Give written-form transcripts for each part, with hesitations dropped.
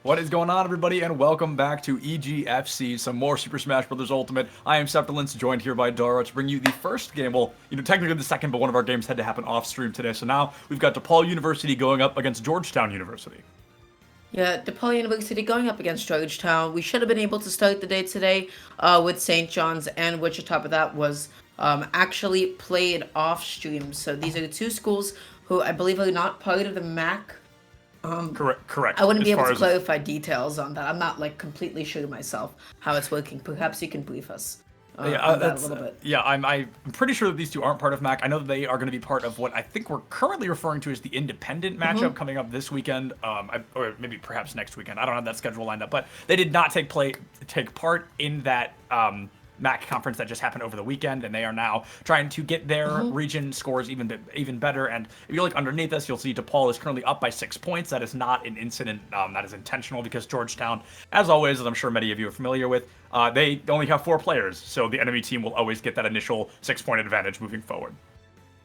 What is going on, everybody, and welcome back to EGFC, some more Super Smash Bros. Ultimate. I am Septilence, joined here by Dara to bring you the first game. Well, technically the second, but one of our games had to happen off stream today. So now we've got DePaul University going up against Georgetown University. Yeah, DePaul University going up against Georgetown. We should have been able to start the day today with St. John's and Wichita, but that was actually played off stream. So these are the two schools who I believe are not part of the MAC. Correct. I wouldn't As be able far to as clarify details on that. I'm not completely sure myself how it's working. Perhaps you can brief us on that a little bit. I'm pretty sure that these two aren't part of MAC. I know that they are going to be part of what I think we're currently referring to as the independent matchup coming up this weekend, or maybe perhaps next weekend. I don't have that schedule lined up, but they did not take part in that MAC conference that just happened over the weekend, and they are now trying to get their region scores even better. And if you look underneath us, you'll see DePaul is currently up by 6 points. That is not an incident that is intentional, because Georgetown, as always, as I'm sure many of you are familiar with, they only have 4 players, so the enemy team will always get that initial 6-point advantage moving forward.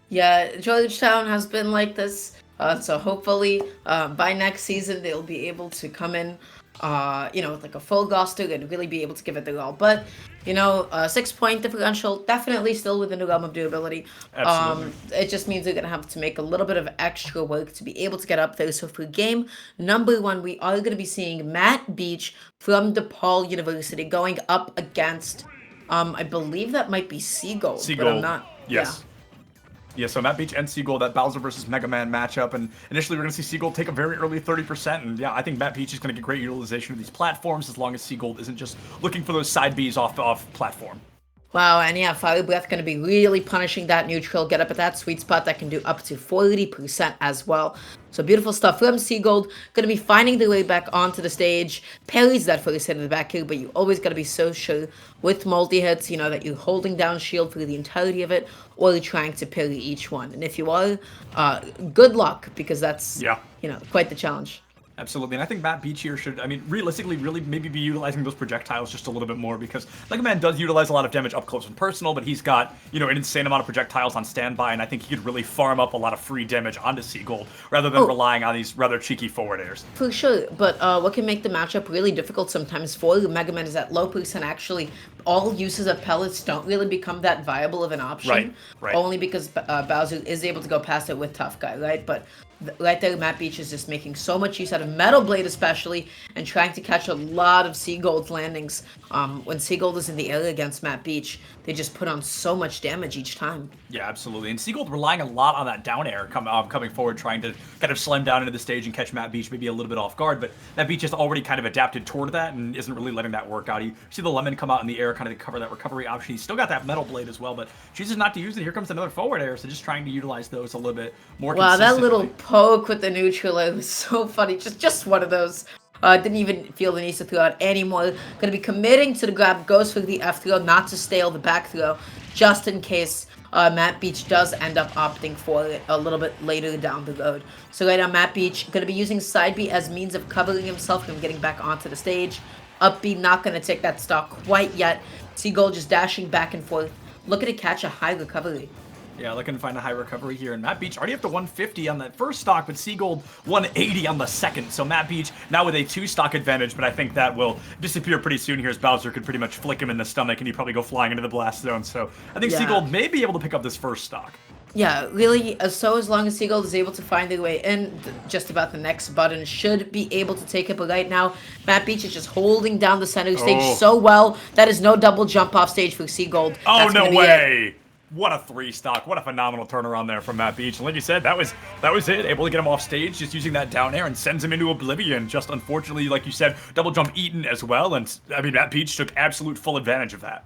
Yeah, Georgetown has been like this. So hopefully by next season they'll be able to come in, with like a full roster and really be able to give it their all. But 6-point differential, definitely still within the realm of doability. Absolutely. It just means they're gonna have to make a little bit of extra work to be able to get up there. So for game number 1, we are gonna be seeing Matt Beach from DePaul University going up against, I believe that might be Seagold, but I'm not. Yes. Yeah, so Matt Beach and Seagold, that Bowser versus Mega Man matchup, and initially we're going to see Seagold take a very early 30%, and yeah, I think Matt Beach is going to get great utilization of these platforms as long as Seagold isn't just looking for those side Bs off platform. Wow, and yeah, Fire Breath going to be really punishing that neutral, get up at that sweet spot that can do up to 40% as well. So beautiful stuff from Seagold. Going to be finding their way back onto the stage. Parries that first hit in the back here, but you always got to be so sure with multi-hits, that you're holding down shield for the entirety of it, or you're trying to parry each one. And if you are, good luck, because that's, quite the challenge. Absolutely, and I think Matt Beach here should, realistically, really maybe be utilizing those projectiles just a little bit more, because Mega Man does utilize a lot of damage up close and personal, but he's got, an insane amount of projectiles on standby, and I think he could really farm up a lot of free damage onto Seagold, rather than relying on these rather cheeky forward airs. For sure, but what can make the matchup really difficult sometimes for Mega Man is that low percent actually, all uses of pellets don't really become that viable of an option. Right. Only because Bowser is able to go past it with Tough Guy, right? But right there, Matt Beach is just making so much use out of Metal Blade especially, and trying to catch a lot of Seagold's landings. When Seagold is in the air against Matt Beach, they just put on so much damage each time. Yeah, absolutely. And Seagold relying a lot on that down air coming forward, trying to kind of slam down into the stage and catch Matt Beach maybe a little bit off guard, but Matt Beach has already kind of adapted toward that and isn't really letting that work out. You see the lemon come out in the air, kind of to cover that recovery option. He's still got that Metal Blade as well, but chooses not to use it. Here comes another forward air, so just trying to utilize those a little bit more Wow, that consistently. little poke with the neutral air was so funny. Just one of those. Didn't even feel the need to throw out anymore. Going to be committing to the grab, goes for the F throw, not to stale the back throw, just in case Matt Beach does end up opting for it a little bit later down the road. So right now, Matt Beach going to be using side B as means of covering himself from getting back onto the stage. Up B not going to take that stock quite yet. Seagold just dashing back and forth, looking to catch a high recovery. Yeah, looking to find a high recovery here. And Matt Beach already up to 150 on that first stock, but Seagold 180 on the second. So Matt Beach now with a 2-stock advantage, but I think that will disappear pretty soon here, as Bowser could pretty much flick him in the stomach and he'd probably go flying into the blast zone. So I think Seagold may be able to pick up this first stock. Yeah, really, so as long as Seagold is able to find their way in, just about the next button should be able to take it. But right now, Matt Beach is just holding down the center stage so well. That is no double jump off stage for Seagold. Oh, no way! What a 3-stock. What a phenomenal turnaround there from Matt Beach. And like you said, that was it. Able to get him off stage just using that down air and sends him into oblivion. Just unfortunately, like you said, double jump eaten as well. And Matt Beach took absolute full advantage of that.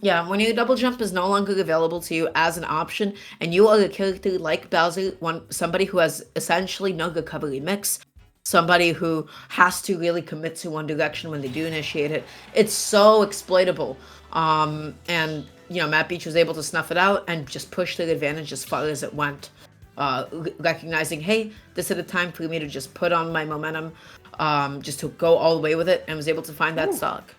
Yeah, when your double jump is no longer available to you as an option, and you are a character like Bowser, somebody who has essentially no recovery mix, somebody who has to really commit to one direction when they do initiate it, it's so exploitable. And Matt Beach was able to snuff it out and just push their advantage as far as it went. Recognizing, hey, this is the time for me to just put on my momentum, just to go all the way with it, and was able to find that stock.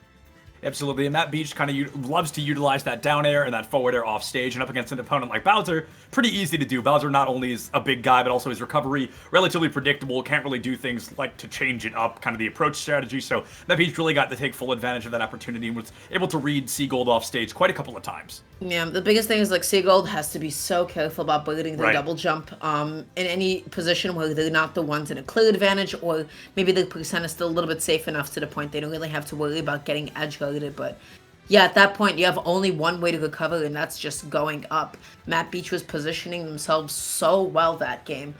Absolutely, and Matt Beach kind of loves to utilize that down air and that forward air off stage, and up against an opponent like Bowser, pretty easy to do. Bowser not only is a big guy, but also his recovery relatively predictable, can't really do things like to change it up, kind of the approach strategy, so Matt Beach really got to take full advantage of that opportunity and was able to read Seagold off stage quite a couple of times. Yeah, the biggest thing is like Seagold has to be so careful about baiting their double jump in any position where they're not the ones in a clear advantage, or maybe the percent is still a little bit safe enough to the point they don't really have to worry about getting edge guarded. But yeah, at that point you have only one way to recover, and that's just going up. Matt Beach was positioning themselves so well that game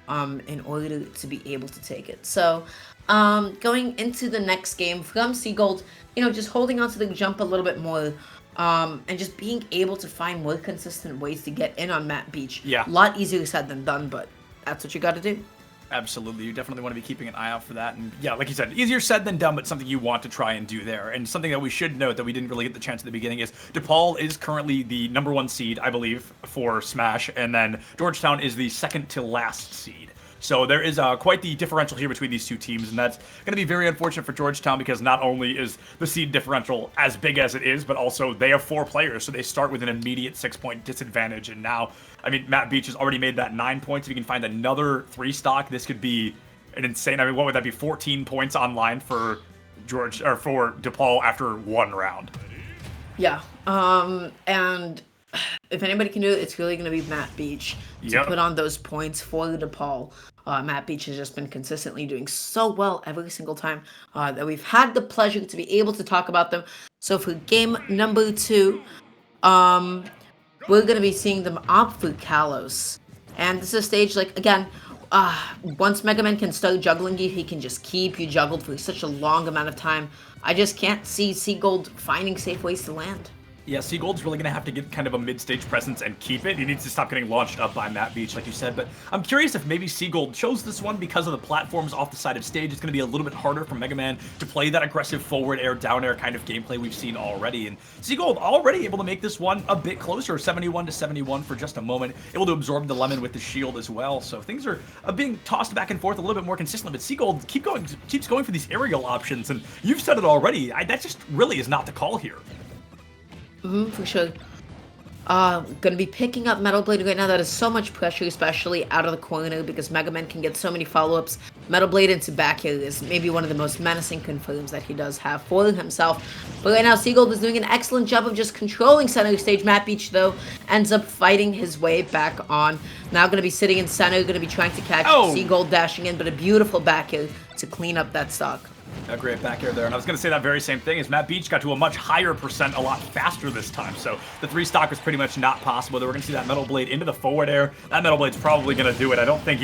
in order to be able to take it. So going into the next game from Seagold, just holding on to the jump a little bit more. And just being able to find more consistent ways to get in on Matt Beach. Yeah. A lot easier said than done, but that's what you got to do. Absolutely. You definitely want to be keeping an eye out for that. And yeah, like you said, easier said than done, but something you want to try and do there. And something that we should note that we didn't really get the chance at the beginning is DePaul is currently the #1 seed, I believe, for Smash. And then Georgetown is the second to last seed. So there is quite the differential here between these two teams, and that's going to be very unfortunate for Georgetown because not only is the seed differential as big as it is, but also they have 4 players, so they start with an immediate 6-point disadvantage. And now, I mean, Matt Beach has already made that 9 points. If he can find another 3 stock, this could be an insane. I mean, what would that be? 14 points online for for DePaul after 1 round. Yeah, and if anybody can do it, it's really going to be Matt Beach to put on those points for DePaul. Matt Beach has just been consistently doing so well every single time that we've had the pleasure to be able to talk about them. So for game number 2, we're going to be seeing them opt for Kalos. And this is a stage, like, again, once Mega Man can start juggling you, he can just keep you juggled for such a long amount of time. I just can't see Seagold finding safe ways to land. Yeah, Seagold's really going to have to get kind of a mid-stage presence and keep it. He needs to stop getting launched up by Matt Beach, like you said. But I'm curious if maybe Seagold chose this one because of the platforms off the side of stage. It's going to be a little bit harder for Mega Man to play that aggressive forward air, down air kind of gameplay we've seen already. And Seagold already able to make this one a bit closer, 71-71 for just a moment. Able to absorb the lemon with the shield as well. So things are being tossed back and forth a little bit more consistently. But Seagold keeps going for these aerial options. And you've said it already. That just really is not the call here. For sure. Gonna be picking up Metal Blade right now. That is so much pressure, especially out of the corner, because Mega Man can get so many follow-ups. Metal Blade into back here is maybe one of the most menacing confirms that he does have for himself. But right now, Seagold is doing an excellent job of just controlling center stage. Matt Beach, though, ends up fighting his way back on. Now gonna be sitting in center, gonna be trying to catch Seagold dashing in, but a beautiful back here to clean up that stock. A great back air there, and I was going to say that very same thing, is Matt Beach got to a much higher percent a lot faster this time, so the 3 stock was pretty much not possible. We're going to see that Metal Blade into the forward air. That Metal Blade's probably going to do it. I don't think,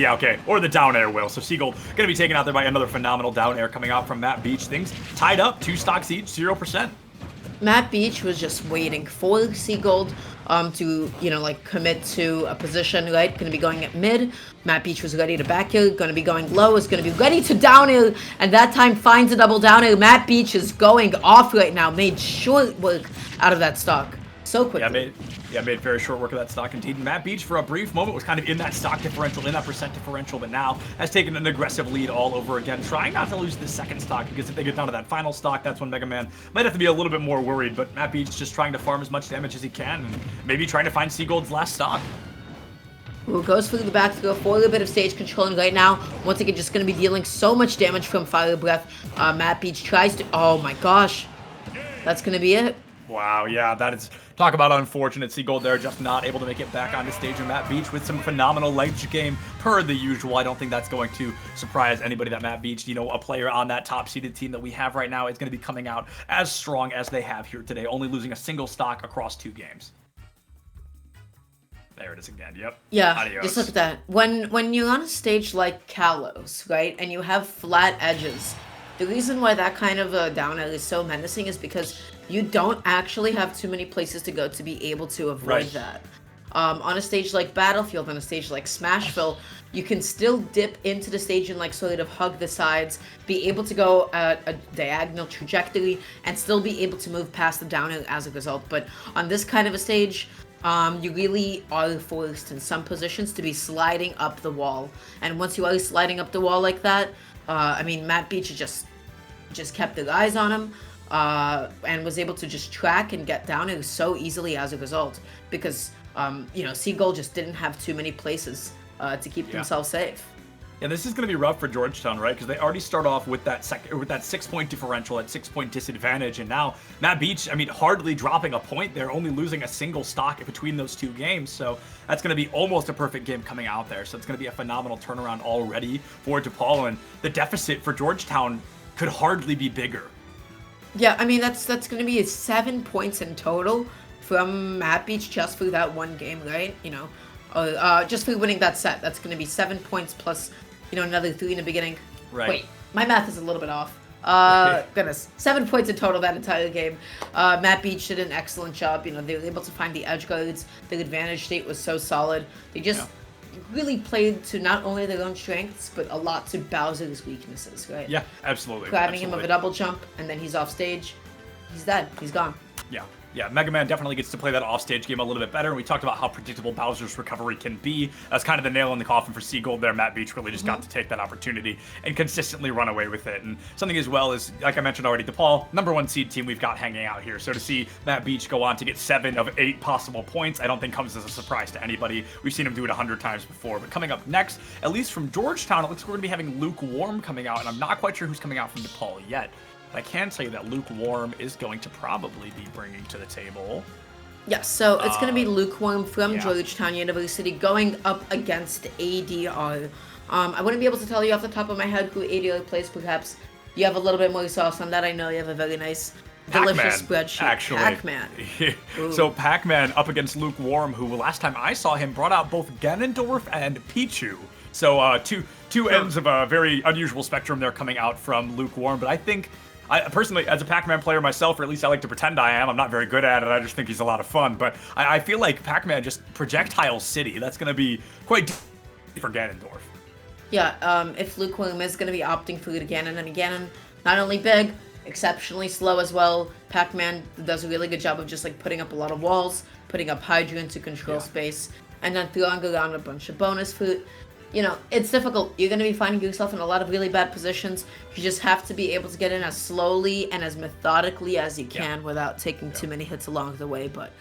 or the down air will, so Seagold going to be taken out there by another phenomenal down air coming out from Matt Beach. Things tied up, 2 stocks each, 0%. Matt Beach was just waiting for Seagold to, commit to a position, right? Going to be going at mid. Matt Beach was ready to back air, going to be going low, is going to be ready to down air, and that time finds a double down air. Matt Beach is going off right now, made short work out of that stock so quickly. Made very short work of that stock indeed. Matt Beach, for a brief moment, was kind of in that stock differential, in that percent differential, but now has taken an aggressive lead all over again, trying not to lose the second stock, because if they get down to that final stock, that's when Mega Man might have to be a little bit more worried, but Matt Beach just trying to farm as much damage as he can, and maybe trying to find Seagold's last stock. Who goes for the back throw for a little bit of stage controlling right now. Once again, just going to be dealing so much damage from Fire Breath. Matt Beach tries to... Oh my gosh. That's going to be it. Wow, yeah, that is... Talk about unfortunate. Seagold there just not able to make it back onto stage, and Matt Beach with some phenomenal late game per the usual. I don't think that's going to surprise anybody that Matt Beach, a player on that top-seeded team that we have right now, is going to be coming out as strong as they have here today, only losing a single stock across 2 games. There it is again. Yep. Yeah. Adios. Just look at that. When you're on a stage like Kalos, right, and you have flat edges, the reason why that kind of a down air is so menacing is because you don't actually have too many places to go to be able to avoid that. On a stage like Battlefield, on a stage like Smashville, you can still dip into the stage and sort of hug the sides, be able to go at a diagonal trajectory, and still be able to move past the down air as a result. But on this kind of a stage, you really are forced in some positions to be sliding up the wall. And once you are sliding up the wall like that, Matt Beach just kept their eyes on him. and was able to just track and get down it so easily as a result because, Seagull just didn't have too many places to keep themselves safe. Yeah, this is going to be rough for Georgetown, right? Because they already start off with that 6-point differential, that 6-point disadvantage, and now Matt Beach, hardly dropping a point. They're only losing a single stock between those two games, so that's going to be almost a perfect game coming out there. So it's going to be a phenomenal turnaround already for DePaul, and the deficit for Georgetown could hardly be bigger. Yeah, that's going to be 7 points in total from Matt Beach just for that one game, right? Just for winning that set, that's going to be 7 points plus, another 3 in the beginning. Right. Wait, my math is a little bit off. Goodness, 7 points in total that entire game. Matt Beach did an excellent job. They were able to find the edge guards. Their advantage state was so solid. They just really played to not only their own strengths, but a lot to Bowser's weaknesses, right? Yeah, absolutely. Grabbing him of a double jump, and then he's off stage. He's dead. He's gone. Yeah, Mega Man definitely gets to play that offstage game a little bit better, and we talked about how predictable Bowser's recovery can be. That's kind of the nail in the coffin for Seagull there. Matt Beach really just got to take that opportunity and consistently run away with it. And something as well is, like I mentioned already, DePaul, #1 seed team we've got hanging out here. So to see Matt Beach go on to get 7 of 8 possible points, I don't think comes as a surprise to anybody. We've seen him do it 100 times before. But coming up next, at least from Georgetown, it looks like we're going to be having Lukewarm coming out, and I'm not quite sure who's coming out from DePaul yet. But I can tell you that Lukewarm is going to probably be bringing to the table. Yeah, so it's going to be Lukewarm from Georgetown University going up against ADR. I wouldn't be able to tell you off the top of my head who ADR plays. Perhaps you have a little bit more sauce on that. I know you have a very nice, delicious spreadsheet. Actually. Pac-Man. So Pac-Man up against Lukewarm, who last time I saw him brought out both Ganondorf and Pichu. So two ends of a very unusual spectrum there coming out from Lukewarm. But I think, personally, as a Pac-Man player myself, or at least I like to pretend I am, I'm not very good at it, I just think he's a lot of fun, but I feel like Pac-Man just Projectile City, that's going to be quite for Ganondorf. Yeah, if Lukewarm is going to be opting for it again, and then again, not only big, exceptionally slow as well. Pac-Man does a really good job of just putting up a lot of walls, putting up Hydra to control space, and then throwing around a bunch of bonus food. It's difficult. You're going to be finding yourself in a lot of really bad positions. You just have to be able to get in as slowly and as methodically as you can without taking too many hits along the way. But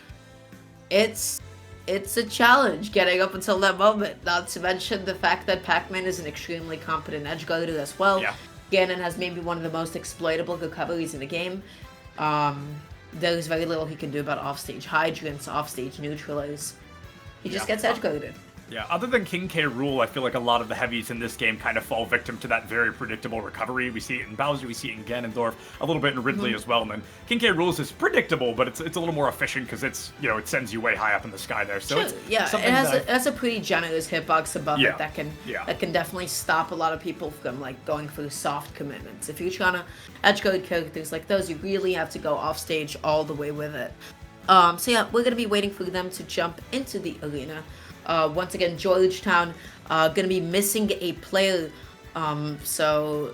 it's a challenge getting up until that moment. Not to mention the fact that Pac-Man is an extremely competent edge guarder as well. Yeah. Ganon has maybe one of the most exploitable recoveries in the game. There's very little he can do about offstage hydrants, offstage neutralize. He just gets edge guarded. Yeah, other than King K. Rool, I feel like a lot of the heavies in this game kind of fall victim to that very predictable recovery. We see it in Bowser, we see it in Ganondorf, a little bit in Ridley as well. And then King K. Rool's is predictable, but it's a little more efficient because it's, it sends you way high up in the sky there. So it's it has a pretty generous hitbox above it that can definitely stop a lot of people from going for soft commitments. If you're trying to edge guard characters like those, you really have to go off stage all the way with it. So yeah, we're gonna be waiting for them to jump into the arena. Once again, Georgetown gonna be missing a player, so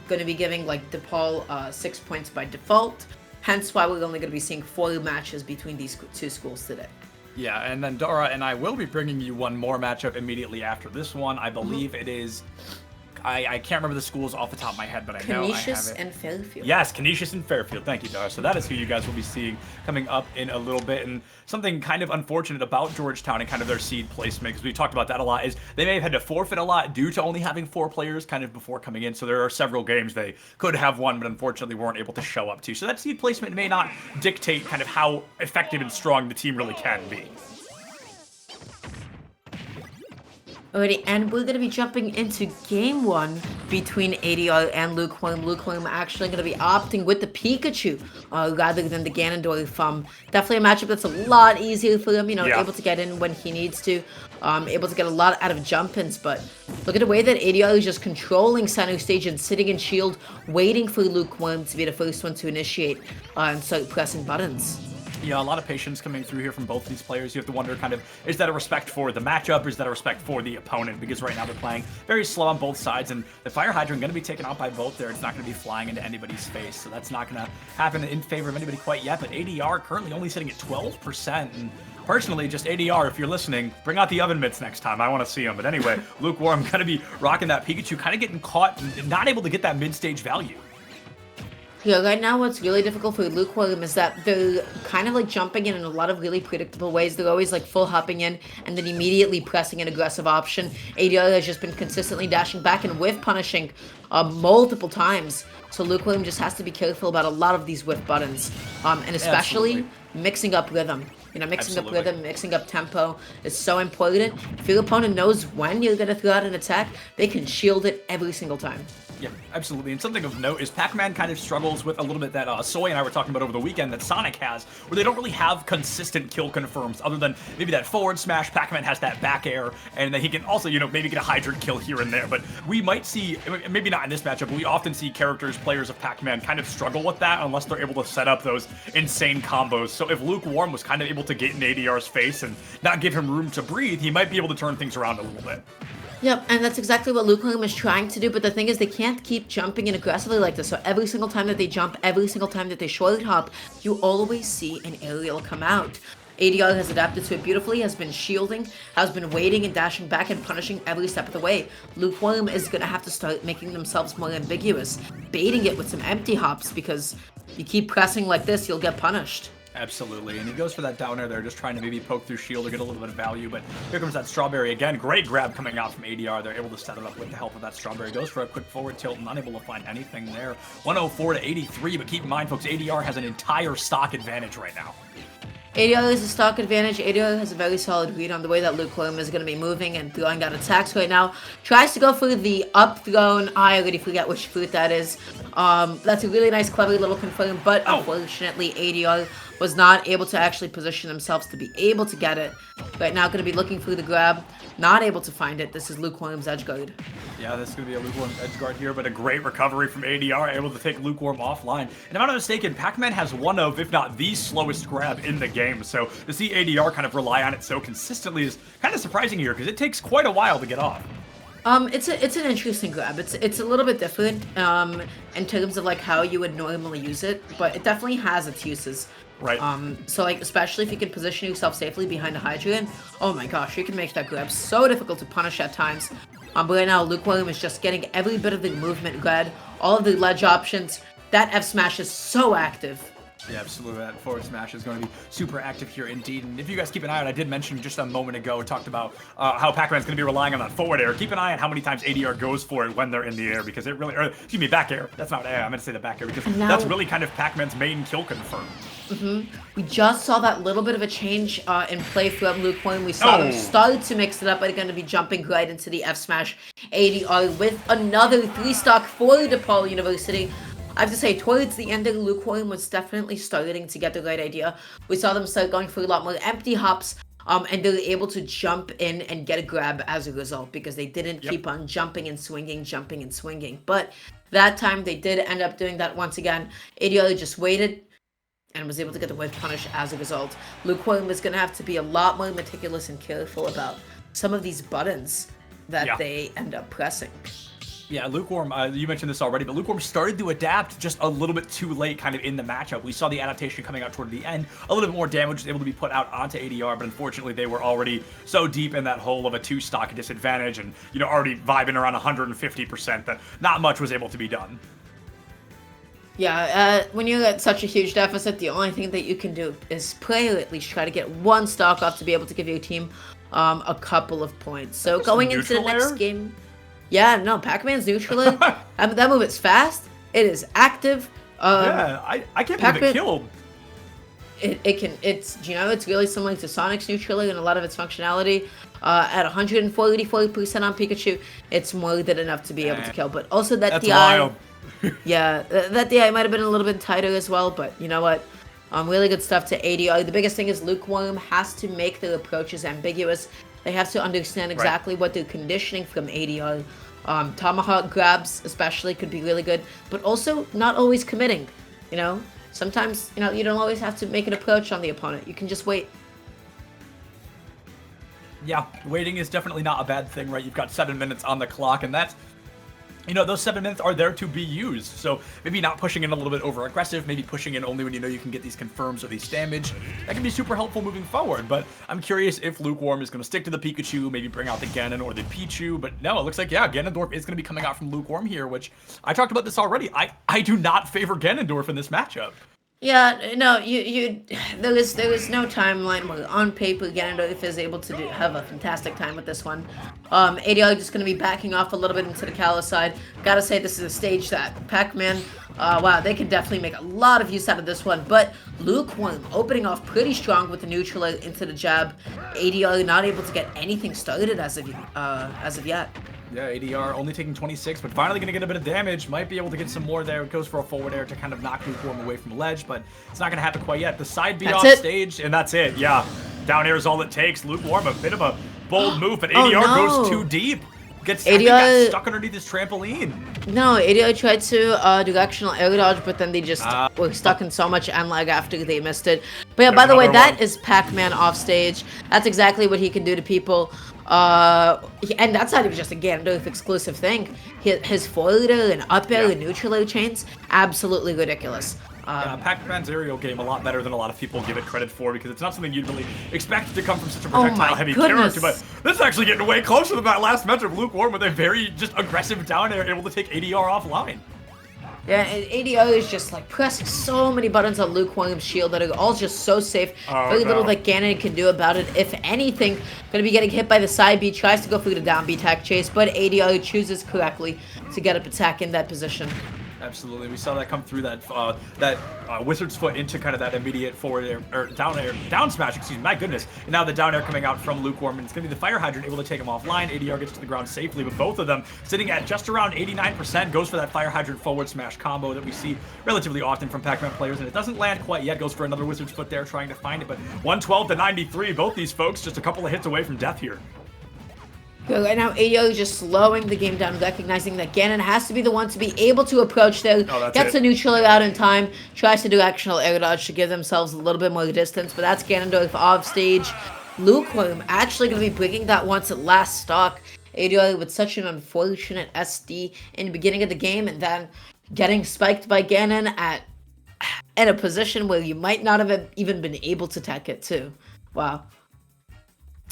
gonna be giving DePaul 6 points by default. Hence why we're only gonna be seeing 4 matches between these two schools today. Yeah, and then Dara and I will be bringing you one more matchup immediately after this one. I believe it is. I can't remember the schools off the top of my head, but I know I have it. Canisius and Fairfield. Yes, Canisius and Fairfield. Thank you, Dara. So that is who you guys will be seeing coming up in a little bit. And something kind of unfortunate about Georgetown and kind of their seed placement, because we talked about that a lot, is they may have had to forfeit a lot due to only having 4 players kind of before coming in. So there are several games they could have won, but unfortunately weren't able to show up to. So that seed placement may not dictate kind of how effective and strong the team really can be. Alrighty, and we're going to be jumping into game 1 between ADR and Lukewarm. Lukewarm actually going to be opting with the Pikachu rather than the Ganondorf. Definitely a matchup that's a lot easier for him, able to get in when he needs to, able to get a lot out of jump-ins, but look at the way that ADR is just controlling center stage and sitting in shield, waiting for Lukewarm to be the first one to initiate and start pressing buttons. Yeah, a lot of patience coming through here from both these players. You have to wonder kind of, is that a respect for the matchup, or is that a respect for the opponent? Because right now they're playing very slow on both sides, and the Fire Hydrant going to be taken out by both there. It's not going to be flying into anybody's face, so that's not going to happen in favor of anybody quite yet. But ADR currently only sitting at 12%, and personally, just ADR, if you're listening, bring out the oven mitts next time. I want to see them. But anyway, Lukewarm going to be rocking that Pikachu, kind of getting caught and not able to get that mid-stage value. Yeah, right now what's really difficult for Luke William is that they're kind of like jumping in a lot of really predictable ways. They're always like full hopping in and then immediately pressing an aggressive option. ADR has just been consistently dashing back and whiff punishing multiple times. So Luke William just has to be careful about a lot of these whiff buttons. And especially mixing up rhythm. You know, mixing up rhythm, mixing up tempo is so important. If your opponent knows when you're going to throw out an attack, they can shield it every single time. Yeah, absolutely. And something of note is Pac-Man kind of struggles with a little bit that Soy and I were talking about over the weekend that Sonic has, where they don't really have consistent kill confirms other than maybe that forward smash. Pac-Man has that back air, and then he can also, you know, maybe get a hydrant kill here and there. But we might see, maybe not in this matchup, but we often see players of Pac-Man kind of struggle with that unless they're able to set up those insane combos. So if Lukewarm was kind of able to get in ADR's face and not give him room to breathe, he might be able to turn things around a little bit. Yep, and that's exactly what Luke William is trying to do, but the thing is they can't keep jumping in aggressively like this, so every single time that they jump, every single time that they short hop, you always see an aerial come out. ADR has adapted to it beautifully, has been shielding, has been waiting and dashing back and punishing every step of the way. Luke William is going to have to start making themselves more ambiguous, baiting it with some empty hops, because you keep pressing like this, you'll get punished. Absolutely, and he goes for that down air there, just trying to maybe poke through shield or get a little bit of value, but here comes that strawberry again. Great grab coming out from ADR. They're able to set it up with the help of that strawberry. Goes for a quick forward tilt, not able to find anything there. 104 to 83, but keep in mind, folks, ADR has an entire stock advantage right now. ADR has a stock advantage. ADR has a very solid read on the way that Luke William is going to be moving and throwing out attacks right now. Tries to go for the up thrown. I already forget which fruit that is. That's a really nice, clever little confirm, but unfortunately, ADR was not able to actually position themselves to be able to get it. Right now, going to be looking for the grab. Not able to find it. This is Luke Williams' edge guard. Yeah, this is going to be a Lukewarm edge guard here, but a great recovery from ADR, able to take Lukewarm offline. And if I'm not mistaken, Pac-Man has one of, if not the slowest grab in the game, so to see ADR kind of rely on it so consistently is kind of surprising here, because it takes quite a while to get off. It's an interesting grab. It's a little bit different in terms of like how you would normally use it, but it definitely has its uses. Right. So like especially if you can position yourself safely behind a hydrant, oh my gosh, you can make that grab so difficult to punish at times. But right now Luke William is just getting every bit of the movement read, all of the ledge options. That F smash is so active. Yeah, absolutely. That forward smash is going to be super active here indeed. And if you guys keep an eye on, I did mention just a moment ago, talked about how Pac-Man's going to be relying on that forward air. Keep an eye on how many times ADR goes for it when they're in the air, because it really, or excuse me, back air. That's not air. I'm going to say the back air, because that's really kind of Pac-Man's main kill confirm. We just saw that little bit of a change in play from Luke William. We saw them start to mix it up, but they're going to be jumping right into the F smash. ADR with another 3-stock for DePaul University. I have to say, towards the end, Luke William was definitely starting to get the right idea. We saw them start going for a lot more empty hops, and they were able to jump in and get a grab as a result, because they didn't keep on jumping and swinging. But that time, they did end up doing that once again. ADR just waited and was able to get the whiff punish as a result. Luke William is going to have to be a lot more meticulous and careful about some of these buttons that they end up pressing. Yeah, Lukewarm, you mentioned this already, but Lukewarm started to adapt just a little bit too late kind of in the matchup. We saw the adaptation coming out toward the end. A little bit more damage was able to be put out onto ADR, but unfortunately they were already so deep in that hole of a 2-stock disadvantage and, you know, already vibing around 150% that not much was able to be done. Yeah, when you're at such a huge deficit, the only thing that you can do is play, or at least try to get one stock off to be able to give your team a couple of points. So going into the next game... Yeah, no, Pac-Man's neutral air. That move is fast. It is active. Yeah, I can't believe it killed. It's really similar to Sonic's neutral air in a lot of its functionality. At 144% on Pikachu, it's more than enough to be able to kill. But also that DI, wild. Yeah, that DI might have been a little bit tighter as well. But you know what? Really good stuff to ADR. The biggest thing is Luke William has to make their approaches ambiguous. They have to understand exactly what they're conditioning from ADR. Tomahawk grabs especially could be really good, but also not always committing. You know, sometimes, you know, you don't always have to make an approach on the opponent. You can just wait. Yeah, waiting is definitely not a bad thing, right? You've got 7 minutes on the clock, and that's you know, those 7 minutes are there to be used. So maybe not pushing in a little bit over aggressive, maybe pushing in only when you know you can get these confirms or these damage. That can be super helpful moving forward. But I'm curious if Lukewarm is going to stick to the Pikachu, maybe bring out the Ganon or the Pichu. But no, it looks like, yeah, Ganondorf is going to be coming out from Lukewarm here, which I talked about this already. I do not favor Ganondorf in this matchup. Yeah, no, there is no timeline where on paper Ganondorf is able to have a fantastic time with this one. ADR just going to be backing off a little bit into the Kalos side. Gotta say, this is a stage that Pac-Man, wow, they can definitely make a lot of use out of this one. But Lukewarm opening off pretty strong with the neutral into the jab. ADR not able to get anything started as of yet. Yeah, ADR only taking 26, but finally going to get a bit of damage. Might be able to get some more there. It goes for a forward air to kind of knock Lukewarm away from the ledge, but it's not going to happen quite yet. The side B off stage, and that's it. Yeah, down air is all it takes. Lukewarm, a bit of a bold move, but ADR goes too deep. Got stuck underneath his trampoline. No, ADR tried to directional air dodge, but then they just were stuck in so much end lag after they missed it. But yeah, by the way, that is Pac-Man off stage. That's exactly what he can do to people. And that's not even just a Ganondorf exclusive thing. His forward air and up air and neutral air chains, absolutely ridiculous. Yeah, Pac-Man's aerial game a lot better than a lot of people give it credit for, because it's not something you'd really expect to come from such a projectile-heavy character, but this is actually getting way closer than that last match of Lukewarm with a very just aggressive down air able to take ADR offline. Yeah, and ADR is just like pressing so many buttons on Lukewarm's shield that are all just so safe. Very little that Ganon can do about it. If anything, going to be getting hit by the side B, tries to go through the down B attack chase, but ADR chooses correctly to get up attack in that position. Absolutely, we saw that come through that Wizard's Foot into kind of that immediate forward air, or down smash, excuse me, my goodness. And now the down air coming out from Lukewarm, and it's going to be the Fire Hydrant able to take him offline. ADR gets to the ground safely, but both of them sitting at just around 89%, goes for that Fire Hydrant forward smash combo that we see relatively often from Pac-Man players, and it doesn't land quite yet. Goes for another Wizard's Foot there, trying to find it, but 112 to 93, both these folks just a couple of hits away from death here. Right now, ADR is just slowing the game down, recognizing that Ganon has to be the one to be able to approach there. Gets the neutral air out in time, tries to directional air dodge to give themselves a little bit more distance, but that's Ganondorf off stage. Lukewarm actually going to be breaking that once at last stock. ADR with such an unfortunate SD in the beginning of the game, and then getting spiked by Ganon in a position where you might not have even been able to tech it too. Wow.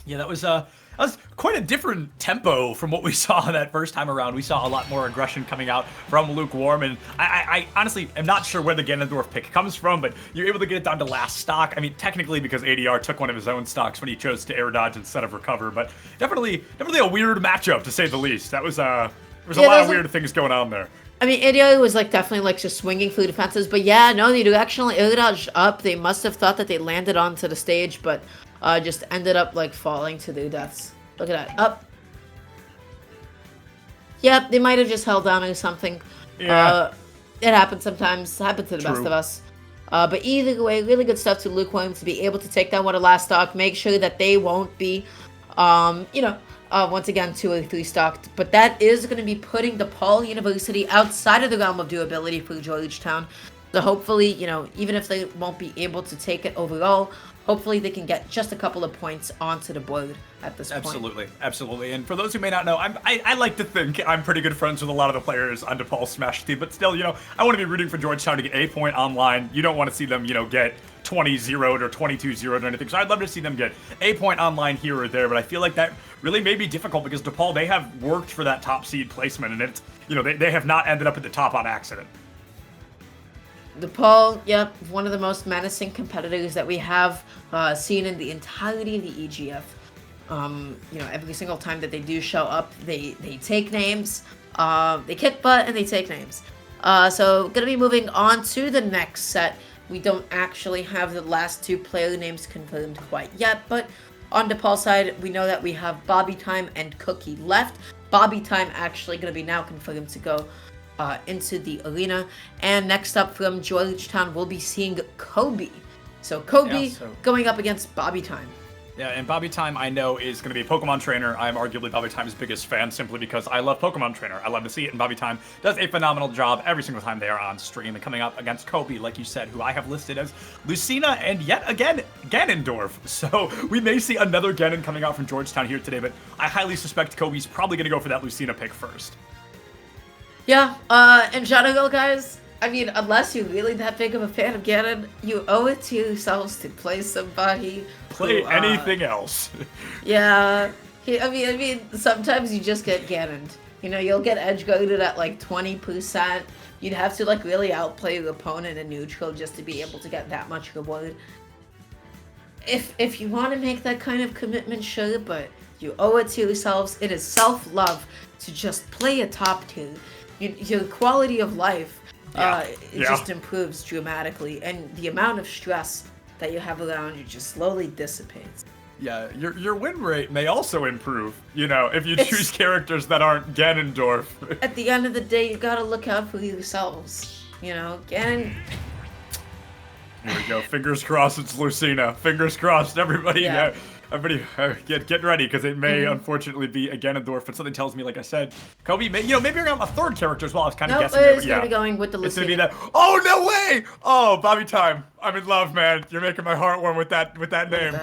Yeah, that was quite a different tempo from what we saw that first time around. We saw a lot more aggression coming out from Lukewarm, and I honestly am not sure where the Ganondorf pick comes from, but you're able to get it down to last stock. I mean, technically because ADR took one of his own stocks when he chose to air dodge instead of recover, but definitely a weird matchup, to say the least. That was there was a lot of weird things going on there. I mean, ADR was definitely just swinging through defenses, but yeah, no, the directional air dodge up. They must have thought that they landed onto the stage, but just ended up falling to their deaths. Look at that. Up. Yep, they might have just held down or something. Yeah. It happens sometimes. It happens to the best of us. But either way, really good stuff to Lukewarm to be able to take down one of last stock. Make sure that they won't be, once again, 2 or 3 stocked. But that is going to be putting DePaul University outside of the realm of doability for Georgetown. So hopefully, even if they won't be able to take it overall, hopefully they can get just a couple of points onto the board at this point. Absolutely. And for those who may not know, I like to think I'm pretty good friends with a lot of the players on DePaul's Smash team, but still, I want to be rooting for Georgetown to get a point online. You don't want to see them, get 20-0'd or 22-0'd or anything. So I'd love to see them get a point online here or there, but I feel like that really may be difficult because DePaul, they have worked for that top seed placement, and it's, they have not ended up at the top on accident. DePaul, yep, one of the most menacing competitors that we have seen in the entirety of the EGF. Every single time that they do show up, they take names, they kick butt, and they take names. So, gonna be moving on to the next set. We don't actually have the last 2 player names confirmed quite yet, but on DePaul's side, we know that we have Bobby Time and Cookie left. Bobby Time actually gonna be now confirmed to go into the arena. And next up from Georgetown, we'll be seeing Kobe. So Kobe going up against Bobby Time. Yeah, and Bobby Time, I know, is going to be a Pokemon trainer. I'm arguably Bobby Time's biggest fan simply because I love Pokemon Trainer. I love to see it, and Bobby Time does a phenomenal job every single time they are on stream. And coming up against Kobe, like you said, who I have listed as Lucina and yet again, Ganondorf. So we may see another Ganon coming out from Georgetown here today, but I highly suspect Kobe's probably going to go for that Lucina pick first. Yeah, in general, guys, I mean, unless you're really that big of a fan of Ganon, you owe it to yourselves to play somebody Play who, anything else. yeah, I mean, sometimes you just get Ganoned. You know, you'll get edge guarded at like 20%. You'd have to like really outplay your opponent in neutral just to be able to get that much reward. If you want to make that kind of commitment, sure, but you owe it to yourselves. It is self-love to just play a top tier. Your quality of life it just improves dramatically, and the amount of stress that you have around you just slowly dissipates. Yeah, your win rate may also improve, you know, if you choose characters that aren't Ganondorf. At the end of the day, you gotta look out for yourselves. You know, Ganon. Here we go. Fingers crossed it's Lucina. Fingers crossed, everybody. Yeah. Everybody, get ready, because it may unfortunately be a Ganondorf. But something tells me, like I said, Kobe may, maybe around a third character as well. I was kind of guessing. It's gonna be going with the Lucina. It's gonna be that. Oh no way! Oh, Bobby Time. I'm in love, man. You're making my heart warm with that name.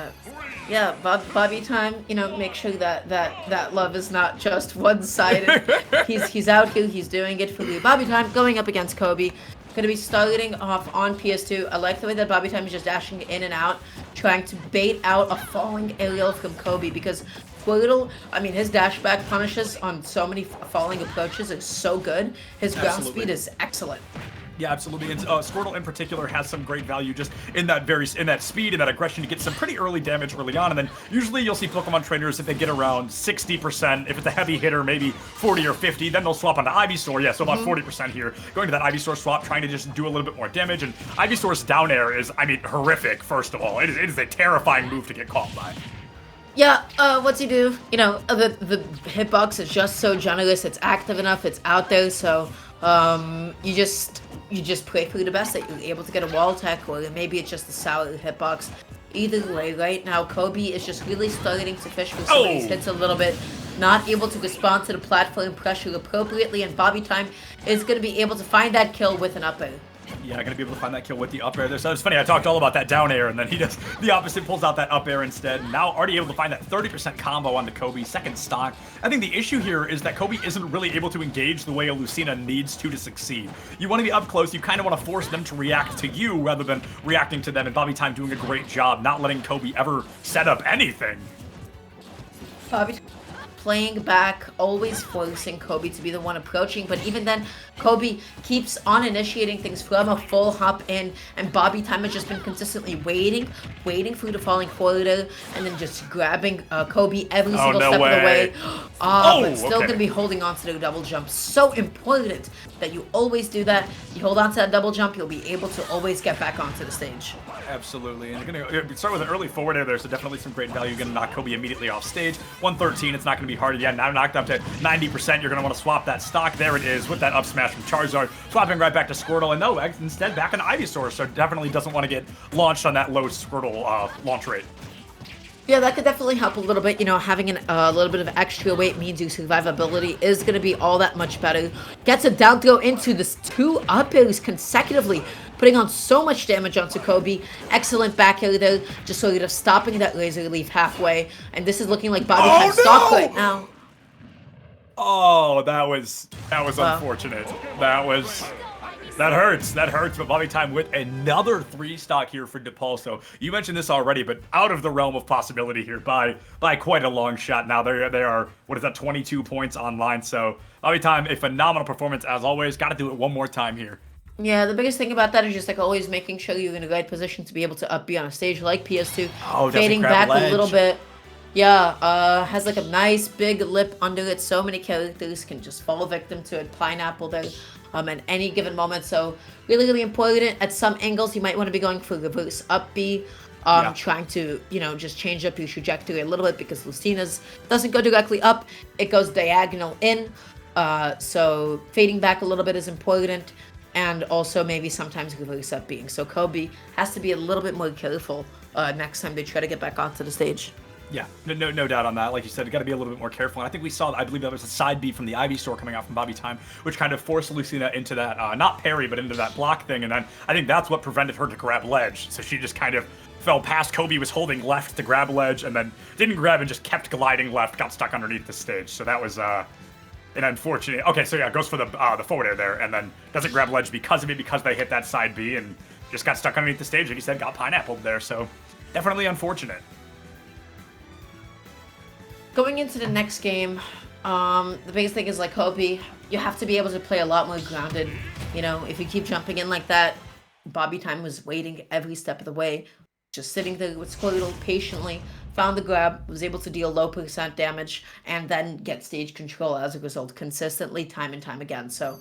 Yeah, Bobby Time. You know, make sure that love is not just one-sided. he's out here. He's doing it for you. Bobby Time going up against Kobe. Going to be starting off on PS2. I like the way that Bobby Time is just dashing in and out, trying to bait out a falling aerial from Kobe, because Squirtle, I mean, his dashback punishes on so many falling approaches is so good. His ground speed is excellent. Yeah, absolutely. And Squirtle in particular has some great value just in that speed and that aggression to get some pretty early damage early on. And then usually you'll see Pokemon trainers, if they get around 60%, if it's a heavy hitter, maybe 40 or 50, then they'll swap onto Ivysaur. Yeah, so about 40% here. Going to that Ivysaur swap, trying to just do a little bit more damage. And Ivysaur's down air is, I mean, horrific, first of all. It is a terrifying move to get caught by. Yeah, what's he do? You know, the hitbox is just so generous. It's active enough. It's out there. So you just pray for the best that you're able to get a wall tech, or maybe it's just a solid hitbox. Either way, right now Kobe is just really starting to fish for some of these hits a little bit, not able to respond to the platform pressure appropriately, and Bobby Time is going to be able to find that kill with an up air. Yeah, gonna be able to find that kill with the up air there. So it's funny, I talked all about that down air, and then he does the opposite, pulls out that up air instead. Now already able to find that 30% combo on the Kobe, second stock. I think the issue here is that Kobe isn't really able to engage the way a Lucina needs to succeed. You want to be up close, you kind of want to force them to react to you rather than reacting to them, and Bobby Time doing a great job not letting Kobe ever set up anything. Bobby playing back, always forcing Kobe to be the one approaching, but even then, Kobe keeps on initiating things from a full hop in, and Bobby Time has just been consistently waiting for the falling forward, and then just grabbing Kobe every single step of the way. But still gonna be holding on to the double jump. So important that you always do that. You hold on to that double jump, you'll be able to always get back onto the stage. Absolutely, and you're gonna start with an early forward air there, so definitely some great value. You're gonna knock Kobe immediately off stage. 113, it's not gonna be hard. Yeah, now knocked up to 90%. You're gonna want to swap that stock. There it is with that up smash from Charizard, swapping right back to Squirtle, and no, instead back on Ivysaur. So definitely doesn't want to get launched on that low Squirtle launch rate. Yeah, that could definitely help a little bit. You know, having a little bit of extra weight means your survivability is going to be all that much better. Gets a down throw into this 2 up airs consecutively, putting on so much damage onto Kobe. Excellent back air there, just sort of stopping that laser leaf halfway. And this is looking like Bobby Time's stock right now. Oh, that was unfortunate. That hurts, but Bobby Time with another 3 stock here for Depulso. You mentioned this already, but out of the realm of possibility here by quite a long shot. Now they are, what is that, 22 points online, so Bobby Time, a phenomenal performance as always. Got to do it one more time here. Yeah, the biggest thing about that is just like always making sure you're in the right position to be able to up be on a stage like PS2. Fading back a little bit. Yeah, has like a nice big lip under it. So many characters can just fall victim to it. Pineapple there at any given moment. So really, really important. At some angles, you might want to be going for reverse up B. Trying to, just change up your trajectory a little bit, because Lucina's doesn't go directly up. It goes diagonal in. So fading back a little bit is important. And also maybe sometimes reverse up being. So Kobe has to be a little bit more careful next time they try to get back onto the stage. Yeah, no doubt on that. Like you said, you got to be a little bit more careful. And I think we saw, I believe that was a side B from the Ivysaur coming out from Bobby Time, which kind of forced Lucina into that, not parry, but into that block thing. And then I think that's what prevented her to grab ledge. So she just kind of fell past. Kobe was holding left to grab ledge, and then didn't grab and just kept gliding left, got stuck underneath the stage. So that was an unfortunate. Okay, so yeah, goes for the forward air there, and then doesn't grab ledge because of it, because they hit that side B and just got stuck underneath the stage. Like you said, got pineappled there. So definitely unfortunate. Going into the next game, the biggest thing is like Kobe, you have to be able to play a lot more grounded. You know, if you keep jumping in like that, Bobby Time was waiting every step of the way, just sitting there with Squirtle patiently, found the grab, was able to deal low % damage, and then get stage control as a result consistently, time and time again. So,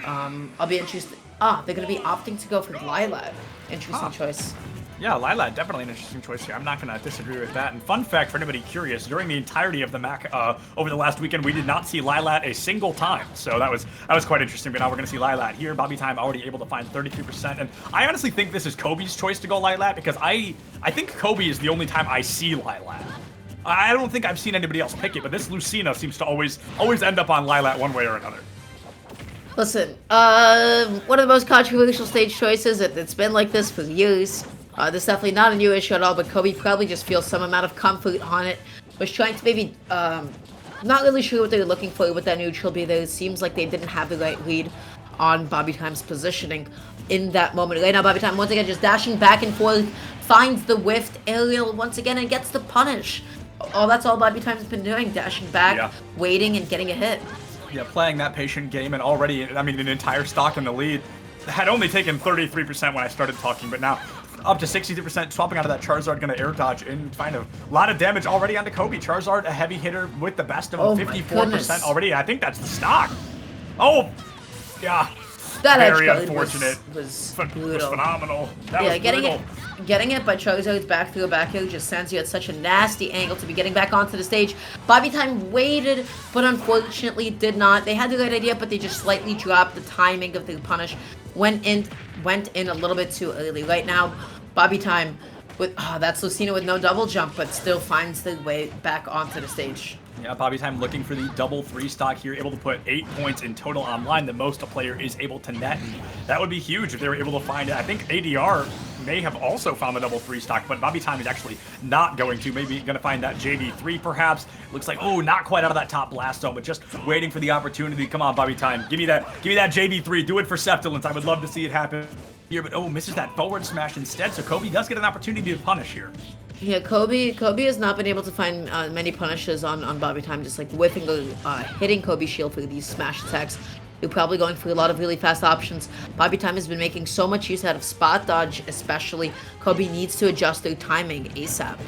I'll be interested. They're going to be opting to go for Lilat. Interesting choice. Yeah, Lilat, definitely an interesting choice here. I'm not going to disagree with that. And fun fact for anybody curious, during the entirety of the MAC over the last weekend, we did not see Lilat a single time. So that was quite interesting. But now we're going to see Lilat here. Bobby Time already able to find 33%. And I honestly think this is Kobe's choice to go Lilat, because I think Kobe is the only time I see Lilat. I don't think I've seen anybody else pick it, but this Lucina seems to always end up on Lilat one way or another. Listen, one of the most controversial stage choices. It's been like this for years. This is definitely not a new issue at all, but Kobe probably just feels some amount of comfort on it. Was trying to maybe, not really sure what they were looking for with that neutral B there. It seems like they didn't have the right read on Bobby Time's positioning in that moment. Right now, Bobby Time once again just dashing back and forth, finds the whiffed aerial once again and gets the punish. Oh, that's all Bobby Time's been doing, dashing back, waiting, and getting a hit. Yeah, playing that patient game, and already, I mean, an entire stock in the lead. Had only taken 33% when I started talking, but now up to 62%, swapping out of that Charizard, going to air dodge and find a lot of damage already onto Kobe. Charizard, a heavy hitter with the best of them, 54% already. I think that's the stock. Oh, yeah. That very edge unfortunate. Was phenomenal. That was brutal. Getting it by Charizard's back through a back heel just sends you at such a nasty angle to be getting back onto the stage. Bobby Time waited, but unfortunately did not. They had the right idea, but they just slightly dropped the timing of the punish. Went in a little bit too early. Right now, Bobby Time with that's Lucina with no double jump, but still finds the way back onto the stage. Yeah, Bobby Time looking for the double 3 stock here, able to put 8 points in total online, the most a player is able to net. And that would be huge if they were able to find it. I think ADR may have also found the double 3 stock, but Bobby Time is actually not going to. Maybe going to find that JV3 perhaps. Looks like, oh, not quite out of that top blast zone, but just waiting for the opportunity. Come on, Bobby Time. Give me that JV3. Do it for Septilence. I would love to see it happen here, but misses that forward smash instead. So Kobe does get an opportunity to punish here. Yeah, Kobe has not been able to find many punishes on Bobby Time, just like whiffing, hitting Kobe's shield for these smash attacks. You're probably going for a lot of really fast options. Bobby Time has been making so much use out of spot dodge, especially. Kobe needs to adjust their timing ASAP.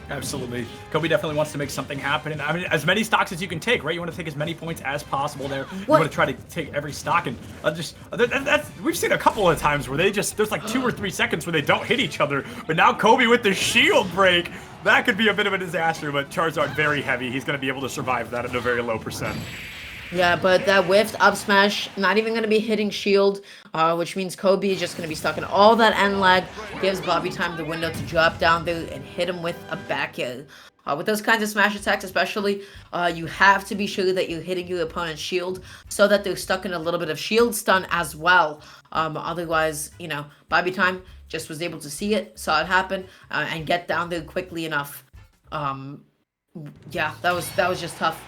Absolutely. Kobe definitely wants to make something happen. And I mean, as many stocks as you can take, right? You want to take as many points as possible there. You want to try to take every stock. And we've seen a couple of times where there's like 2 or 3 seconds where they don't hit each other. But now Kobe with the shield break, that could be a bit of a disaster. But Charizard very heavy. He's going to be able to survive that at a very low %. Yeah, but that whiffed up smash, not even going to be hitting shield, which means Kobe is just going to be stuck in all that end lag. Gives Bobby Time the window to drop down there and hit him with a back air. With those kinds of smash attacks especially, you have to be sure that you're hitting your opponent's shield so that they're stuck in a little bit of shield stun as well. Otherwise, Bobby Time just was able to see it, saw it happen, and get down there quickly enough. Yeah, that was just tough.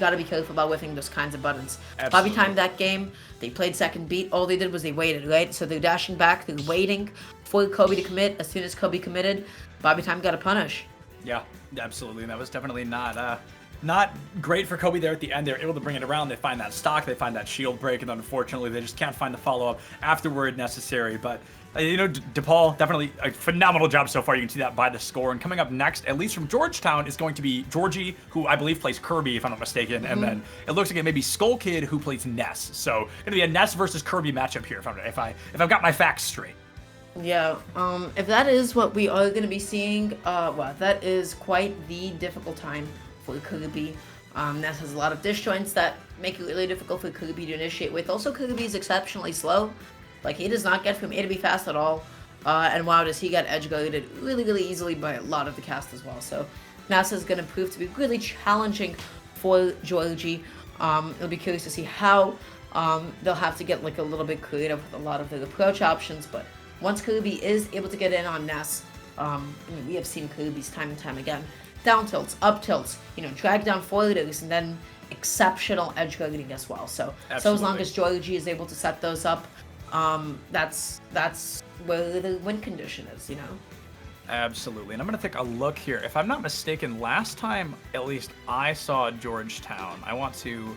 Got to be careful about whiffing those kinds of buttons. Absolutely. Bobby Time that game, they played second beat. All they did was they waited, right? So they're dashing back, they're waiting for Kobe to commit. As soon as Kobe committed, Bobby Time got a punish. Yeah, absolutely. And that was definitely not great for Kobe there at the end. They're able to bring it around. They find that stock, they find that shield break, and unfortunately they just can't find the follow-up afterward necessary. But DePaul, definitely a phenomenal job so far. You can see that by the score. And coming up next, at least from Georgetown, is going to be Georgie, who I believe plays Kirby, if I'm not mistaken. And then it looks like it may be Skull Kid, who plays Ness. So going to be a Ness versus Kirby matchup here, if I've got my facts straight. Yeah, if that is what we are going to be seeing, well, that is quite the difficult time for Kirby. Ness has a lot of disjoints that make it really difficult for Kirby to initiate with. Also, Kirby is exceptionally slow. Like, he does not get from A to B fast at all. And wow, does he get edge guarded really, really easily by a lot of the cast as well. So, Ness is going to prove to be really challenging for Georgie. It'll be curious to see how they'll have to get like a little bit creative with a lot of their approach options. But once Kirby is able to get in on Ness, we have seen Kirby's time and time again. Down tilts, up tilts, drag down forwarders, and then, exceptional edge guarding as well. So as long as Georgie is able to set those up, that's where the win condition is, you know. Absolutely. And I'm going to take a look here. If I'm not mistaken, last time at least I saw Georgetown, I want to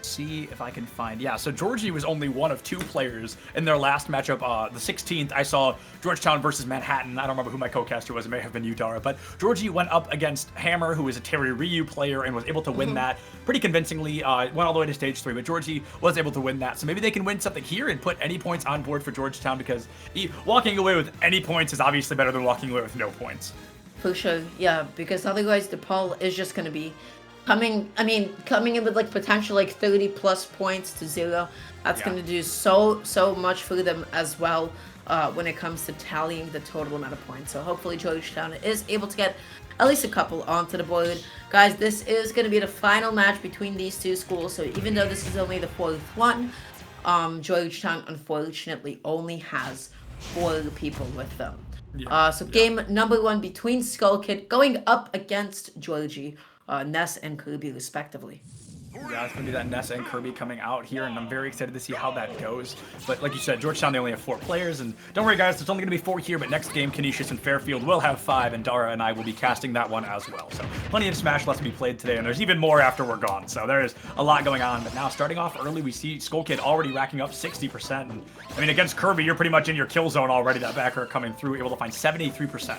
see if I can find. Yeah, so Georgie was only one of 2 players in their last matchup. The 16th, I saw Georgetown versus Manhattan. I don't remember who my co-caster was. It may have been you, Dara. But Georgie went up against Hammer, who is a Terry Ryu player, and was able to win that pretty convincingly. Went all the way to stage 3, but Georgie was able to win that. So maybe they can win something here and put any points on board for Georgetown, because walking away with any points is obviously better than walking away with no points. For sure, yeah, because otherwise DePaul is just going to be coming in with like potential like 30 plus points to 0. That's going to do so much for them as well when it comes to tallying the total amount of points. So hopefully Georgetown is able to get at least a couple onto the board. Guys, this is going to be the final match between these 2 schools. So even though this is only the 4th one, Georgetown unfortunately only has 4 people with them. So game number 1 between Skull Kid going up against Georgie. Ness and Kirby respectively. Yeah, it's going to be that Ness and Kirby coming out here, and I'm very excited to see how that goes. But like you said, Georgetown, they only have 4 players, and don't worry guys, there's only going to be 4 here, but next game, Canisius and Fairfield will have 5, and Dara and I will be casting that one as well. So plenty of Smash left to be played today, and there's even more after we're gone, so there's a lot going on. But now, starting off early, we see Skull Kid already racking up 60%, and I mean, against Kirby, you're pretty much in your kill zone already. That backer coming through, able to find 73%.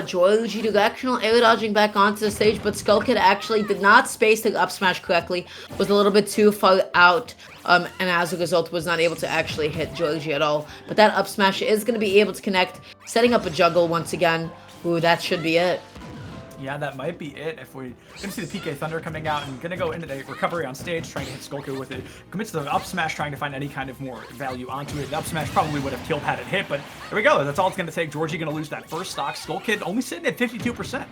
Georgie directional air dodging back onto the stage, but Skull Kid actually did not space the up smash correctly, was a little bit too far out, and as a result was not able to actually hit Georgie at all. But that up smash is going to be able to connect, setting up a juggle once again. Ooh, that should be it. Yeah, that might be it. If we can see the PK Thunder coming out and gonna go into the recovery on stage, trying to hit Skull Kid with it. Commits to the up smash, trying to find any kind of more value onto it. The up smash probably would have killed had it hit, but there we go. That's all it's gonna take. Georgie gonna lose that first stock. Skull Kid only sitting at 52%.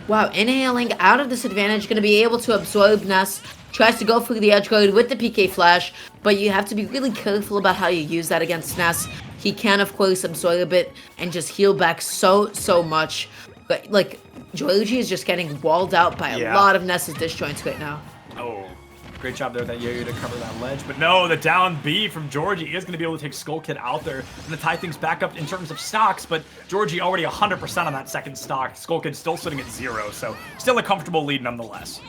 Wow, inhaling out of this advantage, going to be able to absorb Ness. Tries to go for the edge guard with the PK Flash, but you have to be really careful about how you use that against Ness. He can, of course, absorb it and just heal back so much. But, like, Georgie is just getting walled out by a lot of Ness's disjoints right now. Oh, great job there, that Yo-Yo to cover that ledge. But no, the down B from Georgie is going to be able to take Skull Kid out there and to tie things back up in terms of stocks. But Georgie already 100% on that second stock. Skull Kid still sitting at 0, so still a comfortable lead nonetheless.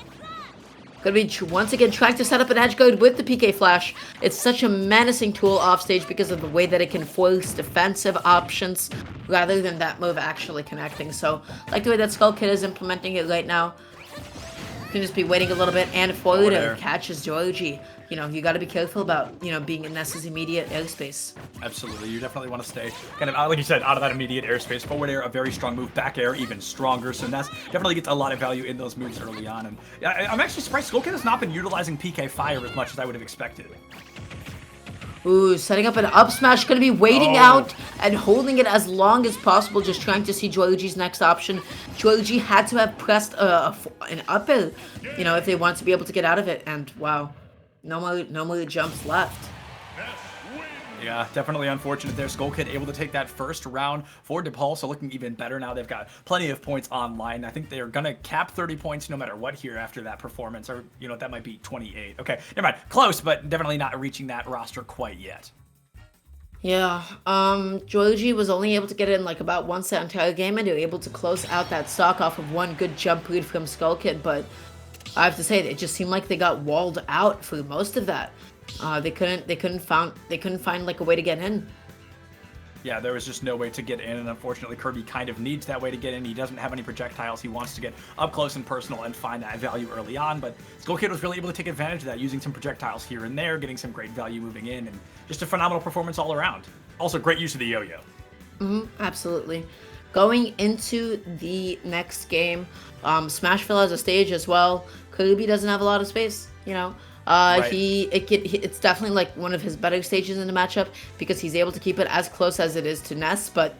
Gonna be once again trying to set up an edge guard with the PK Flash. It's such a menacing tool offstage because of the way that it can force defensive options rather than that move actually connecting. So, like the way that Skull Kid is implementing it right now. You can just be waiting a little bit, and forward catches Georgie. You know, you got to be careful about, you know, being in Ness's immediate airspace. Absolutely. You definitely want to stay kind of, like you said, out of that immediate airspace. Forward air, a very strong move. Back air, even stronger. So Ness definitely gets a lot of value in those moves early on. And I'm actually surprised Skull Kid has not been utilizing PK Fire as much as I would have expected. Ooh, setting up an up smash, going to be waiting out and holding it as long as possible, just trying to see Georgie's next option. Georgie had to have pressed an up air, you know, if they want to be able to get out of it. And wow, no more jumps left. Yeah, definitely unfortunate there. Skull Kid able to take that first round for DePaul, so looking even better now. They've got plenty of points online. I think they're going to cap 30 points no matter what here after that performance, or, you know, that might be 28. Okay, never mind. Close, but definitely not reaching that roster quite yet. Yeah, Georgie was only able to get in like about once that entire game, and they were able to close out that stock off of one good jump read from Skull Kid, but I have to say, it just seemed like they got walled out for most of that. They couldn't find like a way to get in. Yeah, there was just no way to get in, and unfortunately Kirby kind of needs that way to get in. He doesn't have any projectiles. He wants to get up close and personal and find that value early on, but Skull Kid was really able to take advantage of that, using some projectiles here and there, getting some great value moving in, and just a phenomenal performance all around. Also, great use of the yo-yo. Absolutely. Going into the next game, Smashville has a stage as well. Kirby doesn't have a lot of space, you know. Right. It's definitely like one of his better stages in the matchup because he's able to keep it as close as it is to Ness, but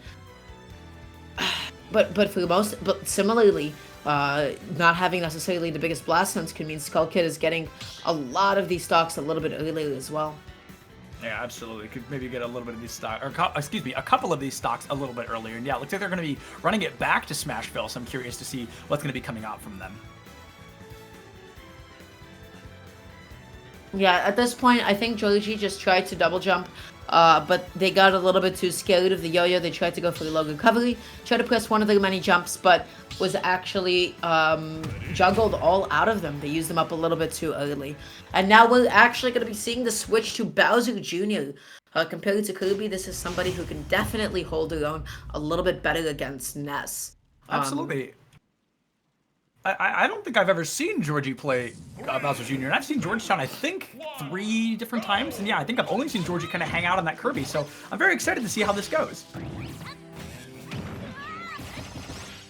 similarly, not having necessarily the biggest blast sense can mean Skull Kid is getting a lot of these stocks a little bit earlier as well. Yeah, absolutely. Could maybe get a little bit of these stock, or excuse me, a couple of these stocks a little bit earlier. And yeah, it looks like they're going to be running it back to Smashville, so I'm curious to see what's going to be coming out from them. Yeah, at this point, I think Joji just tried to double jump, but they got a little bit too scared of the yo-yo. They tried to go for the low recovery, tried to press one of their many jumps, but was actually juggled all out of them. They used them up a little bit too early. And now we're actually going to be seeing the switch to Bowser Jr. Compared to Kirby, this is somebody who can definitely hold their own a little bit better against Ness. Absolutely. I don't think I've ever seen Georgie play Bowser Jr. And I've seen Georgetown, I think, 3 different times. And yeah, I think I've only seen Georgie kind of hang out on that Kirby. So I'm very excited to see how this goes.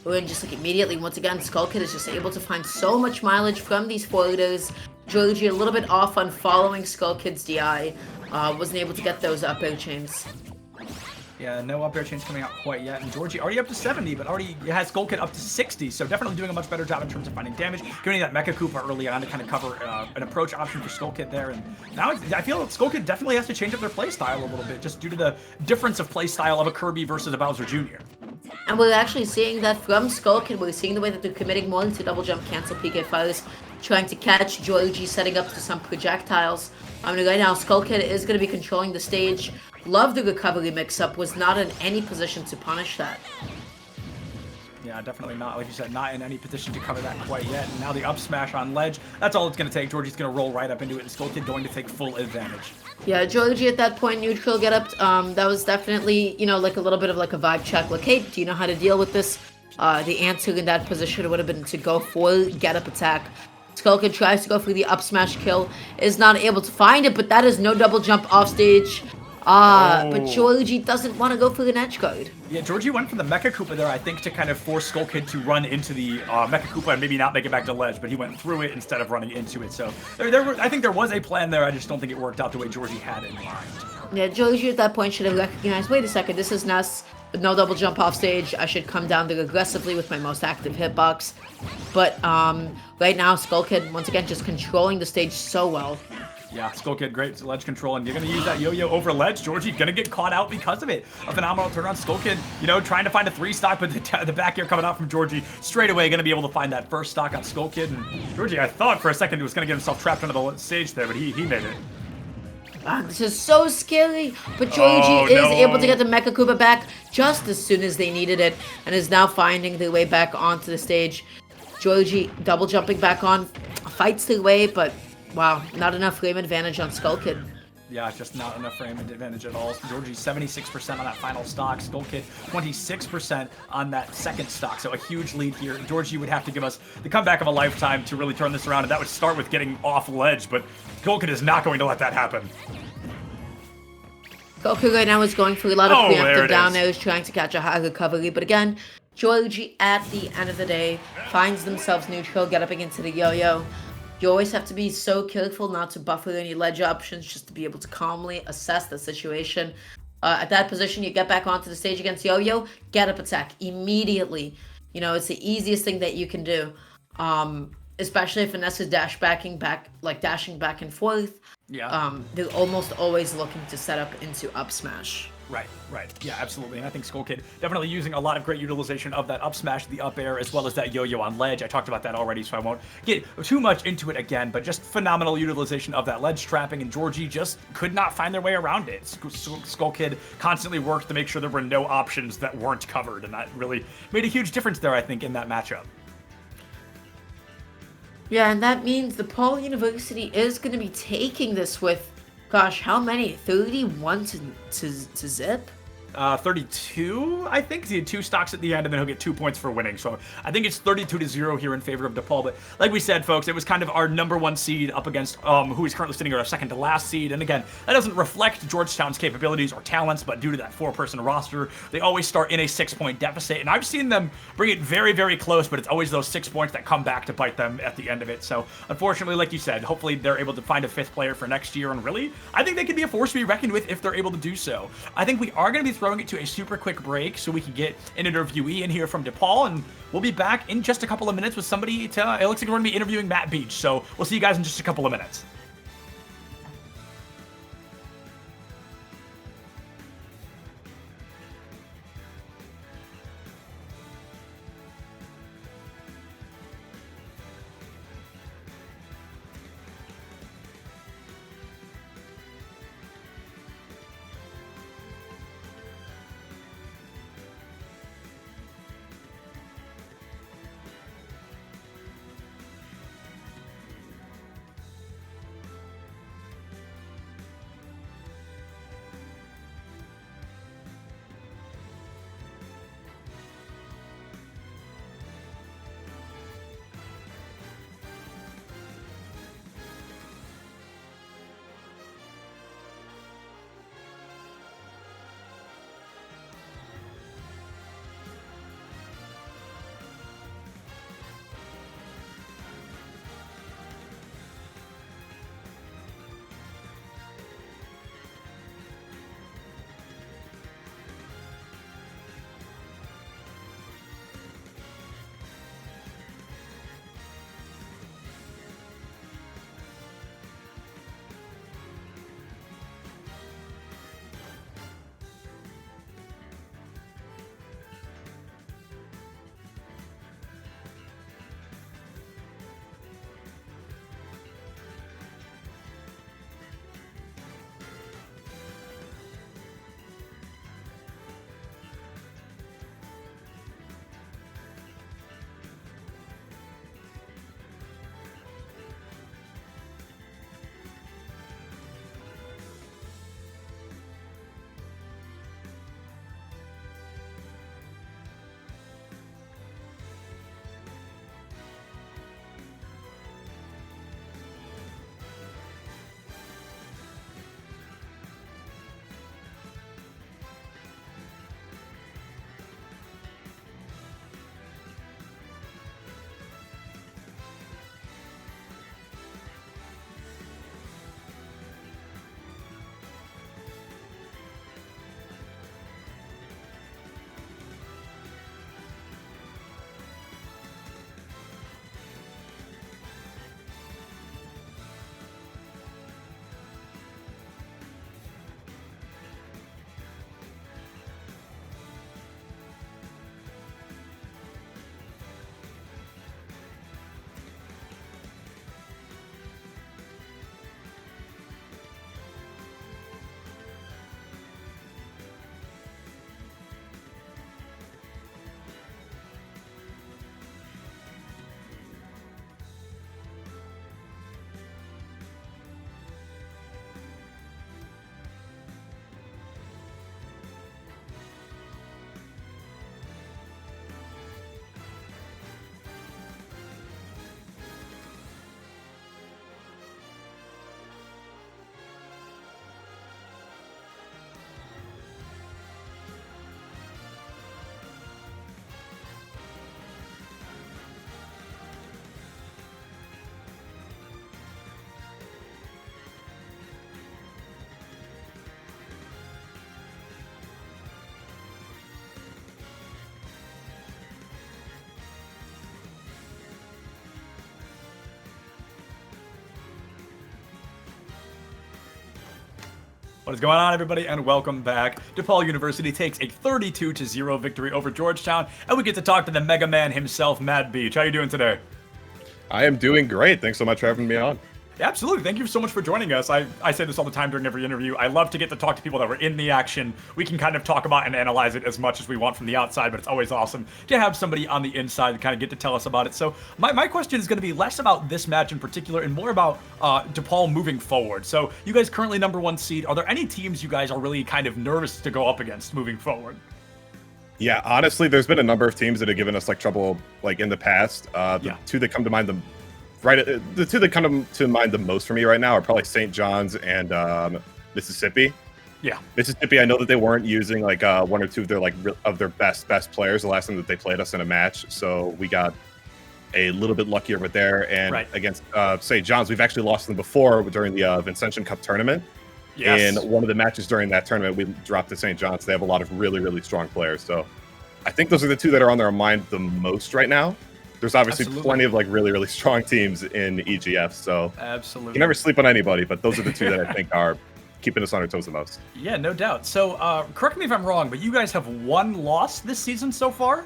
And just like immediately, once again, Skull Kid is just able to find so much mileage from these forwarders. Georgie a little bit off on following Skull Kid's DI. Wasn't able to get those up air chains. Yeah, no up air chains coming out quite yet. And Georgie already up to 70, but already has Skull Kid up to 60. So definitely doing a much better job in terms of finding damage. Giving that Mecha Koopa early on to kind of cover an approach option for Skull Kid there. And now I feel like Skull Kid definitely has to change up their play style a little bit, just due to the difference of play style of a Kirby versus a Bowser Jr. And we're actually seeing that from Skull Kid. We're seeing the way that they're committing more to double jump cancel PK fires, trying to catch Georgie, setting up to some projectiles. I mean, right now, Skull Kid is going to be controlling the stage. Love the recovery mix-up, was not in any position to punish that. Yeah, definitely not. Like you said, not in any position to cover that quite yet. And now the up smash on ledge. That's all it's going to take. Georgie's going to roll right up into it, and Skull Kid going to take full advantage. Yeah, Georgie at that point, neutral get up. That was definitely, you know, like a little bit of like a vibe check. Like, hey, do you know how to deal with this? The answer in that position would have been to go for get up attack. Skull Kid tries to go for the up smash kill, is not able to find it, but that is no double jump off stage. But Georgie doesn't want to go for an edge guard. Yeah, Georgie went for the Mecha Koopa there, I think, to kind of force Skull Kid to run into the Mecha Koopa and maybe not make it back to ledge, but he went through it instead of running into it. So I think there was a plan there. I just don't think it worked out the way Georgie had in mind. Yeah, Georgie at that point should have recognized, wait a second, this is Ness with no double jump off stage. I should come down there aggressively with my most active hitbox. But right now, Skull Kid, once again, just controlling the stage so well. Yeah, Skull Kid, great ledge control, and you're going to use that yo-yo over ledge. Georgie going to get caught out because of it. A phenomenal turn on Skull Kid, you know, trying to find a 3-stock, but the back air coming out from Georgie straight away, going to be able to find that first stock on Skull Kid. And Georgie, I thought for a second he was going to get himself trapped under the stage there, but he made it. This is so scary, but Georgie is able to get the Mecha Koopa back just as soon as they needed it, and is now finding their way back onto the stage. Georgie double jumping back on, fights their way, but wow, not enough frame advantage on Skull Kid. Yeah, just not enough frame advantage at all. Georgie 76% on that final stock. Skull Kid 26% on that second stock. So a huge lead here. Georgie would have to give us the comeback of a lifetime to really turn this around, and that would start with getting off ledge, but Skull Kid is not going to let that happen. Skull Kid right now is going for a lot of preemptive down airs, trying to catch a high recovery, but again, Georgie at the end of the day finds themselves neutral, get up against the yo-yo. You always have to be so careful not to buffer any ledge options, just to be able to calmly assess the situation. At that position, you get back onto the stage against Yo-Yo, get up attack immediately. You know, it's the easiest thing that you can do. Especially if Vanessa's dashing back and forth. Yeah. They're almost always looking to set up into up smash. Right. Yeah, absolutely. And I think Skull Kid definitely using a lot of great utilization of that up smash, the up air, as well as that yo-yo on ledge. I talked about that already, so I won't get too much into it again, but just phenomenal utilization of that ledge trapping, and Georgie just could not find their way around it. Skull Kid constantly worked to make sure there were no options that weren't covered, and that really made a huge difference there, I think, in that matchup. Yeah, and that means DePaul University is going to be taking this with, gosh, how many? 31 to zip? 32, I think. He had 2 stocks at the end, and then he'll get 2 points for winning. So I think it's 32-0 here in favor of DePaul. But like we said, folks, it was kind of our #1 seed up against who is currently sitting at our second to last seed. And again, that doesn't reflect Georgetown's capabilities or talents, but due to that 4-person roster, they always start in a 6-point deficit. And I've seen them bring it very, very close, but it's always those 6 points that come back to bite them at the end of it. So unfortunately, like you said, hopefully they're able to find a 5th player for next year. And really, I think they could be a force to be reckoned with if they're able to do so. I think we are going to be throwing it to a super quick break so we can get an interviewee in here from DePaul, and we'll be back in just a couple of minutes with somebody it looks like we're going to be interviewing Matt Beach, so we'll see you guys in just a couple of minutes. What is going on, everybody, and welcome back. DePaul University takes a 32-0 victory over Georgetown, and we get to talk to the Mega Man himself, Matt Beach. How you doing today? I am doing great. Thanks so much for having me on. Yeah, absolutely. Thank you so much for joining us. I say this all the time during every interview. I love to get to talk to people that were in the action. We can kind of talk about and analyze it as much as we want from the outside, but it's always awesome to have somebody on the inside to kind of get to tell us about it. So my question is going to be less about this match in particular and more about DePaul moving forward. So you guys currently #1 seed. Are there any teams you guys are really kind of nervous to go up against moving forward? Yeah, honestly, there's been a number of teams that have given us like trouble like in the past. The two that come to mind the two that come to mind the most for me right now are probably St. John's and Mississippi. Yeah, Mississippi. I know that they weren't using like one or two of their best players the last time that they played us in a match, so we got a little bit luckier with there. And against St. John's, we've actually lost them before during the Vincentian Cup tournament. Yes. In one of the matches during that tournament, we dropped to St. John's. They have a lot of really, really strong players. So I think those are the two that are on their mind the most right now. There's obviously plenty of like really, really strong teams in EGF. So absolutely, you never sleep on anybody, but those are the two that I think are keeping us on our toes the most. Yeah, no doubt. So correct me if I'm wrong, but you guys have one loss this season so far?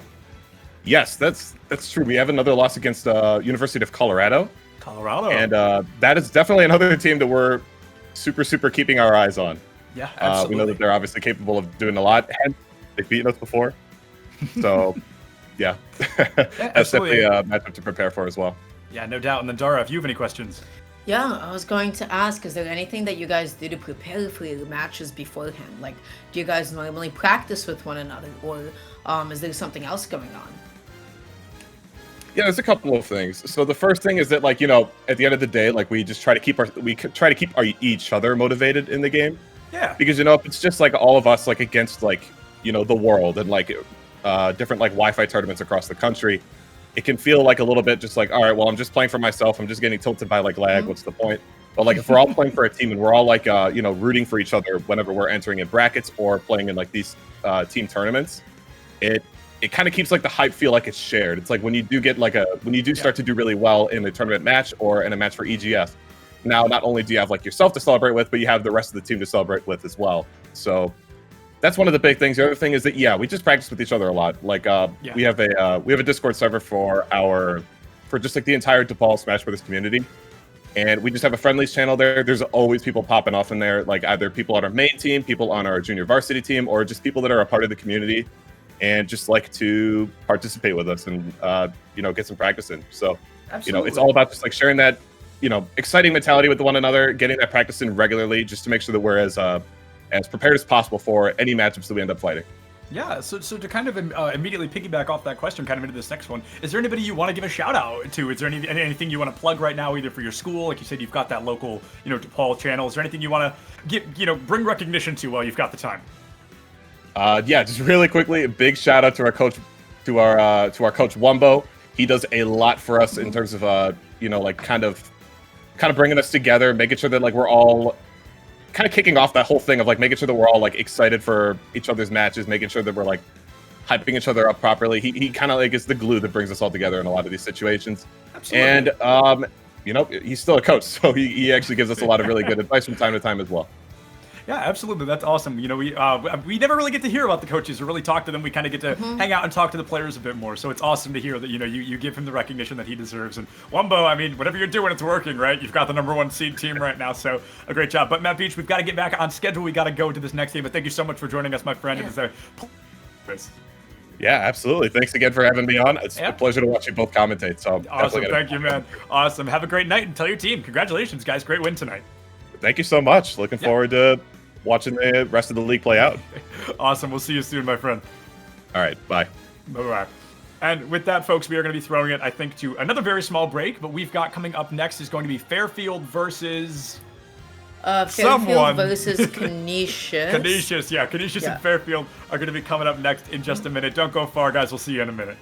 Yes, that's true. We have another loss against University of Colorado. And that is definitely another team that we're super keeping our eyes on. Yeah, absolutely. We know that they're obviously capable of doing a lot, and they've beaten us before. So, yeah, that's definitely a matchup to prepare for as well. Yeah, no doubt. And then Dara, if you have any questions. Yeah, I was going to ask, is there anything that you guys do to prepare for your matches beforehand? Like, do you guys normally practice with one another, or is there something else going on? Yeah, there's a couple of things. So the first thing is that, like, you know, at the end of the day, like, we just try to keep each other motivated in the game. Yeah. Because, you know, if it's just like all of us like against like, you know, the world and like different like Wi-Fi tournaments across the country, it can feel like a little bit just like, all right, well, I'm just playing for myself. I'm just getting tilted by like lag. What's the point? But like if we're all playing for a team and we're all like, you know, rooting for each other whenever we're entering in brackets or playing in like these team tournaments, it kind of keeps like the hype feel like it's shared. It's like when you do get like start to do really well in a tournament match or in a match for EGF, now not only do you have like yourself to celebrate with, but you have the rest of the team to celebrate with as well. So that's one of the big things. The other thing is that we just practice with each other a lot. Like we have a Discord server for just like the entire DePaul Smash Brothers community, and we just have a friendlies channel there. There's always people popping off in there, like either people on our main team, people on our junior varsity team, or just people that are a part of the community and just like to participate with us and you know, get some practice in. So you know, it's all about just like sharing that, you know, exciting mentality with one another, getting that practice in regularly, just to make sure that we're as prepared as possible for any matchups that we end up fighting. Yeah, so to kind of immediately piggyback off that question, kind of into this next one, is there anybody you want to give a shout out to? Is there anything you want to plug right now, either for your school, like you said, you've got that local, you know, DePaul channel? Is there anything you want to get, you know, bring recognition to while you've got the time? Yeah, just really quickly, a big shout out to our coach, to our coach Wumbo. He does a lot for us in terms of you know, like kind of bringing us together, making sure that like we're all kind of kicking off that whole thing of like making sure that we're all like excited for each other's matches, making sure that we're like hyping each other up properly. He kind of like is the glue that brings us all together in a lot of these situations. Absolutely. And you know, he's still a coach, so he actually gives us a lot of really good advice from time to time as well. Yeah, absolutely. That's awesome. You know, we never really get to hear about the coaches or really talk to them. We kind of get to hang out and talk to the players a bit more. So it's awesome to hear that, you know, you give him the recognition that he deserves. And Wumbo, I mean, whatever you're doing, it's working, right? You've got the #1 seed team right now, so a great job. But Matt Beach, we've got to get back on schedule. We got to go to this next game. But thank you so much for joining us, my friend. Yeah. It is a Yeah, absolutely. Thanks again for having me on. It's a pleasure to watch you both commentate. So awesome. Thank you, man. Awesome. Have a great night and tell your team. Congratulations, guys. Great win tonight. Thank you so much. Looking forward to watching the rest of the league play out. Awesome. We'll see you soon, my friend. All right. Bye. Bye-bye. And with that, folks, we are going to be throwing it, I think, to another very small break. But we've got coming up next is going to be Fairfield versus... Fairfield versus Canisius. Canisius and Fairfield are going to be coming up next in just a minute. Don't go far, guys. We'll see you in a minute.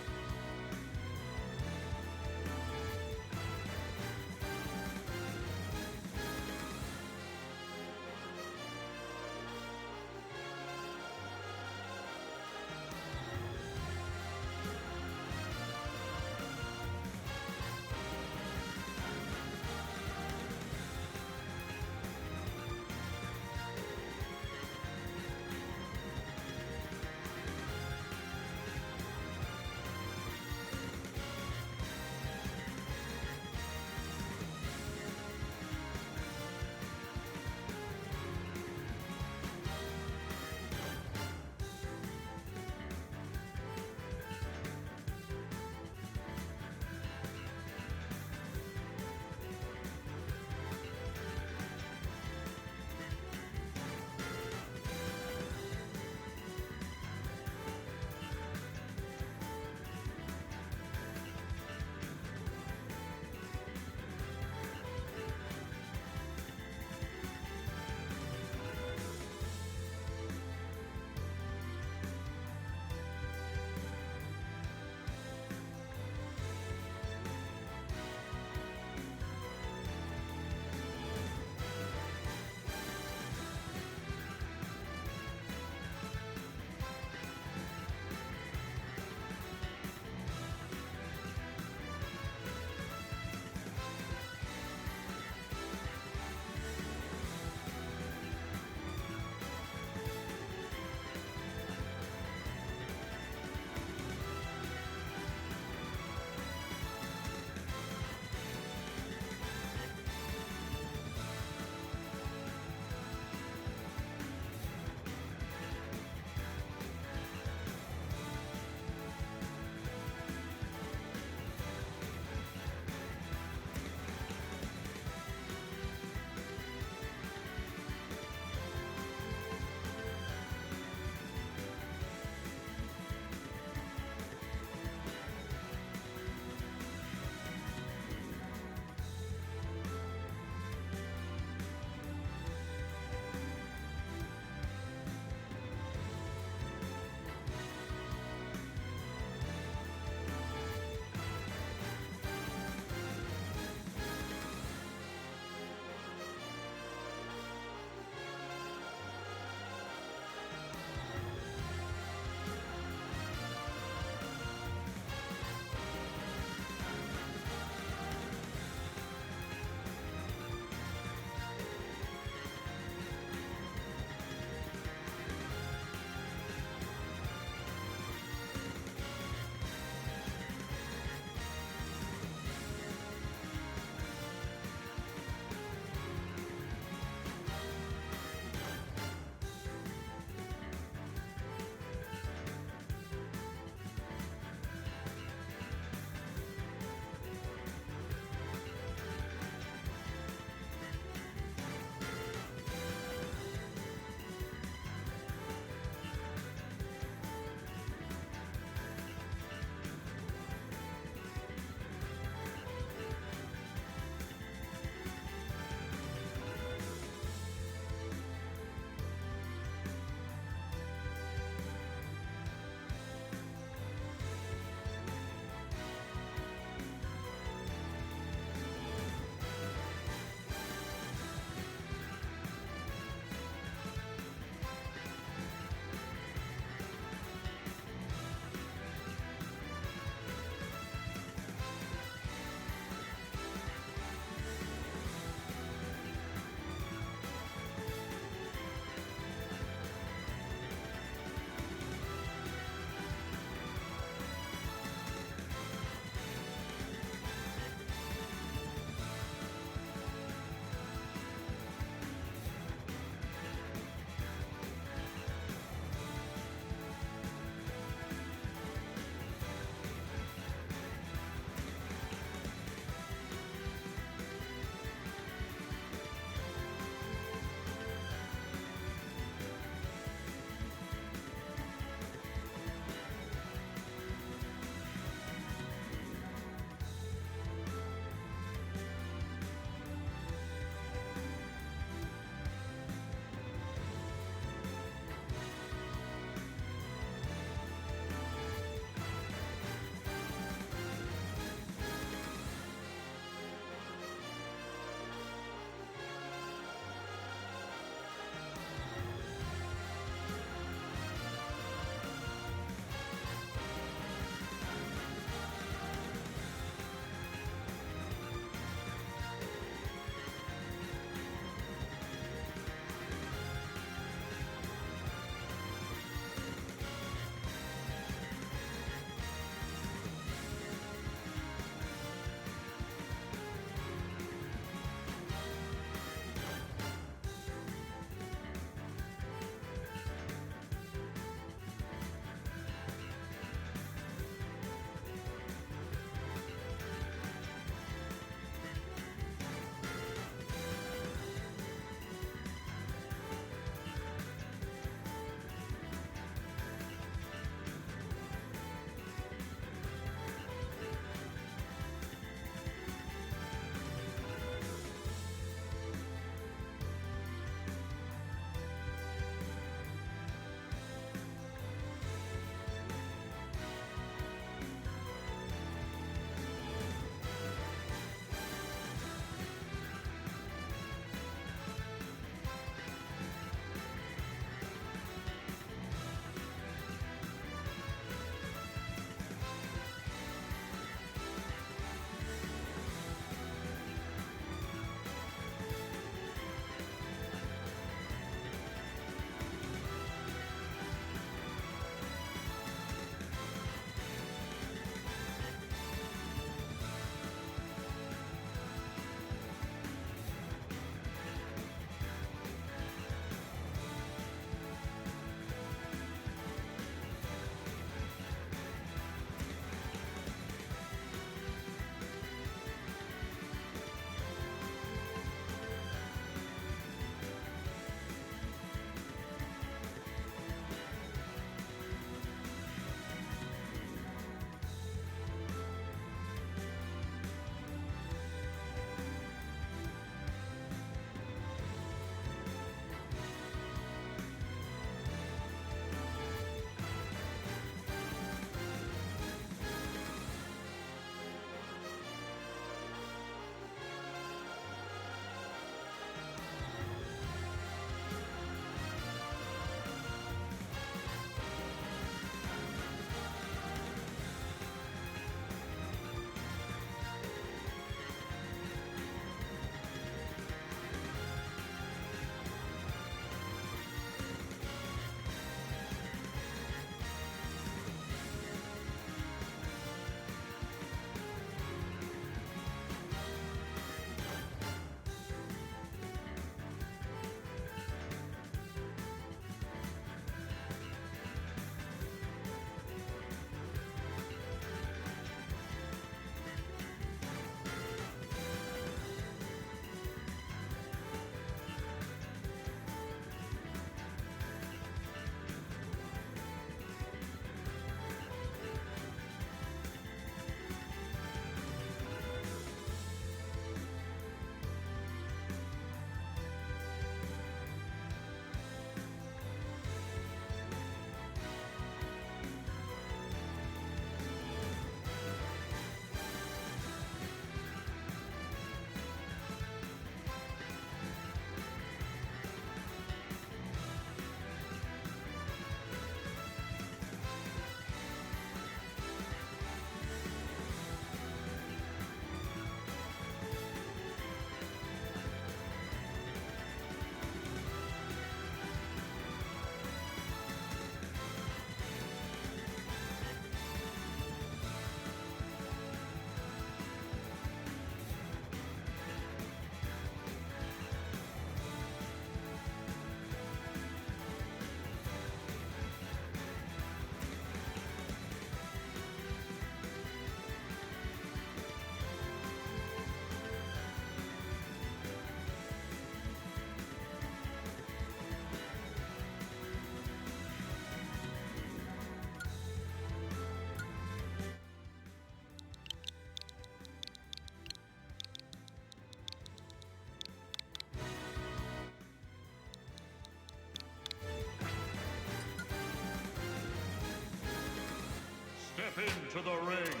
into the ring.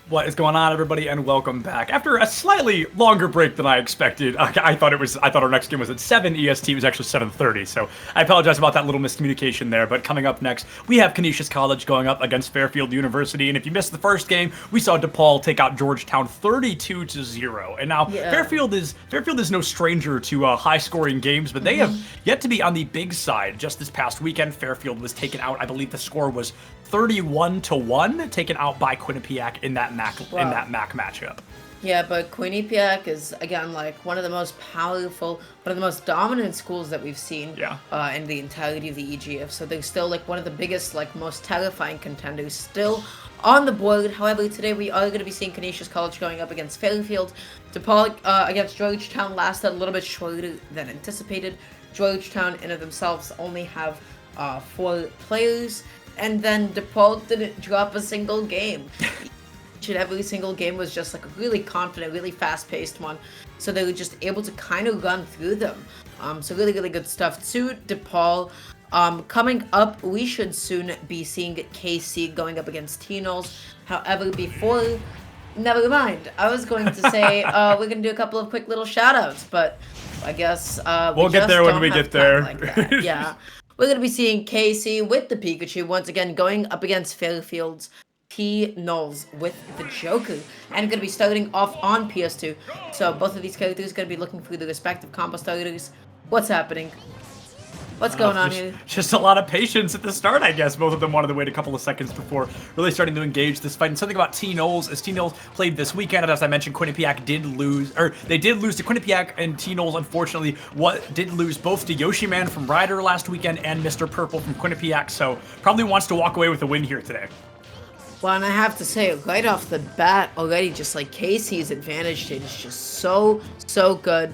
What is going on, everybody, and welcome back. After a slightly longer break than I expected, I thought our next game was at 7 EST. It was actually 7:30, so I apologize about that little miscommunication there. But coming up next, we have Canisius College going up against Fairfield University, and if you missed the first game, we saw DePaul take out Georgetown 32-0. And now Fairfield is no stranger to high-scoring games, but they have yet to be on the big side. Just this past weekend, Fairfield was taken out. I believe the score was 31-1, taken out by Quinnipiac in that MAC matchup. Yeah, but Quinnipiac is, again, like one of the most powerful, one of the most dominant schools that we've seen in the entirety of the EGF. So they're still like one of the biggest, like most terrifying contenders still on the board. However, today we are going to be seeing Canisius College going up against Fairfield. DePaul against Georgetown lasted a little bit shorter than anticipated. Georgetown in of themselves only have 4 players. And then DePaul didn't drop a single game. Each and every single game was just like a really confident, really fast-paced one. So they were just able to kind of run through them. So really, really good stuff to DePaul. Coming up, we should soon be seeing KC going up against T-Nols. However, never mind. I was going to say we're going to do a couple of quick little shout-outs, but I guess we'll get there when we get there. Like that. Yeah. We're going to be seeing KC with the Pikachu once again going up against Fairfield's T-Nols with the Joker. And going to be starting off on PS2. So both of these characters are going to be looking through the respective combo starters. What's happening? What's going on here? Just a lot of patience at the start, I guess. Both of them wanted to wait a couple of seconds before really starting to engage this fight. And something about T-Nols, as T-Nols played this weekend, and as I mentioned, Quinnipiac did lose, or they did lose to Quinnipiac, and T-Nols, unfortunately, did lose both to Yoshiman from Ryder last weekend and Mr. Purple from Quinnipiac, so probably wants to walk away with a win here today. Well, and I have to say, right off the bat, already, just like Casey's advantage is just so good.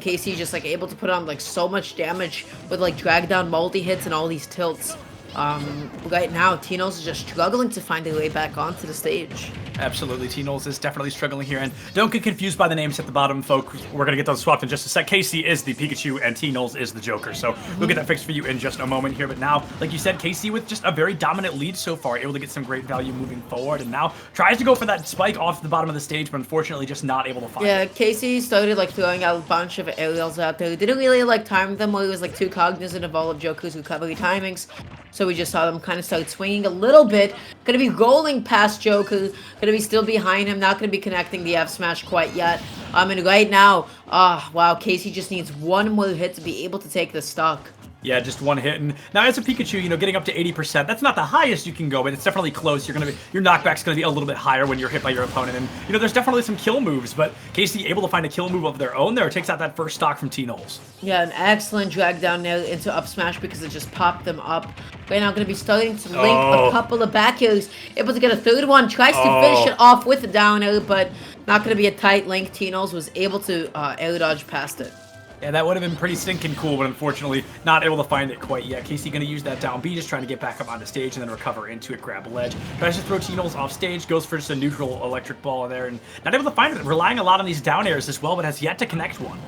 Casey just like able to put on like so much damage with like drag down multi-hits and all these tilts. Right now, T-Nols is just struggling to find their way back onto the stage. Absolutely, T-Nols is definitely struggling here, and don't get confused by the names at the bottom, folks. We're going to get those swapped in just a sec. Casey is the Pikachu, and T-Nols is the Joker, so we'll get that fixed for you in just a moment here. But now, like you said, Casey with just a very dominant lead so far, able to get some great value moving forward, and now tries to go for that spike off the bottom of the stage, but unfortunately just not able to find it. Yeah, Casey started like throwing out a bunch of aerials out there. Didn't really like time them while he was like too cognizant of all of Joker's recovery timings. So we just saw them kind of start swinging a little bit. Gonna be rolling past Joker. Gonna be still behind him. Not gonna be connecting the F smash quite yet. And right now, wow, Casey just needs one more hit to be able to take the stock. Yeah, just one hit. And now as a Pikachu, you know, getting up to 80%, that's not the highest you can go, but it's definitely close. Your knockback's going to be a little bit higher when you're hit by your opponent. And, you know, there's definitely some kill moves, but Casey able to find a kill move of their own there, takes out that first stock from T-Nols. Yeah, an excellent drag down there into up smash because it just popped them up. Right now, going to be starting to link a couple of back airs. Able to get a third one, tries to finish it off with the down air, but not going to be a tight link. T-Nols was able to air dodge past it. Yeah, that would have been pretty stinking cool, but unfortunately not able to find it quite yet. Casey going to use that down B, just trying to get back up onto stage and then recover into it, grab a ledge. Tries to throw T-Nols off stage, goes for just a neutral electric ball in there, and not able to find it. Relying a lot on these down airs as well, but has yet to connect one.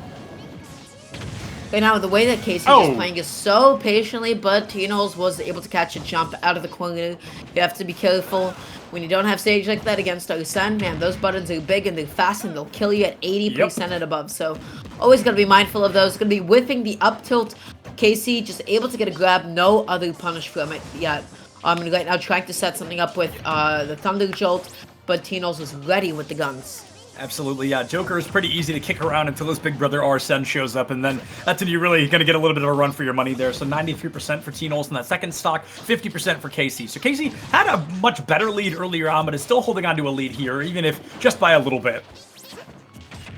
Right now, the way that Casey is playing is so patiently, but T-Nols was able to catch a jump out of the corner. You have to be careful when you don't have stage like that against Arsene. Man, those buttons are big and they're fast and they'll kill you at 80% and above. So always got to be mindful of those. Going to be whipping the up tilt. Casey just able to get a grab. No other punish from it yet. And right now trying to set something up with the Thunder Jolt, but T-Nols was ready with the guns. Absolutely, yeah. Joker is pretty easy to kick around until his big brother Arsene shows up, and then that's when you're really going to get a little bit of a run for your money there. So 93% for T-Nols in that second stock, 50% for Casey. So Casey had a much better lead earlier on, but is still holding on to a lead here, even if just by a little bit.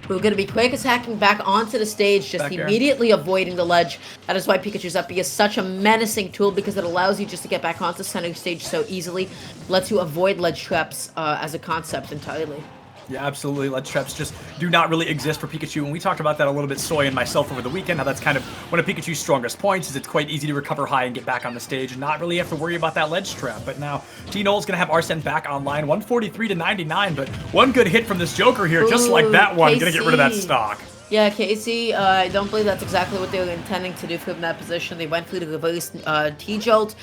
We're going to be quick attacking back onto the stage, just immediately avoiding the ledge. That is why Pikachu's up B is such a menacing tool, because it allows you just to get back onto center stage so easily. Lets you avoid ledge traps as a concept entirely. Yeah, absolutely. Ledge traps just do not really exist for Pikachu, and we talked about that a little bit, Soy and myself, over the weekend, how that's kind of one of Pikachu's strongest points, is it's quite easy to recover high and get back on the stage and not really have to worry about that ledge trap. But now, T-Nols going to have Arsene back online, 143-99, but one good hit from this Joker here, just like that one, going to get rid of that stock. Yeah, Casey, I don't believe that's exactly what they were intending to do from that position. They went through the reverse T-Jolt.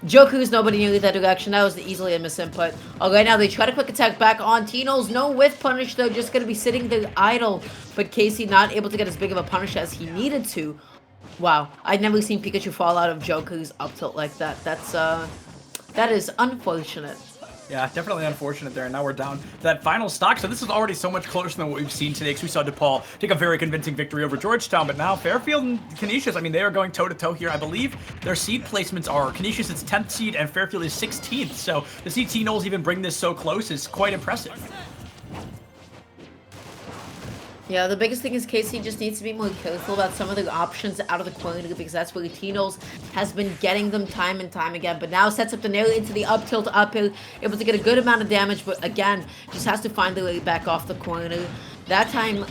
Joku's nobody knew that direction. That was easily a misinput. Right now they try to quick attack back on Tino's. No whiff punish though, just gonna be sitting there idle. But Casey not able to get as big of a punish as he needed to. Wow, I'd never seen Pikachu fall out of Joku's up tilt like that. That is unfortunate. Yeah, definitely unfortunate there. And now we're down to that final stock. So this is already so much closer than what we've seen today, because we saw DePaul take a very convincing victory over Georgetown. But now Fairfield and Canisius, I mean, they are going toe-to-toe here. I believe their seed placements are Canisius is 10th seed and Fairfield is 16th. So to see T-Knowles even bring this so close is quite impressive. Yeah, the biggest thing is Casey just needs to be more careful about some of the options out of the corner, because that's where Tino's has been getting them time and time again. But now sets up the nail into the up tilt uphill, able to get a good amount of damage, but again, just has to find the way back off the corner. That time,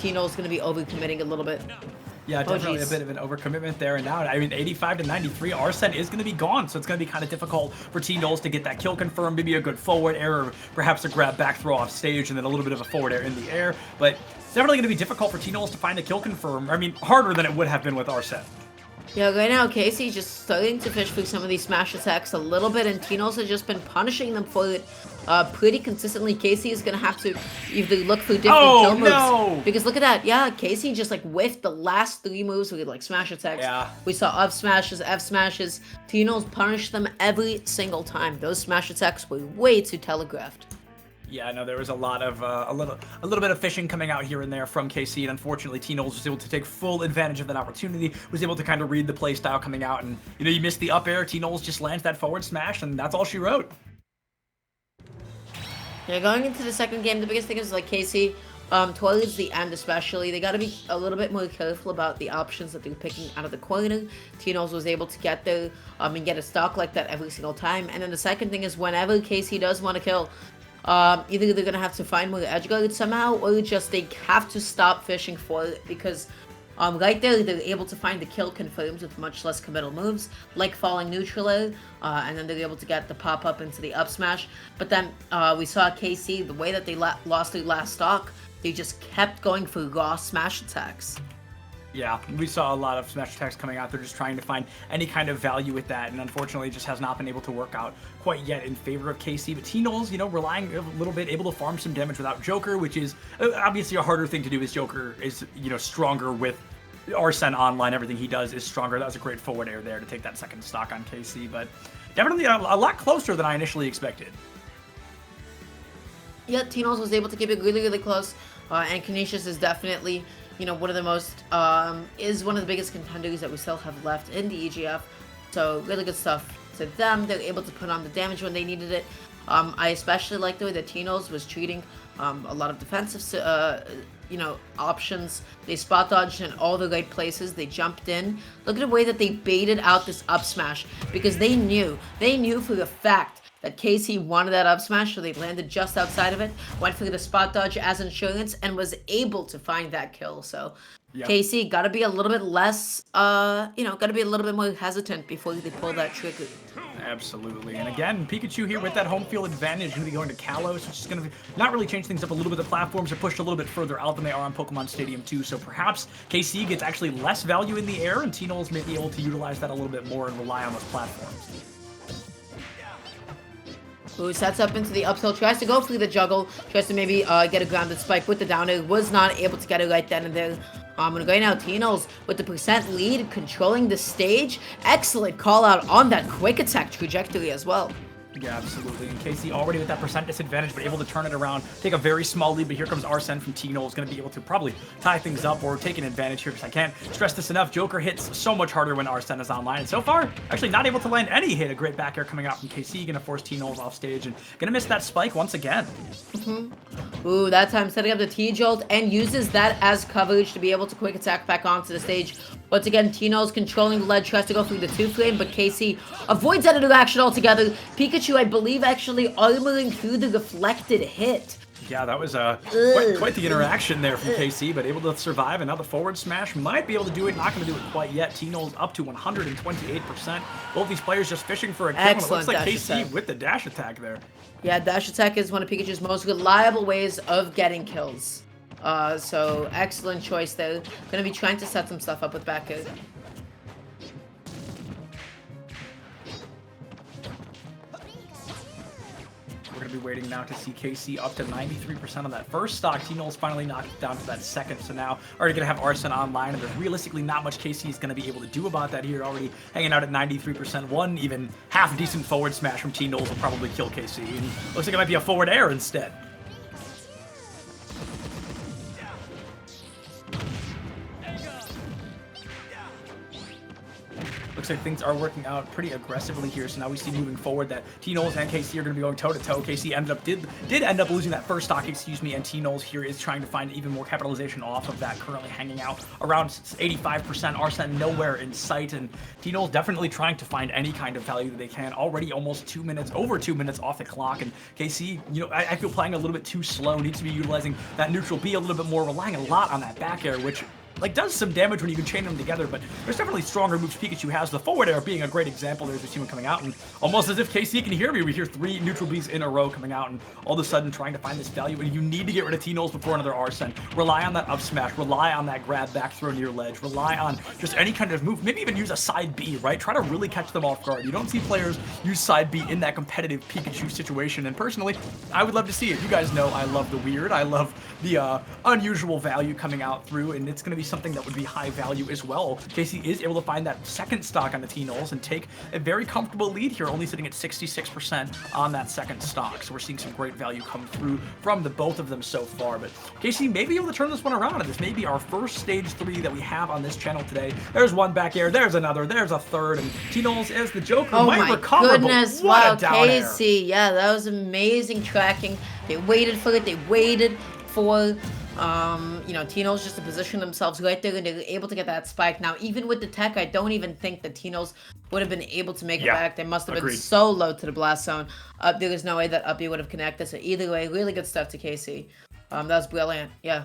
Tino's going to be overcommitting a little bit. Yeah, definitely a bit of an overcommitment there. And now, I mean, 85 to 93, Arsene is going to be gone. So it's going to be kind of difficult for T-Knowles to get that kill confirmed. Maybe a good forward air, or perhaps a grab back throw off stage, and then a little bit of a forward air in the air. But it's definitely going to be difficult for T-Knowles to find a kill confirm. I mean, harder than it would have been with Arsene. Yeah, right now Casey's just starting to fish through some of these smash attacks a little bit, and Tino's has just been punishing them for it pretty consistently. Casey is going to have to either look for different kill moves. No! Because look at that. Yeah, Casey just like whiffed the last 3 moves with like smash attacks. Yeah. We saw up smashes, F smashes. Tino's punished them every single time. Those smash attacks were way too telegraphed. Yeah, no, there was a lot of a little bit of fishing coming out here and there from KC, and unfortunately, T-Knowles was able to take full advantage of that opportunity. Was able to kind of read the play style coming out, and you missed the up air. T-Knowles just lands that forward smash, and that's all she wrote. Yeah, going into the second game, the biggest thing is like KC, towards the end especially, they got to be a little bit more careful about the options that they're picking out of the corner. T-Knowles was able to get there and get a stock like that every single time. And then the second thing is whenever KC does want to kill, either they're gonna have to find more edge guards somehow, or just they have to stop fishing for it, because right there they're able to find the kill confirms with much less committal moves, like falling neutral air, and then they're able to get the pop up into the up smash. But then we saw KC, the way that they lost their last stock, they just kept going for raw smash attacks. Yeah, we saw a lot of smash attacks coming out. They're just trying to find any kind of value with that, and unfortunately, it just has not been able to work out quite yet in favor of KC. But T-Knowles, relying a little bit, able to farm some damage without Joker, which is obviously a harder thing to do, as Joker is, stronger with Arsene online. Everything he does is stronger. That was a great forward air there to take that second stock on KC, but definitely a lot closer than I initially expected. Yeah, T-Knowles was able to keep it really, really close, and Canisius is definitely one of the most, is one of the biggest contenders that we still have left in the EGF. So really good stuff to them. They're able to put on the damage when they needed it. I especially like the way that T-Knowles was treating a lot of defensive, options. They spot dodged in all the right places. They jumped in. Look at the way that they baited out this up smash, because they knew for the fact that KC wanted that up smash, so they landed just outside of it, went for the spot dodge as insurance, and was able to find that kill. So yep. KC got to be a little bit less, got to be a little bit more hesitant before they pull that trigger. Absolutely. And again, Pikachu here with that home field advantage, going to be going to Kalos, which is going to not really change things up a little bit. The platforms are pushed a little bit further out than they are on Pokemon Stadium 2, so perhaps KC gets actually less value in the air, and T-Knowles may be able to utilize that a little bit more and rely on those platforms. Who sets up into the up tilt, tries to go through the juggle, tries to maybe get a grounded spike with the down air, was not able to get it right then and there. Right now, T-Knowles with the percent lead, controlling the stage. Excellent call out on that quick attack trajectory as well. Yeah, absolutely. And KC already with that percent disadvantage, but able to turn it around, take a very small lead. But here comes Arsene from T-Knowles, going to be able to probably tie things up or take an advantage here, because I can't stress this enough. Joker hits so much harder when Arsene is online. And so far, actually not able to land any hit. A great back air coming out from KC, going to force T-Knowles off stage and going to miss that spike once again. Ooh, that time setting up the T-Jolt and uses that as coverage to be able to quick attack back onto the stage. Once again, T-Knowles controlling the ledge, tries to go through the 2-frame, but KC avoids that interaction altogether. Pikachu, I believe, actually armoring through the reflected hit. Yeah, that was quite the interaction there from KC, but able to survive. And now the forward smash might be able to do it. Not going to do it quite yet. T-Knowles up to 128%. Both these players just fishing for a kill. Excellent. It looks like KC attack with the dash attack there. Yeah, dash attack is one of Pikachu's most reliable ways of getting kills. So excellent choice there. Gonna be trying to set some stuff up with back air. going to be waiting now to see KC up to 93% on that first stock. T-Knowles finally knocked it down to that second, so now already going to have Arsene online, and there's realistically not much KC is going to be able to do about that here. Already hanging out at 93%. One even half decent forward smash from T-Knowles will probably kill KC, and looks like it might be a forward air instead. Looks like things are working out pretty aggressively here. So now we see moving forward that T-Knowles and KC are going to be going toe-to-toe. KC did end up losing that first stock, and T-Knowles here is trying to find even more capitalization off of that, currently hanging out around 85%. Arsene nowhere in sight, and T-Knowles definitely trying to find any kind of value that they can. Already almost 2 minutes, over 2 minutes off the clock, and KC, I feel playing a little bit too slow. Needs to be utilizing that neutral B a little bit more, relying a lot on that back air, which does some damage when you can chain them together, but there's definitely stronger moves Pikachu has. The forward air being a great example. There's a team coming out, and almost as if KC can hear me, we hear 3 neutral Bs in a row coming out, and all of a sudden trying to find this value, and you need to get rid of T-Knowles before another Arsene. Rely on that up smash, rely on that grab back throw near ledge, rely on just any kind of move, maybe even use a side B, right? Try to really catch them off guard. You don't see players use side B in that competitive Pikachu situation, and personally, I would love to see it. You guys know I love the weird, I love the unusual value coming out through, and it's going to be something that would be high value as well. KC is able to find that second stock on the T-Knowles and take a very comfortable lead here, only sitting at 66% on that second stock. So we're seeing some great value come through from the both of them so far. But KC may be able to turn this one around, and this may be our first stage 3 that we have on this channel today. There's one back air, there's another, there's a third, and T-Knowles as the Joker might recover. Oh my goodness, wow, KC, air. Yeah, that was amazing tracking. They waited for it, they waited for T-Knowles just to position themselves right there, and they were able to get that spike. Now, even with the tech, I don't even think that T-Knowles would have been able to make it back. They must have been so low to the blast zone. There is no way that Uppy would have connected. So either way, really good stuff to KC. That was brilliant. Yeah.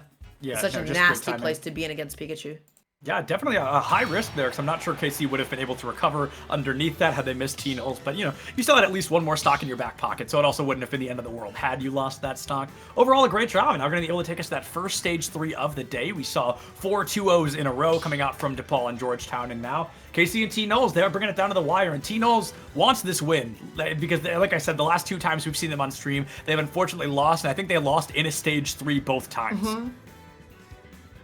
Such a nasty place to be in against Pikachu. Yeah, definitely a high risk there, because I'm not sure KC would have been able to recover underneath that had they missed T-Knowles. But, you still had at least one more stock in your back pocket, so it also wouldn't have been the end of the world had you lost that stock. Overall, a great job, and now we're going to be able to take us to that first stage 3 of the day. We saw 4 2-0s in a row coming out from DePaul and Georgetown, and now KC and T-Knowles, they're bringing it down to the wire, and T-Knowles wants this win, because, like I said, the last 2 times we've seen them on stream, they've unfortunately lost, and I think they lost in a stage 3 both times.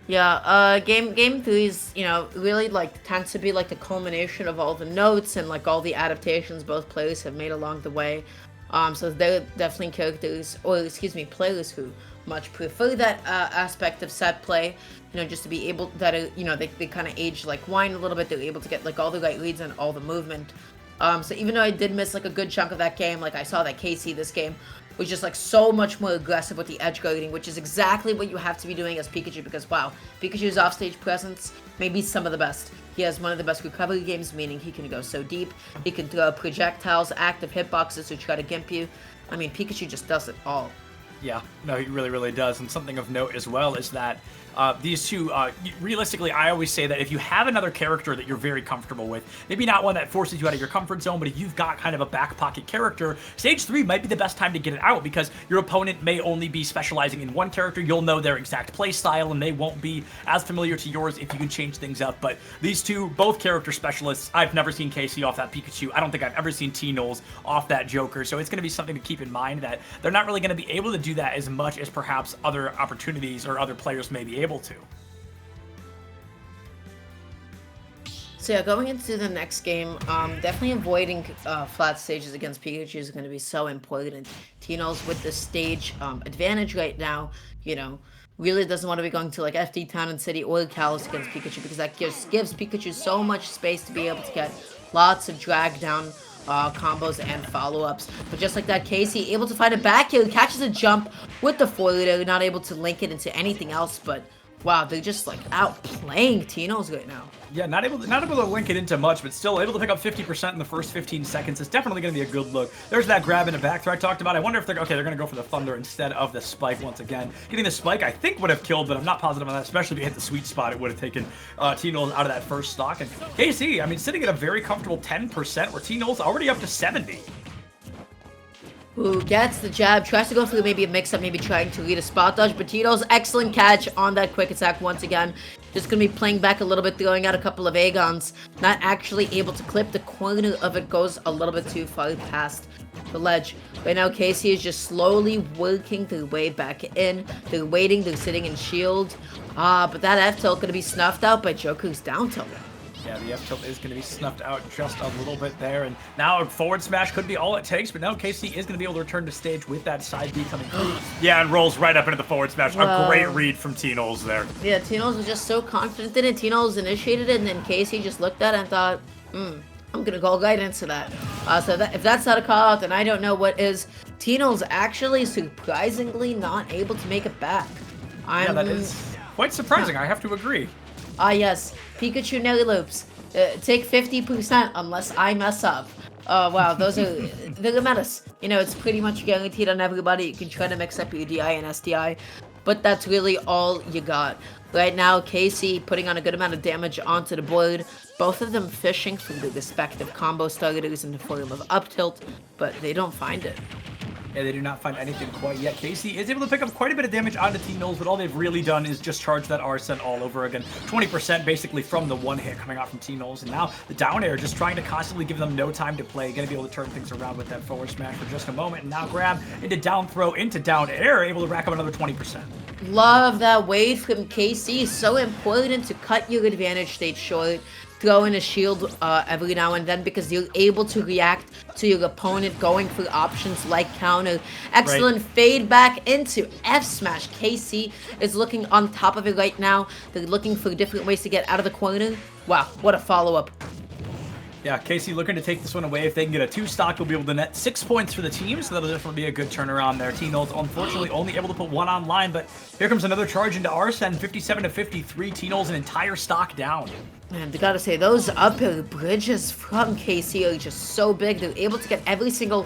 Yeah, game 3 is, really tends to be the culmination of all the notes and all the adaptations both players have made along the way. So they're definitely players who much prefer that aspect of set play. Just to be able that they kind of age like wine a little bit. They're able to get all the right reads and all the movement. So even though I did miss a good chunk of that game, I saw that KC this game was just so much more aggressive with the edge guarding, which is exactly what you have to be doing as Pikachu, because wow, Pikachu's offstage presence may be some of the best. He has one of the best recovery games, meaning he can go so deep, he can throw projectiles, active hitboxes to try to gimp you. I mean, Pikachu just does it all. Yeah, no, he really, really does. And something of note as well is that these two, realistically, I always say that if you have another character that you're very comfortable with, maybe not one that forces you out of your comfort zone, but if you've got kind of a back pocket character, stage 3 might be the best time to get it out, because your opponent may only be specializing in one character. You'll know their exact play style, and they won't be as familiar to yours if you can change things up. But these two, both character specialists, I've never seen KC off that Pikachu. I don't think I've ever seen T-Knowles off that Joker. So it's going to be something to keep in mind, that they're not really going to be able to do that as much as perhaps other opportunities or other players may be able to. So yeah, going into the next game, definitely avoiding flat stages against Pikachu is going to be so important. T-Knowles with the stage advantage right now, really doesn't want to be going to FD Town and City or Kalos against Pikachu, because that gives Pikachu so much space to be able to get lots of drag down combos and follow-ups. But just like that, KC able to find a back heel, catches a jump with the forward air, not able to link it into anything else, but wow, they're just outplaying T-Knowles right now. Yeah, not able to link it into much, but still able to pick up 50% in the first 15 seconds. It's definitely going to be a good look. There's that grab in the back throw I talked about. I wonder if they're going to go for the Thunder instead of the Spike once again. Getting the Spike, I think, would have killed, but I'm not positive on that, especially if you hit the sweet spot. It would have taken T-Knowles out of that first stock. And KC, I mean, sitting at a very comfortable 10%, where T-Knowles already up to 70. who gets the jab, tries to go through maybe a mix-up, maybe trying to lead a spot dodge, but Tito's excellent catch on that quick attack once again. Just going to be playing back a little bit, throwing out a couple of Agons. Not actually able to clip. The corner of it goes a little bit too far past the ledge. Right now, Casey is just slowly working their way back in. They're waiting, they're sitting in shield. But that F-tilt going to be snuffed out by Joker's down tilt. Yeah, the F-tilt is going to be snuffed out just a little bit there, and now a forward smash could be all it takes, but now KC is going to be able to return to stage with that side B coming through. Yeah, and rolls right up into the forward smash. A great read from T-Knowles there. Yeah, T-Knowles was just so confident in it. T-Knowles initiated it, and then KC just looked at it and thought, I'm going to go right into that. So if that's not a call-out, then I don't know what is. T-Knowles actually surprisingly not able to make it back. Yeah, that is quite surprising, I have to agree. Yes. Pikachu Nelly Loops. Take 50% unless I mess up. Oh, wow. Those are... they're a menace. You know, it's pretty much guaranteed on everybody. You can try to mix up your DI and SDI, but that's really all you got. Right now, KC putting on a good amount of damage onto the board. Both of them fishing for the respective combo starters in the form of up tilt, but they don't find it. Yeah, they do not find anything quite yet. Casey is able to pick up quite a bit of damage onto T-Knowles, but all they've really done is just charge that Arsene all over again. 20% basically from the one hit coming out from T-Knowles, and now the down air just trying to constantly give them no time to play. Gonna be able to turn things around with that forward smash for just a moment, and now grab into down throw, into down air, able to rack up another 20%. Love that wave from KC. So important to cut your advantage state short. Throw in a shield every now and then because you're able to react to your opponent going for options like counter. Excellent fade back into F smash. KC is looking on top of it right now. They're looking for different ways to get out of the corner. Wow, what a follow-up. Yeah, Casey looking to take this one away. If they can get a 2-stock, they'll be able to net 6 points for the team, so that'll definitely be a good turnaround there. T-Knowles unfortunately only able to put one online, but here comes another charge into Arsene, 57-53. T-Knowles an entire stock down. Man, I gotta say, those uphill bridges from KC are just so big. They're able to get every single,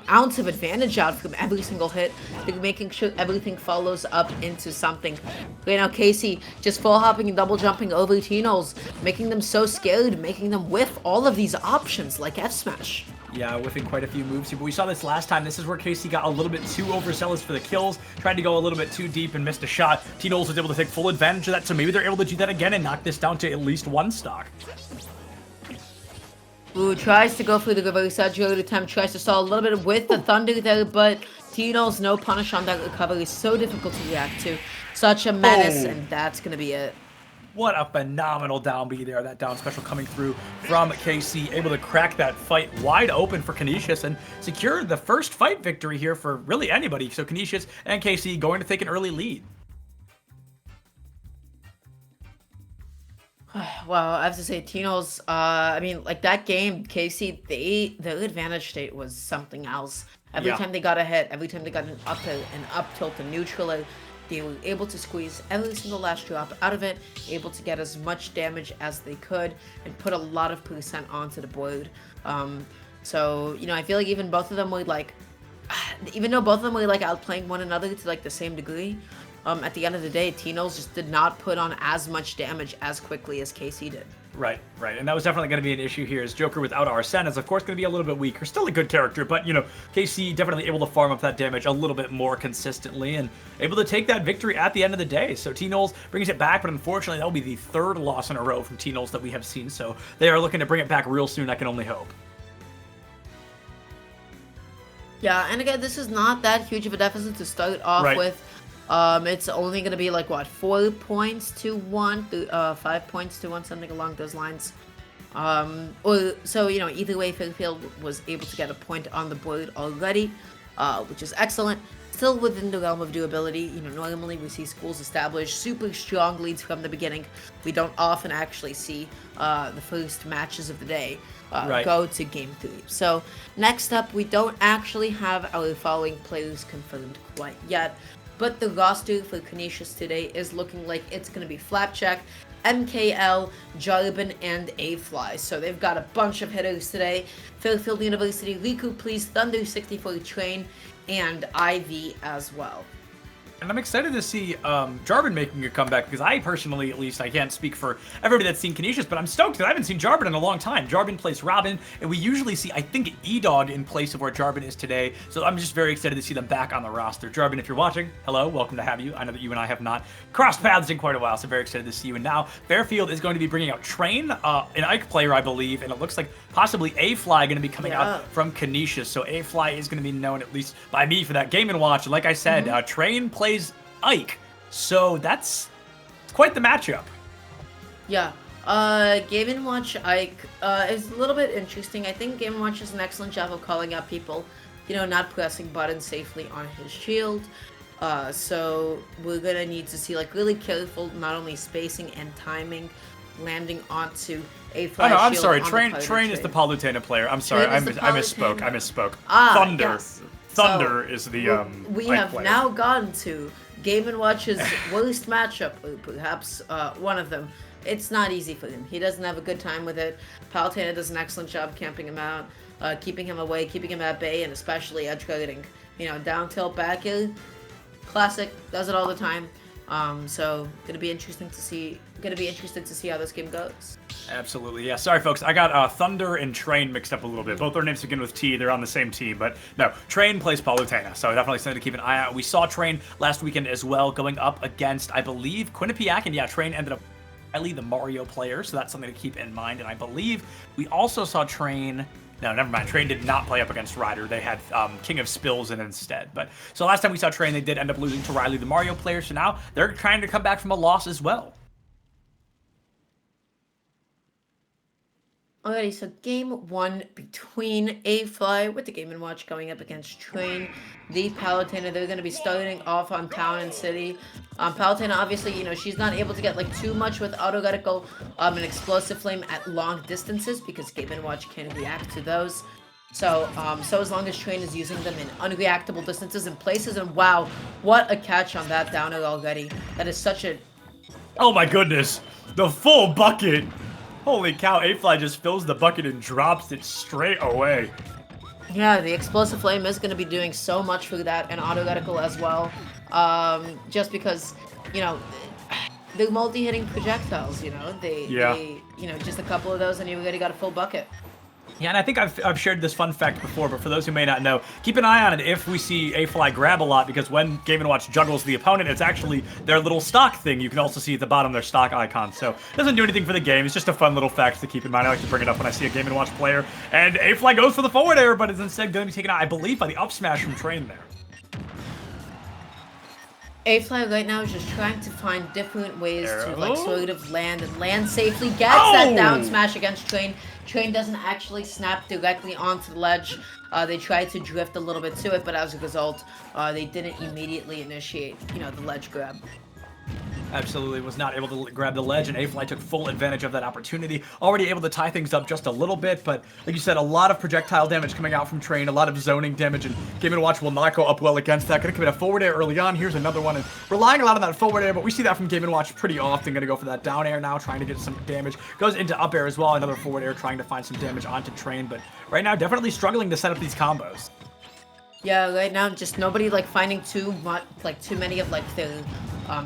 ounce of advantage out from every single hit. They're making sure everything follows up into something. Right now, KC just full hopping and double jumping over T-Knowles, making them so scared, making them whiff all of these options like F-Smash. Yeah, whiffing quite a few moves here, but we saw this last time. This is where Casey got a little bit too overzealous for the kills, tried to go a little bit too deep and missed a shot. T-Knowles was able to take full advantage of that, so maybe they're able to do that again and knock this down to at least 1 stock. Ooh, tries to go for the reverse edge road attempt, tries to stall a little bit with the thunder there, but T-Knowles no punish on that recovery. So difficult to react to. Such a menace, and that's going to be it. What a phenomenal down B there. That down special coming through from KC, able to crack that fight wide open for Canisius and secure the first fight victory here for really anybody. So Canisius and KC going to take an early lead. Well, I have to say, T-Knowles, that game, KC, their advantage state was something else. Every time they got a hit, every time they got an up tilt, a neutral, they were able to squeeze every single last drop out of it, able to get as much damage as they could, and put a lot of percent onto the board. So, I feel like even both of them were even though both of them were outplaying one another to the same degree, at the end of the day, T-Knowles just did not put on as much damage as quickly as KC did. Right. And that was definitely going to be an issue here, as Joker without Arsene is, of course, going to be a little bit weaker. Still a good character, but, KC definitely able to farm up that damage a little bit more consistently and able to take that victory at the end of the day. So T-Knowles brings it back, but unfortunately, that will be the 3rd loss in a row from T-Knowles that we have seen. So they are looking to bring it back real soon, I can only hope. Yeah, and again, this is not that huge of a deficit to start off with. It's only going to be 4 points to 1, 5 points to 1, something along those lines. Either way, Fairfield was able to get a point on the board already, which is excellent. Still within the realm of doability. Normally we see schools establish super strong leads from the beginning. We don't often actually see the first matches of the day go to Game 3. So next up, we don't actually have our following players confirmed quite yet. But the roster for Canisius today is looking like it's going to be Flapjack, MKL, Jarbin, and A-Fly. So they've got a bunch of hitters today. Fairfield University, Riku Please, Thunder 64 Train, and IV as well. And I'm excited to see Jarvan making a comeback because I personally, at least, I can't speak for everybody that's seen Canisius, but I'm stoked that I haven't seen Jarvan in a long time. Jarvan plays Robin, and we usually see, I think, E-Dog in place of where Jarvan is today. So I'm just very excited to see them back on the roster. Jarvan, if you're watching, hello, welcome to have you. I know that you and I have not crossed paths in quite a while, so very excited to see you. And now Fairfield is going to be bringing out Train, an Ike player, I believe, and it looks like possibly A-Fly going to be coming out from Canisius. So A-Fly is going to be known, at least by me, for that Game & Watch. And like I said, Train plays Ike, so that's quite the matchup. Yeah, Game & Watch Ike is a little bit interesting. I think Game & Watch does an excellent job of calling out people, not pressing buttons safely on his shield. So we're gonna need to see really careful, not only spacing and timing, landing onto a flash. Oh no, I'm shield sorry. on Train is the Palutena player. I'm sorry, I misspoke. Thunder. Yes. Thunder is the we Ike have player. now gone to Game & Watch's worst matchup, or perhaps one of them. It's not easy for him. He doesn't have a good time with it. Palutena does an excellent job camping him out, keeping him away, keeping him at bay, and especially edge guarding. Down tilt, back ill. Classic, does it all the time. So gonna be interesting to see how this game goes. Absolutely, yeah. Sorry, folks. I got Thunder and Train mixed up a little bit. Both their names begin with T. They're on the same team, but no. Train plays Palutena, so definitely something to keep an eye out. We saw Train last weekend as well, going up against, I believe, Quinnipiac, and yeah, Train ended up Riley, the Mario player, so that's something to keep in mind. And I believe we also saw Train. No, never mind. Train did not play up against Ryder. They had King of Spills in instead. But so last time we saw Train, they did end up losing to Riley, the Mario player. So now they're trying to come back from a loss as well. Alrighty, so game one between A-Fly with the Game & Watch going up against Train, the Palutena. They're going to be starting off on Town and City. Palutena, obviously, she's not able to get too much with auto reticle, an explosive flame at long distances because Game & Watch can react to those. So as long as Train is using them in unreactable distances and places, and wow, what a catch on that downer already. That is such a... Oh my goodness, the full bucket. Holy cow, A-Fly just fills the bucket and drops it straight away. Yeah, the explosive flame is going to be doing so much for that, and auto reticle as well. Just because, they're multi-hitting projectiles, they just a couple of those and you already got a full bucket. Yeah, and I think I've shared this fun fact before, but for those who may not know, keep an eye on it if we see A-Fly grab a lot, because when Game & Watch juggles the opponent, it's actually their little stock thing. You can also see at the bottom their stock icon, so it doesn't do anything for the game. It's just a fun little fact to keep in mind. I like to bring it up when I see a Game & Watch player, and A-Fly goes for the forward air, but is instead going to be taken out, I believe, by the up smash from Train there. A-Fly right now is just trying to find different ways to sort of land safely. Gets that down smash against Train. Train doesn't actually snap directly onto the ledge. They tried to drift a little bit to it, but as a result, they didn't immediately initiate, the ledge grab. Absolutely was not able to grab the ledge, and A-Fly took full advantage of that opportunity. Already able to tie things up just a little bit, but like you said, a lot of projectile damage coming out from Train, a lot of zoning damage, and Game & Watch will not go up well against that. Gonna commit a forward air early on. Here's another one, and relying a lot on that forward air, but we see that from Game & Watch pretty often. Gonna go for that down air now, trying to get some damage. Goes into up air as well, another forward air, trying to find some damage onto Train, but right now definitely struggling to set up these combos. Yeah, right now just nobody finding too many of the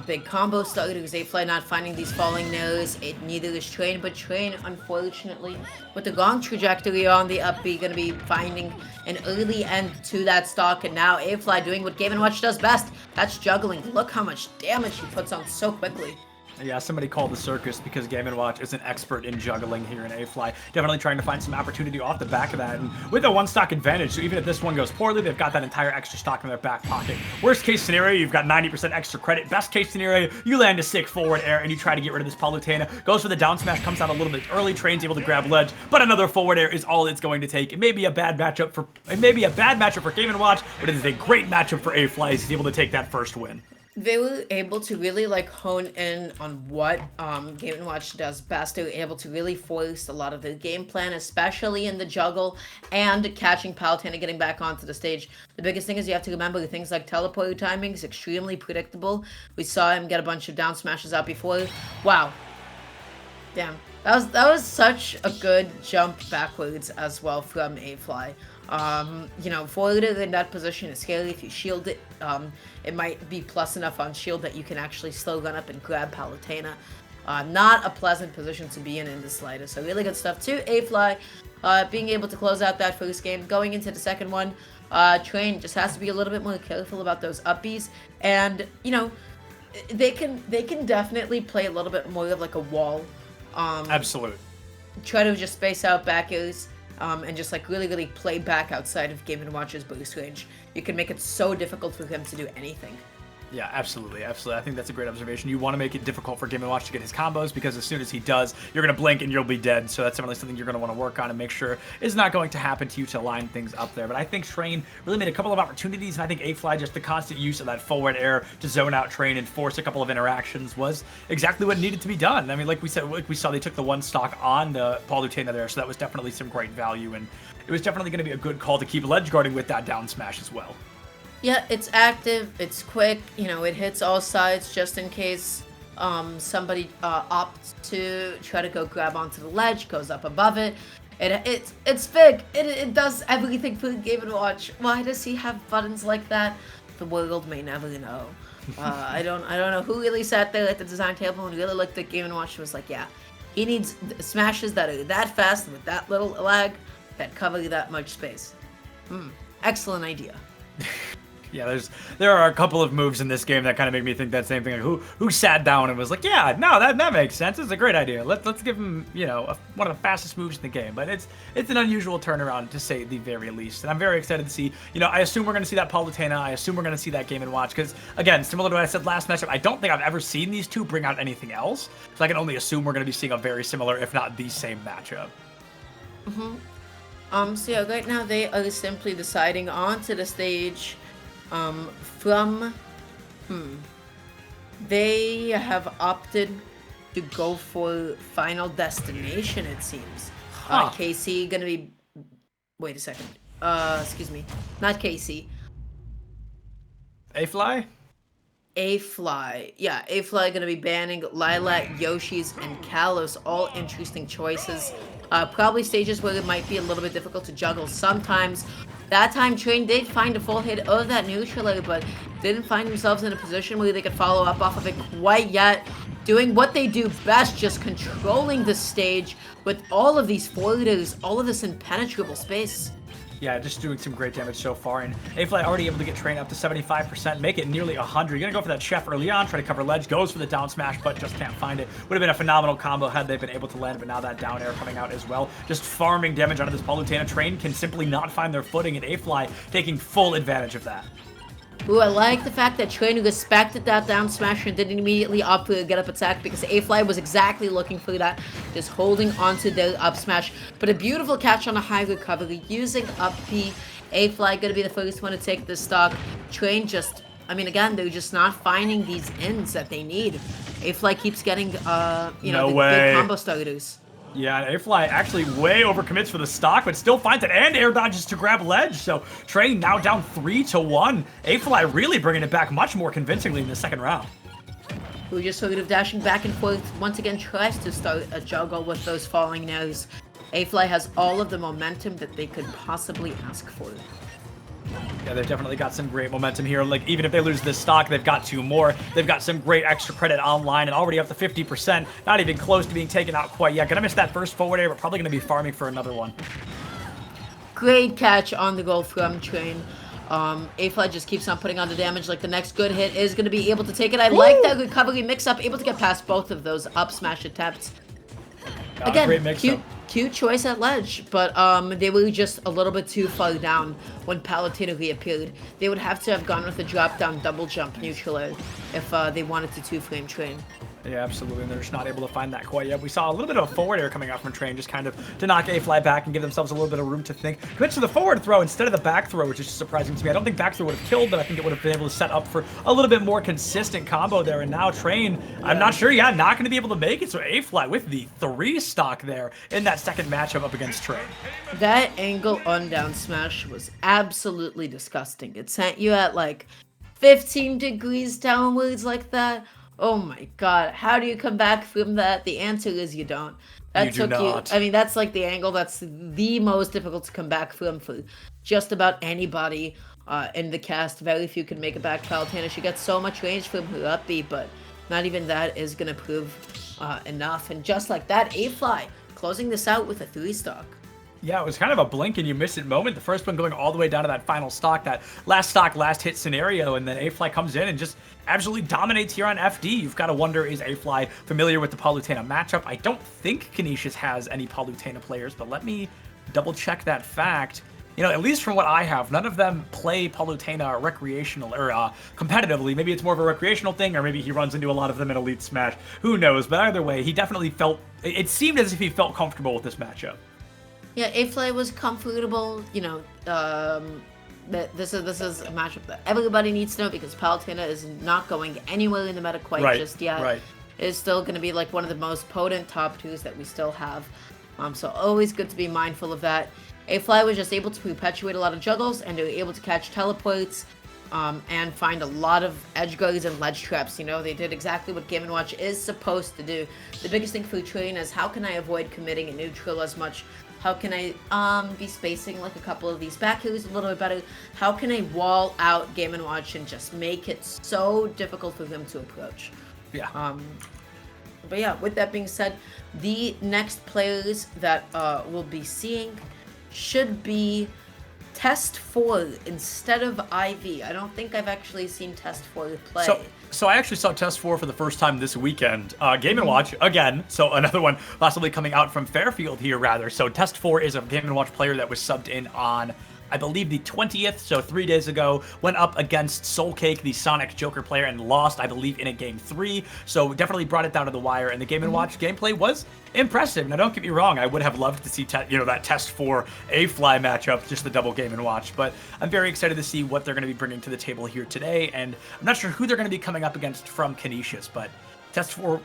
big combo starters. A-Fly not finding these falling nose. Neither is Train, but Train, unfortunately, with the wrong trajectory on the up B, gonna be finding an early end to that stock, and now A-Fly doing what Game & Watch does best. That's juggling. Look how much damage he puts on so quickly. Yeah, somebody called the circus because Game & Watch is an expert in juggling here in A-Fly. Definitely trying to find some opportunity off the back of that, and with a one-stock advantage, so even if this one goes poorly, they've got that entire extra stock in their back pocket. Worst case scenario, you've got 90% extra credit. Best case scenario, you land a sick forward air and you try to get rid of this Palutena. Goes for the down smash, comes out a little bit early, Train's able to grab ledge, but another forward air is all it's going to take. It may be a bad matchup for Game & Watch, but it is a great matchup for A-Fly. He's able to take that first win. They were able to really hone in on what Game & Watch does best. They were able to really force a lot of the game plan, especially in the juggle and catching Palutena getting back onto the stage. The biggest thing is you have to remember things like teleporter timing is extremely predictable. We saw him get a bunch of down smashes out before. Wow. Damn. That was such a good jump backwards as well from A-Fly. Forward in that position is scary. If you shield it, it might be plus enough on shield that you can actually slow run up and grab Palutena. Not a pleasant position to be in the slightest. So really good stuff too. A-Fly being able to close out that first game. Going into the second one, Train just has to be a little bit more careful about those upbees. And, they can definitely play a little bit more of like a wall. Absolute. Try to just space out back airs, and just like really play back outside of Game & Watch's boost range. You can make it so difficult for him to do anything. Yeah, absolutely. I think that's a great observation. You want to make it difficult for Game & Watch to get his combos, because as soon as he does, you're going to blink and you'll be dead. So that's definitely something you're going to want to work on and make sure is not going to happen to you to line things up there. But I think Train really made a couple of opportunities, and I think A-Fly, just the constant use of that forward air to zone out Train and force a couple of interactions was exactly what needed to be done. I mean, like we saw, they took the one stock on the Palutena there, so that was definitely some great value, and it was definitely going to be a good call to keep ledge guarding with that down smash as well. Yeah, it's active, it's quick, it hits all sides just in case somebody opts to try to go grab onto the ledge, goes up above it. It's big. It does everything for the Game & Watch. Why does he have buttons like that? The world may never know. I don't know who really sat there at the design table and really looked at Game & Watch and was like, yeah, he needs smashes that are that fast and with that little lag that cover that much space. Excellent idea. Yeah, there are a couple of moves in this game that kind of make me think that same thing. Like who sat down and was like, yeah, no, that makes sense. It's a great idea. Let's give him, one of the fastest moves in the game. But it's an unusual turnaround, to say the very least. And I'm very excited to see. I assume we're going to see that Palutena. I assume we're going to see that Game & Watch, because again, similar to what I said last matchup, I don't think I've ever seen these two bring out anything else. So I can only assume we're going to be seeing a very similar, if not the same matchup. So yeah, right now they are simply deciding onto the stage. They have opted to go for Final Destination, it seems. KC gonna be... Wait a second. Excuse me. Not KC. A-Fly? A-Fly. Yeah, A-Fly gonna be banning Lilac, Yoshi's, and Kalos. All interesting choices. Probably stages where it might be a little bit difficult to juggle sometimes. That time, Train did find a full hit of that neutral, but didn't find themselves in a position where they could follow up off of it quite yet. Doing what they do best, just controlling the stage with all of these forwarders, all of this impenetrable space. Yeah, just doing some great damage so far, and A-Fly already able to get Train up to 75%, make it nearly 100. You're gonna go for that Chef early on, try to cover ledge, goes for the down smash, but just can't find it. Would have been a phenomenal combo had they been able to land, but now that down air coming out as well. Just farming damage out of this Palutena. Train can simply not find their footing, and A-Fly taking full advantage of that. Ooh, I like the fact that Train respected that down smash and didn't immediately opt for a get up attack, because A-Fly was exactly looking for that, just holding onto the up smash. But a beautiful catch on a high recovery, using up P. A-Fly gonna be the first one to take this stock. Train just, again, they're just not finding these ends that they need. A-Fly keeps getting, the big combo starters. Yeah, A-Fly actually way overcommits for the stock, but still finds it and air dodges to grab ledge. So Train now down 3-1. A-Fly really bringing it back much more convincingly in the second round. Who just sort of dashing back and forth once again tries to start a juggle with those falling nose. A-Fly has all of the momentum that they could possibly ask for. Yeah, they've definitely got some great momentum here. Like, even if they lose this stock, they've got 2 more. They've got some great extra credit online and already up to 50%. Not even close to being taken out quite yet. Gonna miss that first forward air, but probably gonna be farming for another one. Great catch on the goal from Train. A-Fly just keeps on putting on the damage. Like, the next good hit is going to be able to take it. I like that recovery mix-up. Able to get past both of those up smash attempts. Again, great cute choice at ledge, but they were just a little bit too far down when Palutena reappeared. They would have to have gone with a drop-down double jump neutral air if they wanted to two-frame Train. Yeah, absolutely, and they're just not able to find that quite yet. We saw a little bit of a forward air coming out from Train, just kind of to knock A-Fly back and give themselves a little bit of room to think. Commits to the forward throw instead of the back throw, which is surprising to me. I don't think back throw would have killed, but I think it would have been able to set up for a little bit more consistent combo there. And now Train, I'm not sure, not going to be able to make it. So A-Fly with the 3 stock there in that second matchup up against Train. That angle on down smash was absolutely disgusting. It sent you at like 15 degrees downwards like that. Oh my god, how do you come back from that? The answer is you don't. That You do took you. not. I mean, that's like the angle that's the most difficult to come back from for just about anybody in the cast. Very few can make it back. Palutena, she gets so much range from her up B, but not even that is going to prove enough. And just like that, A-Fly closing this out with a 3-stock. Yeah, it was kind of a blink and you miss it moment. The first one going all the way down to that final stock, last hit scenario, and then A-Fly comes in and just absolutely dominates here on FD. You've got to wonder, is A-Fly familiar with the Palutena matchup? I don't think Canisius has any Palutena players, but let me double check that fact. You know, at least from what I have, none of them play Palutena recreational or competitively. Maybe it's more of a recreational thing, or maybe he runs into a lot of them in Elite Smash. Who knows? But either way, he definitely it seemed as if he felt comfortable with this matchup. Yeah, A-Fly was comfortable, you know, this is a matchup that everybody needs to know because Palutena is not going anywhere in the meta quite just yet. Right. It's still going to be like one of the most potent top 2s that we still have. So always good to be mindful of that. A-Fly was just able to perpetuate a lot of juggles and they were able to catch teleports and find a lot of edge guards and ledge traps. You know, they did exactly what Game & Watch is supposed to do. The biggest thing for Train is how can I avoid committing a neutral as much? How can I be spacing like a couple of these back hills a little bit better? How can I wall out Game & Watch and just make it so difficult for them to approach? Yeah. But yeah, with that being said, the next players that we'll be seeing should be Test 4 instead of IV. I don't think I've actually seen Test 4 play. So I actually saw Test 4 for the first time this weekend. Game & Watch, again, so another one possibly coming out from Fairfield here, rather. So Test 4 is a Game & Watch player that was subbed in on, I believe, the 20th, so 3 days ago, went up against Soulcake, the Sonic Joker player, and lost, I believe, in a Game 3. So definitely brought it down to the wire, and the Game & Watch gameplay was impressive. Now, don't get me wrong, I would have loved to see that Test 4 A-Fly matchup, just the double Game & Watch, but I'm very excited to see what they're going to be bringing to the table here today, and I'm not sure who they're going to be coming up against from Canisius, but Test 4,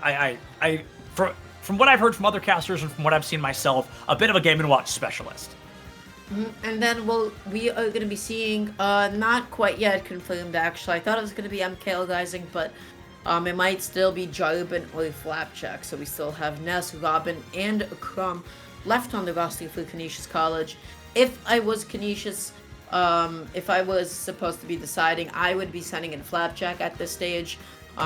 from what I've heard from other casters and from what I've seen myself, a bit of a Game & Watch specialist. And then we are going to be seeing, not quite yet confirmed actually, I thought it was going to be MKL Rising, but it might still be Jarbin or Flapjack, so we still have Ness, Robin, and Crumb left on the roster for Canisius College. If I was Canisius, if I was supposed to be deciding, I would be sending in Flapjack at this stage.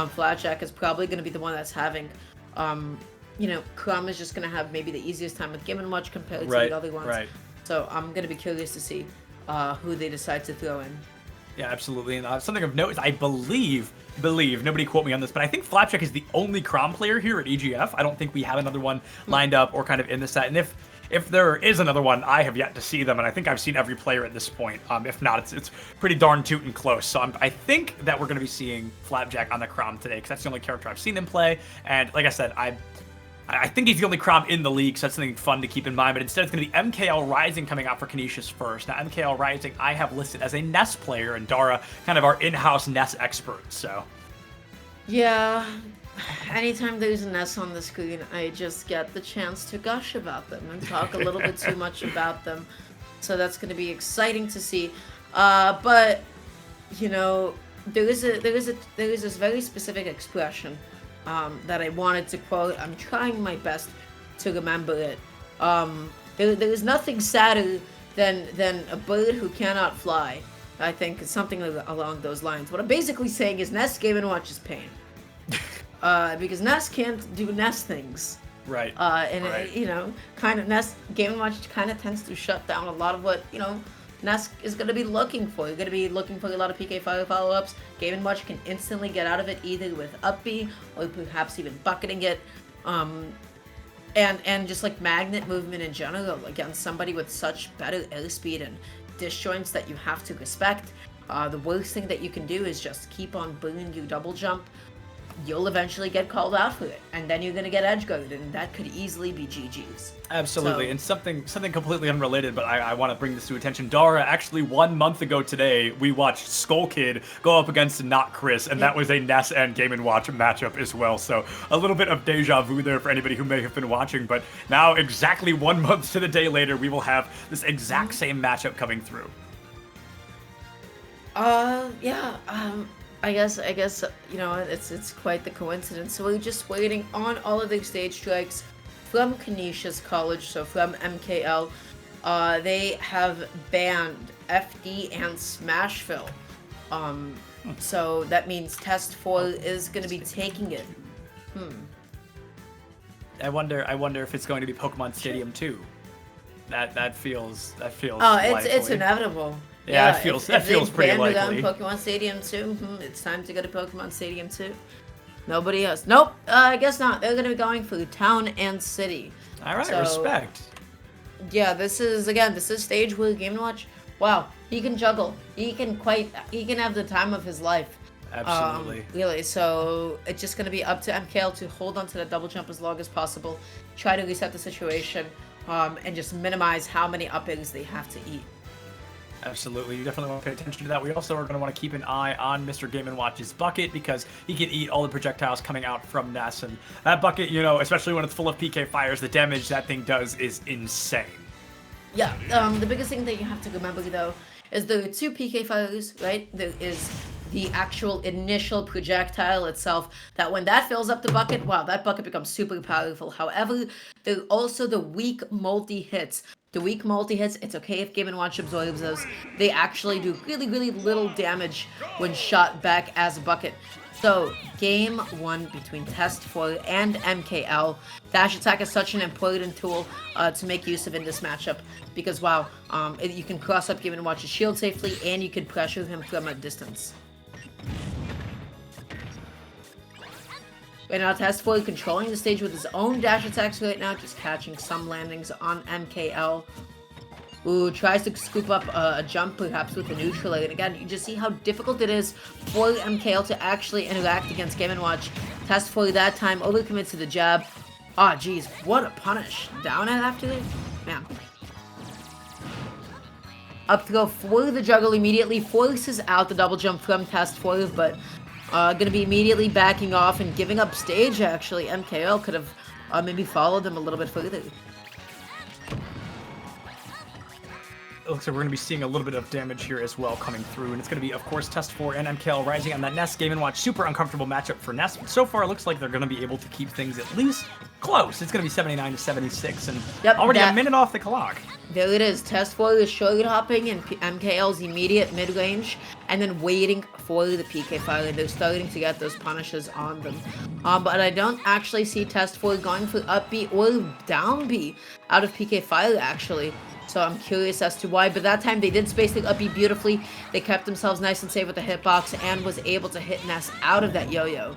Flapjack is probably going to be the one that's having, Crumb is just going to have maybe the easiest time with Game & Watch compared to the other ones. Right. So I'm going to be curious to see who they decide to throw in. Yeah, absolutely. And something of note is I believe, nobody quote me on this, but I think Flapjack is the only Crom player here at EGF. I don't think we have another one lined up or kind of in the set. And if there is another one, I have yet to see them, and I think I've seen every player at this point. If not, it's pretty darn tootin' close. So I think that we're going to be seeing Flapjack on the Crom today, because that's the only character I've seen him play. And like I said, I think he's the only Crom in the league, so that's something fun to keep in mind. But instead, it's going to be MKL Rising coming out for Canisius first. Now, MKL Rising, I have listed as a Ness player, and Dara, kind of our in-house Ness expert, so. Yeah, anytime there's a Ness on the screen, I just get the chance to gush about them and talk a little bit too much about them. So that's going to be exciting to see. But, there is this very specific expression that I wanted to quote. I'm trying my best to remember it. There is nothing sadder than a bird who cannot fly. I think it's something along those lines. What I'm basically saying is Ness Game & Watch is pain. Because Ness can't do Ness things. Right. Right. Kind of Ness Game & Watch kind of tends to shut down a lot of what, Ness is going to be looking for. You're going to be looking for a lot of PK fire follow-ups. Game & Watch can instantly get out of it either with up B or perhaps even bucketing it. And just like magnet movement in general against somebody with such better airspeed and disjoints that you have to respect. The worst thing that you can do is just keep on burning your double jump. You'll eventually get called out for it, and then you're gonna get edge guarded, and that could easily be GG's. Absolutely, and something completely unrelated, but I want to bring this to attention. Dara, actually 1 month ago today, we watched Skull Kid go up against Not Chris, and that was a Ness and Game & Watch matchup as well. So a little bit of deja vu there for anybody who may have been watching, but now exactly 1 month to the day later, we will have this exact same matchup coming through. I guess it's quite the coincidence. So we're just waiting on all of the stage strikes from Canisius College, so from MKL. They have banned FD and Smashville. So that means Test 4 is going to be taking it. I wonder if it's going to be Pokemon Stadium 2. That feels Oh, it's likely. inevitable. Yeah, it feels pretty if they likely. banned Pokemon Stadium 2, it's time to go to Pokemon Stadium 2. Nobody else. Nope, I guess not. They're going to be going for Town and City. All right, So, respect. Yeah, this is stage where Game & Watch. Wow, he can juggle. He can have the time of his life. Absolutely. Really, so it's just going to be up to MKL to hold on to that double jump as long as possible, try to reset the situation, and just minimize how many up-airs they have to eat. Absolutely, you definitely want to pay attention to that. We also are going to want to keep an eye on Mr. Game & Watch's bucket because he can eat all the projectiles coming out from Ness. And that bucket, especially when it's full of PK fires, the damage that thing does is insane. Yeah, the biggest thing that you have to remember, though, is there are two PK fires, right? There is the actual initial projectile itself, that when that fills up the bucket, wow, that bucket becomes super powerful. However, there are also the weak multi-hits. The weak multi-hits, it's okay if Game & Watch absorbs those. They actually do really, really little damage when shot back as a bucket. So, game 1 between Test 4 and MKL. Dash attack is such an important tool to make use of in this matchup. Because, wow, you can cross up Game & Watch's shield safely, and you can pressure him from a distance. Right now, Test 4 controlling the stage with his own dash attacks right now, just catching some landings on MKL. Ooh, tries to scoop up a jump, perhaps with a neutral. And again, you just see how difficult it is for MKL to actually interact against Game & Watch. Test 4 that time, overcommits to the jab. Ah, geez, what a punish. Down at after it? Man. Up throw for the juggle immediately, forces out the double jump from Test 4, but gonna be immediately backing off and giving up stage, actually. MKL could have maybe followed him a little bit further. It looks like we're going to be seeing a little bit of damage here as well coming through, and it's going to be, of course, Test 4 and MKL rising on that Ness Game & Watch. Super uncomfortable matchup for Ness, but so far it looks like they're going to be able to keep things at least close. It's going to be 79-76, and already a minute off the clock. There it is. Test 4 is shoulder hopping in MKL's immediate mid-range, and then waiting for the PK fire, and they're starting to get those punishes on them. But I don't actually see Test 4 going for up B or down B out of PK fire, actually. So I'm curious as to why, but that time they did space the up B beautifully. They kept themselves nice and safe with the hitbox and was able to hit Ness out of that yo-yo.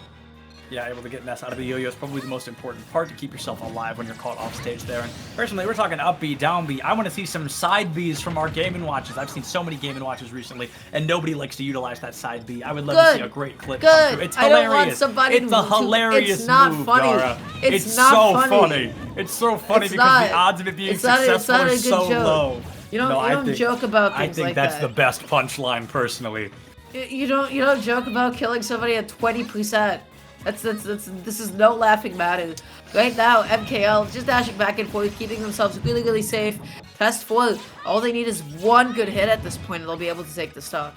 Yeah, able to get Ness out of the yo-yo is probably the most important part to keep yourself alive when you're caught off stage there. And personally, we're talking up B, down B. I want to see some side Bs from our Game & Watches. I've seen so many Game & Watches recently, and nobody likes to utilize that side B. I would love to see a great clip come through. It's hilarious. I don't want somebody it's a hilarious it's not move, funny. Dara. It's not so funny. It's so funny it's because not, the odds of it being it's not successful a are good so joke. low. You don't joke about things like that. I think that's the best punchline, personally. You don't joke about killing somebody at 20%. This is no laughing matter. Right now, MKL just dashing back and forth, keeping themselves really, really safe. Test 4, all they need is one good hit at this point, and they'll be able to take the stock.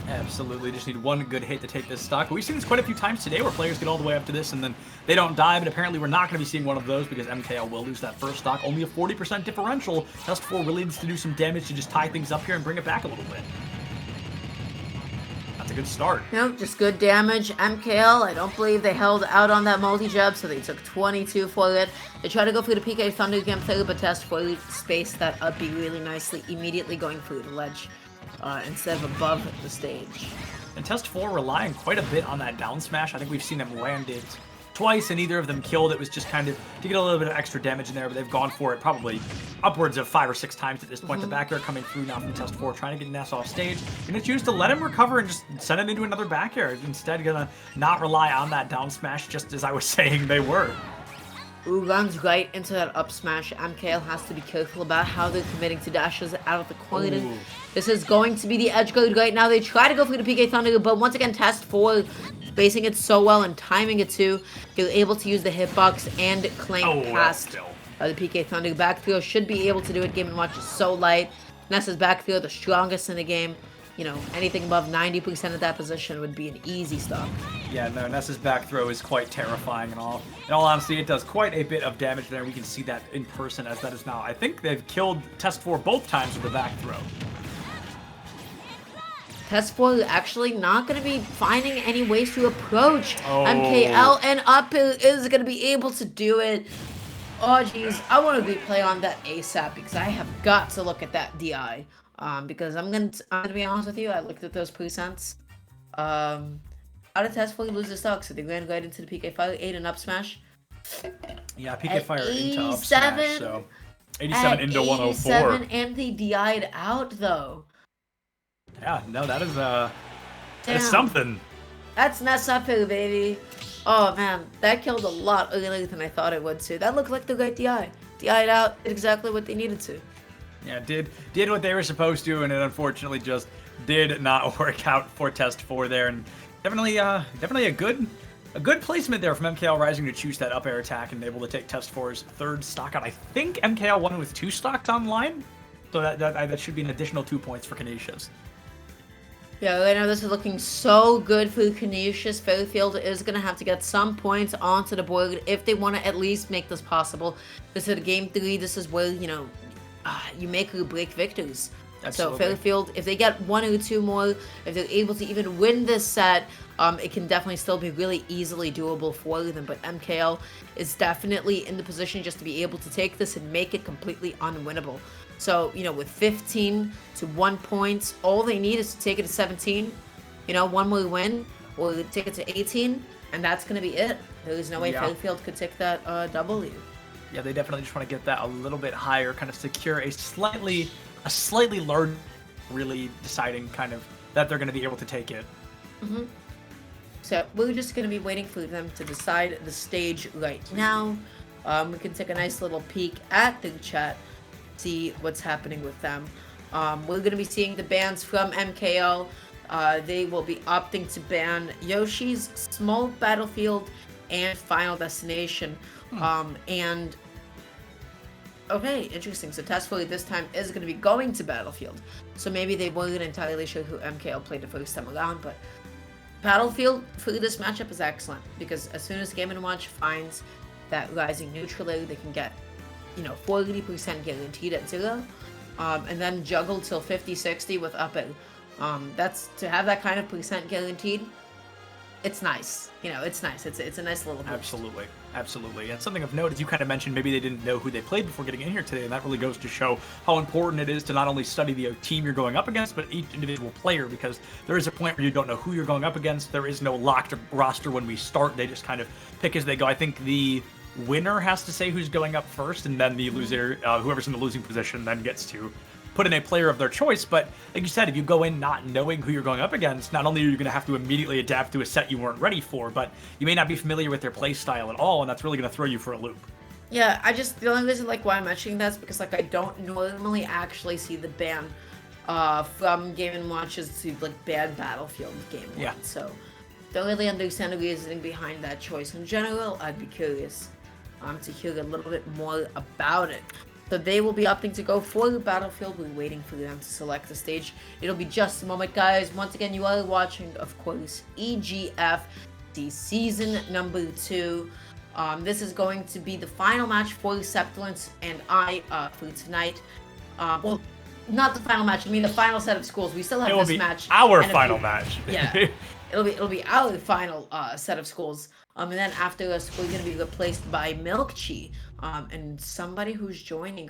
Absolutely, just need one good hit to take this stock. We've seen this quite a few times today where players get all the way up to this and then they don't die, but apparently we're not going to be seeing one of those because MKL will lose that first stock. Only a 40% differential. Test 4 really needs to do some damage to just tie things up here and bring it back a little bit. That's a good start. Nope, just good damage. MKL, I don't believe they held out on that multi-jab, so they took 22 for it. They tried to go for the PK Thunder Game through, but Test 4 spaced that up B really nicely, immediately going through the ledge instead of above the stage. And Test 4 relying quite a bit on that down smash. I think we've seen them land it twice and neither of them killed. It was just kind of to get a little bit of extra damage in there, but they've gone for it probably upwards of 5 or 6 times at this point. The back air coming through now from Test 4, trying to get Ness off stage. Gonna choose to let him recover and just send him into another back air. Instead, gonna not rely on that down smash, just as I was saying they were. Ooh, runs right into that up smash. MKL has to be careful about how they're committing to dashes out of the corner. Ooh. This is going to be the edge guard right now. They try to go for the PK Thunder, but once again, Test 4 spacing it so well and timing it too. They're able to use the hitbox and claim past the PK Thunder. Back throw should be able to do it. Game & Watch is so light. Ness's back throw, the strongest in the game. anything above 90% of that position would be an easy stock. Yeah, no, Ness's back throw is quite terrifying and all. In all honesty, it does quite a bit of damage there. We can see that in person as that is now. I think they've killed Test 4 both times with the back throw. Test 4 actually not going to be finding any ways to approach Oh. MKL, and Uphill is going to be able to do it. Oh, geez. I want to replay on that ASAP because I have got to look at that DI. Because I'm gonna be honest with you, I looked at those percents. How did Test 4 lose the stock? So they ran right into the PK Fire, 8 and up smash. Yeah, PK Fire into up 87, smash, so 87 into 104. And they DI'd out though. Yeah, no, that is that is Damn. something. That's Ness Uphill, baby. Oh man, that killed a lot earlier than I thought it would too. That looked like the right DI. DI'd out, did exactly what they needed to. Yeah, did what they were supposed to, and it unfortunately just did not work out for Test 4 there. And definitely a good placement there from MKL Rising to choose that up air attack and able to take Test 4's third stock out. I think MKL won with 2 stocks online, so that should be an additional 2 points for Canisius. Yeah, right now this is looking so good for Canisius. Fairfield is going to have to get some points onto the board if they want to at least make this possible. This is game 3. This is where, you make or break victories. Absolutely. So Fairfield, if they get 1 or 2 more, if they're able to even win this set, it can definitely still be really easily doable for them. But MKL is definitely in the position just to be able to take this and make it completely unwinnable. So, with 15 to 1 points, all they need is to take it to 17, 1 more win, or take it to 18, and that's going to be it. There's no way Fairfield could take that W. Yeah, they definitely just want to get that a little bit higher, kind of secure a slightly large, really deciding kind of that they're going to be able to take it. Mm-hmm. So we're just going to be waiting for them to decide the stage right now. We can take a nice little peek at the chat, see what's happening with them. We're going to be seeing the bans from MKL. They will be opting to ban Yoshi's Small Battlefield and Final Destination. And okay, interesting. So Test 4 this time is going to be going to Battlefield. So maybe they weren't entirely sure who MKL played the first time around, but Battlefield for this matchup is excellent because as soon as Game & Watch finds that Rising neutral area, they can get 40% guaranteed at 0, and then juggle till 50-60 with up air. That's to have that kind of percent guaranteed. It's nice. It's nice. It's a nice little boost. Absolutely. And something of note, as you kind of mentioned, maybe they didn't know who they played before getting in here today, and that really goes to show how important it is to not only study the team you're going up against, but each individual player, because there is a point where you don't know who you're going up against. There is no locked roster when we start. They just kind of pick as they go. I think the winner has to say who's going up first, and then the loser, whoever's in the losing position, then gets to put in a player of their choice. But like you said, if you go in not knowing who you're going up against, not only are you going to have to immediately adapt to a set you weren't ready for, but you may not be familiar with their play style at all, and that's really going to throw you for a loop. Yeah, the only reason why I'm mentioning that is because I don't normally actually see the ban from Game & Watches to ban Battlefield Game 1. Yeah. So don't really understand the reasoning behind that choice. In general, I'd be curious to hear a little bit more about it. So they will be opting to go for the Battlefield. We're waiting for them to select the stage. It'll be just a moment, guys. Once again, you are watching, of course, EGFC Season number 2. This is going to be the final match for Septilence and I for tonight. Well, not the final match. I mean the final set of schools. We still have this match. Our final match. Yeah, it'll be our final set of schools. And then after us, we're gonna be replaced by Milkchi, and somebody who's joining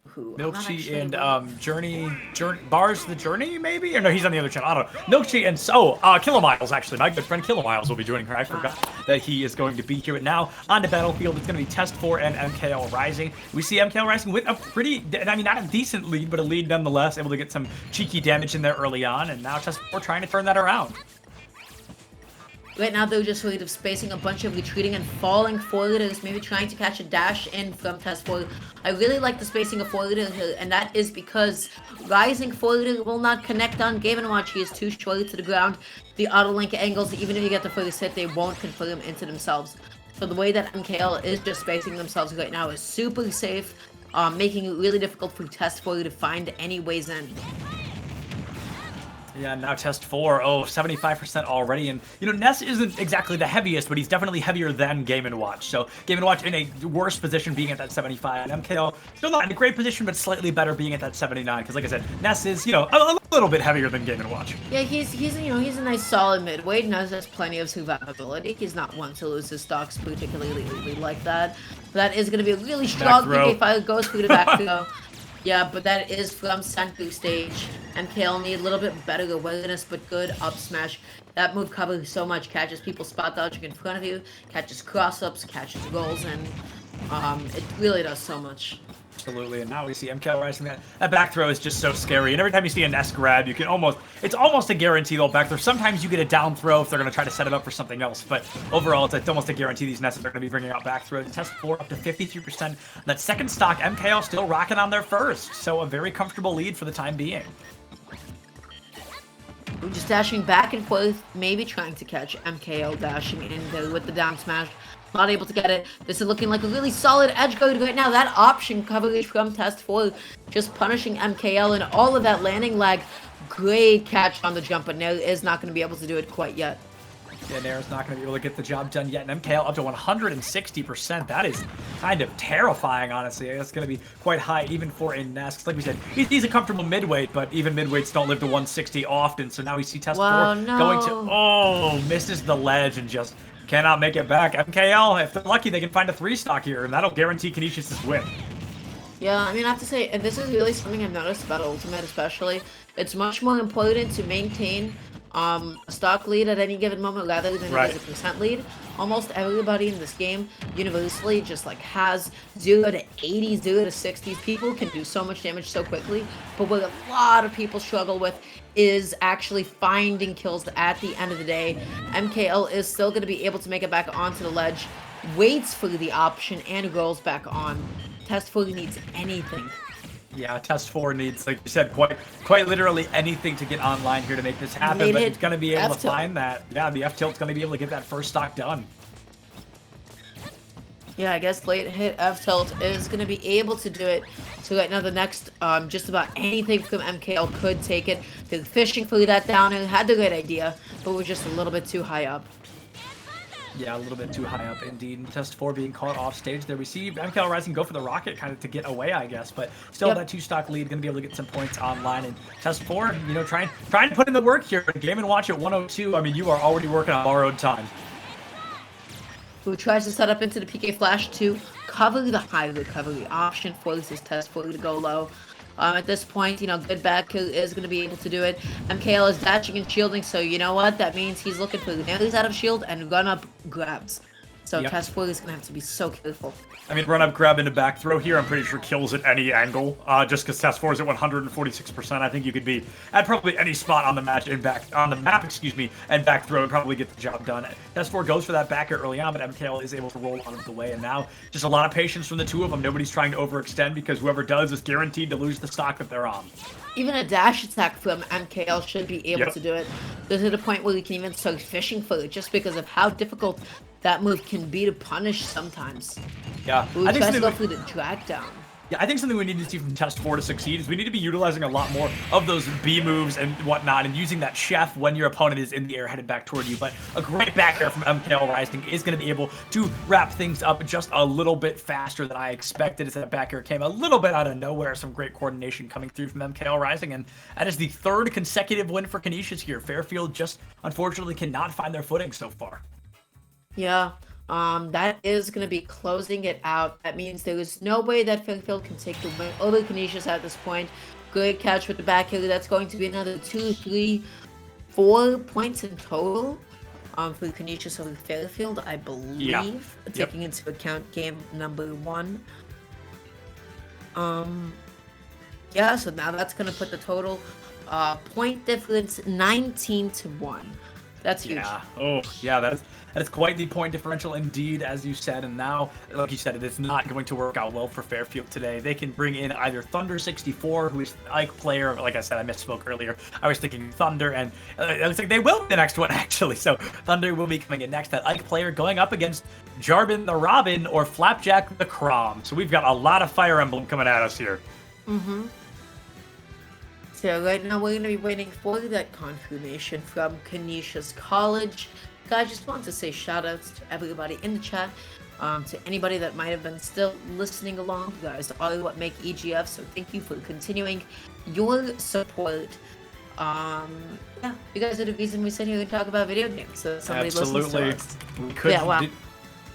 who Milkchi and Journey Bars the Journey, maybe? Or no, he's on the other channel. I don't know. Milkchi and Kilomiles, actually. My good friend Kilomiles will be joining her. I forgot that he is going to be here. But now on the battlefield, it's going to be Test 4 and MKL Rising. We see MKL Rising with a pretty, not a decent lead, but a lead nonetheless, able to get some cheeky damage in there early on. And now Test 4 trying to turn that around. Right now, they're just sort of spacing a bunch of retreating and falling forwarders, maybe trying to catch a dash in from Test 4. I really like the spacing of forwarder here, and that is because Rising forwarder will not connect on Game & Watch. He is too short to the ground. The auto-link angles, even if you get the first hit, they won't confirm into themselves. So the way that MKL is just spacing themselves right now is super safe, making it really difficult for Test 4 to find any ways in. Yeah, now test 4. Oh, 75% already. And, Ness isn't exactly the heaviest, but he's definitely heavier than Game & Watch. So Game & Watch in a worse position being at that 75. And MKL still not in a great position, but slightly better being at that 79. Because like I said, Ness is, a little bit heavier than Game & Watch. Yeah, he's a nice solid midweight. Ness has plenty of survivability. He's not one to lose his stocks particularly like that. But that is going to be a really strong PK fight. Goes through the back throw. Yeah, but that is from Senku stage. MKL need a little bit better awareness, but good up smash. That move covers so much, catches people spot dodging in front of you, catches cross-ups, catches rolls, and it really does so much. Absolutely, and now we see MKL rising. That back throw is just so scary, and every time you see a Ness grab, you can it's almost a guarantee they'll back throw. Sometimes you get a down throw if they're going to try to set it up for something else, but overall, it's almost a guarantee these Nesses are going to be bringing out back throws. Test 4 up to 53%. That second stock, MKL still rocking on their first, so a very comfortable lead for the time being. We're just dashing back and forth, maybe trying to catch MKL dashing in there with the down smash. Not able to get it. This is looking like a really solid edge guard right now. That option coverage from test 4 just punishing MKL and all of that landing lag. Great catch on the jump, but Nair is not going to be able to do it quite yet. Yeah, Nair's not going to be able to get the job done yet. And MKL up to 160%. That is kind of terrifying, honestly. It's going to be quite high even for a Ness. Like we said, he's a comfortable midweight, but even midweights don't live to 160 often. So now we see test 4 going to, misses the ledge and just cannot make it back. MKL, if they're lucky, they can find a 3-stock here, and that'll guarantee Canisius' win. Yeah, I mean, I have to say, and this is really something I've noticed about Ultimate especially, it's much more important to maintain a stock lead at any given moment rather than it is a percent lead. Almost everybody in this game universally just has 0 to 80, 0 to 60s. People can do so much damage so quickly, but what a lot of people struggle with is actually finding kills at the end of the day. MKL is still going to be able to make it back onto the ledge, waits for the option, and rolls back on. Test 4 needs anything. Yeah, test 4 needs, like you said, quite literally anything to get online here to make this happen, but it's going to be able to find that. Yeah, the F-tilt's going to be able to get that first stock done. Yeah, I guess late hit F-tilt is going to be able to do it. So right now the next, just about anything from MKL could take it. They're fishing for that downer, had the right idea, but we're just a little bit too high up. Yeah, a little bit too high up indeed. And test 4 being caught off stage there. We see MKL Rising go for the rocket kind of to get away, I guess, but still that 2-stock lead, going to be able to get some points online. And test 4, trying to put in the work here. Game & Watch at 102. I mean, you are already working on borrowed time. Who tries to set up into the PK Flash to cover the high recovery option, forces test 4 to go low. At this point, good back kill is going to be able to do it. MKL is dashing and shielding, so you know what? That means he's looking for the nails out of shield and run up grabs. So test 4 is going to have to be so careful. I mean, run up grab into back throw here, I'm pretty sure kills at any angle. Just because test 4 is at 146%, I think you could be at probably any spot on the map, and back throw and probably get the job done. Test 4 goes for that backer early on, but MKL is able to roll out of the way, and now just a lot of patience from the two of them. Nobody's trying to overextend because whoever does is guaranteed to lose the stock that they're on. Even a dash attack from MKL should be able to do it. There's at a point where we can even start fishing for it just because of how difficult that move can be to punish sometimes. Yeah, I think to go through the drag down. Yeah, I think something we need to see from test 4 to succeed is we need to be utilizing a lot more of those B moves and whatnot, and using that chef when your opponent is in the air headed back toward you. But a great back air from MKL Rising is going to be able to wrap things up just a little bit faster than I expected, as that back air came a little bit out of nowhere. Some great coordination coming through from MKL Rising, and that is the 3rd consecutive win for Canisius here. Fairfield just unfortunately cannot find their footing so far. Yeah. That is going to be closing it out. That means there is no way that Fairfield can take the win over Canisius at this point. Good catch with the back hitter. That's going to be another 2, 3, 4 points in total for Canisius over Fairfield, I believe, taking into account game number 1. Yeah, so now that's going to put the total point difference 19-1. That's huge. Yeah. Oh, yeah, that is quite the point differential indeed, as you said. And now, like you said, it is not going to work out well for Fairfield today. They can bring in either Thunder64, who is Ike player. Like I said, I misspoke earlier. I was thinking Thunder, and it looks like they will be the next one, actually. So Thunder will be coming in next. That Ike player going up against Jarbin the Robin or Flapjack the Crom. So we've got a lot of Fire Emblem coming at us here. Mm-hmm. So right now we're going to be waiting for that confirmation from Canisius College. Guys, just want to say shout outs to everybody in the chat, to anybody that might have been still listening along. You guys are what make EGF, so thank you for continuing your support. Yeah, you guys are the reason we sit here and talk about video games. So somebody Absolutely. listens to us.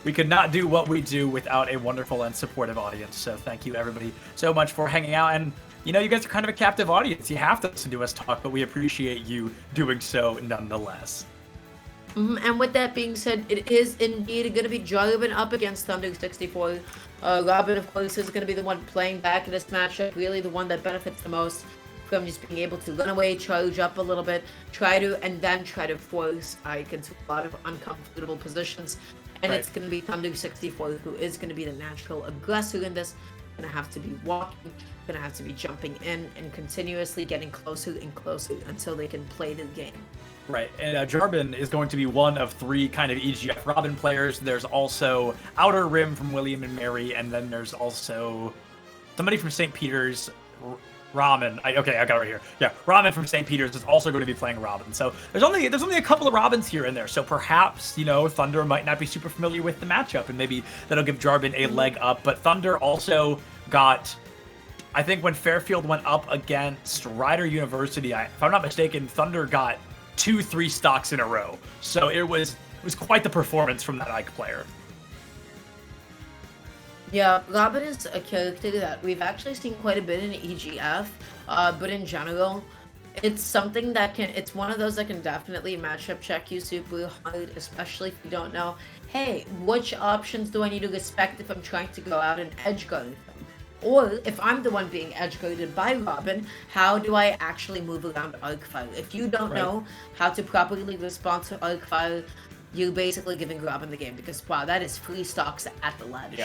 We could not do what we do without a wonderful and supportive audience. So thank you everybody so much for hanging out. And you know, you guys are kind of a captive audience. You have to listen to us talk, but we appreciate you doing so nonetheless. And with that being said, it is indeed going to be Jarvan up against Thunder 64. Robin, of course, is going to be the one playing back in this matchup. Really the one that benefits the most from just being able to run away, charge up a little bit, try to force Ike into a lot of uncomfortable positions. And Right. it's going to be Thunder 64 who is going to be the natural aggressor in this. Going to have to be walking, going to have to be jumping in and continuously getting closer and closer until they can play the game. Right, and Jarvan is going to be one of 3 kind of EGF Robin players. There's also Outer Rim from William and Mary, and then there's also somebody from St. Peter's, Ramen. I got it right here. Yeah, Ramen from St. Peter's is also going to be playing Robin. So there's only a couple of Robins here and there. So perhaps, you know, Thunder might not be super familiar with the matchup, and maybe that'll give Jarvan a leg up. But Thunder also got, I think when Fairfield went up against Rider University, if I'm not mistaken, Thunder got 2-3 stocks in a row. So it was quite the performance from that Ike player. Yeah, Robin is a character that we've actually seen quite a bit in EGF, but in general, it's something that it's one of those that can definitely matchup check you super hard, especially if you don't know, hey, which options do I need to respect if I'm trying to go out and edge guard them? Or if I'm the one being edge guarded by Robin, how do I actually move around arc fire? If you don't know how to properly respond to arc fire, you're basically giving Robin the game, because wow, that is free stocks at the ledge.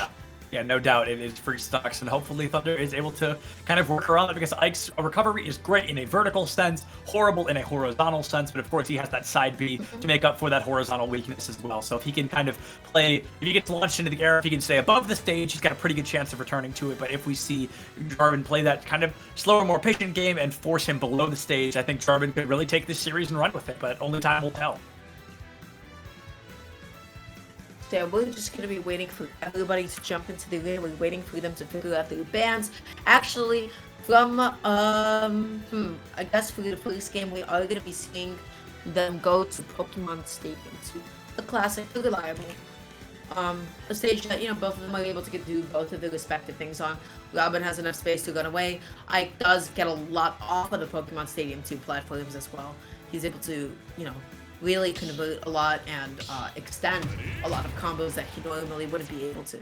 Yeah, no doubt it is free stocks, and hopefully Thunder is able to kind of work around it, because Ike's recovery is great in a vertical sense, horrible in a horizontal sense, but of course he has that side B to make up for that horizontal weakness as well. So if he can kind of if he gets launched into the air, if he can stay above the stage, he's got a pretty good chance of returning to it. But if we see Jarvan play that kind of slower, more patient game and force him below the stage, I think Jarvan could really take this series and run with it, but only time will tell. So we're just going to be waiting for everybody to jump into the game. We're waiting for them to figure out their bans. Actually, from, I guess for the first game, we are going to be seeing them go to Pokemon Stadium, to the classic, the reliable. A stage that, you know, both of them are able to do both of their respective things on. Robin has enough space to run away. Ike does get a lot off of the Pokemon Stadium 2 platforms as well. He's able to, you know, really convert a lot and extend a lot of combos that he normally wouldn't be able to.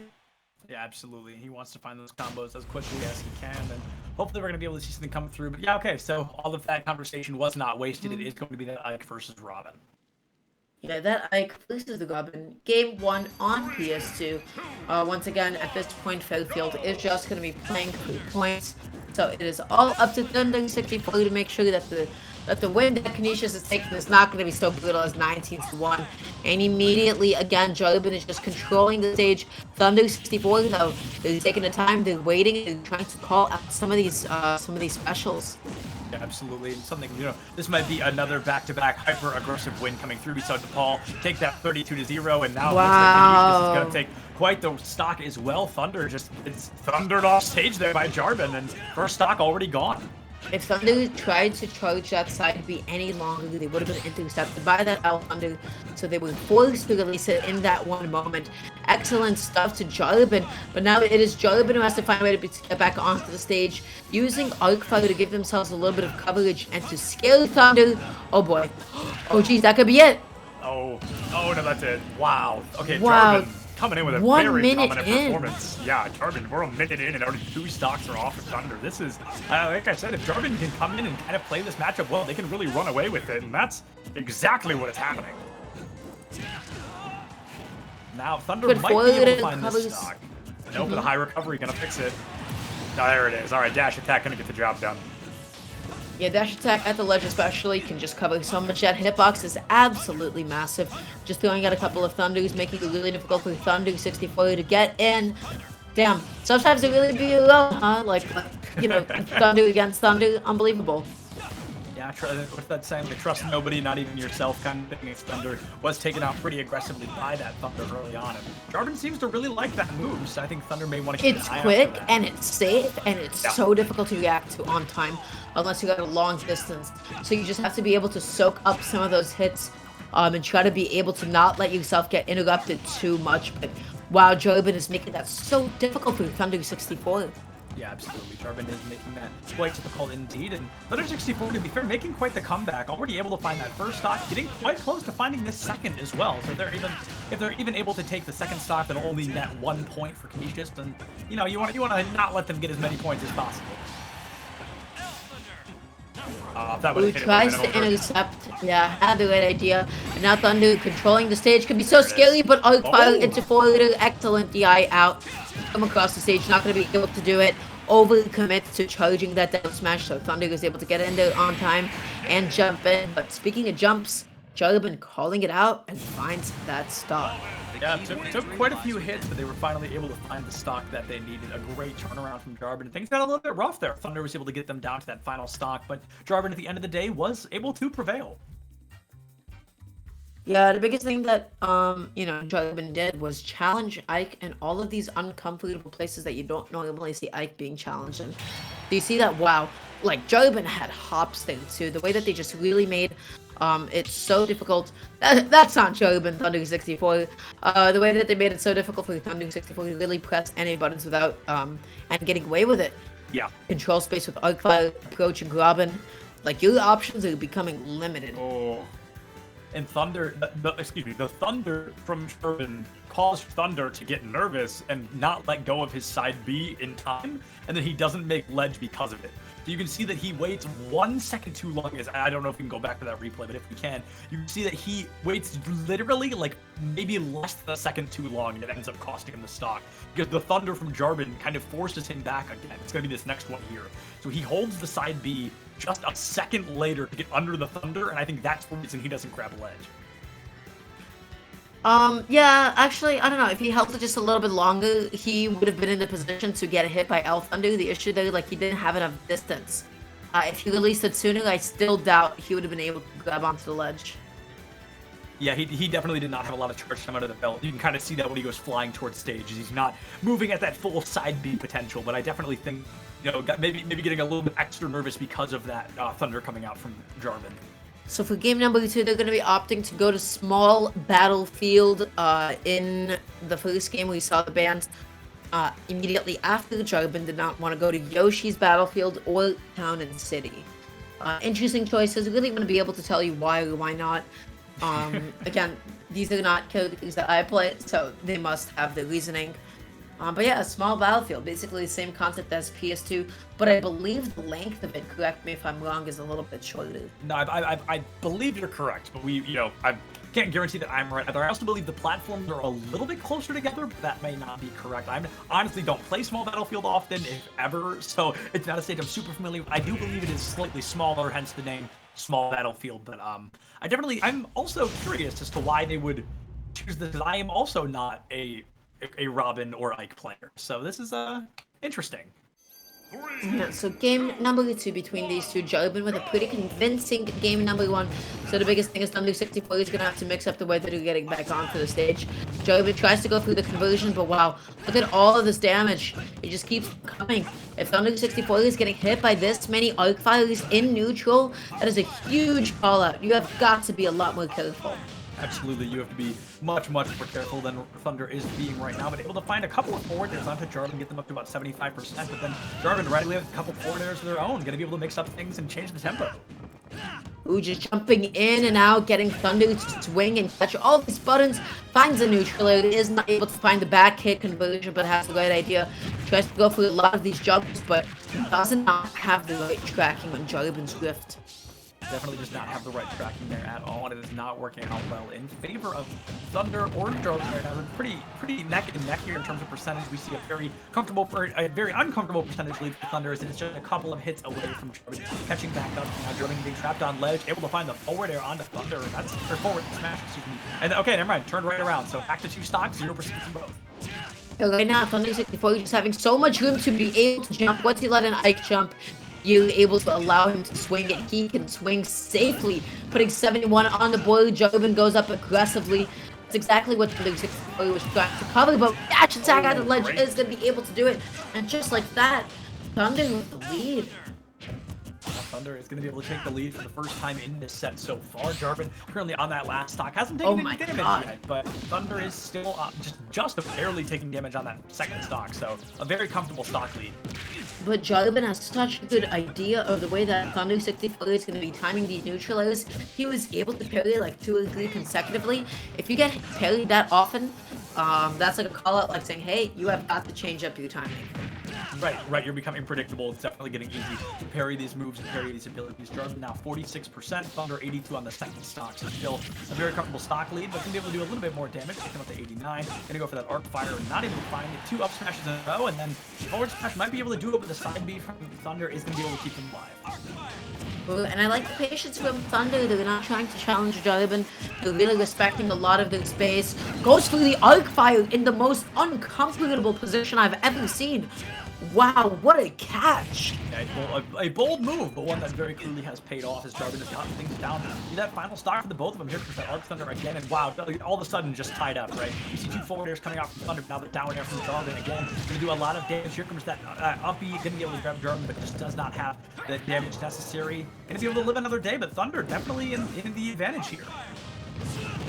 Yeah, absolutely. He wants to find those combos as quickly as he can, and hopefully we're going to be able to see something come through. But yeah, okay, so all of that conversation was not wasted. It is going to be that Ike versus Robin. Yeah, that Ike versus the Robin. Game 1 on PS2. Once again, at this point, Fairfield is just going to be playing 3 points. So it is all up to Thunder 64 to make sure that the win that Canisius is taking is not going to be so brutal as 19-1. And immediately, again, Jarvan is just controlling the stage. Thunder 64, though, they're taking the time, they're waiting, and trying to call out some of these specials. Yeah, absolutely. And something, you know, this might be another back-to-back hyper-aggressive win coming through. We saw DePaul take that 32-0, and now it looks like Canisius is going to take quite the stock as well. Thunder it's thundered off stage there by Jarvan, and first stock already gone. If Thunder tried to charge that side B any longer, they would have been intercepted by that L Thunder, so they were forced to release it in that one moment. Excellent stuff to Jarvan, but now it is Jarvan who has to find a way to get back onto the stage, using Arc Fire to give themselves a little bit of coverage and to scare Thunder. Oh boy. Oh geez, that could be it. Oh no, that's it. Wow. Okay, Wow. Jarvan coming in with a 1 very minute dominant in. performance. Yeah, Jarvan, we're a minute in and already 2 stocks are off of Thunder. This is, like I said, if Jarvan can come in and kind of play this matchup well, they can really run away with it, and that's exactly what is happening. Now, Thunder But might be able to find covers. this stock. Nope, with a high recovery, gonna fix it. Oh, there it is. All right, dash attack gonna get the job done. Yeah, dash attack at the ledge especially can just cover so much. That hitbox is absolutely massive. Just throwing out a couple of Thunders, making it really difficult for Thunder 64 to get in. Damn, sometimes it really be low, huh? Like, you know, Thunder against Thunder, unbelievable. Yeah, what's that saying? They trust nobody, not even yourself kind of thing. Thunder was taken out pretty aggressively by that Thunder early on. And Jarvan seems to really like that move, so I think Thunder may want to keep It's an eye quick out for that. and it's safe and it's so difficult to react to on time unless you got a long distance. So you just have to be able to soak up some of those hits and try to be able to not let yourself get interrupted too much. But wow, Jarvan is making that so difficult for Thunder 64. Yeah, absolutely. Jarvan is making that quite difficult indeed. And Thunder 64, to be fair, making quite the comeback. Already able to find that first stock, getting quite close to finding this second as well. So if they're even able to take the second stock, that'll only net 1 point for Canisius. And you know, you want to not let them get as many points as possible. Who tries to intercept? Yeah, had the right idea. And now Thunder controlling the stage could be so scary, but Fire into 4-liter, excellent DI out. Come across the stage, not going to be able to do it. Over commits to charging that down smash, so Thunder is able to get in there on time and jump in. But speaking of jumps, Jarvan calling it out and finds that stock. Yeah, it took quite a few hits, but they were finally able to find the stock that they needed. A great turnaround from Jarvan. Things got a little bit rough there. Thunder was able to get them down to that final stock, but Jarvan at the end of the day was able to prevail. Yeah, the biggest thing that Jarvan did was challenge Ike in all of these uncomfortable places that you don't normally see Ike being challenged in. Do you see that? Wow, like Jarvan had hops there too. The way that they just really made it's so difficult. That's not Jarvan Thunder 64. The way that they made it so difficult for Thunder 64 to really press any buttons without and getting away with it. Yeah. Control space with Arcfire, approach, and Robin. Like your options are becoming limited. Oh. And Thunder, the Thunder from Jarvan caused Thunder to get nervous and not let go of his side B in time, and then he doesn't make ledge because of it. So you can see that he waits 1 second too long. I don't know if we can go back to that replay, but if we can, you can see that he waits literally like maybe less than a second too long, and it ends up costing him the stock. Because the Thunder from Jarvan kind of forces him back again. It's going to be this next one here. So he holds the side B just a second later to get under the Thunder, and I think that's the reason he doesn't grab ledge. Yeah, actually, I don't know. If he held it just a little bit longer, he would have been in the position to get hit by L Thunder. The issue there, like, he didn't have enough distance. If he released it sooner, I still doubt he would have been able to grab onto the ledge. Yeah, he definitely did not have a lot of charge time out of the belt. You can kind of see that when he goes flying towards stage. He's not moving at that full side B potential, but I definitely think, you know, maybe getting a little bit extra nervous because of that Thunder coming out from Jarvan. So for game number 2, they're going to be opting to go to small battlefield. In the first game, we saw the band immediately after Jarvan did not want to go to Yoshi's battlefield or Town and City. Interesting choices. Really going to be able to tell you why or why not. Again, these are not characters that I play, so they must have the reasoning. But yeah, a small battlefield, basically the same concept as PS2, but I believe the length of it, correct me if I'm wrong, is a little bit shorter. No, I believe you're correct, but I can't guarantee that I'm right either. I also believe the platforms are a little bit closer together, but that may not be correct. I honestly don't play Small Battlefield often, if ever, so it's not a stage I'm super familiar with. I do believe it is slightly smaller, hence the name Small Battlefield, but I'm also curious as to why they would choose this. I am also not a Robin or Ike player, so this is interesting. Yeah, so game number 2 between these two, Jarvan with a pretty convincing game number 1. So the biggest thing is Thunder 64 is going to have to mix up the way that they're getting back onto the stage. Jarvan tries to go through the conversion, but wow, look at all of this damage. It just keeps coming. If Thunder 64 is getting hit by this many arc fires in neutral, that is a huge call out. You have got to be a lot more careful. Absolutely, you have to be much more careful than Thunder is being right now, but able to find a couple of forward airs onto Jarvan, get them up to about 75%, but then Jarvan readily has a couple forward airs of their own, going to be able to mix up things and change the tempo. Ooh, just jumping in and out, getting Thunder to swing and catch all these buttons, finds a neutral air, is not able to find the back hit conversion, but has the right idea. Tries to go for a lot of these jumps, but does not have the right tracking on Jarvan's Rift. Definitely does not have the right tracking there at all, and it is not working out well in favor of Thunder or Jarvan right now. They're pretty neck and neck here in terms of percentage. We see a very uncomfortable percentage lead for Thunder, as it's just a couple of hits away from Jarvan catching back up. Now Jarvan being trapped on ledge, able to find the forward air onto Thunder. That's their forward smash, excuse me. And okay, never mind, turned right around. So back to 2 stocks, 0% from both. So right now, Thunder 64 is just having so much room to be able to jump. Once he let an Ike jump, you're able to allow him to swing it. He can swing safely, putting 71 on the board. Jarvan goes up aggressively. That's exactly what the 64 was trying to cover, but dash attack at the ledge great. is going to be able to do it. And just like that, Thunder with the lead. Thunder is going to be able to take the lead for the first time in this set so far. Jarvan currently on that last stock. Hasn't taken any damage yet, but Thunder is still just barely taking damage on that second stock. So a very comfortable stock lead. But Jarvan has such a good idea of the way that Thunder 64 is going to be timing these neutralizers. He was able to parry like 2 or 3 consecutively. If you get parried that often, that's like a call out like saying, hey, you have got to change up your timing. Right, you're becoming predictable. It's definitely getting easy to parry these moves and parry these abilities. Jarvan now 46%, Thunder 82 on the second stock, so still a very comfortable stock lead, but going to be able to do a little bit more damage, taking up to 89. Going to go for that arc fire, not able to find it. 2 up smashes in a row, and then forward smash might be able to do it, but the side B from Thunder is going to be able to keep him alive. And I like the patience from Thunder. They're not trying to challenge Jarvan. They're really respecting a lot of their space. Goes through the arc fire in the most uncomfortable position I've ever seen. Wow, what a catch! Yeah, a bold move, but one that very clearly has paid off as Jarvan has gotten things down. See that final stock for the both of them here for that Arc Thunder again, and wow, all of a sudden just tied up, right? You see 2 forward airs coming out from Thunder, now the down air from Jarvan again. Gonna do a lot of damage. Here comes that uppy, gonna be able to grab Jarvan, but just does not have the damage necessary. Gonna be able to live another day, but Thunder definitely in the advantage here.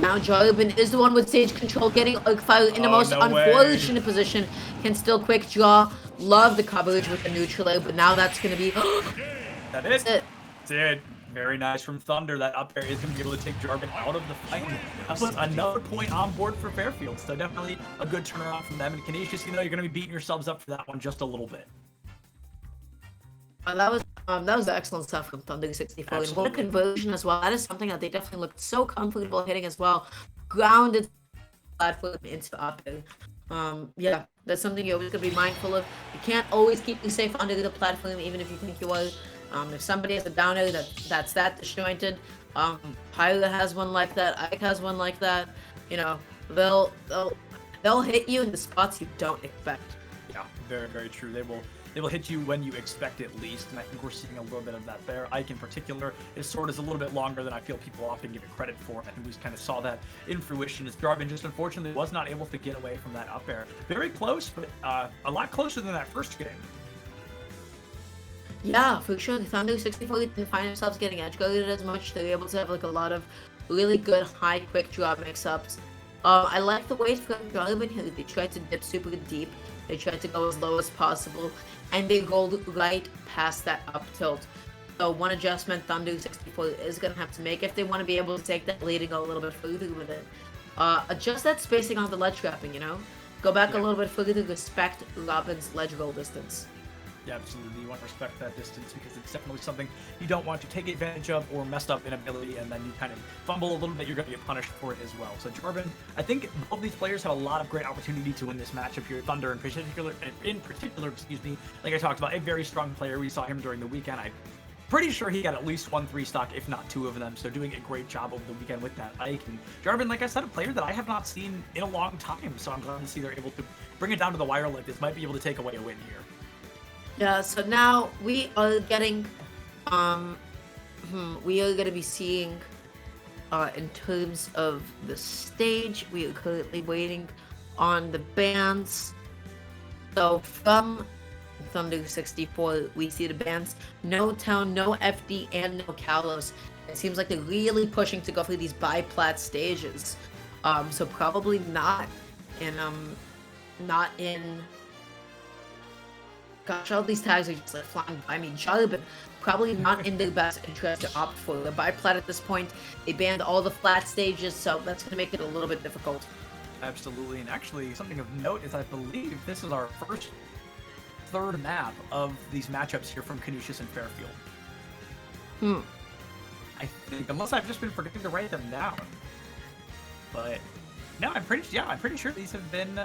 Now Jarvan is the one with stage control, getting Arc Fire in the most unfortunate position. Can still quick draw. Love the coverage with the neutral, but now that's going to be... That's it. Very nice from Thunder. That up air is going to be able to take Jarvan out of the fight. That puts another point on board for Fairfield. So definitely a good turnaround from them. And Canisius, you're going to be beating yourselves up for that one just a little bit. That was excellent stuff from Thunder 64. And what a conversion as well. That is something that they definitely looked so comfortable hitting as well. Grounded platform into up air. Yeah, that's something you're always going to be mindful of. You can't always keep you safe under the platform, even if you think you are. If somebody has a down air that's that disjointed, Pyla has one like that, Ike has one like that, you know, they'll hit you in the spots you don't expect. Yeah, very, very true. They will hit you when you expect it least, and I think we're seeing a little bit of that there. Ike in particular, his sword is a little bit longer than I feel people often give it credit for. I think we kind of saw that in fruition as Jarvan just unfortunately was not able to get away from that up air. Very close, but a lot closer than that first game. Yeah, for sure. The Thunder 64 didn't find themselves getting edge guarded as much. They were able to have like a lot of really good high quick draw mix-ups. I like the way from Jarvan here. They tried to dip super deep. They tried to go as low as possible, and they rolled right past that up tilt. So one adjustment Thunder 64 is going to have to make if they want to be able to take that lead and go a little bit further with it. Adjust that spacing on the ledge trapping, you know? Go back a little bit further to respect Robin's ledge roll distance. Yeah, absolutely. You want to respect that distance because it's definitely something you don't want to take advantage of or messed up in ability, and then you kind of fumble a little bit, you're going to get punished for it as well. So Jarvan, I think both these players have a lot of great opportunity to win this matchup here. Thunder in particular, excuse me, like I talked about, a very strong player. We saw him during the weekend. I'm pretty sure he got at least 1 3 stock, if not 2 of them. So doing a great job over the weekend with that Ike. And Jarvan, like I said, a player that I have not seen in a long time. So I'm glad to see they're able to bring it down to the wire like this. Might be able to take away a win here. Yeah, so now we are getting, we are going to be seeing, in terms of the stage, we are currently waiting on the bans. So from Thunder 64, we see the bans, no Town, no FD, and no Kalos. It seems like they're really pushing to go through these biplat stages. So probably not in, gosh, all these tags are just like flying by me. Jarvan, probably not in their best interest to opt for the biplat at this point. They banned all the flat stages, so that's going to make it a little bit difficult. Absolutely, and actually something of note is I believe this is our third map of these matchups here from Canisius and Fairfield. I think, unless I've just been forgetting to write them down. But no, I'm pretty sure these have been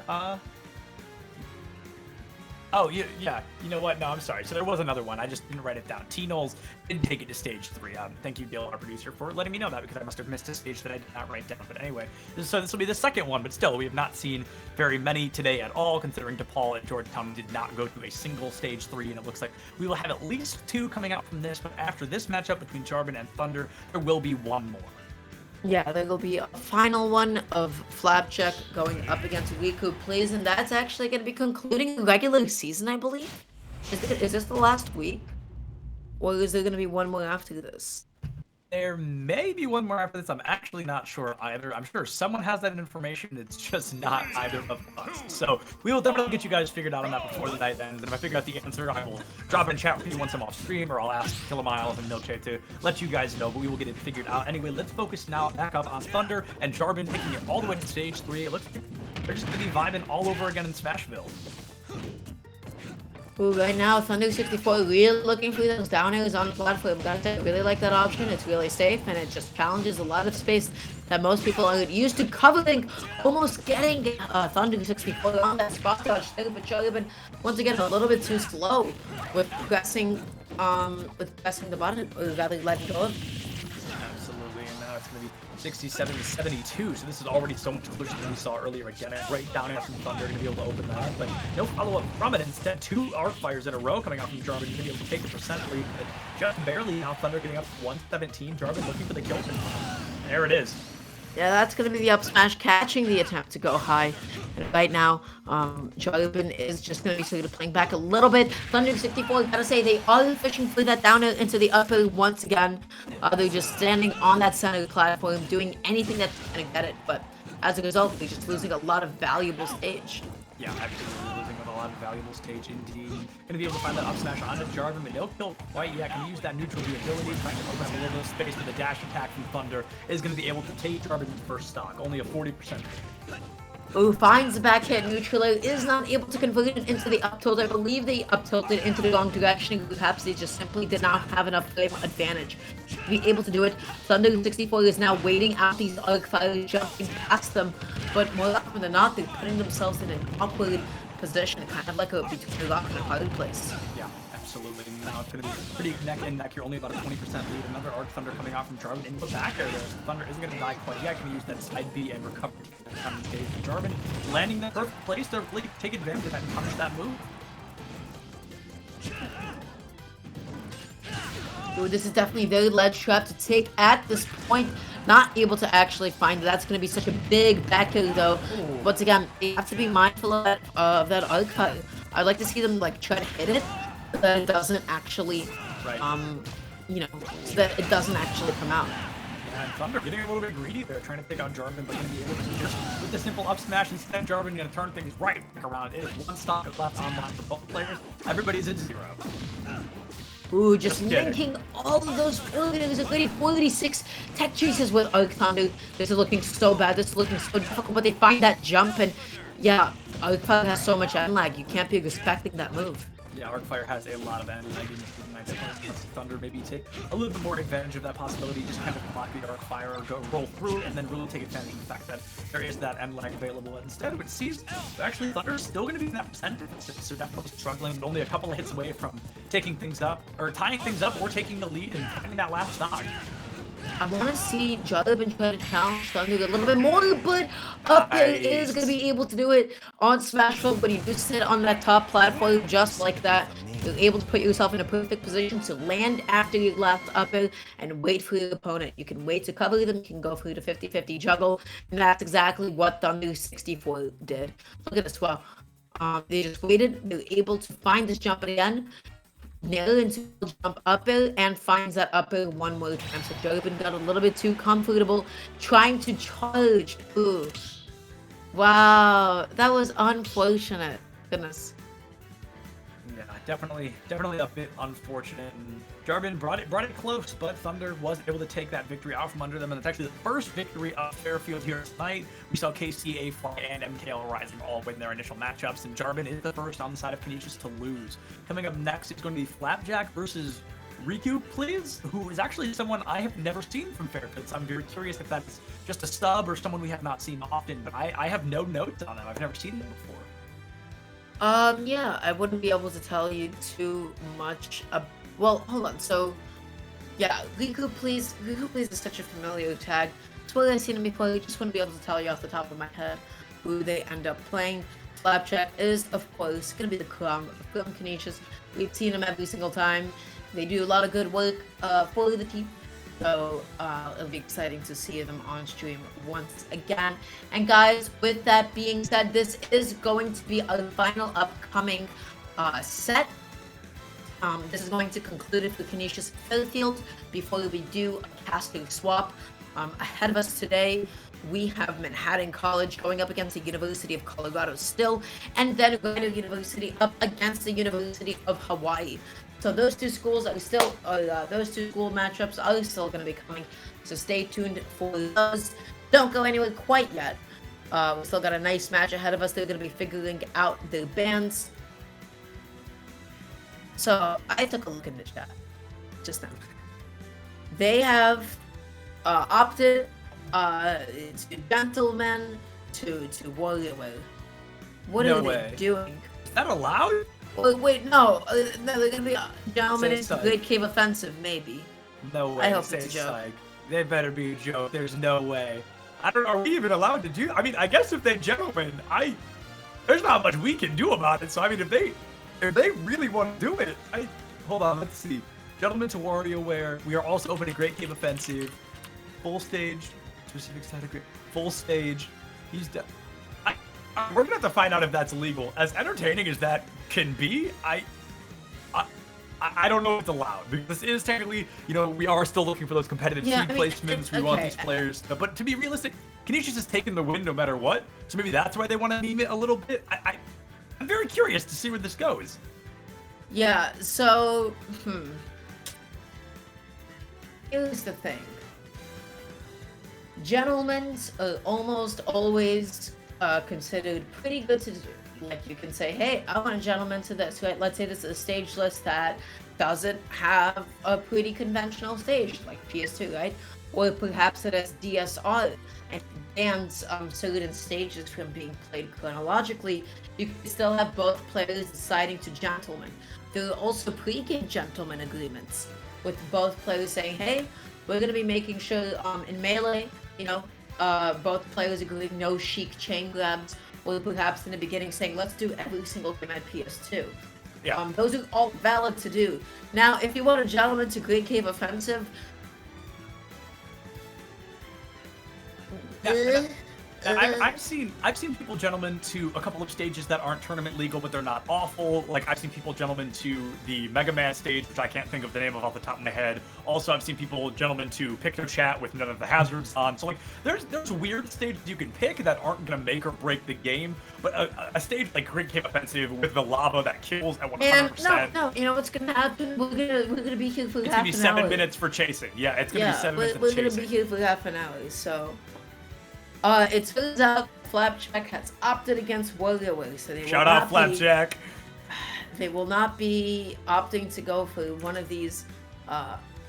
Oh, yeah. You know what? No, I'm sorry. So there was another one. I just didn't write it down. T-Knowles did take it to stage 3. Thank you, Gil, our producer, for letting me know that, because I must have missed a stage that I did not write down. But anyway, so this will be the second one, but still, we have not seen very many today at all, considering DePaul and Georgetown did not go to a single stage 3, and it looks like we will have at least 2 coming out from this, but after this matchup between Jarvan and Thunder, there will be one more. Yeah, there will be a final one of Flapjack going up against Riku Plays, and that's actually going to be concluding the regular season, I believe. Is this the last week? Or is there going to be one more after this? There may be one more after this. I'm actually not sure either. I'm sure someone has that information. It's just not either of us. So we will definitely get you guys figured out on that before the night ends. And if I figure out the answer, I will drop it in chat with you once I'm off stream, or I'll ask Kilamiles and Milkshake to let you guys know. But we will get it figured out. Anyway, let's focus now back up on Thunder and Jarvan taking it all the way to stage 3. It looks like they're just going to be vibing all over again in Smashville. Ooh, right now, Thunder 64 really looking for those down airs on the platform. Gotta say, I really like that option. It's really safe, and it just challenges a lot of space that most people are used to covering, almost getting Thunder 64 on that spot dodge there, but Jarvan, once again, a little bit too slow with pressing the button, or rather letting go of. Absolutely, and now it's going to be 67 to 72, so this is already so much closer than we saw earlier. Again, right down after Thunder, going to be able to open that up, but no follow-up from it. Instead, 2 arc fires in a row coming out from Jarvan. Going to be able to take the percent lead, but just barely. Now Thunder getting up to 117. Jarvan looking for the kill. There it is. Yeah, that's going to be the up smash, catching the attempt to go high. And right now, Jarvan is just going to be sort of playing back a little bit. Thunder 64, gotta say, they are fishing for that down into the upper once again. They're just standing on that center platform, doing anything that's going to get it. But as a result, they're just losing a lot of valuable stage. Yeah, absolutely losing with a lot of valuable stage indeed. Going to be able to find that up smash onto Jarvan, but no kill quite yet. Can use that neutral B ability, trying to open up a little bit of space, but the dash attack from Thunder is going to be able to take Jarvan's first stock. Only a 40%. Ooh, finds the back hit. Neutral is not able to convert it into the up tilt. I believe they up tilted into the wrong direction. Perhaps they just simply did not have enough frame advantage to be able to do it. Thunder 64 is now waiting out these arc fires, jumping past them, but more often than not, they're putting themselves in an awkward position, kind of like a between a rock and a hard place. Yeah, absolutely. Now it's going to be pretty neck and neck here, only about a 20% lead. Another Arc Thunder coming out from Jarvan into the back area. Thunder isn't going to die quite yet. Can use that side B and recover on stage. Jarvan landing that perfect place to really take advantage of that and punish that move. Ooh, this is definitely very ledge trap to take at this point. Not able to actually find it. That's going to be such a big back kill, though. Ooh. Once again, they have to be mindful of that arc fire. I'd like to see them like try to hit it, but that it doesn't actually, you know, so that it doesn't actually come out. Yeah, and Thunder getting a little bit greedy there, trying to pick on Jarvan, but going to be able to just with the simple up smash instead. Jarvan going to turn things right back around. It is one stock left online for both players. Everybody's at 0. Ooh, just linking all of those failures. A 46 tech chases with Arc Thunder. This is looking so bad. This is looking so difficult, but they find that jump, and yeah, Arc Thunder has so much end lag. You can't be expecting that move. Yeah, Arcfire has a lot of end lag. Thunder maybe take a little bit more advantage of that possibility, just kind of block the Arcfire or go roll through, and then really take advantage of the fact that there is that end lag available. Instead, it seems actually Thunder is still going to be in that percent deficit, so definitely struggling, but only a couple of hits away from taking things up, or tying things up, or taking the lead and finding that last stock. I want to see Jarvan try to challenge Thunder a little bit more, but up there is going to be able to do it on Smashville, but you just sit on that top platform just like that. You're able to put yourself in a perfect position to land after your last up air and wait for your opponent. You can wait to cover them, you can go for the 50-50 juggle, and that's exactly what Thunder 64 did. Look at this, wow. They just waited, they were able to find this jump again, nail it into jump up air, and finds that up air one more time. So Jarvan got a little bit too comfortable trying to charge. Ooh. Wow, that was unfortunate. Goodness. Yeah, definitely a bit unfortunate. And Jarvan brought it close, but Thunder was able to take that victory out from under them, and it's actually the first victory of Fairfield here tonight. We saw KC, A-Fly, and MKL Rising all win their initial matchups, and Jarvan is the first on the side of Canisius to lose. Coming up next, it's going to be Flapjack versus Riku, please, who is actually someone I have never seen from Fairfield, so I'm very curious if that's just a sub or someone we have not seen often, but I have no notes on them. I've never seen them before. Yeah, I wouldn't be able to tell you too much. Well, hold on. So, yeah, Riku Please is such a familiar tag. It's what I've seen him before. I just wouldn't be able to tell you off the top of my head who they end up playing. Flapjack is, of course, going to be the Chrome Canisius. We've seen him every single time. They do a lot of good work for the team. So it'll be exciting to see them on stream once again. And guys, with that being said, this is going to be our final upcoming set. This is going to conclude it for Canisius Fairfield before we do a casting swap. Ahead of us today, we have Manhattan College going up against the University of Colorado still, and then Randall University up against the University of Hawaii. So those two schools are still, those two school matchups are still going to be coming. So stay tuned for those. Don't go anywhere quite yet. We still got a nice match ahead of us. They're going to be figuring out their bands. So I took a look in the chat just now. They have opted to gentlemen to warrior way. What No are way. they doing? Is that allowed? Wait, no. No, they're gonna be gentlemen Say into so. Great Cave Offensive, maybe. No way. I hope Say it's a joke. psych. They better be a joke. There's no way. I don't know. Are we even allowed to do? I mean, I guess if they gentlemen, there's not much we can do about it. So I mean, if they really want to do it, hold on. Let's see. Gentlemen to WarioWare. We are also opening Great Cave Offensive. Full stage. Specific side of Great. Full stage. He's done. We're gonna have to find out if that's legal. As entertaining as that can be, I don't know if it's allowed, because this is technically, we are still looking for those competitive seed placements. We want these players, but to be realistic, Canisius has taken the win no matter what. So maybe that's why they want to meme it a little bit. I'm very curious to see where this goes. Yeah. So, here's the thing. Gentlemen's are almost always considered pretty good to do. Like, you can say, hey, I want a gentleman to this, right? Let's say this is a stage list that doesn't have a pretty conventional stage, like PS2, right? Or perhaps it has DSR and bans certain stages from being played chronologically. You can still have both players deciding to gentlemen. There are also pre-game gentleman agreements with both players saying, hey, we're going to be making sure in Melee, both players agree no chic chain grabs, or perhaps in the beginning saying, let's do every single game at PS2. Yeah. Those are all valid to do. Now, if you want a gentleman to Great Cave Offensive, I've seen people gentlemen to a couple of stages that aren't tournament legal, but they're not awful. Like, I've seen people gentlemen to the Mega Man stage, which I can't think of the name of off the top of my head. Also, I've seen people gentlemen to Picto Chat with none of the hazards on. So like, there's weird stages you can pick that aren't gonna make or break the game. But a stage like Great Cave Offensive with the lava that kills at 100%. and no, you know what's gonna happen? We're gonna be here for It's half gonna be an 7 hour. minutes for chasing. Yeah, it's gonna be 7 minutes we're of gonna chasing. be here for half an hour. So, it turns out Flapjack has opted against WarioWare, so they will Shout out not Flapjack. They will not be opting to go for one of these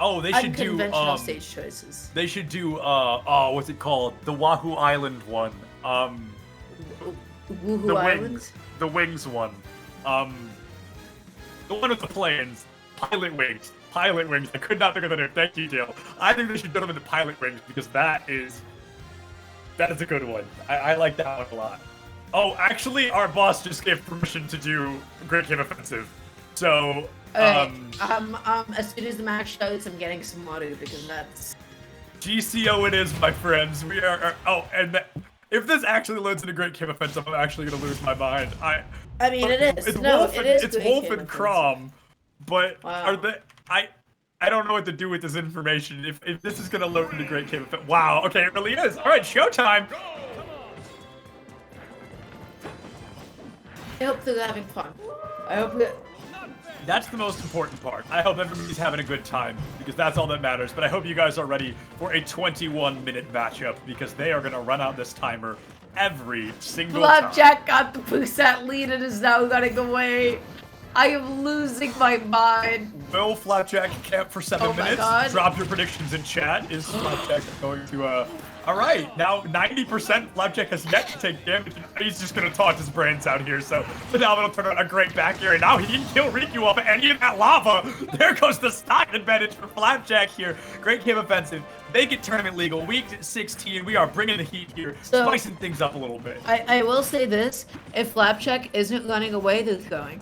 Oh, they should do unconventional stage choices. They should do what's it called? The Wahoo Island one. Woohoo The Island? wings. The wings one. The one with the planes. Pilot wings. Pilot wings. I could not think of the name. Thank you, Dale. I think they should put them into pilot wings because that is a good one. I like that one a lot. Oh, actually, our boss just gave permission to do Great Cave Offensive. So, as soon as the match starts, I'm getting some water because that's... GCO it is, my friends. We are if this actually leads into Great Cave Offensive, I'm actually gonna lose my mind. I mean, it is. It's No, Wolf it and, is it's Great Wolf Cave and Offensive. Crom, but Wow. are they? I don't know what to do with this information. If this is gonna load into Great Cave Offensive, wow. Okay, it really is. All right, showtime. I hope they're having fun. I hope that... That's the most important part. I hope everybody's having a good time because that's all that matters. But I hope you guys are ready for a 21-minute matchup because they are gonna run out this timer every single time. Flapjack got the percent lead and is now running away. I am losing my mind. Will Flapjack camp for 7 Oh my minutes? God. Drop your predictions in chat. Is Flapjack going to All right, now 90% Flapjack has yet to take damage. He's just going to taunt his brains out here. So Phenomenal turned out a great back here. And now he can kill Riku off any of that lava. There goes the stock advantage for Flapjack here. Great game offensive. Make it tournament legal. Week 16, we are bringing the heat here, So, spicing things up a little bit. I will say this: if Flapjack isn't running away, they're going.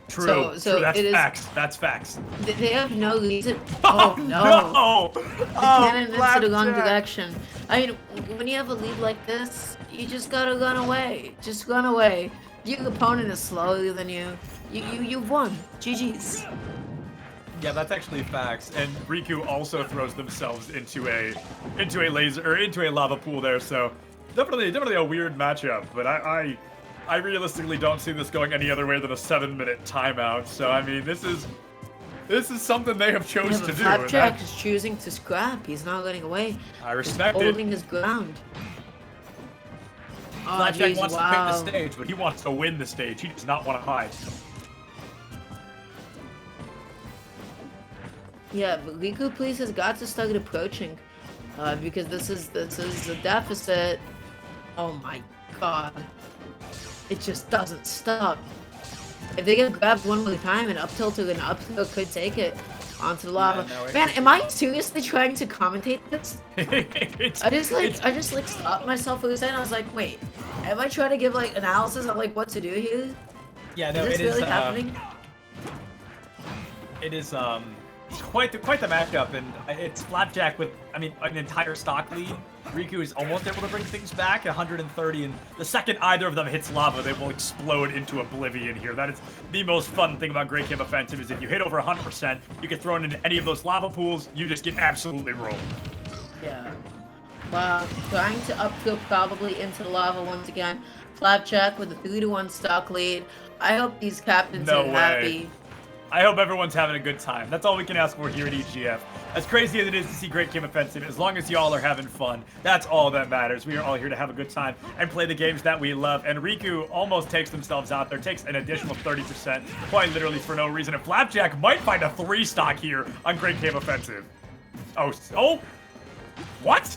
True, So true. That's it is- facts. That's facts. They have no reason. Oh, no! no! Cannon into the wrong Flapjack. direction. I mean, when you have a lead like this, you just gotta run away. Just run away. If your opponent is slower than you've won. GG's. Yeah, that's actually facts. And Riku also throws themselves into a laser or into a lava pool there. So definitely a weird matchup. But I realistically don't see this going any other way than a 7-minute timeout. So I mean, this is something they have chose to do. and Flapjack that- is choosing to scrap. He's not running away. I respect He's it. holding his ground. Oh, Flapjack jeez, wants to wow. pick the stage, but he wants to win the stage. He does not want to hide. Yeah, but Riku Police has got to start approaching, because this is a deficit. Oh my god, it just doesn't stop. If they get grabbed one more time and up tilt or an up tilt could take it onto the lava. no, Man, am I seriously trying to commentate this? It's- I just like stopped myself for a second. I was like, wait, am I trying to give like analysis of like what to do here? yeah, no, Is this it is really happening? It is quite the matchup, and it's Flapjack with, I mean, an entire stock lead. Riku is almost able to bring things back, 130, and the second either of them hits lava, they will explode into oblivion here. That is the most fun thing about Great Game Offensive, is if you hit over 100%, you get thrown into any of those lava pools, you just get absolutely rolled. Yeah. Wow, trying to up tilt probably into the lava once again. Flapjack with a 3-1 stock lead. I hope these captains No are way. happy. I hope everyone's having a good time. That's all we can ask for here at EGF. As crazy as it is to see Great Game Offensive, as long as y'all are having fun, that's all that matters. We are all here to have a good time and play the games that we love. And Riku almost takes themselves out there, takes an additional 30%, quite literally for no reason. And Flapjack might find a 3 stock here on Great Game Offensive. Oh, what?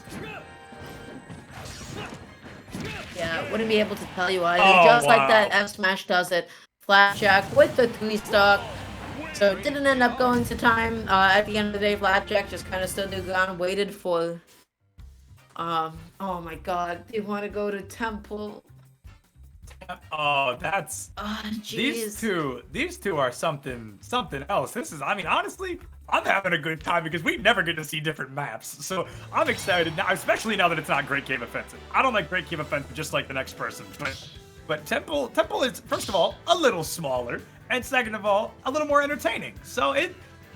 Yeah, wouldn't be able to tell you either. Oh, Just like wow. that, F Smash does it. Flapjack with the 3 stock. So it didn't end up going to time. At the end of the day, Flapjack just kind of stood their ground, waited for. Oh my God, they want to go to Temple. Oh, that's... Oh, jeez. These two are something else. This is, I mean, honestly, I'm having a good time because we never get to see different maps. So I'm excited now, especially now that it's not Great Game Offensive. I don't like Great Game Offensive just like the next person, but Temple is, first of all, a little smaller, and second of all, a little more entertaining. So I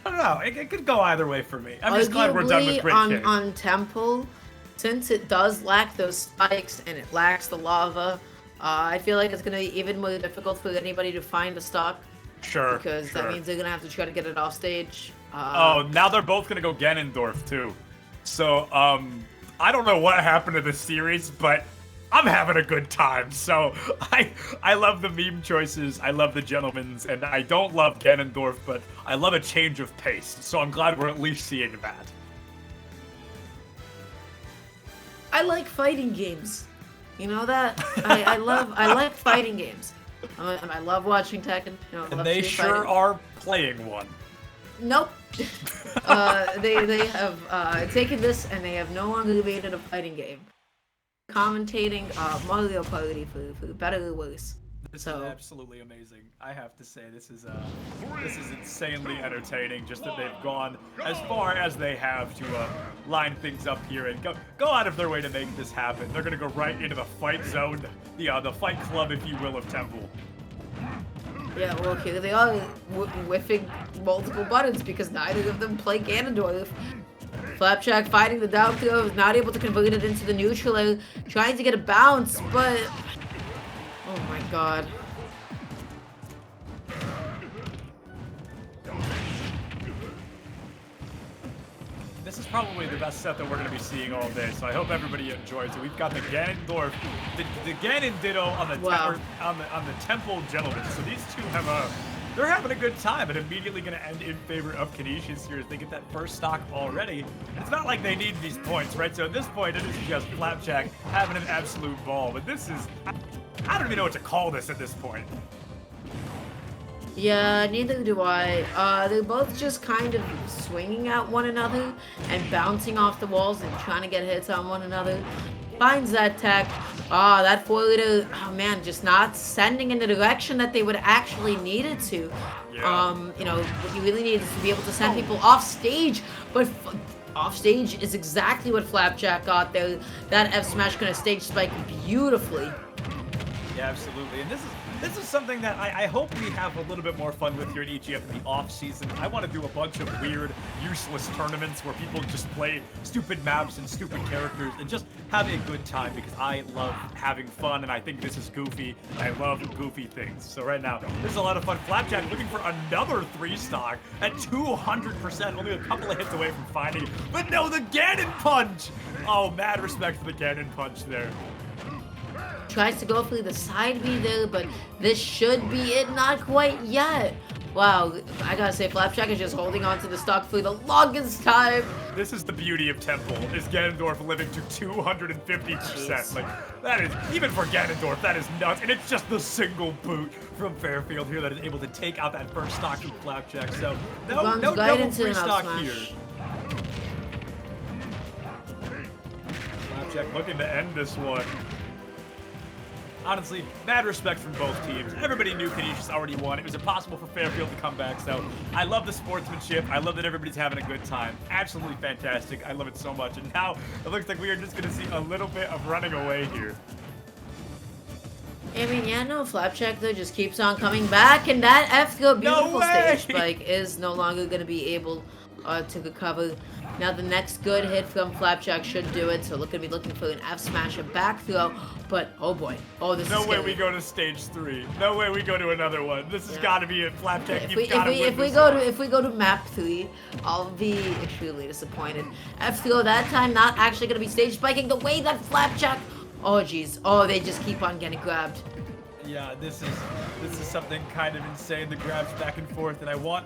don't know, it could go either way for me. I'm just glad we're done with Great Game. on Temple, since it does lack those spikes and it lacks the lava, I feel like it's gonna be even more difficult for anybody to find a stock. Sure, Because sure. that means they're gonna have to try to get it off stage. Oh, now they're both gonna go Ganondorf too. So, I don't know what happened to this series, but I'm having a good time. So, I love the meme choices, I love the gentlemen's, and I don't love Ganondorf, but I love a change of pace. So I'm glad we're at least seeing that. I like fighting games. You know that? I like fighting games. I love watching Tekken. You know, I And love they seeing sure fighting. are playing one. Nope. They have taken this and they have no longer made it a fighting game. Commentating Mario Party for better or worse. This So- is absolutely amazing. I have to say, this is insanely entertaining. Just that they've gone as far as they have to line things up here and go out of their way to make this happen. They're gonna go right into the fight zone, the fight club, if you will, of Temple. Yeah, well, okay, they are whiffing multiple buttons because neither of them play Ganondorf. Flapjack fighting the down throw, is not able to convert it into the neutral air, trying to get a bounce, but... Oh my god. This is probably the best set that we're going to be seeing all day, so I hope everybody enjoys it. We've got the Ganondorf, the Ganon Ditto on the Wow. on the Temple Gentlemen. So these two have they're having a good time and immediately going to end in favor of Canisius here as they get that first stock already. It's not like they need these points, right? So at this point, it is just Flapjack having an absolute ball. But this is, I don't even know what to call this at this point. Yeah, neither do I. They're both just kind of swinging at one another and bouncing off the walls and trying to get hits on one another. Finds that tech. That 4-liter, oh man, just not sending in the direction that they would actually need it to. Yeah. You know, what you really need is to be able to send people off stage, but off stage is exactly what Flapjack got there. That F smash gonna stage spike beautifully. Yeah, absolutely. And this is something that I hope we have a little bit more fun with here at EGF in the off season. I want to do a bunch of weird, useless tournaments where people just play stupid maps and stupid characters and just having a good time because I love having fun and I think this is goofy. I love goofy things. So right now, this is a lot of fun. Flapjack looking for another 3-stock at 200%, only a couple of hits away from finding it. But no, the Ganon punch! Oh, mad respect for the Ganon punch there. Tries to go for the side B there, but this should be it. Not quite yet. Wow, I gotta say, Flapjack is just holding on to the stock for the longest time. This is the beauty of Temple, is Ganondorf living to 250%. Jeez. Like, that is, even for Ganondorf, that is nuts. And it's just the single boot from Fairfield here that is able to take out that first stock from Flapjack. So, no Runs right double into free an up stock smash. here. Flapjack looking to end this one. Honestly, mad respect from both teams. Everybody knew Canisius already won. It was impossible for Fairfield to come back, so I love the sportsmanship. I love that everybody's having a good time. Absolutely fantastic. I love it so much. And now it looks like we are just going to see a little bit of running away here. I mean, yeah, no, Flapjack though just keeps on coming back, and that F-Go beautiful stage spike is no longer going to be able to recover. Now the next good hit from Flapjack should do it, so we're going to be looking for an F smash, a back throw, but oh boy, oh this is No way scary. we go to stage 3. No way we go to another one. This has got to be it. Flapjack, If you've got to win this one. if we go to map 3, I'll be extremely disappointed. F throw that time not actually going to be stage spiking the way that Flapjack. Oh jeez, oh they just keep on getting grabbed. Yeah, this is something kind of insane. The grabs back and forth, and I want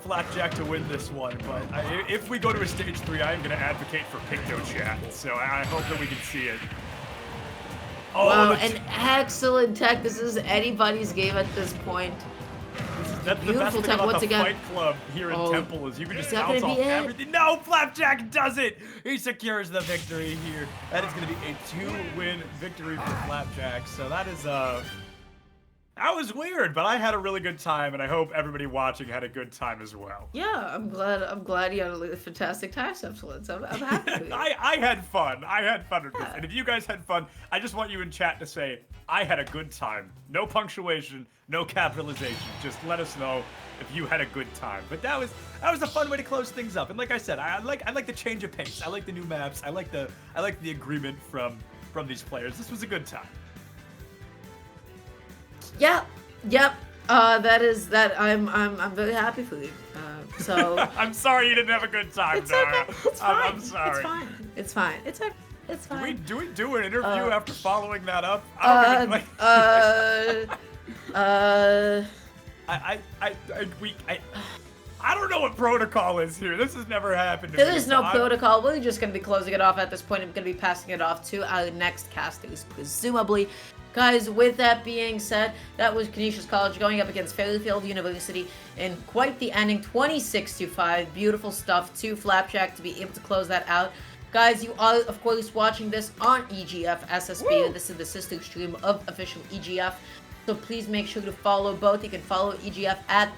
Flapjack to win this one. But if we go to a stage 3, I am going to advocate for Picto Chat. So I hope that we can see it. Oh, Wow, an excellent tech. This is anybody's game at this point. That's the best Beautiful thing tech about once the again. Fight Club here in Oh, Temple is you can just is that bounce gonna off be it? everything. No, Flapjack does it! He secures the victory here. That is going to be a 2-win victory for Flapjack. So that is, that was weird, but I had a really good time, and I hope everybody watching had a good time as well. Yeah, I'm glad you had a fantastic time excellence. I'm happy for you. I had fun. I had fun with this. Yeah. And if you guys had fun, I just want you in chat to say, I had a good time. No punctuation, no capitalization. Just let us know if you had a good time. But that was a fun way to close things up. And like I said, I like the change of pace. I like the new maps. I like the agreement from these players. This was a good time. Yep. That I'm very happy for you. So I'm sorry you didn't have a good time, it's Nara. okay. It's fine. I'm sorry. It's fine. It's okay. It's fine. Do we do an interview after following that up? I don't know what protocol is here. This has never happened to me. There is no protocol. We're just going to be closing it off at this point. I'm going to be passing it off to our next casters, presumably. Guys, with that being said, that was Canisius College going up against Fairfield University in quite the ending, 26-5. Beautiful stuff to Flapjack to be able to close that out. Guys, you are, of course, watching this on EGF SSBU. Woo! This is the sister stream of official EGF. So please make sure to follow both. You can follow EGF at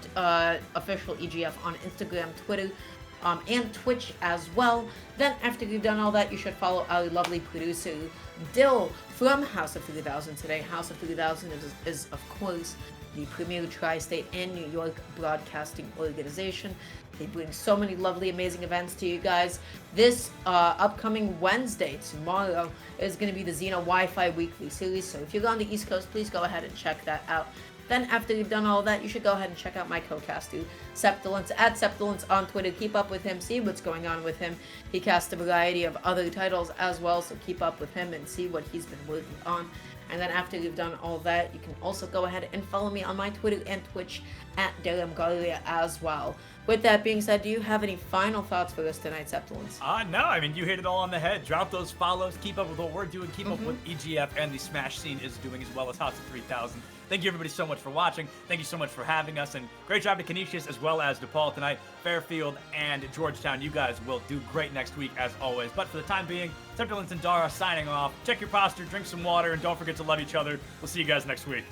official EGF on Instagram, Twitter, and Twitch as well. Then after you've done all that, you should follow our lovely producer, Dill, from House of 3000 today. House of 3000 is of course, the premier tri-state and New York broadcasting organization. They bring so many lovely, amazing events to you guys. This upcoming Wednesday, tomorrow, is going to be the Xena Wi-Fi Weekly Series. So if you're on the East Coast, please go ahead and check that out. Then after you've done all that, you should go ahead and check out my co-caster, Septilence, at Septilence on Twitter. Keep up with him, see what's going on with him. He casts a variety of other titles as well, so keep up with him and see what he's been working on. And then after you've done all that, you can also go ahead and follow me on my Twitter and Twitch at DareMgalia as well. With that being said, do you have any final thoughts for us tonight, Septulins? No, I mean, you hit it all on the head. Drop those follows, keep up with what we're doing, keep up with what EGF and the Smash scene is doing, as well as House of 3000. Thank you, everybody, so much for watching. Thank you so much for having us, and great job to Canisius as well as DePaul tonight. Fairfield and Georgetown, you guys will do great next week, as always. But for the time being, Septulins and Dara signing off. Check your posture, drink some water, and don't forget to love each other. We'll see you guys next week.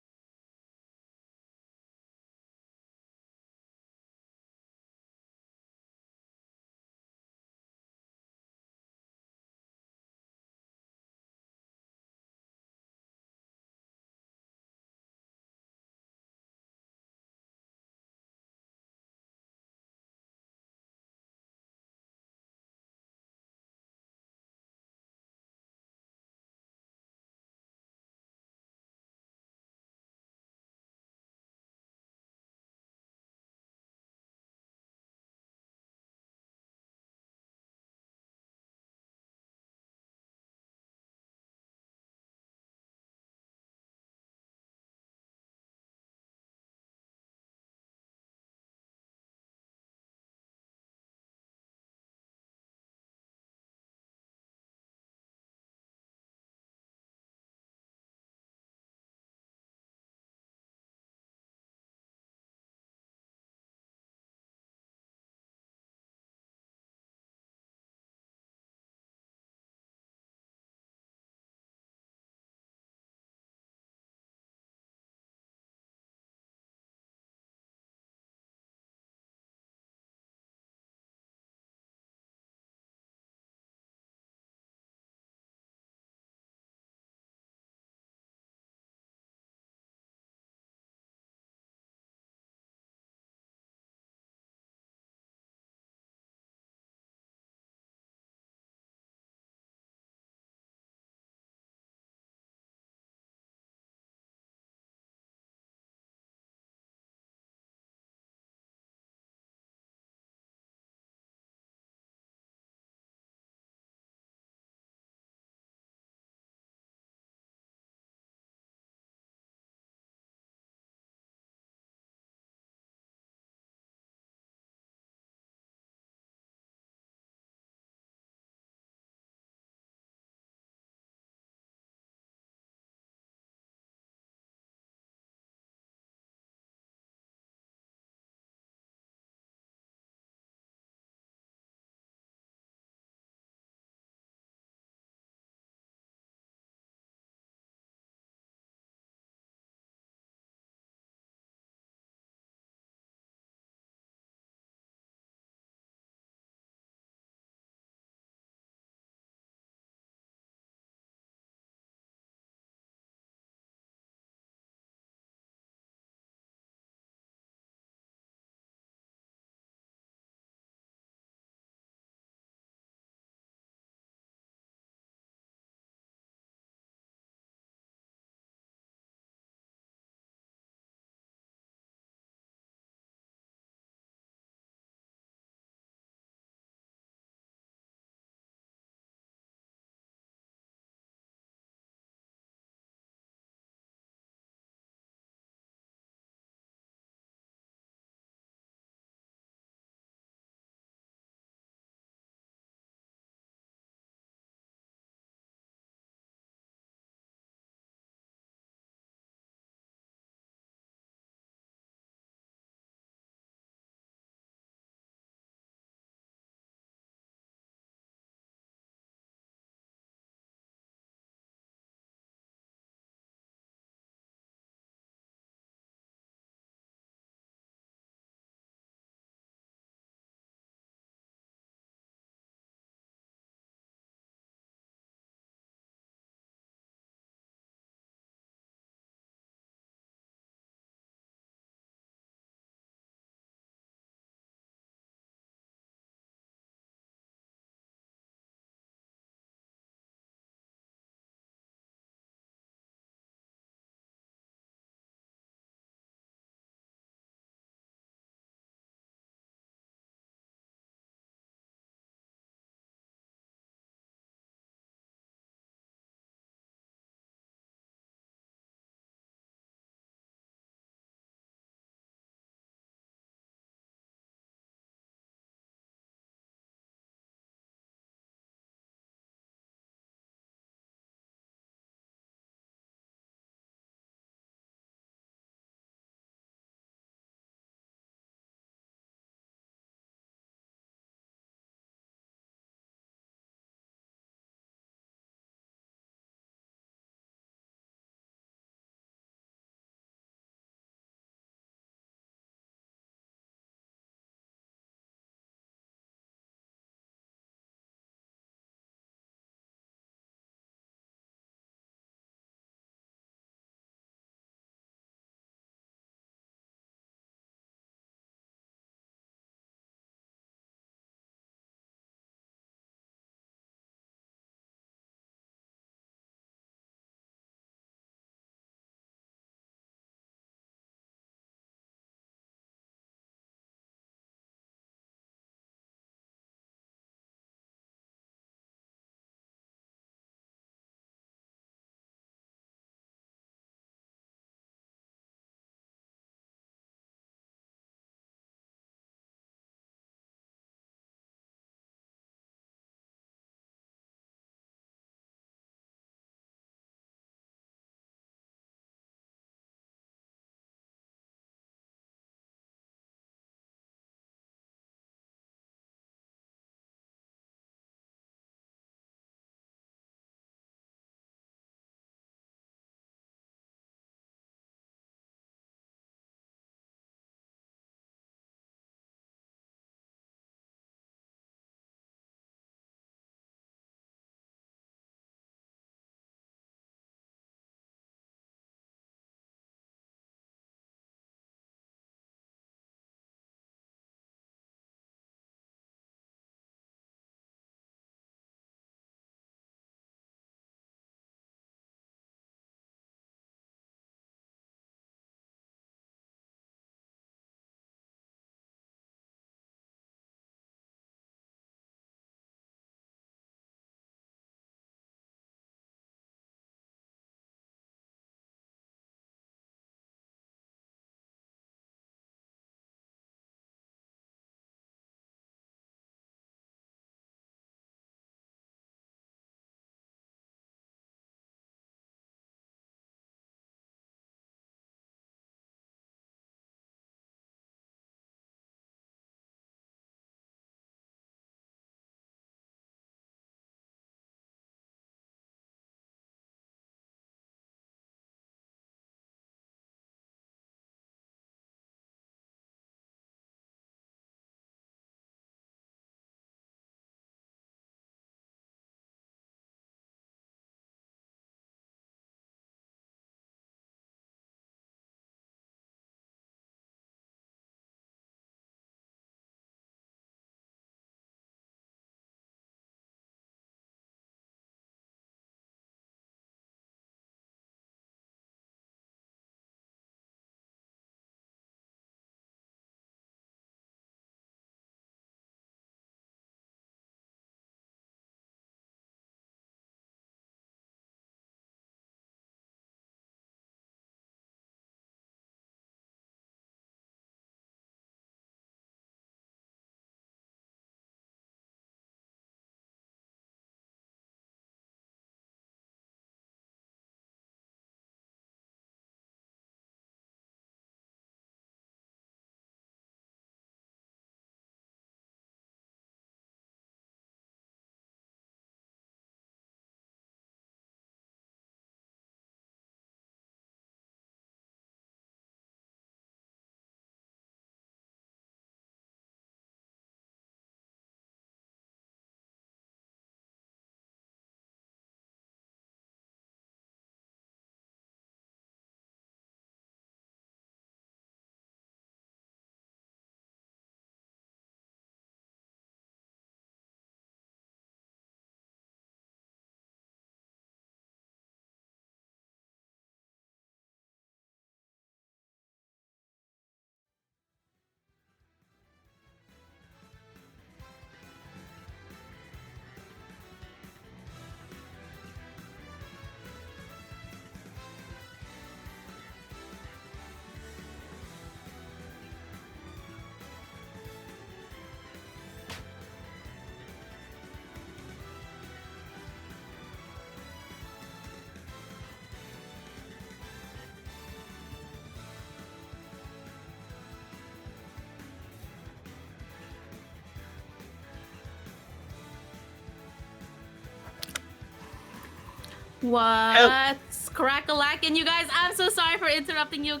What's crack-a-lackin', you guys? I'm so sorry for interrupting you,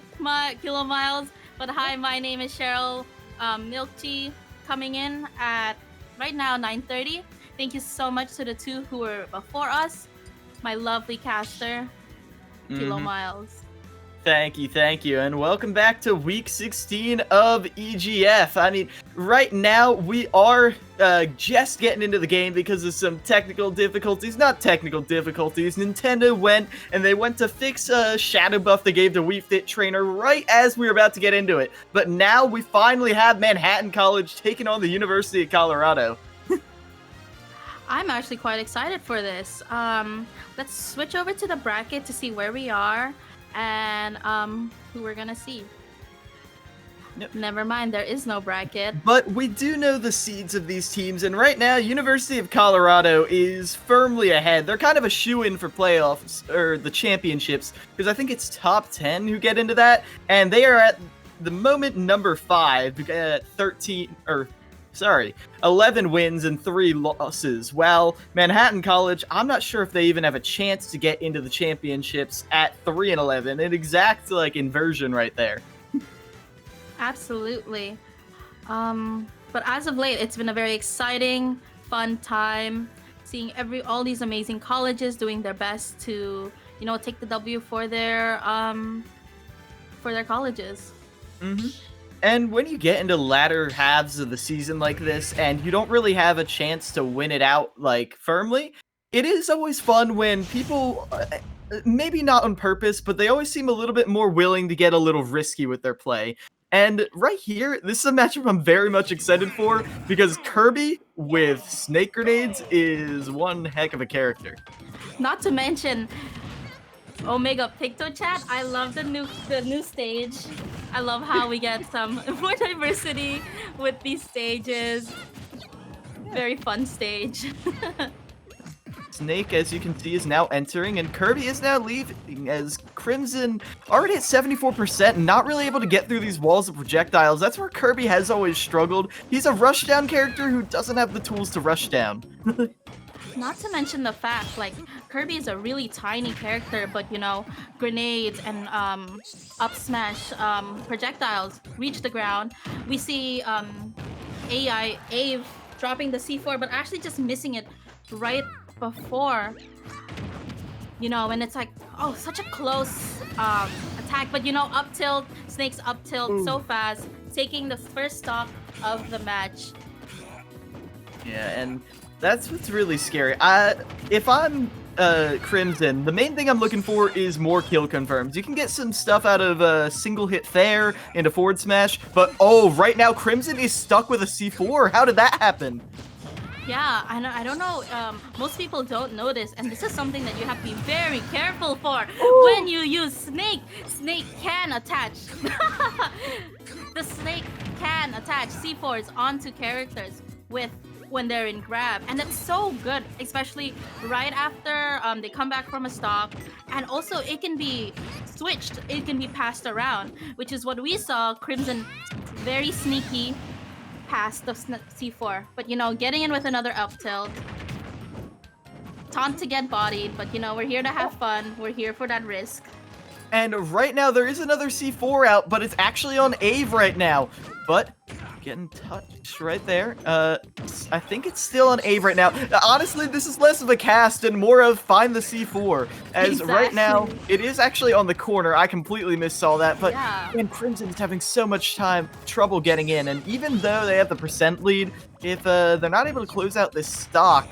Kilo Miles. But hi, my name is Cheryl Milk Tea, coming in at right now 9:30. Thank you so much to the two who were before us. My lovely caster, Kilo Miles. Thank you, and welcome back to week 16 of EGF. I mean, right now we are just getting into the game because of some technical difficulties. Not technical difficulties. Nintendo went to fix a shadow buff they gave to Wii Fit Trainer right as we were about to get into it. But now we finally have Manhattan College taking on the University of Colorado. I'm actually quite excited for this. Let's switch over to the bracket to see where we are and who we're gonna see. Yep. Never mind, there is no bracket. But we do know the seeds of these teams, and right now, University of Colorado is firmly ahead. They're kind of a shoo-in for playoffs, or the championships, because I think it's top 10 who get into that, and they are at the moment number 5, at 11 wins and 3 losses. While Manhattan College, I'm not sure if they even have a chance to get into the championships at 3-11. An exact inversion right there. Absolutely. But as of late, it's been a very exciting, fun time seeing all these amazing colleges doing their best to, take the W for their colleges. Mm-hmm. And when you get into latter halves of the season like this, and you don't really have a chance to win it out firmly, it is always fun when people, maybe not on purpose, but they always seem a little bit more willing to get a little risky with their play. And right here, this is a matchup I'm very much excited for, because Kirby with snake grenades is one heck of a character. Not to mention Omega Picto Chat. I love the new stage. I love how we get some more diversity with these stages. Very fun stage. Snake, as you can see, is now entering, and Kirby is now leaving, as Crimson already at 74%, not really able to get through these walls of projectiles. That's where Kirby has always struggled. He's a rushdown character who doesn't have the tools to rush down. Not to mention the fact, Kirby is a really tiny character, but, grenades and up smash projectiles reach the ground. We see Ave dropping the C4, but actually just missing it right before, and it's such a close attack, but up tilt, Snake's up tilt so fast, taking the first stock of the match. Yeah, and that's what's really scary. If I'm Crimson, the main thing I'm looking for is more kill confirms. You can get some stuff out of a single hit fair into forward smash, but right now Crimson is stuck with a C4. How did that happen? Yeah, I don't know. Most people don't notice, and this is something that you have to be very careful for. When you use Snake. Snake can attach. The Snake can attach C4s onto characters when they're in grab, and that's so good, especially right after they come back from a stock. And also, it can be switched. It can be passed around, which is what we saw. Crimson very sneaky. Past the C4, but getting in with another up tilt. Taunt to get bodied, but we're here to have fun. We're here for that risk. And right now there is another C4 out, but it's actually on Ave right now. But getting touched right there. I think it's still on Ave right now. Honestly, this is less of a cast and more of find the C4. As Right now, it is actually on the corner. I completely missaw that. But man, Crimson is having so much trouble getting in. And even though they have the percent lead, if they're not able to close out this stock,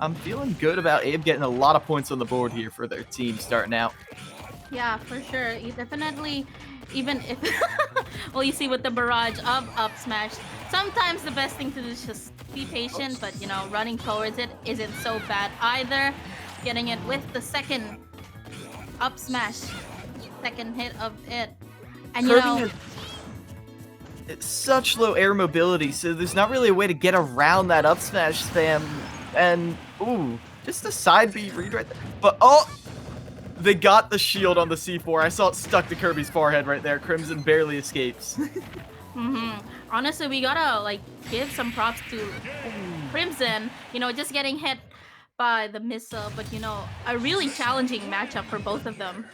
I'm feeling good about Abe getting a lot of points on the board here for their team starting out. Yeah, for sure. You definitely, even if, well, you see with the barrage of up smash, sometimes the best thing to do is just be patient, but running towards it isn't so bad either. Getting it with the second up smash, second hit of it. And Kirby it's such low air mobility, so there's not really a way to get around that up smash spam. And, just a side B read right there. But, they got the shield on the C4. I saw it stuck to Kirby's forehead right there. Crimson barely escapes. Honestly, we gotta, give some props to Crimson. Just getting hit by the missile, but a really challenging matchup for both of them.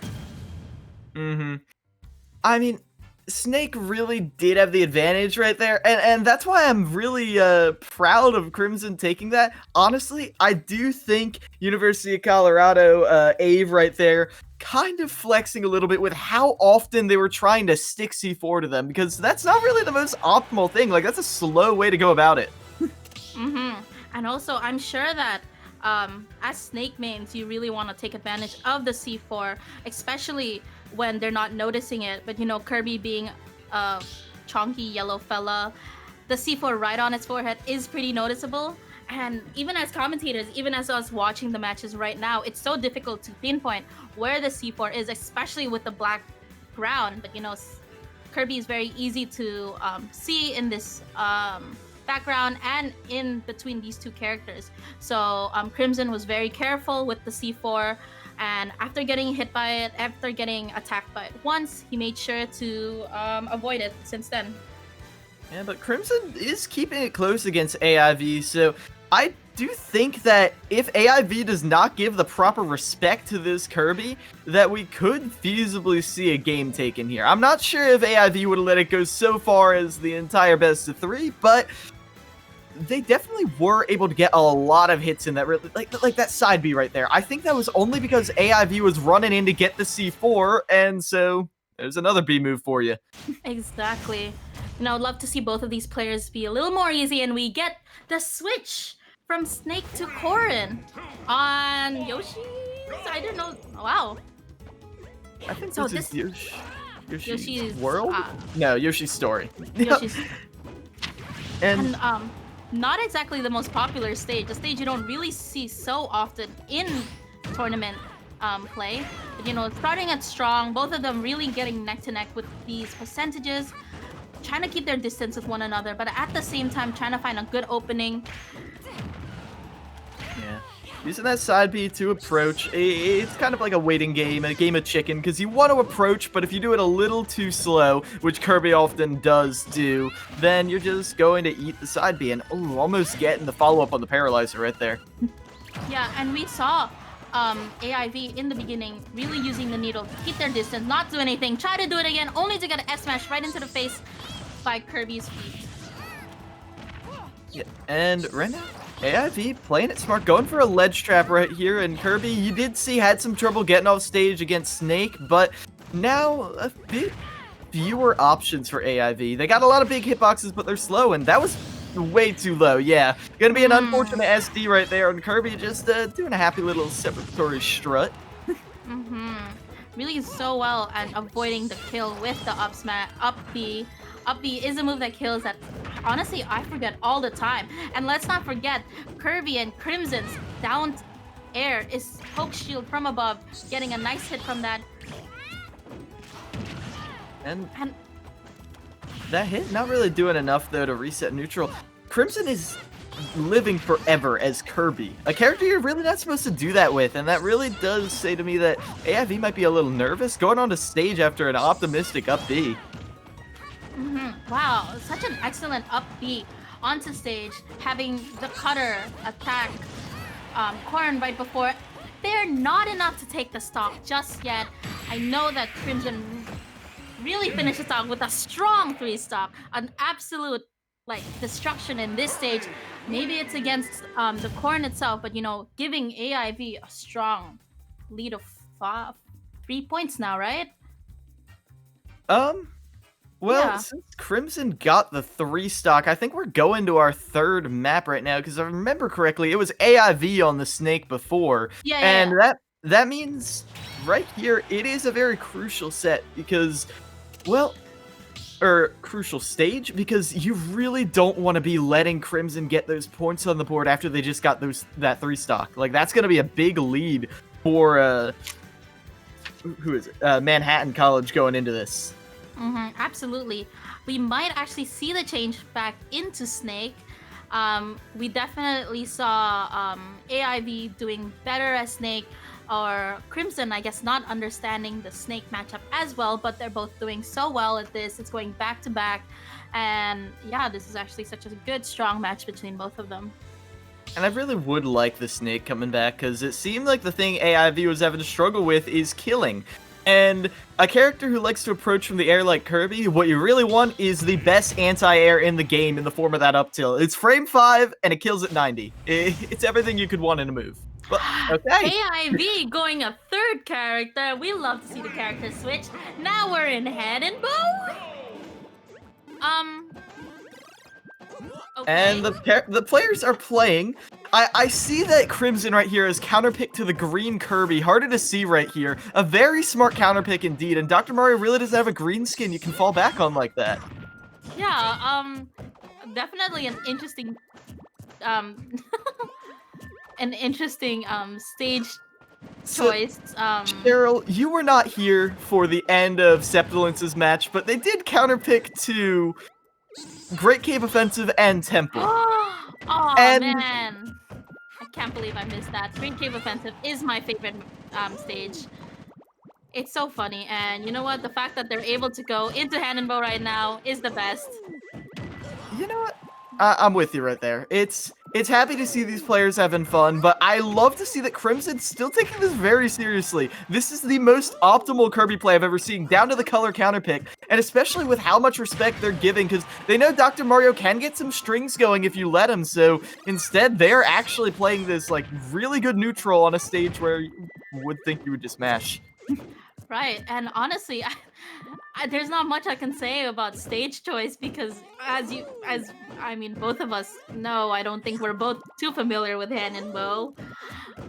Mm-hmm. I mean, Snake really did have the advantage right there, and that's why I'm really proud of Crimson taking that. Honestly, I do think University of Colorado, Ave right there, kind of flexing a little bit with how often they were trying to stick C4 to them, because that's not really the most optimal thing. Like, that's a slow way to go about it. And also, I'm sure that as Snake mains, you really want to take advantage of the C4, especially when they're not noticing it. But Kirby being a chonky yellow fella, the C4 right on its forehead is pretty noticeable. And even as commentators, even as us watching the matches right now, it's so difficult to pinpoint where the C4 is, especially with the black ground. But Kirby is very easy to see in this background and in between these two characters. So Crimson was very careful with the C4, and after getting hit by it, after getting attacked by it once, he made sure to avoid it since then. Yeah, but Crimson is keeping it close against AIV, so I do think that if AIV does not give the proper respect to this Kirby, that we could feasibly see a game taken here. I'm not sure if AIV would have let it go so far as the entire best of 3, but they definitely were able to get a lot of hits in that, like that side B right there. I think that was only because AIV was running in to get the C4, and so there's another B move for you. Exactly. I'd love to see both of these players be a little more easy, and we get the switch from Snake to Corrin on Yoshi's. I don't know. Wow. I think So this is Yoshi's world? No, Yoshi's story. Yoshi's. And not exactly the most popular stage, a stage you don't really see so often in tournament play. But starting at strong, both of them really getting neck to neck with these percentages, trying to keep their distance with one another, but at the same time trying to find a good opening. Yeah. Using that side B to approach, it's kind of like a waiting game, a game of chicken, because you want to approach, but if you do it a little too slow, which Kirby often does do, then you're just going to eat the side B, and almost getting the follow-up on the Paralyzer right there. Yeah, and we saw AIV in the beginning really using the needle to keep their distance, not do anything, try to do it again, only to get an S-smash right into the face by Kirby's feet. Yeah, and right now, AIV playing it smart, going for a ledge trap right here, and Kirby, you did see, had some trouble getting off stage against Snake, but now a bit fewer options for AIV. They got a lot of big hitboxes, but they're slow, and that was way too low, yeah. Gonna be an unfortunate SD right there, and Kirby just doing a happy little separatory strut. Really so well at avoiding the kill with the up B. Up B is a move that kills that, honestly, I forget all the time. And let's not forget, Kirby and Crimson's down air is poke shield from above, getting a nice hit from that. And that hit not really doing enough, though, to reset neutral. Crimson is living forever as Kirby, a character you're really not supposed to do that with, and that really does say to me that AIV might be a little nervous going onto stage after an optimistic up B. Wow, such an excellent up B onto stage, having the cutter attack Corrin right before. They're not enough to take the stock just yet. I know that Crimson really finished the stock with a strong 3 stock, an absolute destruction in this stage. Maybe it's against the Corrin itself, but giving AIV a strong lead of 3 points now, right? Well, Yeah. since Crimson got the 3 stock, I think we're going to our 3rd map right now, because if I remember correctly, it was AIV on the Snake before. Yeah, and yeah. that means right here, it is a very crucial set, because, well, crucial stage, because you really don't want to be letting Crimson get those points on the board after they just got that 3 stock. Like, that's going to be a big lead for, who is it? Manhattan College going into this. Absolutely. We might actually see the change back into Snake. We definitely saw AIV doing better as Snake, or Crimson, I guess, not understanding the Snake matchup as well, but they're both doing so well at this. It's going back to back. And yeah, this is actually such a good, strong match between both of them. And I really would like the Snake coming back, because it seemed like the thing AIV was having to struggle with is killing. And a character who likes to approach from the air like Kirby, what you really want is the best anti-air in the game in the form of that up tilt. It's frame 5, and it kills at 90. It's everything you could want in a move. But, okay. AIV going a third character. We love to see the character switch. Now we're in Hand and Bow. Okay. And the players are playing. I see that Crimson right here is counterpick to the green Kirby. Harder to see right here. A very smart counterpick indeed. And Dr. Mario really doesn't have a green skin you can fall back on like that. Yeah, definitely an interesting, stage choice. Cheryl, you were not here for the end of Septilence's match, but they did counterpick to Great Cave Offensive and Temple. Oh And- man, I can't believe I missed that. Great Cave Offensive is my favorite stage. It's so funny, and you know what? The fact that they're able to go into Hand and Bow right now is the best. You know what? I'm with you right there. It's happy to see these players having fun, but I love to see that Crimson's still taking this very seriously. This is the most optimal Kirby play I've ever seen, down to the color counterpick, and especially with how much respect they're giving, because they know Dr. Mario can get some strings going if you let him, so instead they're actually playing this like really good neutral on a stage where you would think you would just mash. Right, and honestly, there's not much I can say about stage choice because I mean, both of us know, I don't think we're both too familiar with Hand and Bow.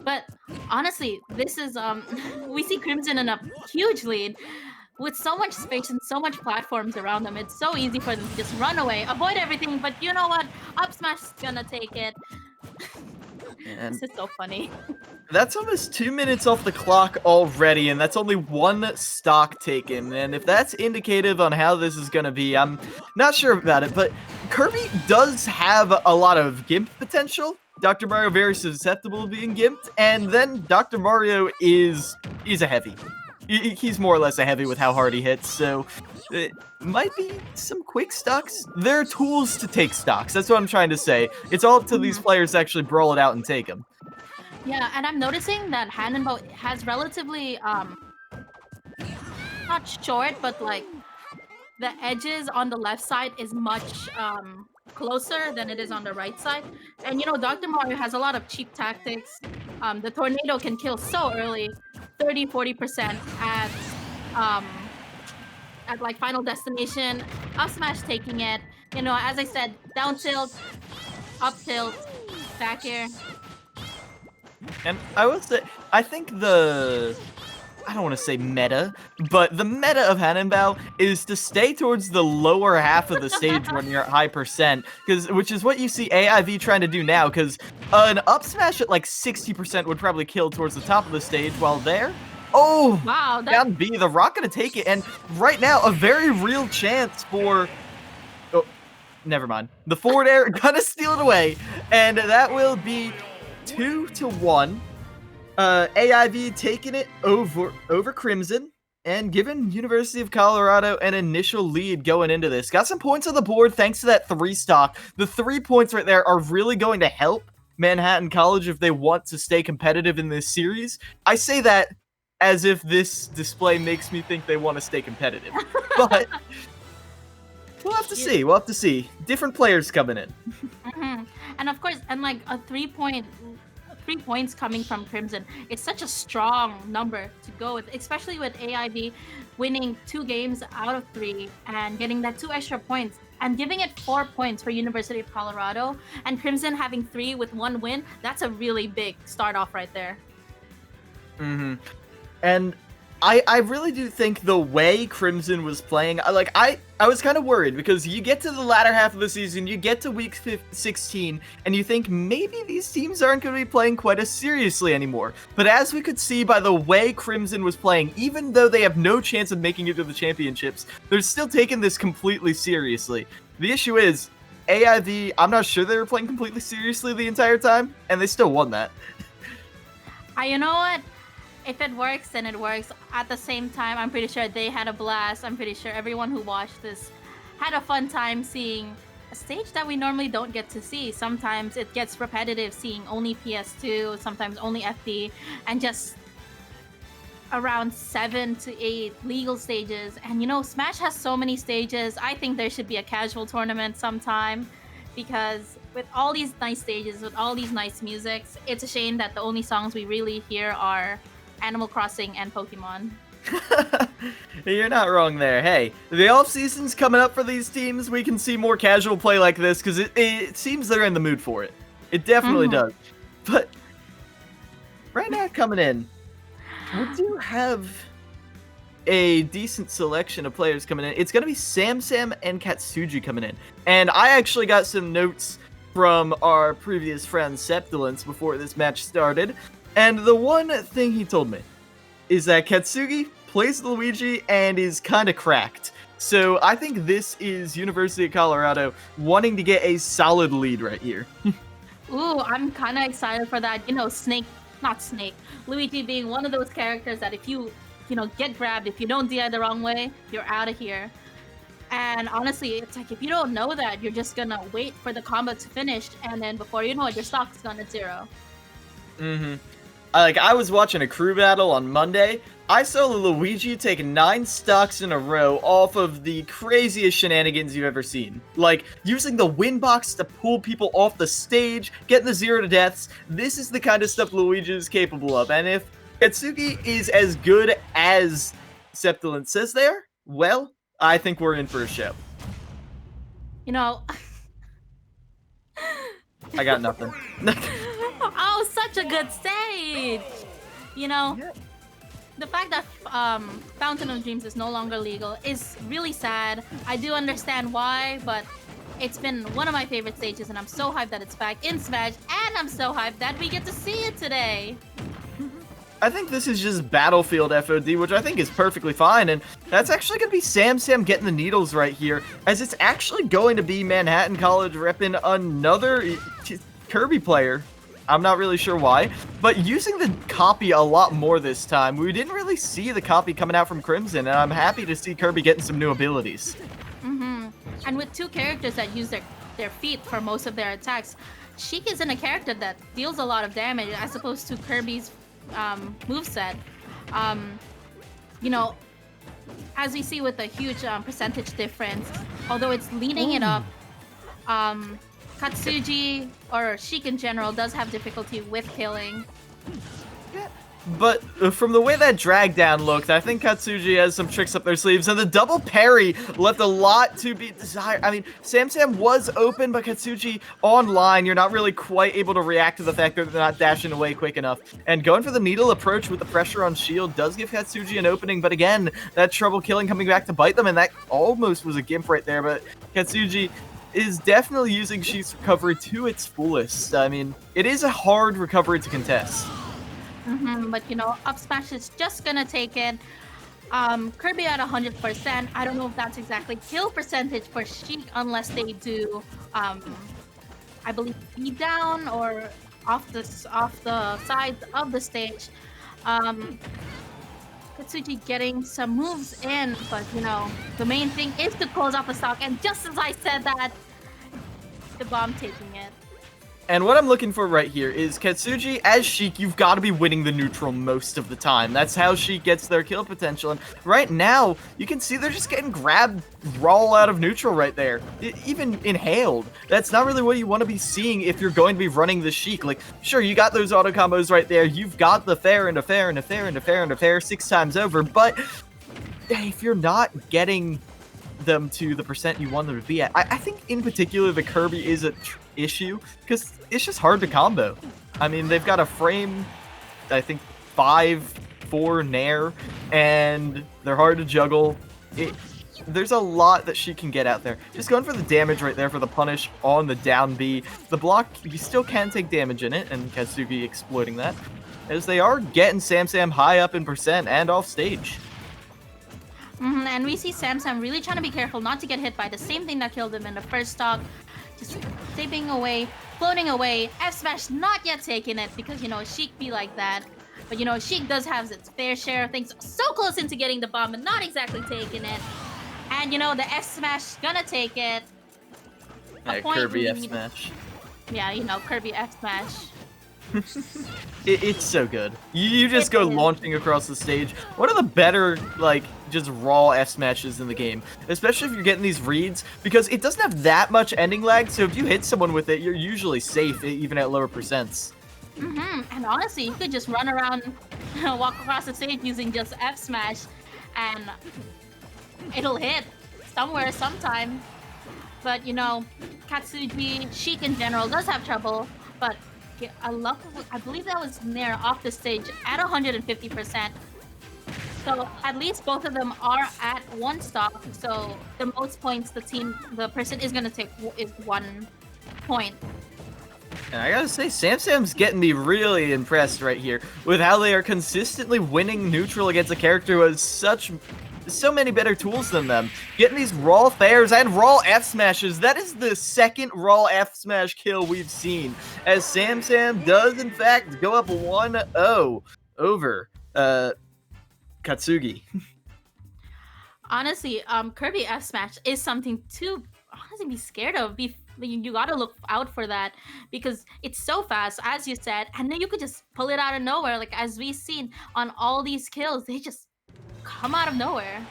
But honestly, this is we see Crimson in a huge lead with so much space and so much platforms around them. It's so easy for them to just run away, avoid everything. But you know what? Up Smash is gonna take it. And This is so funny. that's almost 2 minutes off the clock already, and that's only one stock taken. And if that's indicative on how this is going to be, I'm not sure about it. But Kirby does have a lot of Gimp potential. Dr. Mario very susceptible to being gimped, and then Dr. Mario is a heavy. He's more or less a heavy with how hard he hits, so it might be some quick stocks. There are tools to take stocks, that's what I'm trying to say. It's all up to these players to actually brawl it out and take them. Yeah, and I'm noticing that Hand and Bow has relatively not short, but like the edges on the left side is much closer than it is on the right side. And you know, Dr. Mario has a lot of cheap tactics. The tornado can kill so early, 30-40% at like Final Destination. Up Smash taking it. You know, as I said, down tilt, up tilt, back air. And I will say, I think I don't want to say meta, but the meta of Bow is to stay towards the lower half of the stage when you're at high percent, which is what you see AIV trying to do now, because an up smash at like 60% would probably kill towards the top of the stage, while there, oh, Wow, down B, the Rock gonna take it, and right now, a very real chance for, oh, never mind, the forward air gonna steal it away, and that will be 2-1. AIV taking it over Crimson and giving University of Colorado an initial lead going into this. Got some points on the board thanks to that 3 stock. The 3 points right there are really going to help Manhattan College if they want to stay competitive in this series. I say that as if this display makes me think they want to stay competitive. But we'll have to see. We'll have to see. Different players coming in. Mm-hmm. And of course, and like a 3 points coming from Crimson, it's such a strong number to go with, especially with AIV winning 2 games out of 3 and getting that 2 extra points and giving it 4 points for University of Colorado, and Crimson having 3 with 1 win. That's a really big start off right there. Mm-hmm. And I really do think the way Crimson was playing, I was kind of worried, because you get to the latter half of the season, you get to week 16, and you think maybe these teams aren't going to be playing quite as seriously anymore. But as we could see by the way Crimson was playing, even though they have no chance of making it to the championships, they're still taking this completely seriously. The issue is, AIV, I'm not sure they were playing completely seriously the entire time, and they still won that. You know what? If it works, then it works. At the same time, I'm pretty sure they had a blast. I'm pretty sure everyone who watched this had a fun time seeing a stage that we normally don't get to see. Sometimes it gets repetitive seeing only PS2, sometimes only FD, and just around 7 to 8 legal stages. And you know, Smash has so many stages. I think there should be a casual tournament sometime, because with all these nice stages, with all these nice musics, it's a shame that the only songs we really hear are Animal Crossing and Pokemon. You're not wrong there. Hey, the off season's coming up for these teams. We can see more casual play like this because it seems they're in the mood for it. It definitely does. But right now coming in, we do have a decent selection of players coming in. It's going to be Sam and Katsuji coming in. And I actually got some notes from our previous friend Septilence before this match started. And the one thing he told me is that Katsugi plays Luigi and is kind of cracked. So I think this is University of Colorado wanting to get a solid lead right here. Ooh, I'm kind of excited for that. You know, Luigi being one of those characters that if you get grabbed, if you don't DI the wrong way, you're out of here. And honestly, it's like if you don't know that, you're just gonna wait for the combo to finish, and then before you know it, your stock's gone to 0. I was watching a crew battle on Monday. I saw Luigi take 9 stocks in a row off of the craziest shenanigans you've ever seen. Like, using the win box to pull people off the stage, getting the 0 to deaths. This is the kind of stuff Luigi is capable of. And if Katsugi is as good as Septilence says there, well, I think we're in for a show. You know... I got nothing. Oh, such a good stage! You know, the fact that Fountain of Dreams is no longer legal is really sad. I do understand why, but it's been one of my favorite stages, and I'm so hyped that it's back in Smash, and I'm so hyped that we get to see it today. I think this is just Battlefield FOD, which I think is perfectly fine, and that's actually going to be Sam getting the needles right here, as it's actually going to be Manhattan College repping another Kirby player. I'm not really sure why, but using the copy a lot more this time. We didn't really see the copy coming out from Crimson, and I'm happy to see Kirby getting some new abilities. And with 2 characters that use their feet for most of their attacks, Sheik isn't a character that deals a lot of damage as opposed to Kirby's moveset. You know, as we see with a huge percentage difference, although it's leading it up, Katsuji, or Sheik in general, does have difficulty with killing. But from the way that drag down looked, I think Katsuji has some tricks up their sleeves, and the double parry left a lot to be desired. I mean, Sam was open, but Katsuji online, you're not really quite able to react to the fact that they're not dashing away quick enough. And going for the needle approach with the pressure on shield does give Katsuji an opening, but again, that trouble killing coming back to bite them, and that almost was a gimp right there, but Katsuji is definitely using Sheik's recovery to its fullest. I mean, it is a hard recovery to contest. But you know, up smash is just gonna take it. Kirby at 100%. I don't know if that's exactly kill percentage for Sheik unless they do, I believe, beat down or off the side of the stage. Katsuji getting some moves in, but you know, the main thing is to close off the stock. And just as I said that, the bomb taking it. And what I'm looking for right here is Katsuji, as Sheik, you've got to be winning the neutral most of the time. That's how Sheik gets their kill potential. And right now, you can see they're just getting grabbed raw out of neutral right there. Even inhaled. That's not really what you want to be seeing if you're going to be running the Sheik. Like, sure, you got those auto combos right there. You've got the fair and a fair and a fair and a fair and a fair 6 times over. But if you're not getting them to the percent you want them to be at, I think in particular the Kirby is a issue because it's just hard to combo. I mean, they've got a frame, I think 5-4 nair, and they're hard to juggle. There's a lot that she can get out there. Just going for the damage right there for the punish on the down B. The block, you still can take damage in it, and Katsugi exploiting that, as they are getting Sam high up in percent and off stage. And we see Sam really trying to be careful not to get hit by the same thing that killed him in the first stock. Just zipping away, floating away. F smash not yet taking it because, you know, Sheik be like that. But, you know, Sheik does have its fair share of things. So close into getting the bomb and not exactly taking it. And, you know, the F smash gonna take it. point Kirby we F need- smash. Yeah, you know, Kirby F smash. It's so good. You just It go is. launching across the stage. One of the better, like, just raw F smashes in the game. Especially if you're getting these reads, because it doesn't have that much ending lag, so if you hit someone with it, you're usually safe, even at lower percents. And honestly, you could just run around, walk across the stage using just F smash, and it'll hit somewhere, sometime. But you know, Katsuji, Sheik in general does have trouble, but I believe that was near off the stage at 150%. So at least both of them are at one stock. So the most points the person is gonna take is 1 point. And I gotta say, Sam's getting me really impressed right here with how they are consistently winning neutral against a character who has so many better tools than them. Getting these raw fairs and raw F smashes. That is the second raw F smash kill we've seen, as Sam does in fact go up 1-0 over Katsugi. Honestly, Kirby F Smash is something to honestly be scared of. You gotta look out for that because it's so fast, as you said, and then you could just pull it out of nowhere. Like as we've seen on all these kills, they just come out of nowhere.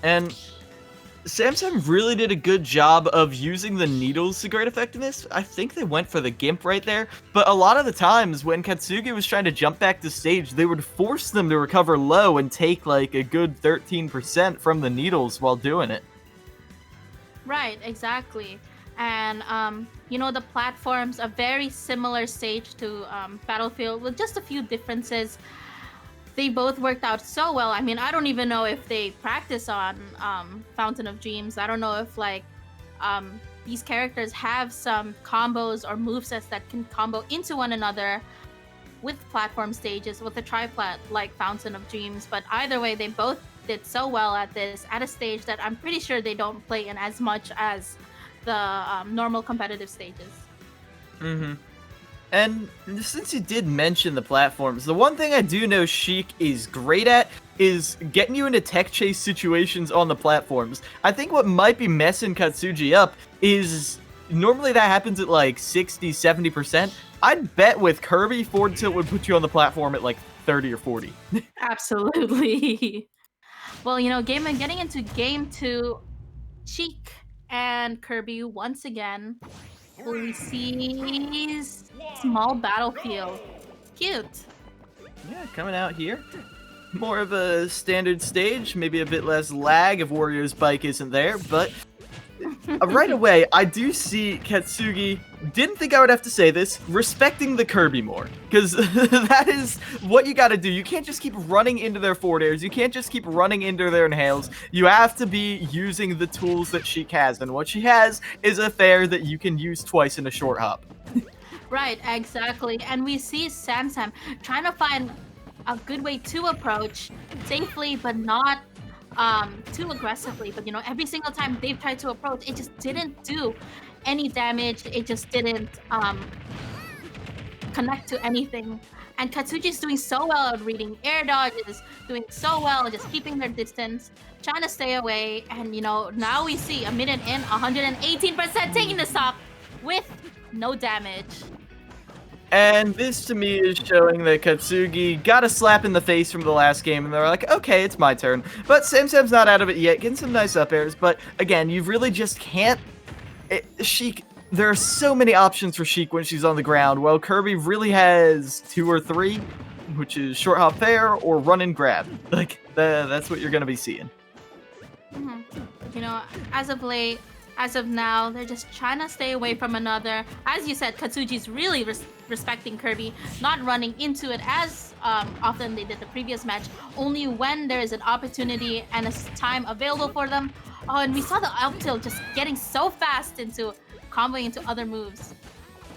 And Sam really did a good job of using the needles to great effectiveness. I think they went for the gimp right there, but a lot of the times when Katsugi was trying to jump back to stage, they would force them to recover low and take like a good 13% from the needles while doing it. Right, exactly. And you know, the platforms a very similar stage to Battlefield with just a few differences. They both worked out so well. I mean, I don't even know if they practice on Fountain of Dreams. I don't know if like these characters have some combos or movesets that can combo into one another with platform stages with a triplat like Fountain of Dreams. But either way, they both did so well at this at a stage that I'm pretty sure they don't play in as much as the normal competitive stages. And since you did mention the platforms, the one thing I do know Sheik is great at is getting you into tech chase situations on the platforms. I think what might be messing Katsuji up is normally that happens at like 60, 70%. I'd bet with Kirby, forward tilt would put you on the platform at like 30 or 40. Absolutely. Well, you know, getting into game 2, Sheik and Kirby once again. We see small battlefield. Cute. Yeah, coming out here. More of a standard stage, maybe a bit less lag if Wario's bike isn't there, but right away, I do see Katsugi, didn't think I would have to say this, respecting the Kirby more. Because that is what you gotta do. You can't just keep running into their forward airs. You can't just keep running into their inhales. You have to be using the tools that Sheik has. And what she has is a fair that you can use twice in a short hop. Right, exactly. And we see Sam trying to find a good way to approach safely, but not too aggressively. But you know, every single time they've tried to approach, it just didn't do any damage. It just didn't connect to anything. And Katsuji's doing so well at reading air dodges, doing so well, just keeping their distance, trying to stay away. And you know, now we see a minute in, 118% taking the stock with no damage. And this to me is showing that Katsugi got a slap in the face from the last game, and they're like, okay, it's my turn. But Sam's not out of it yet, getting some nice up airs. But again, you really just can't. Sheik, there are so many options for Sheik when she's on the ground. Well, Kirby really has 2 or 3, which is short hop fair or run and grab. Like that's what you're gonna be seeing. You know, as of late, as of now, they're just trying to stay away from another. As you said, Katsuji's really respecting Kirby, not running into it as often they did the previous match, only when there is an opportunity and a time available for them. Oh, and we saw the up tilt just getting so fast into comboing into other moves.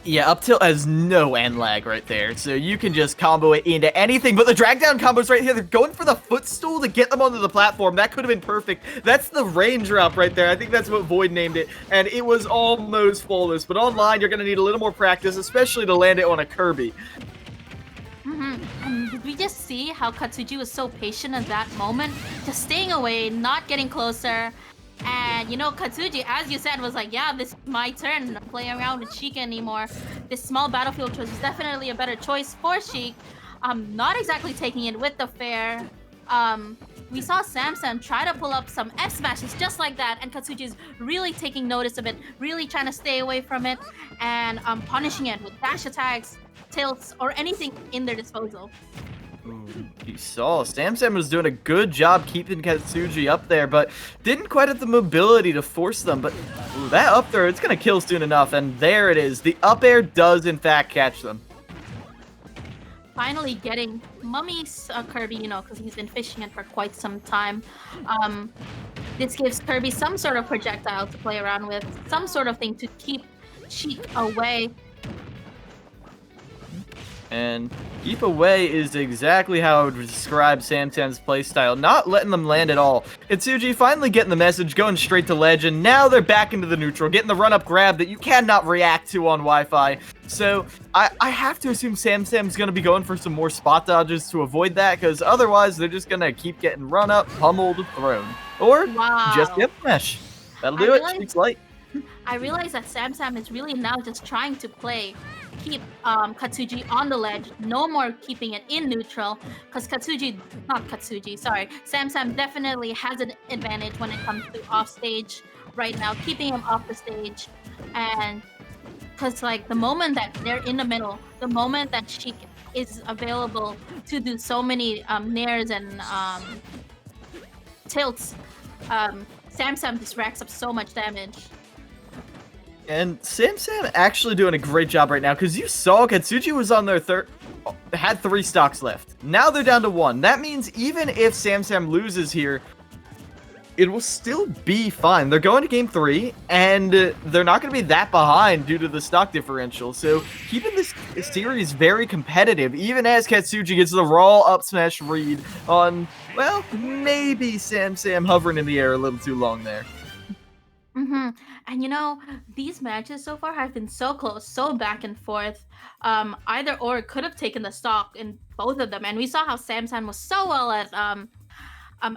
Yeah, up tilt has no end lag right there, so you can just combo it into anything. But the drag down combos right here, they're going for the footstool to get them onto the platform. That could have been perfect. That's the rain drop right there. I think that's what Void named it, and it was almost flawless. But online, you're going to need a little more practice, especially to land it on a Kirby. And did we just see how Katsuji was so patient at that moment, just staying away, not getting closer, And you know, Katsuji, as you said, was like, yeah, this is my turn. Not playing around with Sheik anymore. This small battlefield choice is definitely a better choice for Sheik. Not exactly taking it with the fair. We saw Samsam try to pull up some F smashes just like that, and Katsuji's really taking notice of it, really trying to stay away from it, and punishing it with dash attacks, tilts, or anything in their disposal. Ooh, you saw Samsam was doing a good job keeping Katsuji up there, but didn't quite have the mobility to force them. But ooh, that up throw, it's gonna kill soon enough, and there it is. The up air does in fact catch them. Finally getting Mummy's Kirby, you know, because he's been fishing it for quite some time. This gives Kirby some sort of projectile to play around with, some sort of thing to keep Sheik away. And keep away is exactly how I would describe Samsam's playstyle, not letting them land at all. Katsuji finally getting the message, going straight to ledge, and now they're back into the neutral, getting the run-up grab that you cannot react to on Wi-Fi. So I have to assume Samsam's going to be going for some more spot dodges to avoid that, because otherwise they're just going to keep getting run-up, pummeled, thrown. Or just get mesh. That'll do it. Sheik's light. I realize that Samsam is really now just trying to keep Katsuji on the ledge, no more keeping it in neutral, because Samsam definitely has an advantage when it comes to off stage right now, keeping him off the stage. And because like the moment that they're in the middle, the moment that Sheik is available to do so many nairs and tilts, Samsam just racks up so much damage. And Samsam actually doing a great job right now, because you saw Katsuji was on their had 3 stocks left. Now they're down to 1. That means even if Samsam loses here, it will still be fine. They're going to game 3, and they're not going to be that behind due to the stock differential. So keeping this series very competitive, even as Katsuji gets the raw up smash read on, well, maybe Samsam hovering in the air a little too long there. And you know, these matches so far have been so close, so back and forth. Either or could have taken the stock in both of them, and we saw how Samsam was so well at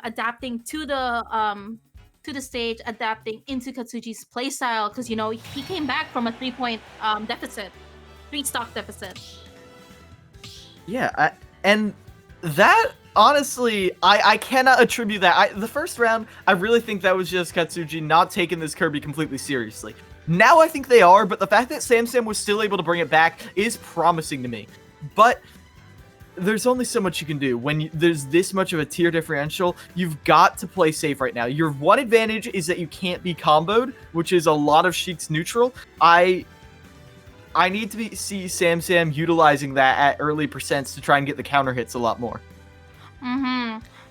adapting to the stage, adapting into Katsuji's playstyle, because you know he came back from a 3-point deficit, 3-stock deficit. Yeah, and that. Honestly, I cannot attribute that. The first round, I really think that was just Katsuji not taking this Kirby completely seriously. Now I think they are, but the fact that Samsam was still able to bring it back is promising to me. But there's only so much you can do. When there's this much of a tier differential, you've got to play safe right now. Your one advantage is that you can't be comboed, which is a lot of Sheik's neutral. I need to see Samsam utilizing that at early percents to try and get the counter hits a lot more.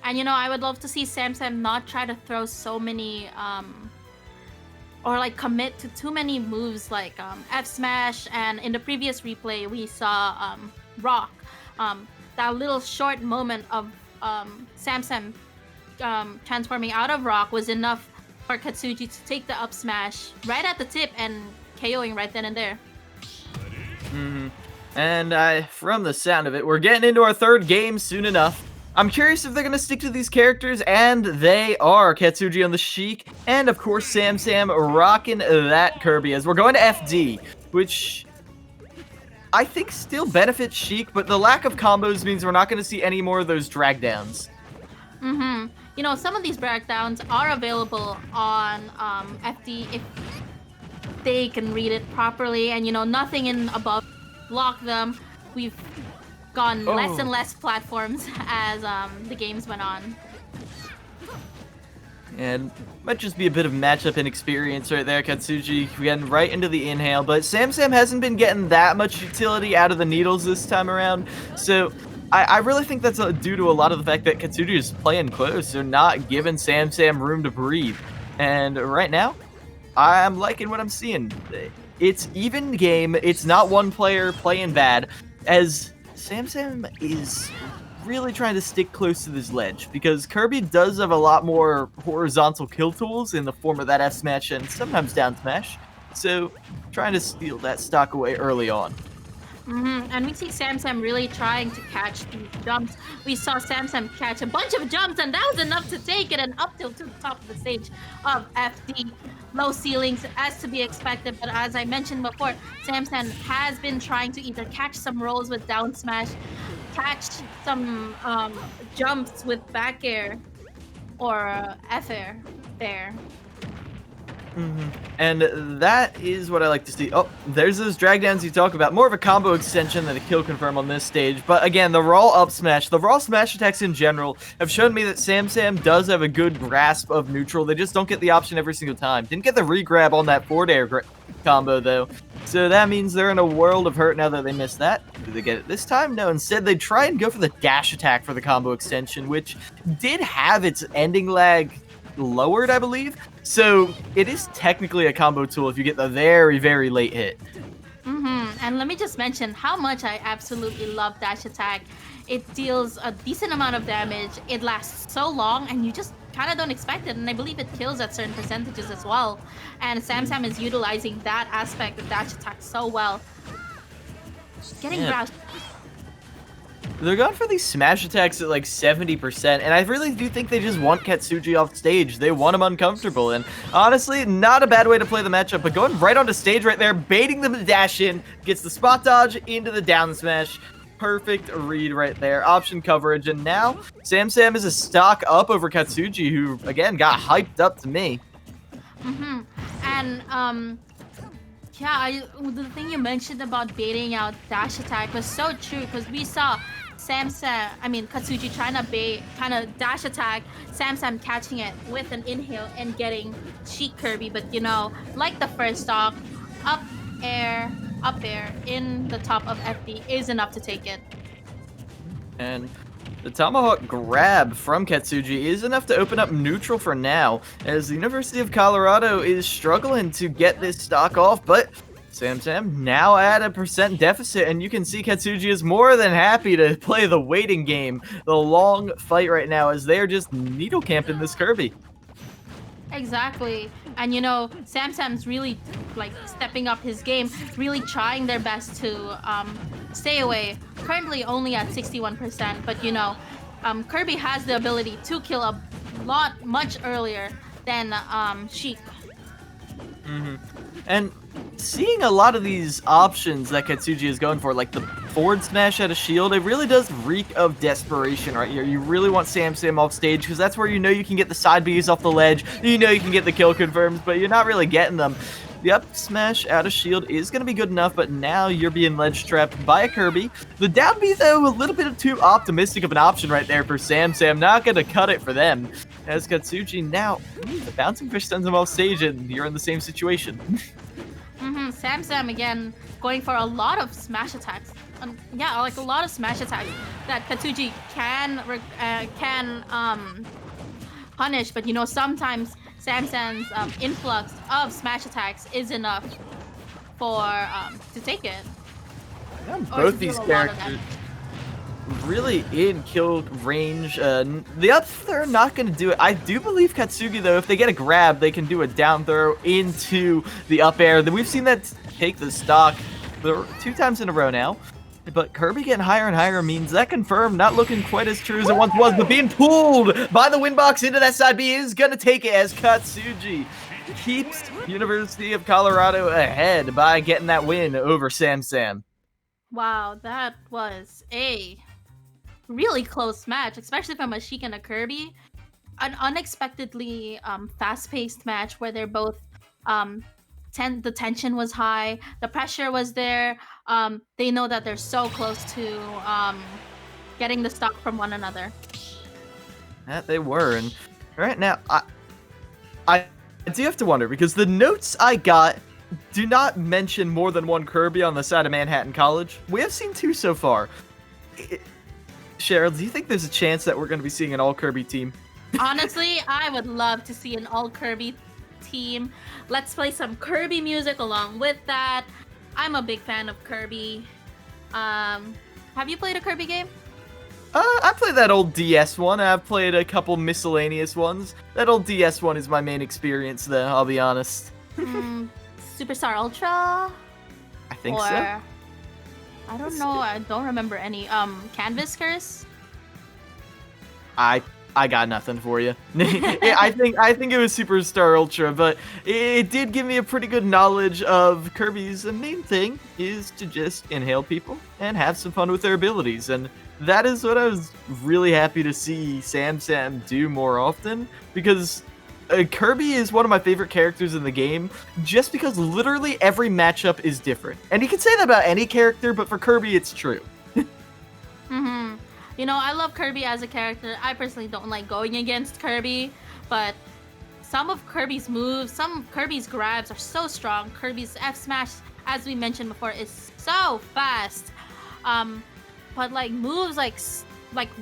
And you know, I would love to see Samsam not try to throw so many or like commit to too many moves like F smash, and in the previous replay we saw rock. That little short moment of Samsam transforming out of rock was enough for Katsuji to take the up smash right at the tip and KOing right then and there. And from the sound of it, we're getting into our 3rd game soon enough. I'm curious if they're going to stick to these characters, and they are. Katsuji on the Sheik, and of course Samsam rocking that Kirby, as we're going to FD, which I think still benefits Sheik, but the lack of combos means we're not going to see any more of those drag downs. You know, some of these drag downs are available on FD if they can read it properly, and you know, nothing in above block them. We've gone less and less platforms as the games went on. And might just be a bit of matchup inexperience right there. Katsuji getting right into the inhale, but Samsam hasn't been getting that much utility out of the needles this time around. So I really think that's due to a lot of the fact that Katsuji is playing close. They're not giving Samsam room to breathe. And right now, I'm liking what I'm seeing. It's even game. It's not one player playing bad, as Samsam is really trying to stick close to this ledge, because Kirby does have a lot more horizontal kill tools in the form of that F smash and sometimes down smash. So trying to steal that stock away early on. And we see Sam really trying to catch these jumps. We saw Sam catch a bunch of jumps, and that was enough to take it and up to the top of the stage of FD. Low ceilings, as to be expected, but as I mentioned before, Sam has been trying to either catch some rolls with down smash, catch some jumps with back air, or F air there. And that is what I like to see. Oh, there's those drag downs you talk about. More of a combo extension than a kill confirm on this stage. But again, the raw up smash, the raw smash attacks in general have shown me that Sam does have a good grasp of neutral. They just don't get the option every single time. Didn't get the regrab on that forward air combo though. So that means they're in a world of hurt now that they missed that. Do they get it this time? No, instead they try and go for the dash attack for the combo extension, which did have its ending lag lowered, I believe. So it is technically a combo tool if you get the very, very late hit. And let me just mention how much I absolutely love dash attack. It deals a decent amount of damage. It lasts so long, and you just kind of don't expect it. And I believe it kills at certain percentages as well. And Sam is utilizing that aspect of dash attack so well. Getting browsed. They're going for these smash attacks at like 70%, and I really do think they just want Katsuji off stage. They want him uncomfortable, and honestly, not a bad way to play the matchup, but going right onto stage right there, baiting them to dash in, gets the spot dodge into the down smash. Perfect read right there. Option coverage, and now Sam is a stock up over Katsuji, who, again, got hyped up to me. And, yeah, the thing you mentioned about baiting out dash attack was so true, because we saw Katsuji trying to kind of dash attack, Sam catching it with an inhale and getting cheek Kirby, but you know, like the first stock, up air in the top of FD is enough to take it. And the tomahawk grab from Katsuji is enough to open up neutral for now, as the University of Colorado is struggling to get this stock off, but Sam now at a percent deficit, and you can see Katsuji is more than happy to play the waiting game, the long fight right now, as they're just needle camping this Kirby. Exactly. And you know, Sam's really like stepping up his game, really trying their best to stay away. Currently only at 61%, but you know, Kirby has the ability to kill a lot much earlier than Sheik. And seeing a lot of these options that Katsuji is going for, like the forward smash out of shield, it really does reek of desperation right here. You really want Sam off stage, because that's where you know you can get the side Bs off the ledge, you know you can get the kill confirms, but you're not really getting them. The up smash out of shield is going to be good enough, but now you're being ledge trapped by a Kirby. The down B, though, a little bit too optimistic of an option right there for Sam. Not going to cut it for them. As Katsuji now, the bouncing fish sends him off stage, and you're in the same situation. Sam again going for a lot of smash attacks. Yeah, like a lot of smash attacks that Katsuji can punish, but you know, sometimes Sam's influx of smash attacks is enough for to take it. Yeah, both these characters really in kill range. The up throw not going to do it. I do believe Katsugi, though, if they get a grab, they can do a down throw into the up air. Then we've seen that take the stock 2 times in a row now. But Kirby getting higher and higher means that confirmed not looking quite as true as it once was, but being pulled by the win box into that side B is going to take it, as Katsuji keeps University of Colorado ahead by getting that win over Sam. Wow, that was a really close match, especially from a Sheik and a Kirby. An unexpectedly fast-paced match where they're both the tension was high, the pressure was there. They know that they're so close to getting the stock from one another. That they were, and right now I do have to wonder, because the notes I got do not mention more than one Kirby on the side of Manhattan College. We have seen 2 so far. Cheryl, do you think there's a chance that we're going to be seeing an all Kirby team? Honestly, I would love to see an all Kirby team. Let's play some Kirby music along with that. I'm a big fan of Kirby. Have you played a Kirby game? I played that old DS one. I've played a couple miscellaneous ones. That old DS one is my main experience, though, I'll be honest. Superstar Ultra? I think so. I don't know. I don't remember any. Canvas Curse. I got nothing for you. I think it was Superstar Ultra, but it did give me a pretty good knowledge of Kirby's main thing is to just inhale people and have some fun with their abilities, and that is what I was really happy to see Sam do more often, because Kirby is one of my favorite characters in the game just because literally every matchup is different. And you can say that about any character, but for Kirby it's true. Mm-hmm. You know, I love Kirby as a character. I personally don't like going against Kirby, but some of Kirby's moves, some of Kirby's grabs are so strong. Kirby's F smash, as we mentioned before, is so fast. But like moves like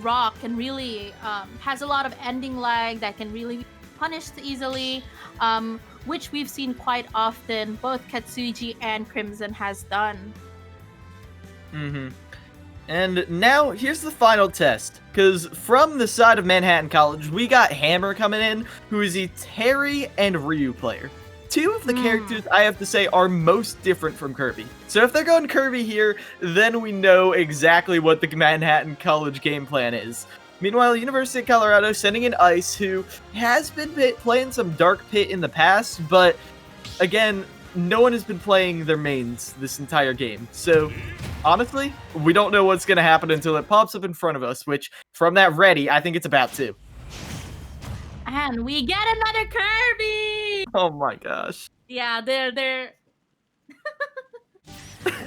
Rock can really has a lot of ending lag that can really be punished easily, which we've seen quite often. Both Katsuji and Crimson has done. Mm-hmm. And now, here's the final test, because from the side of Manhattan College, we got Hammer coming in, who is a Terry and Ryu player. Two of the characters, I have to say, are most different from Kirby. So if they're going Kirby here, then we know exactly what the Manhattan College game plan is. Meanwhile, University of Colorado sending in Ice, who has been playing some Dark Pit in the past, but again, no one has been playing their mains this entire game. So honestly, we don't know what's going to happen until it pops up in front of us, which, from that ready, I think it's about to. And we get another Kirby! Oh my gosh. Yeah, they're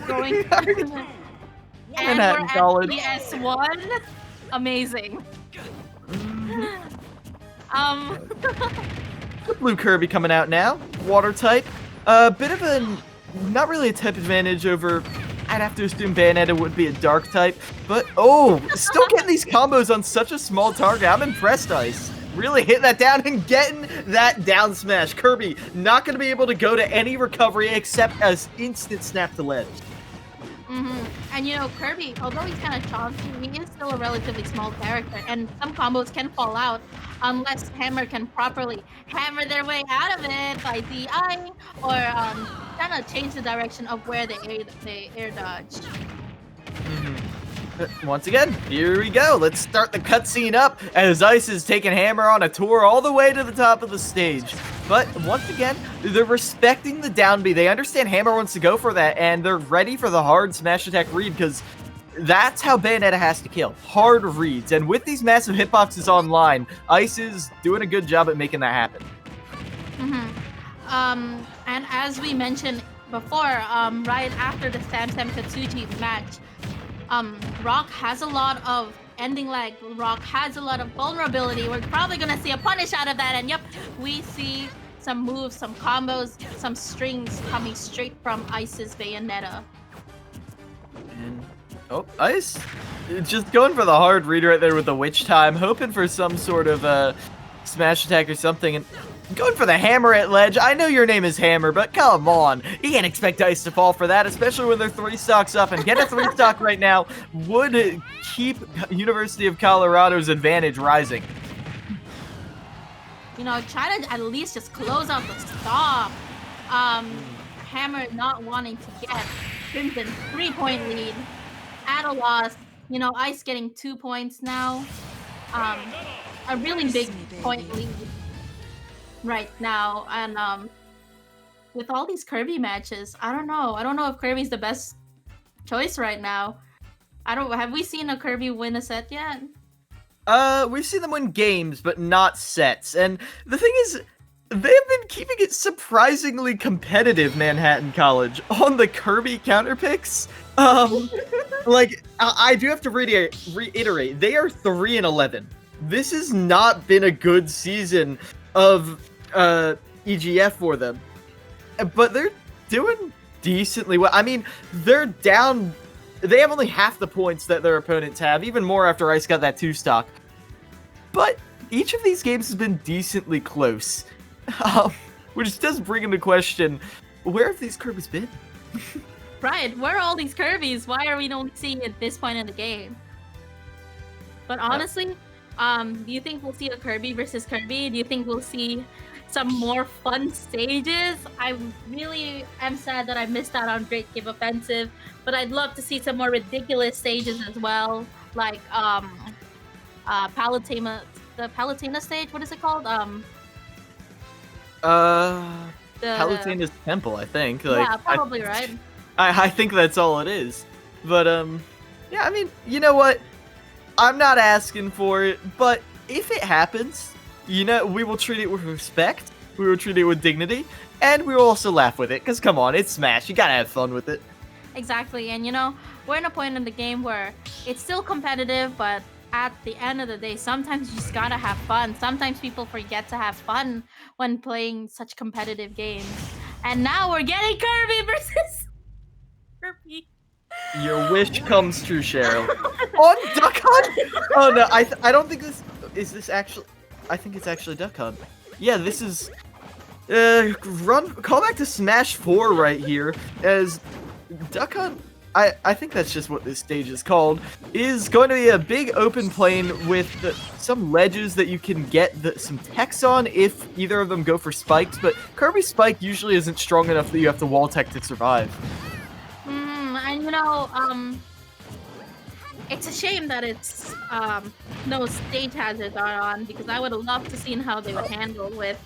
going and Manhattan we're College. at PS1. Amazing. Blue Kirby coming out now. Water type. A bit of a, not really a type advantage over, I'd have to assume Bayonetta would be a dark type, but oh, still getting these combos on such a small target. I'm impressed, Ice. Really hitting that down and getting that down smash. Kirby not going to be able to go to any recovery except as instant snap to ledge. And you know, Kirby, although he's kind of chunky, he is still a relatively small character, and some combos can fall out unless Hammer can properly hammer their way out of it by DI or kind of change the direction of where they air dodge. Once again, here we go. Let's start the cutscene up as Ice is taking Hammer on a tour all the way to the top of the stage. But once again, they're respecting the down B. They understand Hammer wants to go for that, and they're ready for the hard smash attack read, because that's how Bayonetta has to kill. Hard reads. And with these massive hitboxes online, Ice is doing a good job at making that happen. And as we mentioned before, right after the Sam Katsuji match, Rock has a lot of ending lag. Rock has a lot of vulnerability. We're probably gonna see a punish out of that, and yep, we see some moves, some combos, some strings coming straight from Ice's Bayonetta. And, oh, Ice just going for the hard read right there with the Witch Time, hoping for some sort of smash attack or something, and going for the hammer at ledge. I know your name is Hammer, but come on. You can't expect Ice to fall for that, especially when they're 3 stocks up. And get a 3 stock right now would keep University of Colorado's advantage rising. You know, try to at least just close out the stock. Hammer not wanting to get Crimson 3-point lead at a loss. You know, Ice getting 2 points now. A really big point lead right now, and with all these Kirby matches, I don't know if Kirby's the best choice right now. Have we seen a Kirby win a set yet? We've seen them win games, but not sets. And the thing is, they've been keeping it surprisingly competitive, Manhattan College, on the Kirby counter picks. Like, I do have to reiterate, they are 3-11. This has not been a good season of EGF for them, but they're doing decently well. I mean, they're down. They have only half the points that their opponents have, even more after Ice got that 2 stock. But each of these games has been decently close, which does bring into question, where have these Kirbys been? Right, where are all these Kirbys? Why are we not seeing it at this point in the game? But honestly, do you think we'll see a Kirby versus Kirby? Do you think we'll see some more fun stages. I really am sad that I missed out on Great Cave Offensive, but I'd love to see some more ridiculous stages as well, like Palutena, the Palutena stage. What is it called? Palutena's Temple, I think. Like, yeah, probably right. I think that's all it is. But yeah, I mean, you know what? I'm not asking for it, but if it happens, we will treat it with respect, we will treat it with dignity, and we will also laugh with it, because come on, it's Smash, you gotta have fun with it. Exactly, and we're in a point in the game where it's still competitive, but at the end of the day, sometimes you just gotta have fun. Sometimes people forget to have fun when playing such competitive games. And now we're getting Kirby versus Kirby. Your wish comes true, Cheryl. On Duck Hunt? Oh no, I don't think this actually. I think it's actually Duck Hunt. Yeah, this is call back to Smash 4 right here, as Duck Hunt, I think that's just what this stage is called, is going to be a big open plane with some ledges that you can get some techs on if either of them go for spikes, but Kirby's spike usually isn't strong enough that you have to wall tech to survive. And it's a shame that it's no stage hazards are on, because I would have loved to seen how they would handle with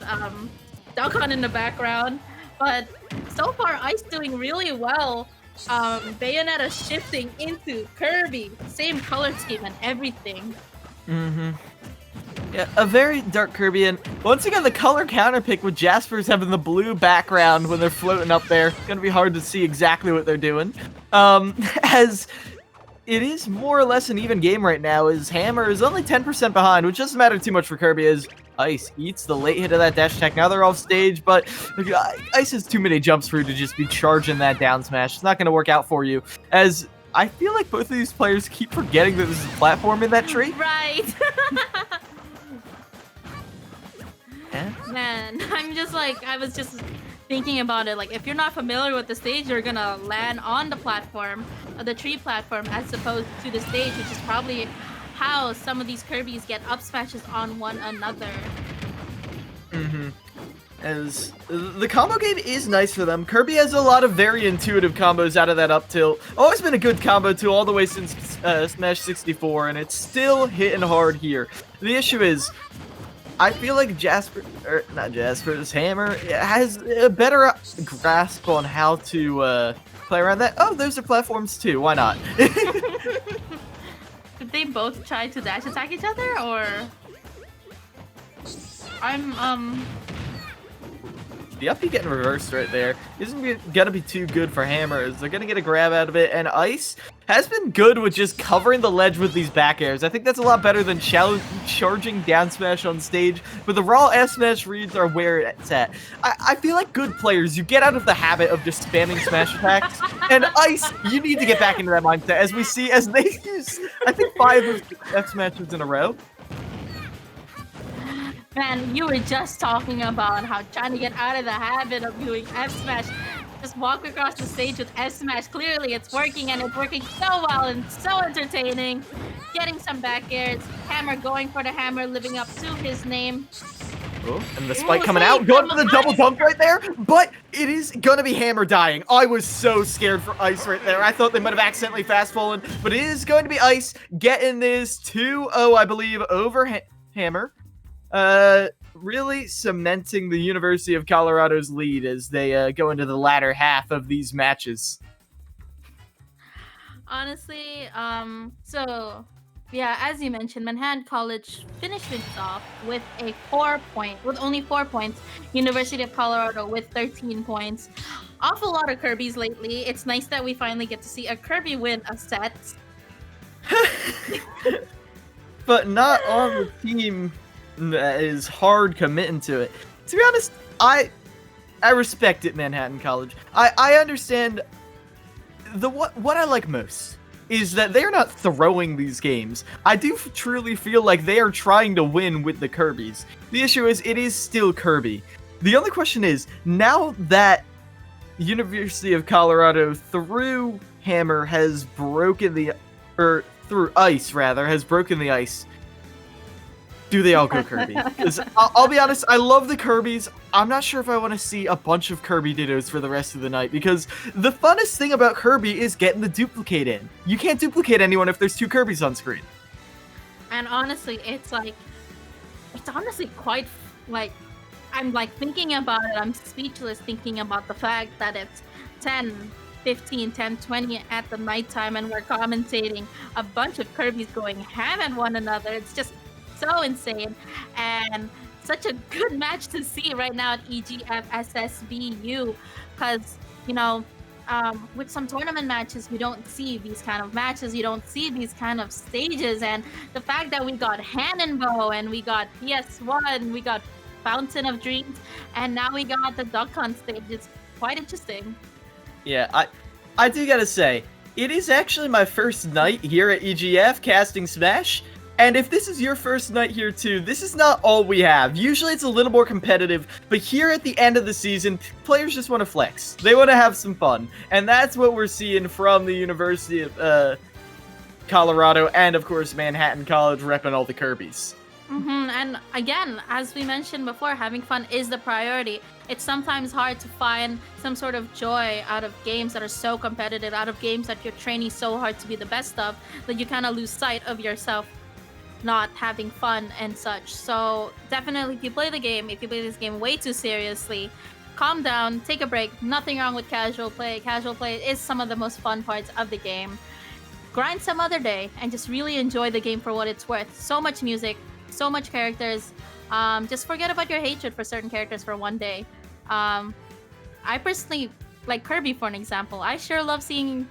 Duck Hunt in the background. But so far, Ice doing really well. Bayonetta shifting into Kirby, same color scheme and everything. Yeah, a very dark Kirby, and once again the color counter pick with Jasper's having the blue background when they're floating up there. Gonna be hard to see exactly what they're doing. As it is more or less an even game right now, as Hammer is only 10% behind, which doesn't matter too much for Kirby, as Ice eats the late hit of that dash attack. Now they're off stage, but Ice has too many jumps for you to just be charging that down smash. It's not going to work out for you, as I feel like both of these players keep forgetting that there's a platform in that tree. Right. Yeah. Man, I was just thinking about it. Like, if you're not familiar with the stage, you're gonna land on the platform, or the tree platform, as opposed to the stage, which is probably how some of these Kirbys get up smashes on one another. As the combo game is nice for them. Kirby has a lot of very intuitive combos out of that up tilt. Always been a good combo tool all the way since Smash 64, and it's still hitting hard here. The issue is, I feel like Jasper's Hammer has a better grasp on how to play around that. Oh, those are platforms too. Why not? Did they both try to dash attack each other, or The up B getting reversed right there isn't gonna be too good for Hammer, as they're gonna get a grab out of it, and Ice has been good with just covering the ledge with these back airs. I think that's a lot better than charging down smash on stage, but the raw S smash reads are where it's at. I feel like good players, you get out of the habit of just spamming smash attacks, and Ice, you need to get back into that mindset, as we see as they use, I think, 5 F smashes in a row. Man, you were just talking about how trying to get out of the habit of doing F smash. Just walk across the stage with F smash. Clearly, it's working, and it's working so well and so entertaining. Getting some back airs. Hammer going for the hammer, living up to his name. Oh, and the spike coming out, going for the double dunk right there, but it is gonna be Hammer dying. I was so scared for Ice right there. I thought they might have accidentally fast fallen, but it is going to be Ice getting this 2-0, I believe, over Hammer. Really cementing the University of Colorado's lead as they go into the latter half of these matches. Honestly, so yeah, as you mentioned, Manhattan College finished things off with only 4 points. University of Colorado with 13 points. Awful lot of Kirbys lately. It's nice that we finally get to see a Kirby win a set. But not on the team that is hard committing to it. To be honest, I respect it, Manhattan College. I understand what I like most is that they're not throwing these games. I do truly feel like they are trying to win with the Kirbys. The issue is, it is still Kirby. The only question is, now that University of Colorado through Hammer has broken through Ice rather, has broken the ice, do they all go Kirby? 'Cause I'll be honest, I love the Kirbys. I'm not sure if I want to see a bunch of Kirby Dittos for the rest of the night, because the funnest thing about Kirby is getting the duplicate in. You can't duplicate anyone if there's 2 Kirbys on screen. And honestly, it's honestly quite like, I'm like thinking about it, I'm speechless thinking about the fact that it's 10, 15, 10, 20 at the nighttime and we're commentating a bunch of Kirby's going ham at one another. It's just so insane, and such a good match to see right now at EGF SSBU, because with some tournament matches you don't see these kind of matches, you don't see these kind of stages, and the fact that we got Hand and Bow and we got PS1, we got Fountain of Dreams, and now we got the Duck Hunt stage. It's quite interesting. Yeah, I do gotta say, it is actually my first night here at EGF casting Smash. And if this is your first night here too, this is not all we have. Usually it's a little more competitive, but here at the end of the season, players just want to flex. They want to have some fun. And that's what we're seeing from the University of Colorado and, of course, Manhattan College repping all the Kirbys. And again, as we mentioned before, having fun is the priority. It's sometimes hard to find some sort of joy out of games that are so competitive, out of games that you're training so hard to be the best of, that you kind of lose sight of yourself not having fun and such. So definitely, if you play the game, if you play this game way too seriously, calm down, take a break. Nothing wrong with casual play. Casual play is some of the most fun parts of the game. Grind some other day and just really enjoy the game for what it's worth. So much music, so much characters. Just forget about your hatred for certain characters for one day. I personally like Kirby, for an example. I sure love seeing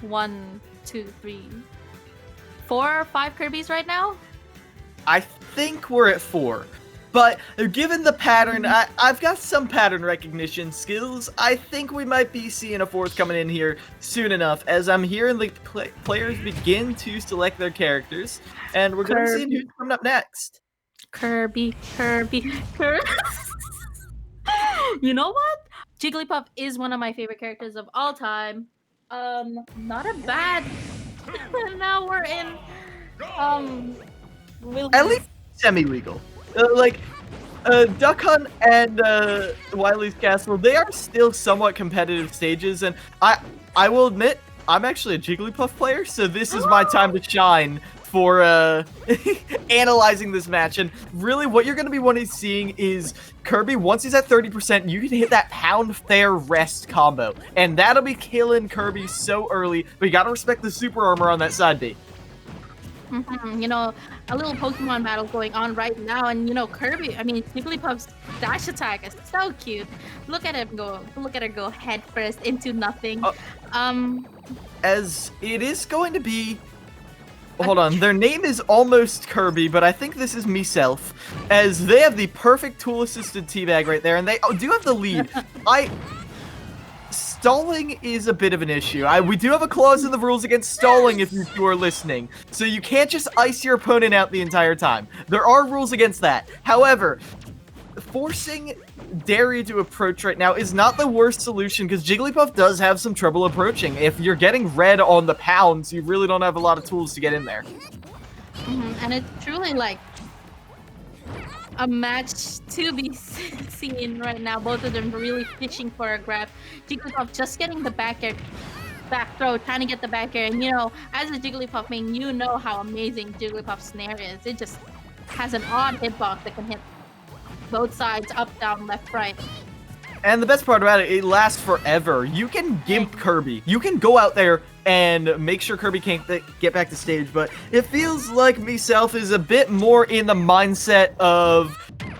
1, 2, 3, 4 or 5 Kirbys right now. I think we're at 4. But given the pattern, I've got some pattern recognition skills. I think we might be seeing a 4th coming in here soon enough, as I'm hearing the players begin to select their characters. And we're going to see who's coming up next. Kirby. You know what? Jigglypuff is one of my favorite characters of all time. Not a bad... Now we're in, at least semi-legal. Duck Hunt and Wily's Castle, they are still somewhat competitive stages, and I will admit, I'm actually a Jigglypuff player, so this is my time to shine for analyzing this match. And really, what you're going to be wanting to seeing is Kirby, once he's at 30%, you can hit that pound fair rest combo, and that'll be killing Kirby so early, but you got to respect the super armor on that side B. A little Pokemon battle going on right now, and Jigglypuff's dash attack is so cute. Look at him go! Look at her go head first into nothing. As it is going to be. Hold on, their name is almost Kirby, but I think this is myself, as they have the perfect tool-assisted teabag right there, and they do have the lead. Stalling is a bit of an issue. We do have a clause in the rules against stalling if you two are listening, so you can't just ice your opponent out the entire time. There are rules against that. However, forcing Dairy to approach right now is not the worst solution, because Jigglypuff does have some trouble approaching. If you're getting red on the pounds, you really don't have a lot of tools to get in there. And it's truly like a match to be seen right now. Both of them really fishing for a grab. Jigglypuff just getting the back throw, trying to get the back air. And as a Jigglypuff main, you know how amazing Jigglypuff's snare is. It just has an odd hitbox that can hit both sides, up, down, left, right. And the best part about it lasts forever. You can gimp Kirby. You can go out there and make sure Kirby can't get back to stage, but it feels like myself is a bit more in the mindset of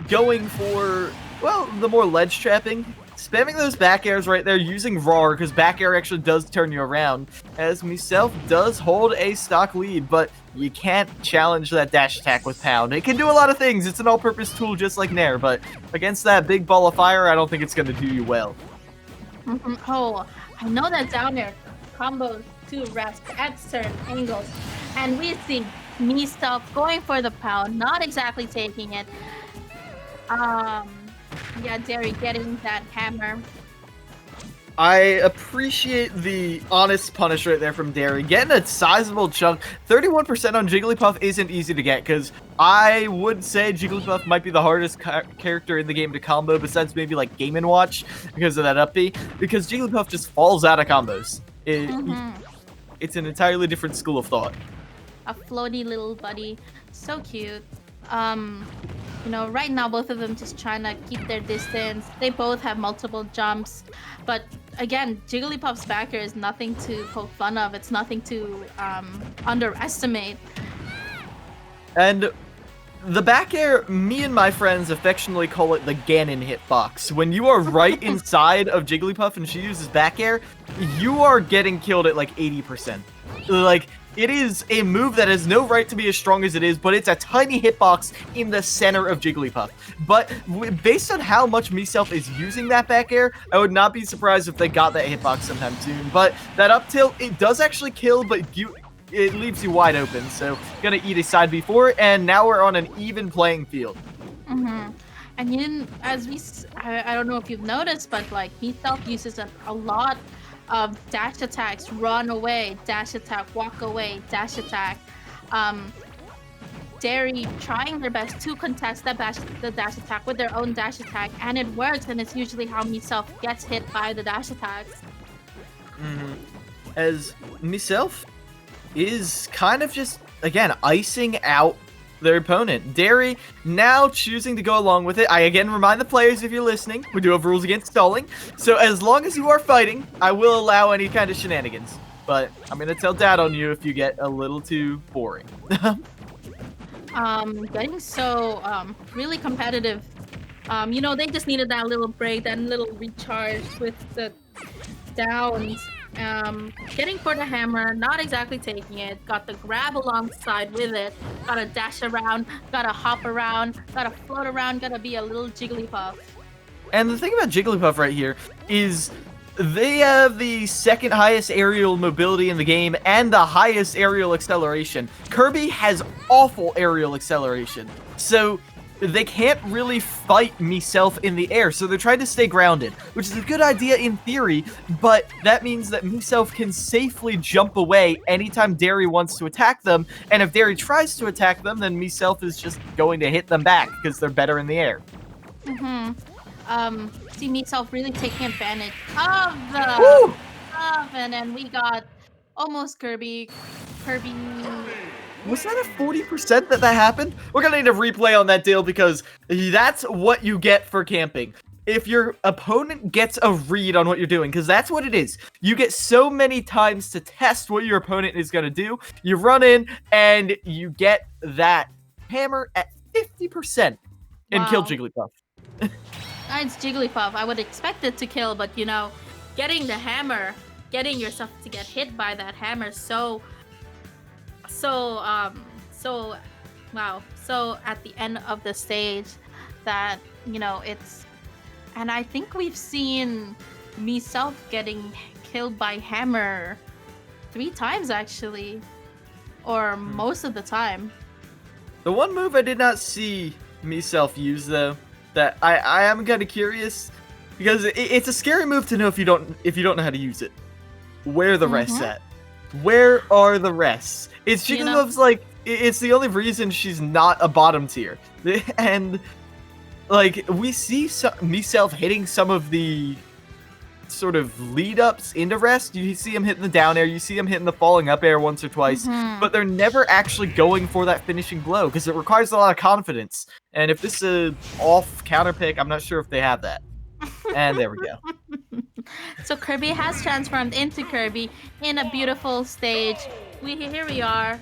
going for, well, the more ledge trapping. Spamming those back airs right there, using RAR, because back air actually does turn you around, as myself does hold a stock lead, but you can't challenge that dash attack with Pound. It can do a lot of things. It's an all-purpose tool just like Nair, but against that big ball of fire, I don't think it's going to do you well. Oh, I know that down there combos to rest at certain angles, and we see myself going for the Pound, not exactly taking it. Yeah, Derry getting that hammer. I appreciate the honest punish right there from Derry. Getting a sizable chunk. 31% on Jigglypuff isn't easy to get, because I would say Jigglypuff might be the hardest character in the game to combo, besides maybe like Game & Watch, because of that up B. Because Jigglypuff just falls out of combos. It's an entirely different school of thought. A floaty little buddy. So cute. You know, right now both of them just trying to keep their distance. They both have multiple jumps, but again, Jigglypuff's back air is nothing to poke fun of. It's nothing to underestimate. And the back air, me and my friends affectionately call it the Ganon hitbox. When you are right inside of Jigglypuff and she uses back air, you are getting killed at like 80%. Like, it is a move that has no right to be as strong as it is, but it's a tiny hitbox in the center of Jigglypuff. But based on how much Myself is using that back air, I would not be surprised if they got that hitbox sometime soon. But that up tilt, it does actually kill, but it leaves you wide open. So gonna eat a side before, and now we're on an even playing field. And I don't know if you've noticed, but like Myself uses a lot of dash attacks, run away, dash attack, walk away, dash attack. Derry trying their best to contest the dash attack with their own dash attack, and it works, and it's usually how Myself gets hit by the dash attacks. As Myself is kind of just, again, icing out their opponent. Derry now choosing to go along with it. I again remind the players, if you're listening, we do have rules against stalling. So as long as you are fighting, I will allow any kind of shenanigans. But I'm going to tell Dad on you if you get a little too boring. Getting so really competitive. You know, they just needed that little break, that little recharge with the downs. Getting for the hammer, not exactly taking it, got the grab alongside with it, gotta dash around, gotta hop around, gotta float around, gotta be a little Jigglypuff. And the thing about Jigglypuff right here is they have the second highest aerial mobility in the game and the highest aerial acceleration. Kirby has awful aerial acceleration, so they can't really fight Myself in the air, so they're trying to stay grounded, which is a good idea in theory, but that means that Myself can safely jump away anytime Derry wants to attack them, and if Derry tries to attack them, then Myself is just going to hit them back, because they're better in the air. See Myself really taking advantage of the stuff, and then we got almost Kirby. Was that a 40% that happened? We're gonna need a replay on that deal, because that's what you get for camping. If your opponent gets a read on what you're doing, because that's what it is. You get so many times to test what your opponent is gonna do. You run in, and you get that hammer at 50% and kill Jigglypuff. It's Jigglypuff. I would expect it to kill, but you know, getting the hammer, getting yourself to get hit by that hammer so at the end of the stage that, you know, it's, and I think we've seen Myself getting killed by hammer 3 times actually, or most of the time. The one move I did not see Myself use though, that I am kind of curious, because it's a scary move to know if you don't know how to use it. Where are the rests at? Where are the rests? It's Jigglypuff's, like, it's the only reason she's not a bottom tier. And, like, we see Myself hitting some of the sort of lead-ups into rest. You see him hitting the down air, you see him hitting the falling up air once or twice, but they're never actually going for that finishing blow, because it requires a lot of confidence. And if this is off counter pick, I'm not sure if they have that. And there we go. So Kirby has transformed into Kirby in a beautiful stage. Here we are,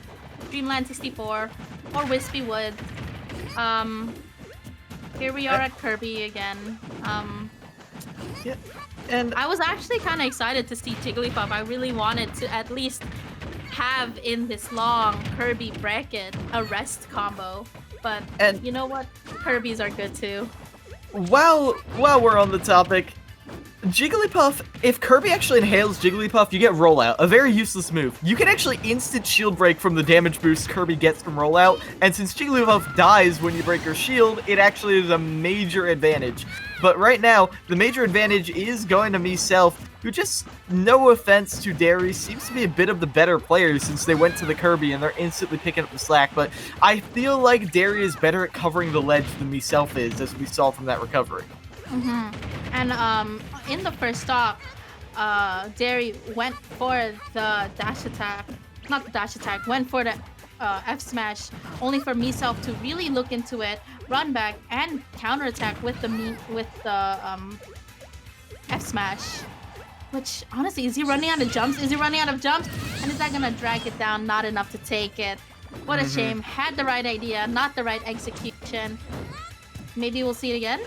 Dreamland 64 or Wispy Wood. Here we are at Kirby again. Yeah, and I was actually kind of excited to see Jigglypuff. I really wanted to at least have in this long Kirby bracket a rest combo. But you know what? Kirby's are good too. While we're on the topic, Jigglypuff, if Kirby actually inhales Jigglypuff, you get Rollout, a very useless move. You can actually instant shield break from the damage boost Kirby gets from Rollout, and since Jigglypuff dies when you break her shield, it actually is a major advantage. But right now, the major advantage is going to Myself, who just, no offense to Darius, seems to be a bit of the better player since they went to the Kirby and they're instantly picking up the slack. But I feel like Darius is better at covering the ledge than myself is, as we saw from that recovery. And in the first stock, Derry went for the dash attack, not the dash attack, went for the F smash, only for myself to really look into it, run back and counterattack with the F smash. Which honestly, is he running out of jumps? Is he running out of jumps? And is that gonna drag it down? Not enough to take it. What a shame. Had the right idea, not the right execution. Maybe we'll see it again.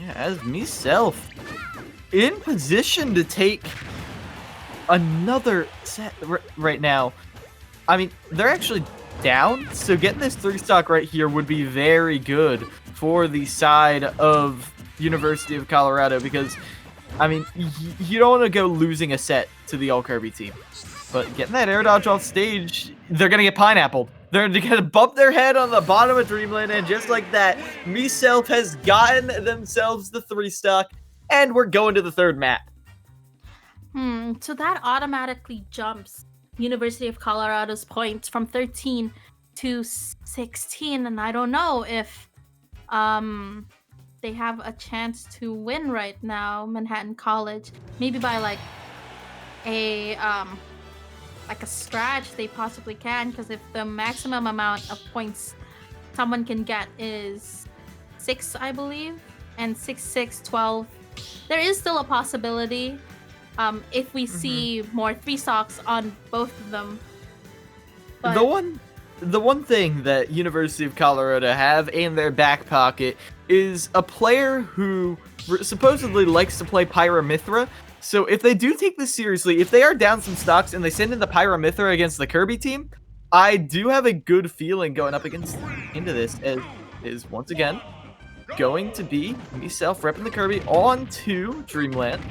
Yeah, as myself in position to take another set right now. I mean, they're actually down, so getting this 3-stock right here would be very good for the side of University of Colorado because, I mean, you don't want to go losing a set to the All-Kirby team. But getting that air dodge off stage, they're going to get pineappled. They're going to bump their head on the bottom of Dreamland, and just like that, myself has gotten themselves the 3-stock, and we're going to the third map. So that automatically jumps University of Colorado's points from 13 to 16, and I don't know if they have a chance to win right now, Manhattan College. Maybe by like a scratch they possibly can, because if the maximum amount of points someone can get is 6, I believe, and 6, 6, 12, there is still a possibility if we see more 3-stocks on both of them. But the one thing that University of Colorado have in their back pocket is a player who supposedly likes to play Pyramithra. So if they do take this seriously, if they are down some stocks and they send in the Pyramithra against the Kirby team, I do have a good feeling going up into this as is once again going to be myself repping the Kirby onto Dreamland.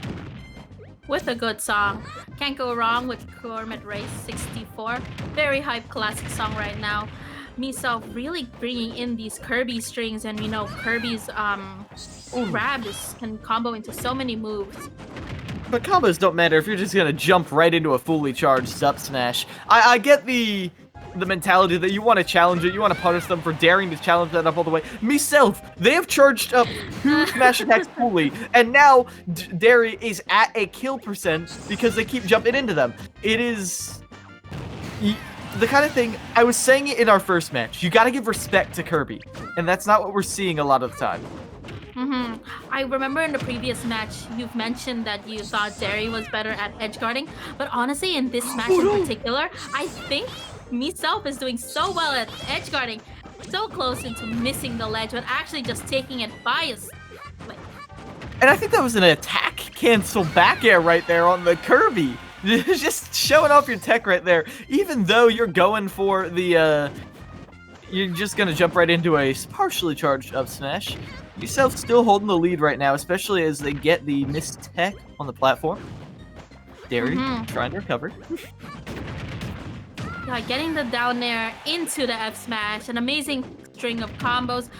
with a good song. Can't go wrong with Gourmet Race 64. Very hype classic song right now. Myself really bringing in these Kirby strings, and you know Kirby's grab can combo into so many moves. But combos don't matter if you're just gonna jump right into a fully charged up smash. I get the mentality that you want to challenge it, you want to punish them for daring to challenge that up all the way. Myself, they have charged up 2 smash attacks fully, and now Derry is at a kill percent because they keep jumping into them. It is the kind of thing, I was saying it in our first match, you gotta give respect to Kirby, and that's not what we're seeing a lot of the time. I remember in the previous match, you've mentioned that you thought Derry was better at edge guarding, but honestly, in this match in particular, I think myself is doing so well at edge guarding, so close into missing the ledge, but actually just taking it by a split. And I think that was an attack cancel back air right there on the Kirby. Just showing off your tech right there, even though you're going for the, you're just gonna jump right into a partially charged up smash. Yourself still holding the lead right now, especially as they get the missed tech on the platform. Derry trying to recover. Yeah, getting the down air into the F smash, an amazing string of combos,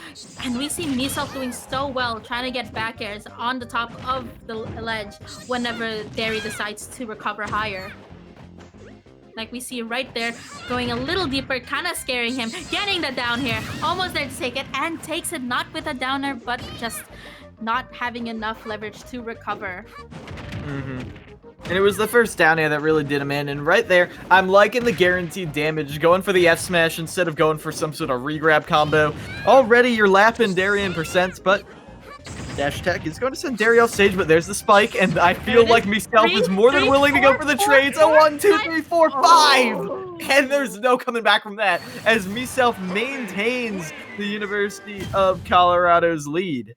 and we see myself doing so well trying to get back airs on the top of the ledge whenever Derry decides to recover higher. Like we see right there, going a little deeper, kind of scaring him, getting the down here, almost there to take it, and takes it not with a downer, but just not having enough leverage to recover. And it was the first down air that really did him in, and right there, I'm liking the guaranteed damage, going for the F smash instead of going for some sort of re-grab combo. Already you're lapping Derry in percents, but dash attack is going to send Derry off stage, but there's the spike, and I feel like myself is more than willing to go for the trades. A 1, 2, 3, 4, 5! And there's no coming back from that, as myself maintains the University of Colorado's lead.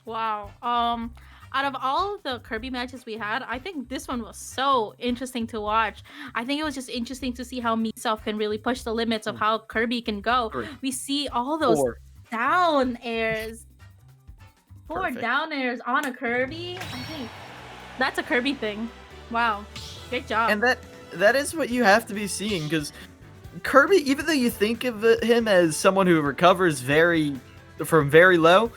Wow. Out of all of the Kirby matches we had, I think this one was so interesting to watch. I think it was just interesting to see how myself can really push the limits of how Kirby can go. We see all those down airs. 4 down airs on a Kirby. I think that's a Kirby thing. Wow, great job. And that is what you have to be seeing, because Kirby, even though you think of him as someone who recovers from very low,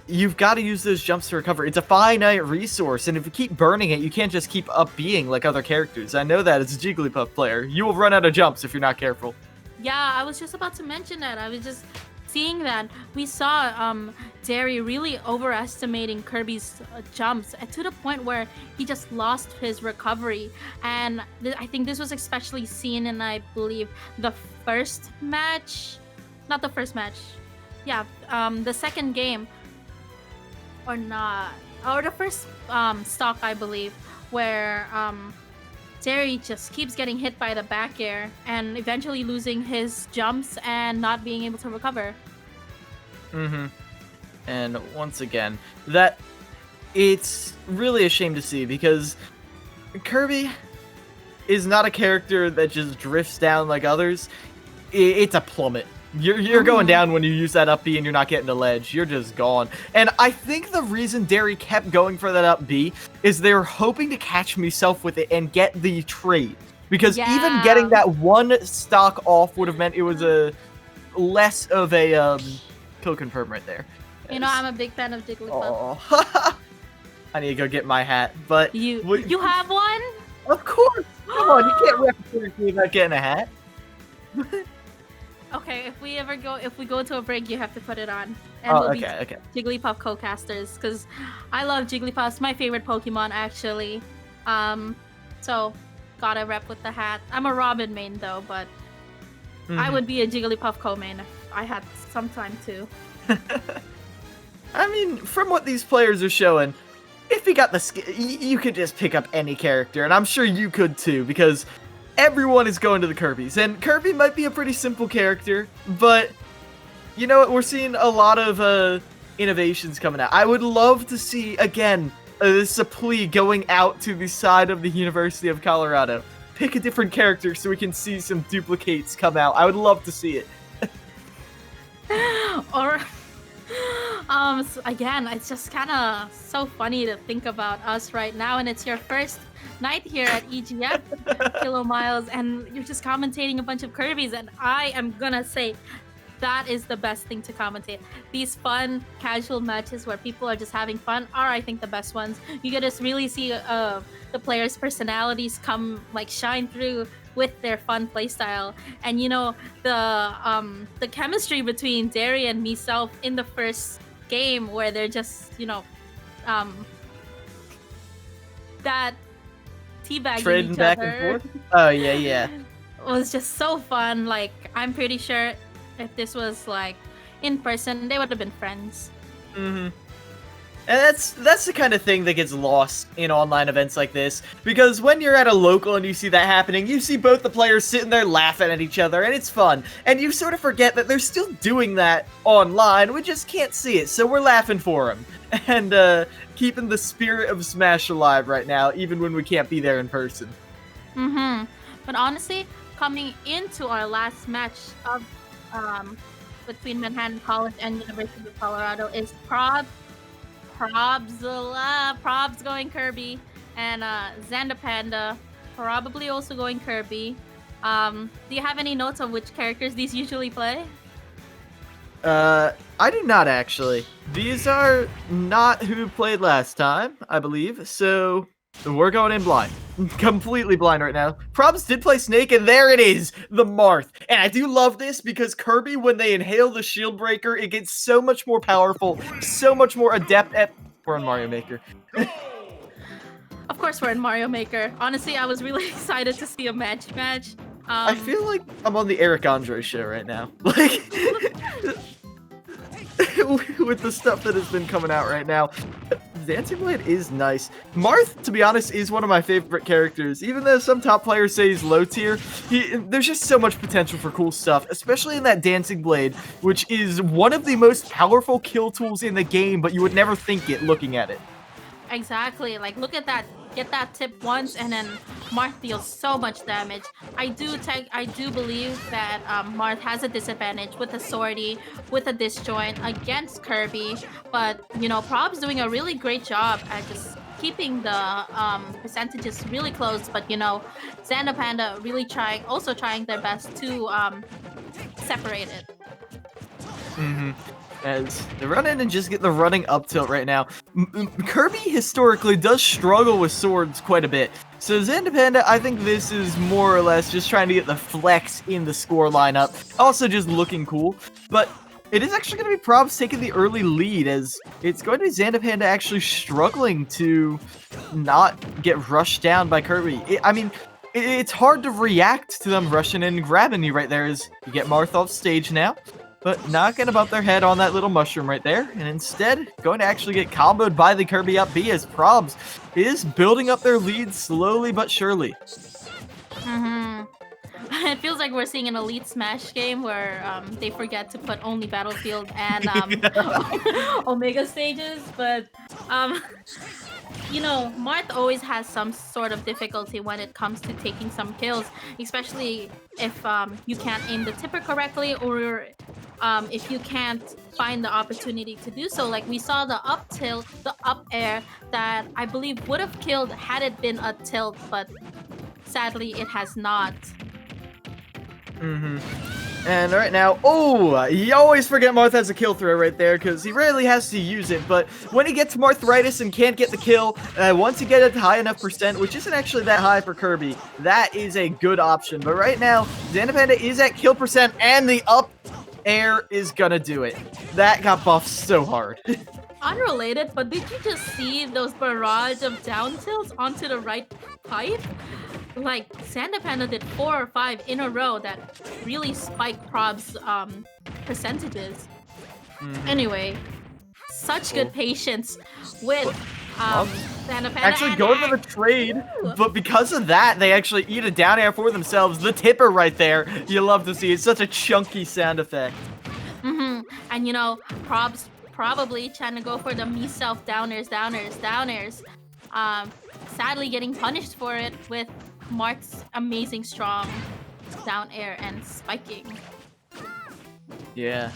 you've got to use those jumps to recover. It's a finite resource, and if you keep burning it, you can't just keep up being like other characters. I know that as a Jigglypuff player. You will run out of jumps if you're not careful. Yeah, I was just about to mention that. I was just seeing that we saw Derry really overestimating Kirby's jumps to the point where he just lost his recovery. And I think this was especially seen in, I believe, the first match. Not the first match. Yeah, the second game. Or not. Or the first stock, I believe, where Derry just keeps getting hit by the back air and eventually losing his jumps and not being able to recover. And once again, that it's really a shame to see because Kirby is not a character that just drifts down like others. It's a plummet. You're going down when you use that up B and you're not getting the ledge. You're just gone. And I think the reason Derry kept going for that up B is they were hoping to catch himself with it and get the trade. Because even getting that one stock off would have meant it was a less of a kill confirm right there. You know, I'm a big fan of Jigglypuff. Oh. I need to go get my hat, but You have one? Of course. Come on, you can't represent me without getting a hat. Okay, if we go to a break, you have to put it on. And we'll be okay. Jigglypuff co-casters, because I love Jigglypuff. It's my favorite Pokemon, actually. So gotta rep with the hat. I'm a Robin main though, but I would be a Jigglypuff co-main if I had some time to. I mean, from what these players are showing, if you got the skill, you could just pick up any character, and I'm sure you could too, because everyone is going to the Kirbys, and Kirby might be a pretty simple character, but you know what? We're seeing a lot of innovations coming out. I would love to see, again, this is a plea going out to the side of the University of Colorado. Pick a different character so we can see some duplicates come out. I would love to see it. Or so again, it's just kind of so funny to think about us right now, and it's your first night here at EGF Kilomiles, and you're just commentating a bunch of Kirbys, and I am gonna say that is the best thing to commentate. These fun, casual matches where people are just having fun are, I think, the best ones. You get to really see the players' personalities shine through with their fun playstyle, and you know the chemistry between Derry and myself in the first game, where they're just that teabagging trading each back other. and forth. Oh yeah. It was just so fun. Like, I'm pretty sure if this was like in person, they would have been friends. And that's the kind of thing that gets lost in online events like this, because when you're at a local and you see that happening, you see both the players sitting there laughing at each other, and it's fun, and you sort of forget that they're still doing that online. We just can't see it, so we're laughing for them and keeping the spirit of Smash alive right now, even when we can't be there in person. But honestly, coming into our last match of between Manhattan College and University of Colorado is Probs going Kirby, and Xanda Panda probably also going Kirby. Do you have any notes on which characters these usually play? I do not actually. These are not who played last time, I believe, so we're going in blind. Completely blind right now. Probs did play Snake, and there it is, the Marth. And I do love this because Kirby, when they inhale the Shield Breaker, it gets so much more powerful, so much more adept at... We're in Mario Maker. Of course we're in Mario Maker. Honestly, I was really excited to see a match. I feel like I'm on the Eric Andre show right now. Like... with the stuff that has been coming out right now. Dancing Blade is nice. Marth, to be honest, is one of my favorite characters. Even though some top players say he's low tier, there's just so much potential for cool stuff, especially in that Dancing Blade, which is one of the most powerful kill tools in the game, but you would never think it looking at it. Exactly. Like, look at that. Get that tip once, and then Marth deals so much damage. I do believe that Marth has a disadvantage with a Swordy, with a disjoint against Kirby, but you know, Prob's doing a really great job at just keeping the percentages really close. But you know, Xanda Panda really trying their best to separate it. as they run in and just get the running up tilt right now. Kirby historically does struggle with swords quite a bit. So Zandapanda, I think this is more or less just trying to get the flex in the score lineup. Also just looking cool. But it is actually going to be Probs taking the early lead, as it's going to be Zandapanda actually struggling to not get rushed down by Kirby. It's hard to react to them rushing in and grabbing you right there, as you get Marth off stage now. But not going to bump their head on that little mushroom right there. And instead, going to actually get comboed by the Kirby up B, as Probs is building up their lead slowly but surely. It feels like we're seeing an Elite Smash game where they forget to put only Battlefield and Omega stages. But, you know, Marth always has some sort of difficulty when it comes to taking some kills, especially if you can't aim the tipper correctly, or if you can't find the opportunity to do so. Like we saw the up tilt, the up air that I believe would have killed had it been a tilt, but sadly it has not. And right now, you always forget Marth has a kill throw right there, because he rarely has to use it. But when he gets Marthritis and can't get the kill, once you get it to high enough percent, which isn't actually that high for Kirby, that is a good option. But right now, Zandapanda is at kill percent, and the up air is gonna do it. That got buffed so hard. Unrelated, but did you just see those barrage of down tilts onto the right pipe? Like, Zandapanda did 4 or 5 in a row that really spiked Prob's percentages. Anyway, such good patience with Zandapanda. Actually going for the trade, but because of that, they actually eat a down air for themselves. The tipper right there, you love to see. It's such a chunky sound effect. And you know, Prob's probably trying to go for the me-self downers. Sadly getting punished for it with Marth's amazing strong down air and spiking. Yeah,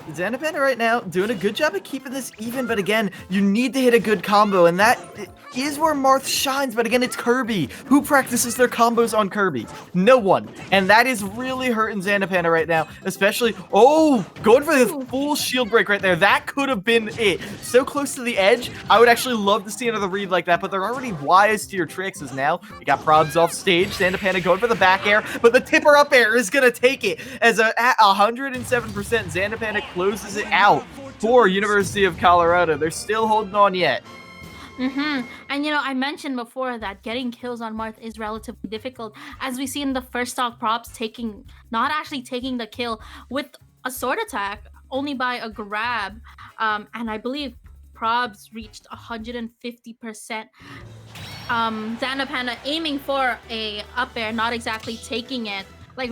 Zandapanda right now doing a good job of keeping this even, but again, you need to hit a good combo, and that is where Marth shines. But again, it's Kirby. Who practices their combos on Kirby? No one. And that is really hurting Zandapanda right now, especially, going for the full shield break right there. That could have been it. So close to the edge. I would actually love to see another read like that, but they're already wise to your tricks, as now you got Probs off stage. Zandapanda going for the back air, but the tipper up air is going to take it. As at 107%, Zandapanda closes it out for University of Colorado. They're still holding on yet. And you know, I mentioned before that getting kills on Marth is relatively difficult, as we see in the first stock Probs not actually taking the kill with a sword attack, only by a grab. And I believe Probs reached 150%. Zandapanda aiming for a up air, not exactly taking it, like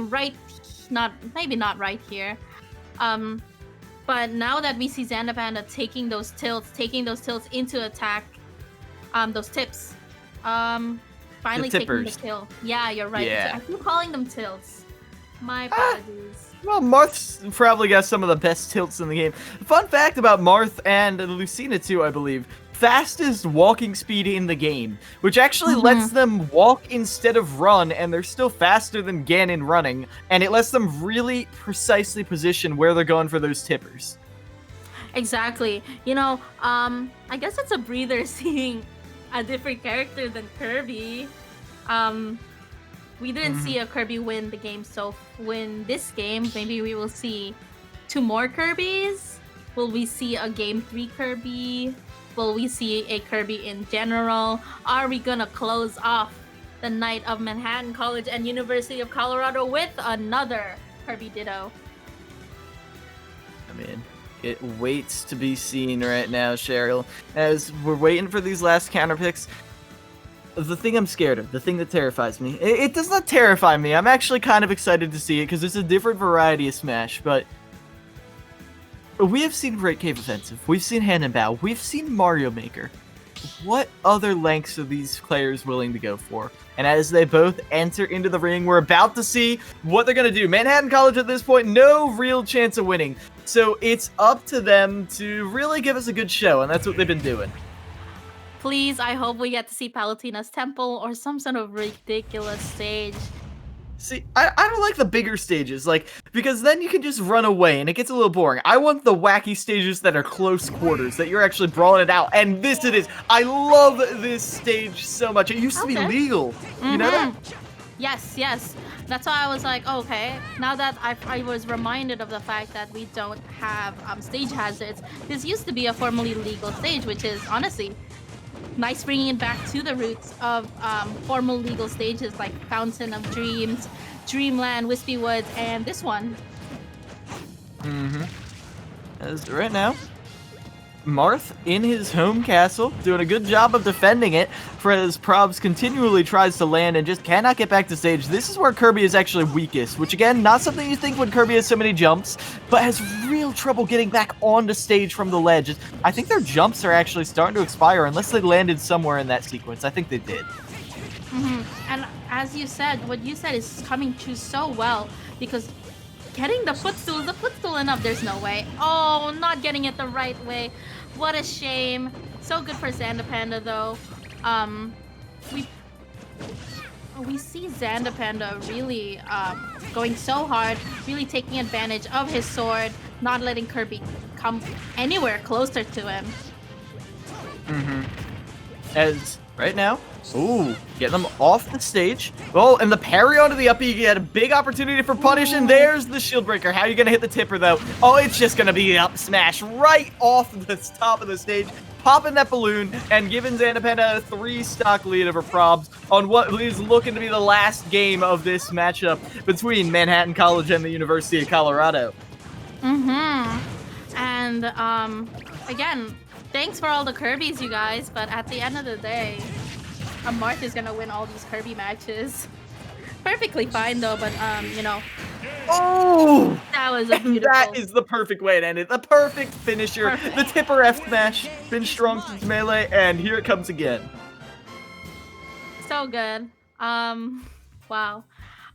maybe not right here. But now that we see Zandapanda taking those tilts into attack, those tips, finally taking the kill. Yeah, you're right. Yeah. I keep calling them tilts. My apologies. Well, Marth's probably got some of the best tilts in the game. Fun fact about Marth and Lucina too, I believe. Fastest walking speed in the game, which actually lets them walk instead of run, and they're still faster than Ganon running, and it lets them really precisely position where they're going for those tippers. Exactly. You know, I guess it's a breather seeing a different character than Kirby. We didn't see a Kirby win the game, so win this game, maybe we will see 2 more Kirbys. Will we see a Game 3 Kirby? Will we see a Kirby in general? Are we gonna close off the night of Manhattan College and University of Colorado with another Kirby Ditto? I mean, it waits to be seen right now, Cheryl. As we're waiting for these last counter picks, the thing I'm scared of, the thing that terrifies me, it does not terrify me. I'm actually kind of excited to see it, because it's a different variety of Smash, but we have seen Great Cave Offensive, we've seen Hand and Bow, we've seen Mario Maker. What other lengths are these players willing to go for? And as they both enter into the ring, we're about to see what they're going to do. Manhattan College at this point, no real chance of winning. So it's up to them to really give us a good show, and that's what they've been doing. Please, I hope we get to see Palutena's Temple or some sort of ridiculous stage. See, I don't like the bigger stages, like, because then you can just run away and it gets a little boring. I want the wacky stages that are close quarters, that you're actually brawling it out, and this it is. I love this stage so much. It used to be Okay. legal. You know that? Yes, yes. That's why I was like, okay, now that I was reminded of the fact that we don't have stage hazards, this used to be a formerly legal stage, which is honestly nice, bringing it back to the roots of formal legal stages like Fountain of Dreams, Dreamland, Wispy Woods, and this one. As right now, Marth in his home castle, doing a good job of defending it, as Probs continually tries to land and just cannot get back to stage. This is where Kirby is actually weakest, which again, not something you think when Kirby has so many jumps, but has real trouble getting back onto stage from the ledge. I think their jumps are actually starting to expire, unless they landed somewhere in that sequence. I think they did. And as you said, what you said is coming true so well, because getting the footstool enough, there's no way. Oh, not getting it the right way. What a shame. So good for Xanda Panda though. We see Xanda Panda really going so hard, really taking advantage of his sword, not letting Kirby come anywhere closer to him. As right now, ooh, getting them off the stage. Oh, and the parry onto the up, you had a big opportunity for punish, and there's the shield breaker. How are you gonna hit the tipper though? Oh, it's just gonna be up smash right off the top of the stage, popping that balloon and giving Xanda Panda a 3-stock lead over Probs on what is looking to be the last game of this matchup between Manhattan College and the University of Colorado. And again, thanks for all the Kirbys, you guys, but at the end of the day, Marth is gonna win all these Kirby matches. Perfectly fine though, but you know, Oh! that was a And beautiful. that is the perfect way to end it. The perfect finisher. Perfect. The tipper F smash. Been strong since melee, and here it comes again. So good. Wow.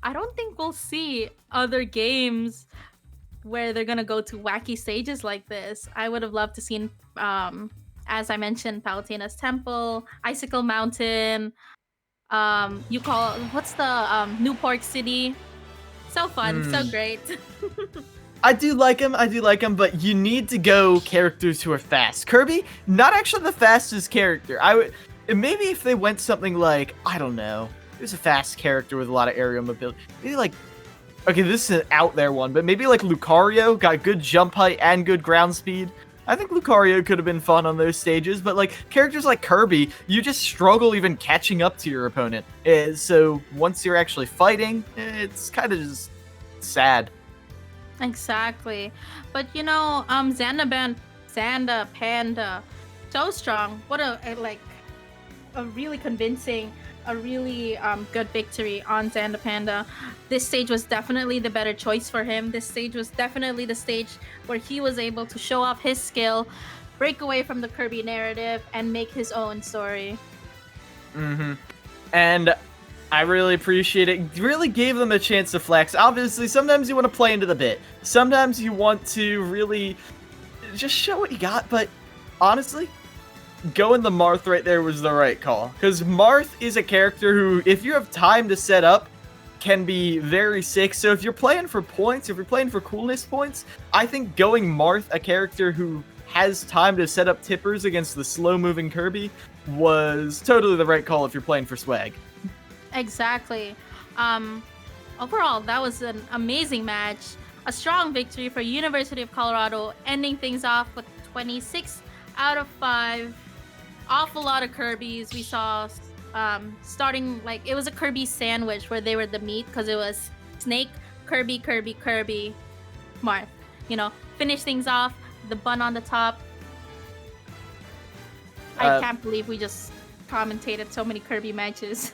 I don't think we'll see other games where they're gonna go to wacky stages like this. I would have loved to see, as I mentioned, Palutena's Temple, Icicle Mountain. What's the Newport City? So fun, so great. I do like him, but you need to go characters who are fast. Kirby, not actually the fastest character. Maybe if they went something like, I don't know, there's a fast character with a lot of aerial mobility. Maybe like, okay, this is an out there one, but maybe like Lucario, got good jump height and good ground speed. I think Lucario could have been fun on those stages, but like characters like Kirby, you just struggle even catching up to your opponent. So once you're actually fighting, it's kind of just sad. Exactly. But you know, Xanda Panda, so strong. What a really convincing, a really good victory on Xanda Panda. This stage was definitely the better choice for him. This stage was definitely the stage where he was able to show off his skill, break away from the Kirby narrative, and make his own story. And I really appreciate it. Really gave them a chance to flex. Obviously, sometimes you want to play into the bit. Sometimes you want to really just show what you got. But honestly, going the Marth right there was the right call. Because Marth is a character who, if you have time to set up, can be very sick. So if you're playing for points, if you're playing for coolness points, I think going Marth, a character who has time to set up tippers against the slow-moving Kirby, was totally the right call if you're playing for swag. Exactly. Overall, that was an amazing match. A strong victory for University of Colorado, ending things off with 26 out of 5. Awful lot of Kirbys. We saw starting like it was a Kirby sandwich where they were the meat because it was Snake, Kirby, Marth. You know, finish things off, the bun on the top. I can't believe we just commentated so many Kirby matches.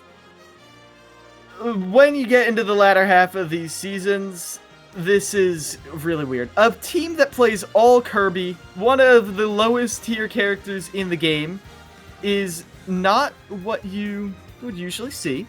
When you get into the latter half of these seasons, this is really weird. A team that plays all Kirby, one of the lowest tier characters in the game, is not what you would usually see.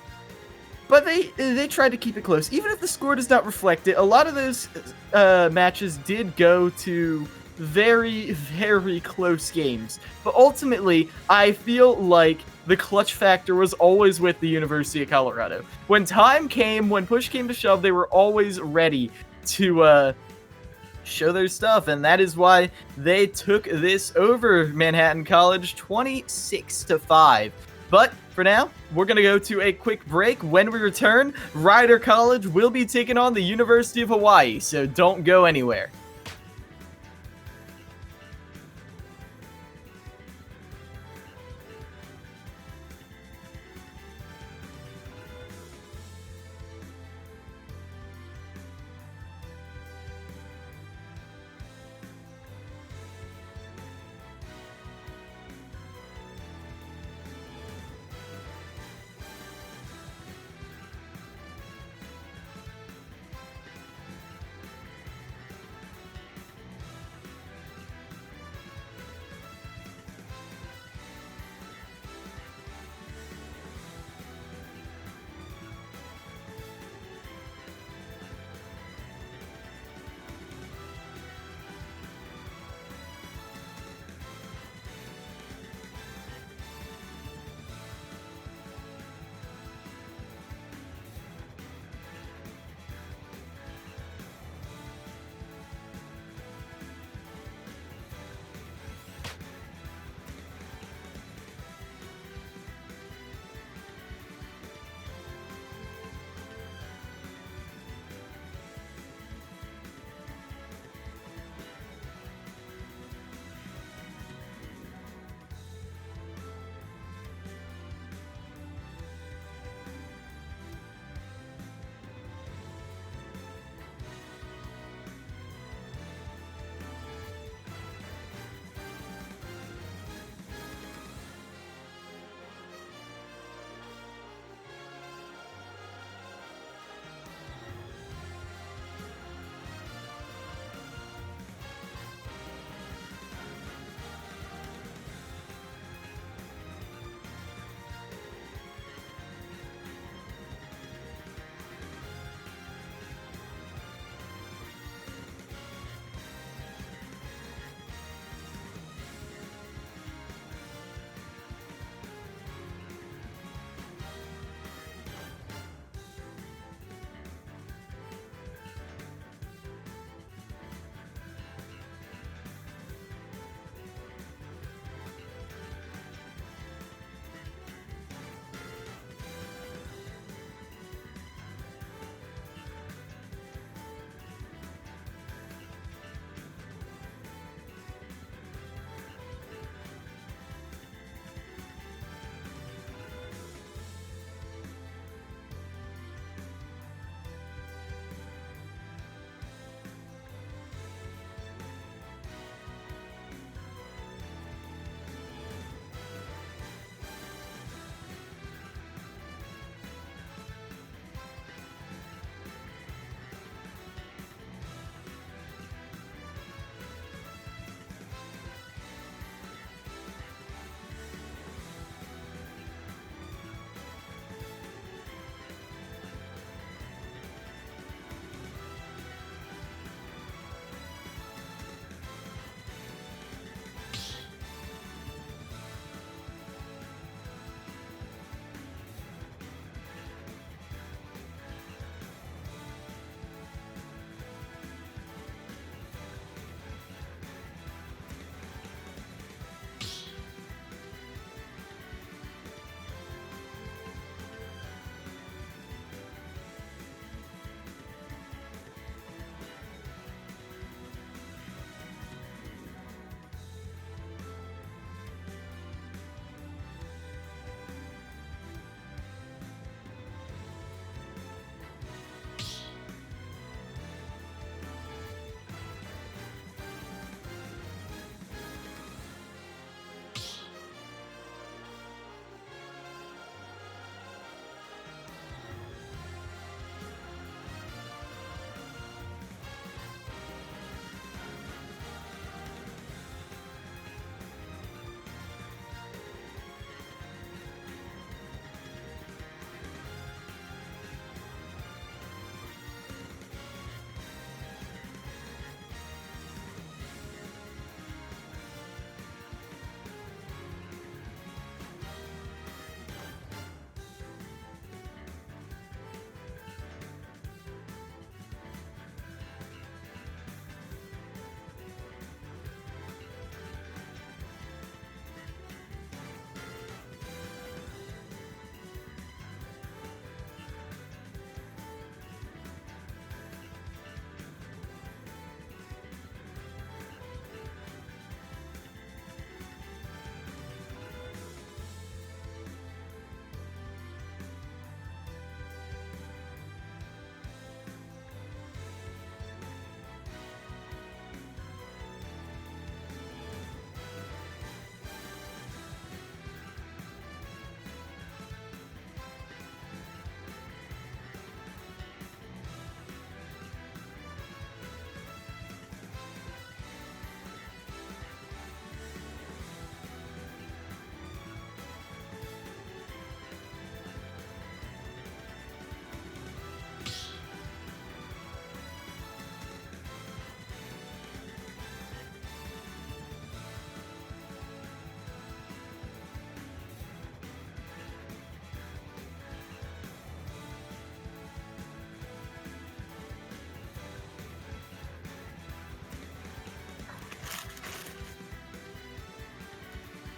But they tried to keep it close. Even if the score does not reflect it, a lot of those matches did go to very, very close games. But ultimately, I feel like the clutch factor was always with the University of Colorado. When time came, when push came to shove, they were always ready to show their stuff, and that is why they took this over Manhattan College 26-5. But for now, we're going to go to a quick break. When we return, Rider College will be taking on the University of Hawaii, so don't go anywhere.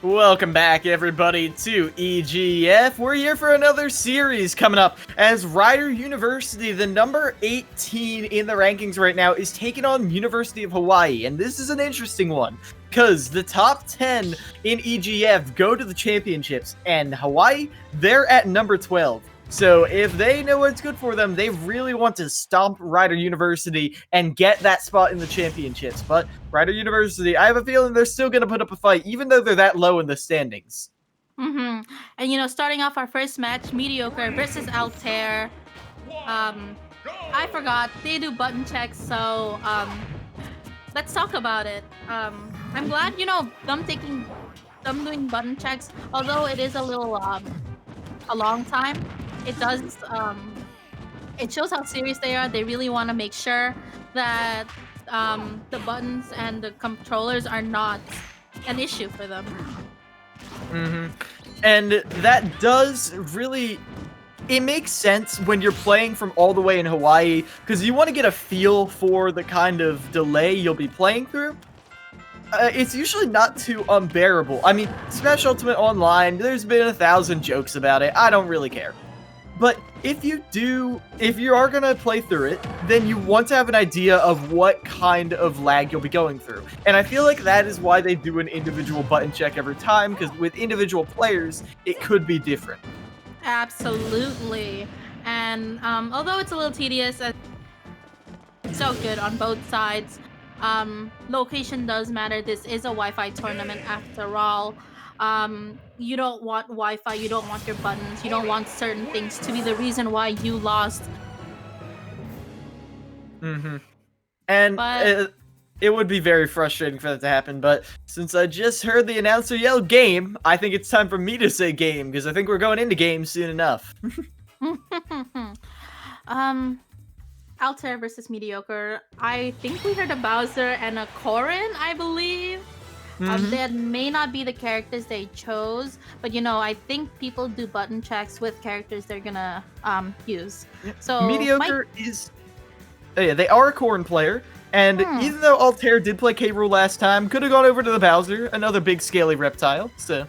Welcome back, everybody, to EGF. We're here for another series coming up as Rider University, the number 18 in the rankings right now, is taking on University of Hawaii. And this is an interesting one because the top 10 in EGF go to the championships, and Hawaii, they're at number 12. So if they know what's good for them, they really want to stomp Rider University and get that spot in the championships. But Rider University, I have a feeling they're still going to put up a fight, even though they're that low in the standings. And starting off our first match, Mediocre versus Altair. I forgot they do button checks, so let's talk about it. I'm glad them doing button checks, although it is a little a long time. It does it shows how serious they are. They really want to make sure that the buttons and the controllers are not an issue for them. And that does really, it makes sense when you're playing from all the way in Hawaii, because you want to get a feel for the kind of delay you'll be playing through. It's usually not too unbearable. I mean, Smash Ultimate Online, there's been 1,000 jokes about it. I don't really care. But if you are going to play through it, then you want to have an idea of what kind of lag you'll be going through. And I feel like that is why they do an individual button check every time, because with individual players, it could be different. Absolutely. And although it's a little tedious, it's so good on both sides. Location does matter. This is a Wi-Fi tournament after all. You don't want Wi-Fi, you don't want your buttons, you don't want certain things to be the reason why you lost. And But- it would be very frustrating for that to happen, but since I just heard the announcer yell game, I think it's time for me to say game, because I think we're going into game soon enough. Altair versus Mediocre. I think we heard a Bowser and a Corrin, I believe. That may not be the characters they chose, but I think people do button checks with characters they're gonna use. So Mediocre is... Oh yeah, they are a Corrin player, and even though Altair did play K. Rool last time, could have gone over to the Bowser, another big scaly reptile, so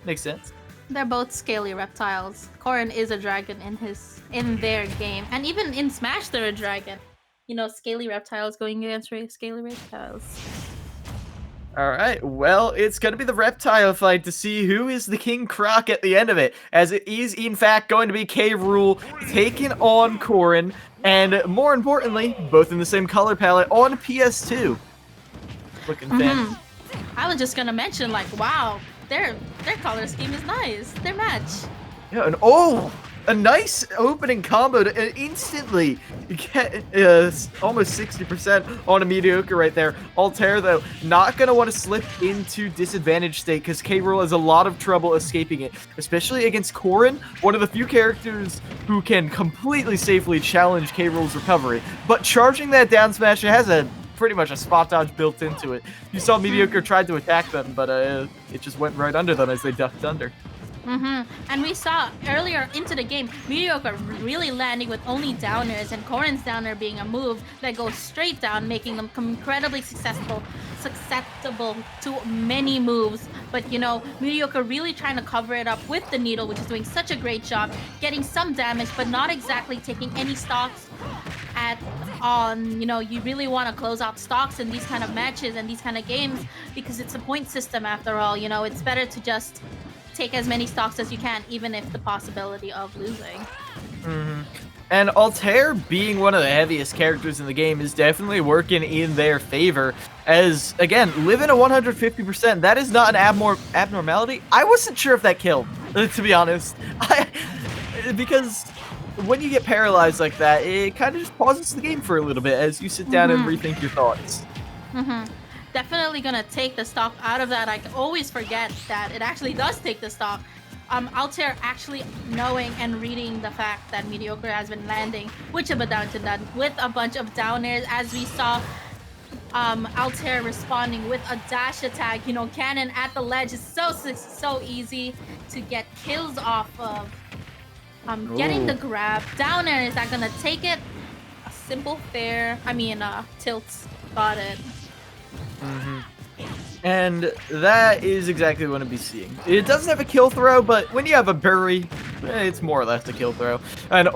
makes sense. They're both scaly reptiles. Corrin is a dragon in their game, and even in Smash they're a dragon. Scaly reptiles going against scaly reptiles. Alright, well, it's gonna be the reptile fight to see who is the King Croc at the end of it, as it is in fact going to be K. Rool taking on Corrin, and more importantly, both in the same color palette on PS2. Looking fancy. I was just gonna mention, wow, their color scheme is nice. Their match. Yeah, and a nice opening combo to instantly get almost 60% on a Mediocre right there. Altair, though, not going to want to slip into disadvantage state because K. Rool has a lot of trouble escaping it, especially against Corrin, one of the few characters who can completely safely challenge K. Rool's recovery. But charging that down smash, it has pretty much a spot dodge built into it. You saw Mediocre tried to attack them, but it just went right under them as they ducked under. And we saw earlier into the game, Mediocre really landing with only downers, and Corrin's downer being a move that goes straight down, making them incredibly susceptible to many moves. But Mediocre really trying to cover it up with the needle, which is doing such a great job, getting some damage, but not exactly taking any stocks on. You really want to close out stocks in these kind of matches and these kind of games because it's a point system after all. It's better to just take as many stocks as you can, even if the possibility of losing. And Altair being one of the heaviest characters in the game is definitely working in their favor, as, again, living at 150%, that is not an abnormality. I wasn't sure if that killed, to be honest. Because when you get paralyzed like that, it kind of just pauses the game for a little bit as you sit down and rethink your thoughts. Definitely gonna take the stock out of that. I always forget that it actually does take the stock. Altair actually knowing and reading the fact that Mediocre has been landing with a with a bunch of downers, as we saw Altair responding with a dash attack. Cannon at the ledge is so easy to get kills off of. Getting the grab. Downer, is that gonna take it? A simple fair, tilt. Got it. And that is exactly what I'll be seeing. It doesn't have a kill throw, but when you have a bury, it's more or less a kill throw. And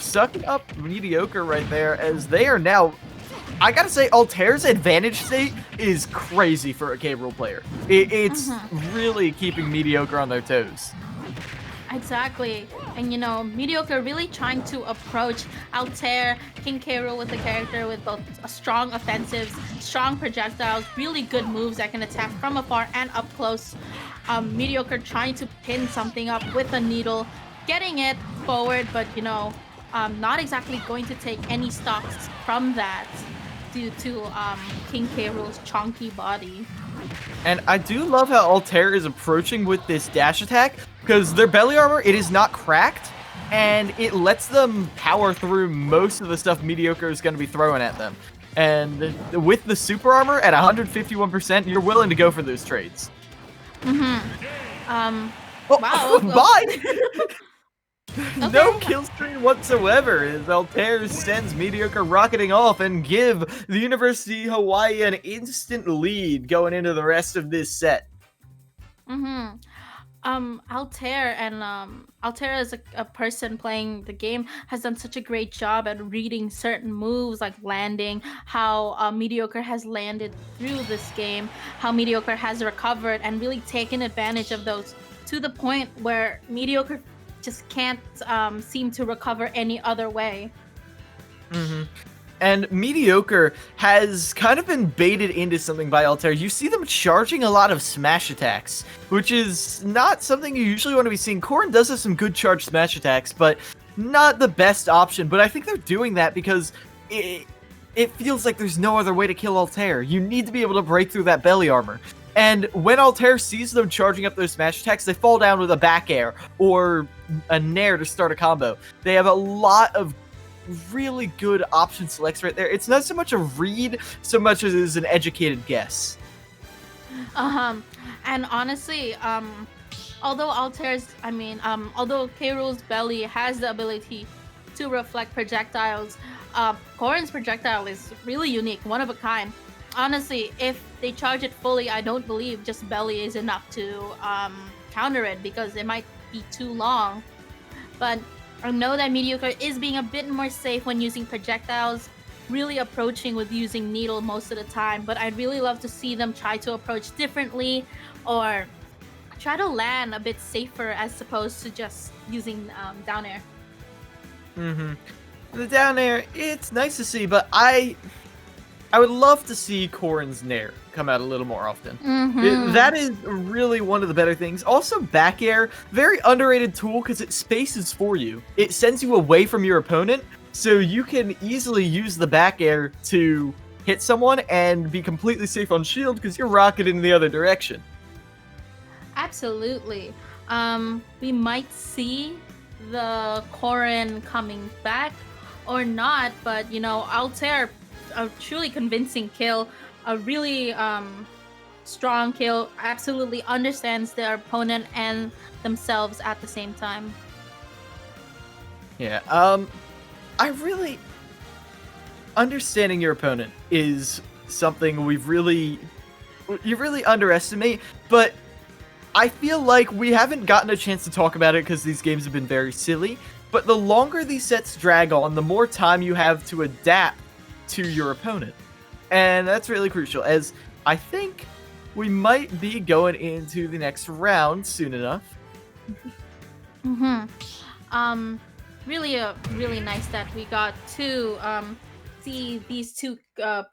sucking up Mediocre right there, as they are now... I gotta say, Altair's advantage state is crazy for a K-Rool player. It's really keeping Mediocre on their toes. Exactly. And you know, Mediocre really trying to approach Altair, King K. Rool with the character with both a strong offensives, strong projectiles, really good moves that can attack from afar and up close. Mediocre trying to pin something up with a needle, getting it forward, but you know, not exactly going to take any stocks from that due to King K. Rool's chunky body. And I do love how Altair is approaching with this dash attack, because their belly armor, it is not cracked, and it lets them power through most of the stuff Mediocre is going to be throwing at them. And with the super armor at 151%, you're willing to go for those trades. Wow. Bye! Okay. No kill stream whatsoever as Altair sends Mediocre rocketing off and give the University of Hawaii an instant lead going into the rest of this set. Altair as a person playing the game has done such a great job at reading certain moves like landing, how Mediocre has landed through this game, how Mediocre has recovered and really taken advantage of those to the point where Mediocre just can't seem to recover any other way. And Mediocre has kind of been baited into something by Altair. You see them charging a lot of smash attacks, which is not something you usually want to be seeing. Corrin does have some good charged smash attacks, but not the best option. But I think they're doing that because it feels like there's no other way to kill Altair. You need to be able to break through that belly armor. And when Altair sees them charging up those smash attacks, they fall down with a back air or a nair to start a combo. They have a lot of really good option selects right there. It's not so much a read, so much as it is an educated guess. And honestly, although although K. Rool's belly has the ability to reflect projectiles, Corrin's projectile is really unique, one of a kind. Honestly, if they charge it fully, I don't believe just belly is enough to counter it because it might be too long. But I know that Mediocre is being a bit more safe when using projectiles, really approaching with using needle most of the time, but I'd really love to see them try to approach differently or try to land a bit safer as opposed to just using down air. The down air, it's nice to see, but I would love to see Corrin's nair come out a little more often. That is really one of the better things. Also, back air, very underrated tool because it spaces for you. It sends you away from your opponent, so you can easily use the back air to hit someone and be completely safe on shield because you're rocketing in the other direction. Absolutely. We might see the Corrin coming back or not, but you know, Altair, a truly convincing kill, a really strong kill, absolutely understands their opponent and themselves at the same time. Yeah, I really... Understanding your opponent is something you really underestimate, but I feel like we haven't gotten a chance to talk about it because these games have been very silly, but the longer these sets drag on, the more time you have to adapt to your opponent. And that's really crucial, as I think we might be going into the next round soon enough. Really nice that we got to see these two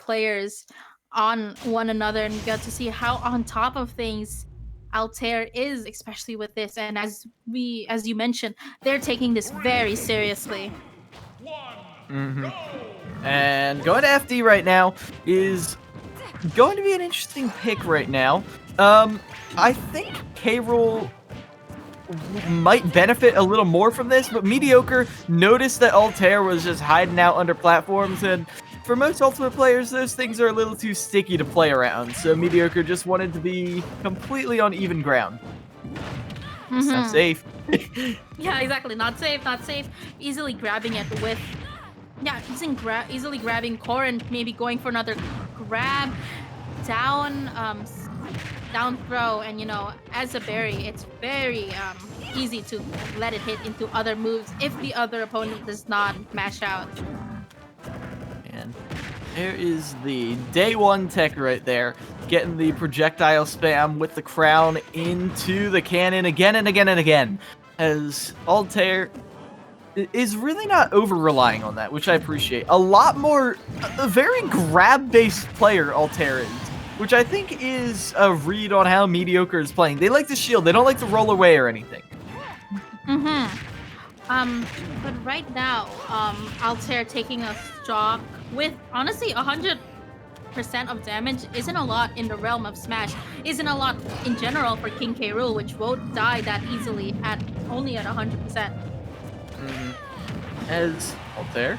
players on one another and got to see how on top of things Altair is, especially with this. And as you mentioned, they're taking this very seriously. And going to FD right now is going to be an interesting pick right now. I think K-Rool might benefit a little more from this, but Mediocre noticed that Altair was just hiding out under platforms, and for most Ultimate players, those things are a little too sticky to play around, so Mediocre just wanted to be completely on even ground. It's not safe. Yeah, exactly. Not safe, not safe. Easily grabbing it with... Yeah, easily grabbing Corrin, maybe going for another grab down. down throw, and as a berry, it's very easy to let it hit into other moves if the other opponent does not mash out. And there is the day one tech right there, getting the projectile spam with the crown into the cannon again and again and again, as Altair is really not over-relying on that, which I appreciate. A lot more, a very grab-based player Altair is, which I think is a read on how Mediocre is playing. They like to shield, they don't like to roll away or anything. But right now, Altair taking a stock with, honestly, 100% of damage isn't a lot in the realm of Smash, isn't a lot in general for King K. Rool, which won't die that easily only at 100%. As Altair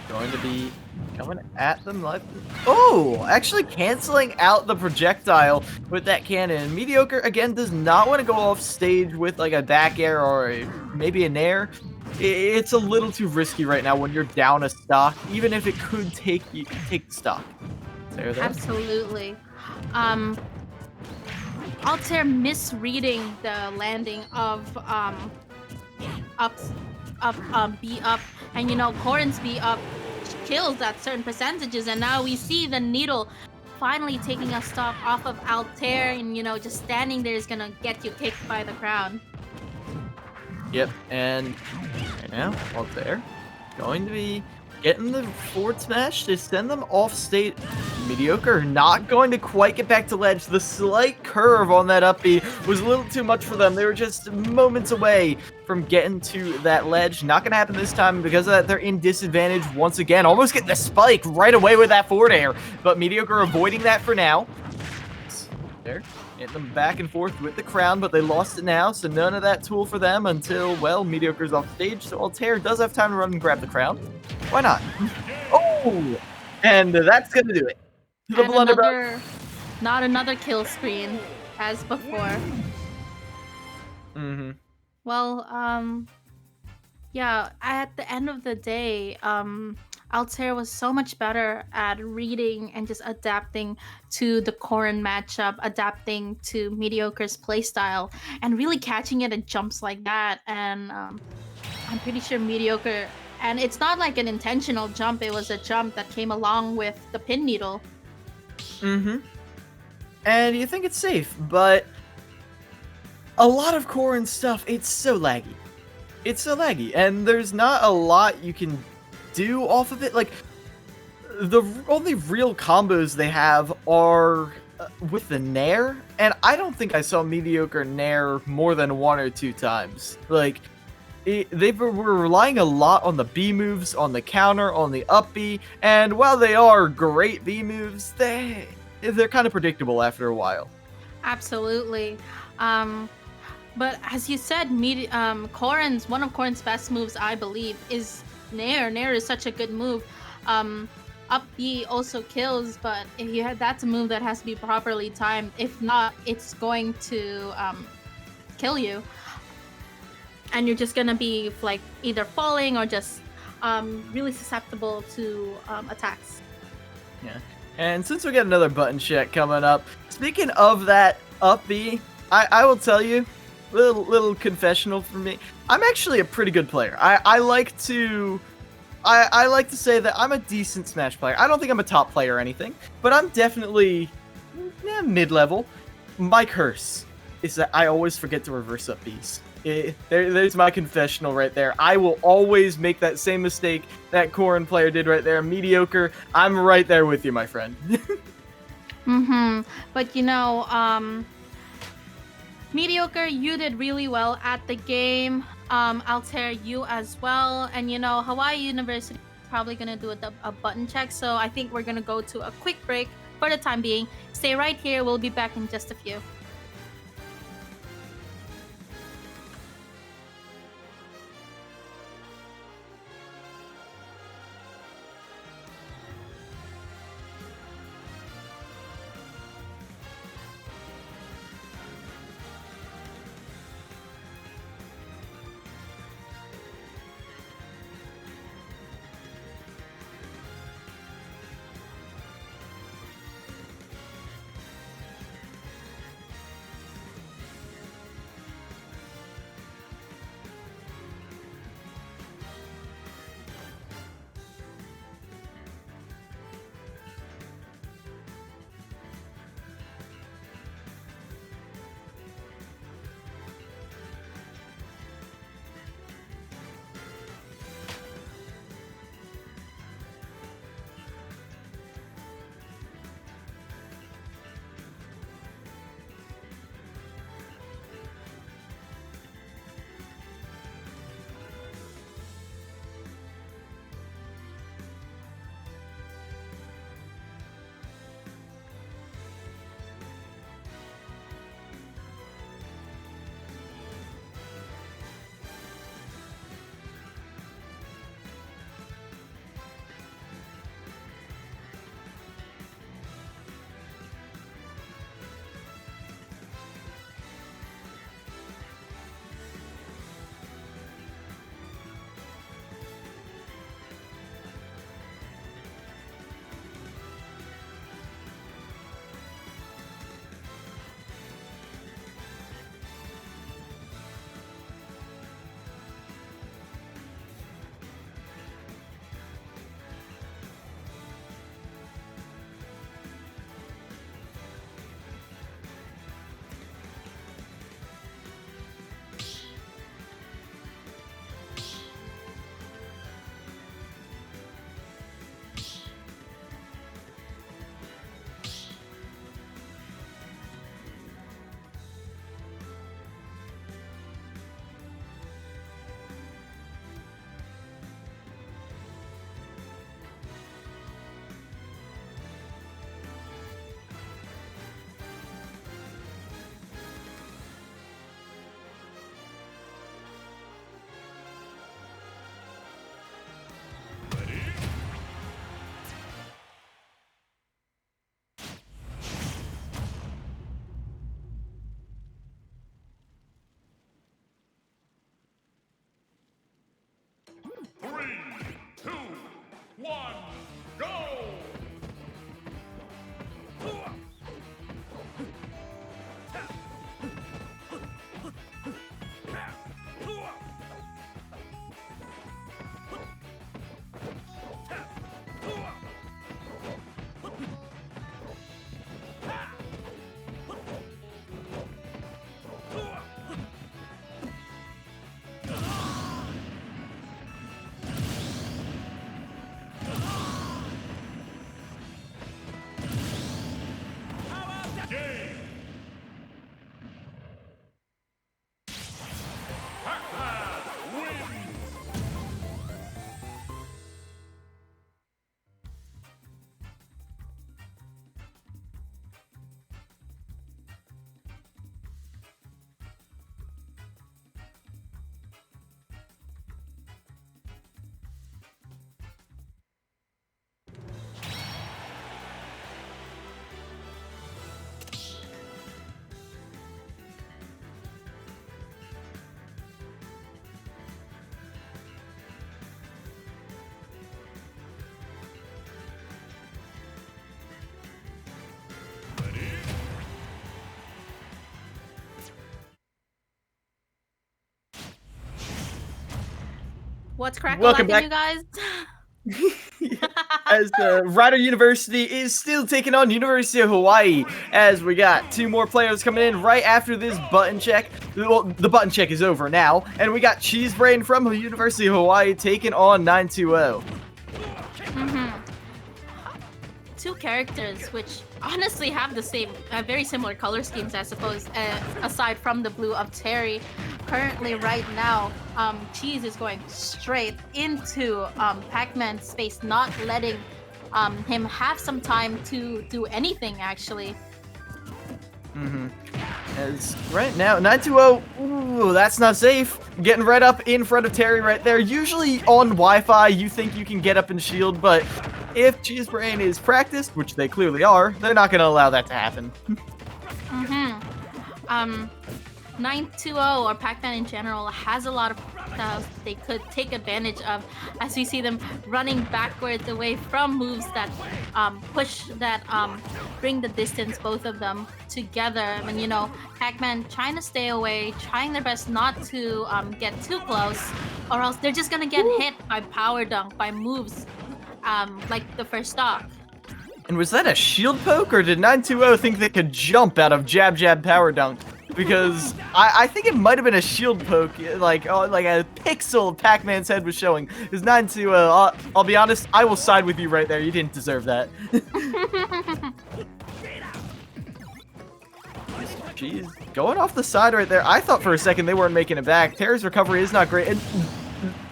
going to be coming at them like, oh, actually canceling out the projectile with that cannon. Mediocre again does not want to go off stage with like a back air or maybe a nair. It's a little too risky right now when you're down a stock, even if it could take the stock. There. Absolutely. Altair misreading the landing of B up, and Corrin's B up kills at certain percentages, and now we see the needle finally taking a stock off of Altair, and just standing there is gonna get you kicked by the crown. Yep, and right now Altair going to be getting the forward smash to send them off state. Mediocre not going to quite get back to ledge. The slight curve on that up B was a little too much for them. They were just moments away from getting to that ledge. Not going to happen this time. Because of that, they're in disadvantage once again. Almost getting the spike right away with that forward air. But Mediocre avoiding that for now. There. Getting them back and forth with the crown, but they lost it now, so none of that tool for them until, well, Mediocre's off stage, so Altair does have time to run and grab the crown. Why not? Oh! And that's gonna do it. The blunderbuss. Not another kill screen, as before. Well, yeah, at the end of the day, Altair was so much better at reading and just adapting to the Corrin matchup, adapting to Mediocre's playstyle, and really catching it at jumps like that. And I'm pretty sure Mediocre, and it's not like an intentional jump, it was a jump that came along with the pin needle. And you think it's safe, but a lot of Corrin stuff, it's so laggy. It's so laggy, and there's not a lot you can do off of it. Like, the only real combos they have are with the nair, and I don't think I saw Mediocre nair more than 1 or 2 times. Like, they were relying a lot on the B moves, on the counter, on the up B, and while they are great B moves, they're kind of predictable after a while. Absolutely. But as you said, one of Corrin's best moves, I believe, is Nair. Nair is such a good move. Up B also kills, but that's a move that has to be properly timed. If not, it's going to kill you, and you're just gonna be like either falling or just really susceptible to attacks. Yeah. And since we got another button check coming up, speaking of that up B, I will tell you, little confessional for me. I'm actually a pretty good player. I like to say that I'm a decent Smash player. I don't think I'm a top player or anything, but I'm definitely mid-level. My curse is that I always forget to reverse up Bs. There's my confessional right there. I will always make that same mistake that Corrin player did right there. Mediocre, I'm right there with you, my friend. But Mediocre, you did really well at the game. Altair, you as well. And Hawaii University is probably gonna do a button check, so I think we're gonna go to a quick break for the time being. Stay right here, we'll be back in just a few. 1, go! Game! Pac-Man wins! What's cracking, Welcome you guys? As Rider University is still taking on University of Hawaii, as we got 2 more players coming in right after this button check. Well, the button check is over now, and we got Cheesebrain from University of Hawaii taking on 920. Two characters which honestly have the same, very similar color schemes, I suppose, aside from the blue of Terry. Currently, right now, Cheese is going straight into Pac-Man's space, not letting him have some time to do anything, actually. As right now, 920, ooh, that's not safe. Getting right up in front of Terry right there. Usually on Wi-Fi, you think you can get up and shield, but if Cheesebrain is practiced, which they clearly are, they're not going to allow that to happen. 920 or Pac-Man in general has a lot of styles they could take advantage of, as we see them running backwards away from moves that push, that bring the distance, both of them together. And you know, Pac-Man trying to stay away, trying their best not to get too close, or else they're just gonna get hit by power dunk, by moves like the first stock. And was that a shield poke, or did 920 think they could jump out of jab jab power dunk? Because I think it might have been a shield poke, like a pixel of Pac-Man's head was showing. Because 920, I'll be honest, I will side with you right there. You didn't deserve that. Jeez, going off the side right there. I thought for a second they weren't making it back. Terry's recovery is not great. And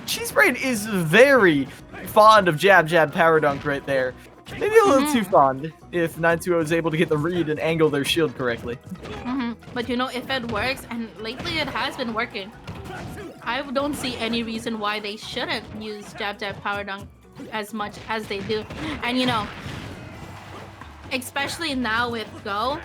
Cheesebrain is very fond of jab jab power dunk right there. Maybe a little too fond if 920 is able to get the read and angle their shield correctly. But you know, if it works, and lately it has been working, I don't see any reason why they shouldn't use jab jab power dunk as much as they do. And you know, especially now with Go,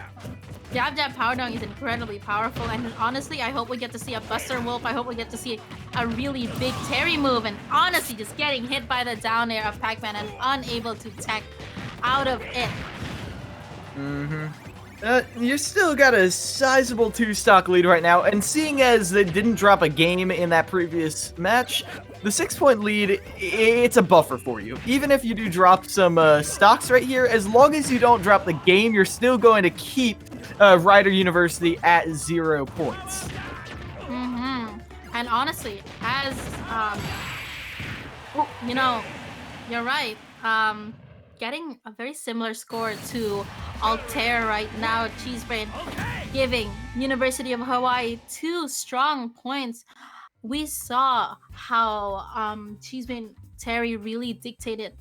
jab jab power dunk is incredibly powerful. And honestly, I hope we get to see a Buster Wolf. I hope we get to see a really big Terry move, and honestly just getting hit by the down air of Pac-Man and unable to tech out of it. You still got a sizable 2-stock lead right now, and seeing as they didn't drop a game in that previous match, the 6-point lead, it's a buffer for you. Even if you do drop some stocks right here, as long as you don't drop the game, you're still going to keep Rider University at 0 points. And honestly, as you know, you're right. Getting a very similar score to Altair right now. Cheesebrain giving University of Hawaii 2 strong points. We saw how Cheesebrain Terry really dictated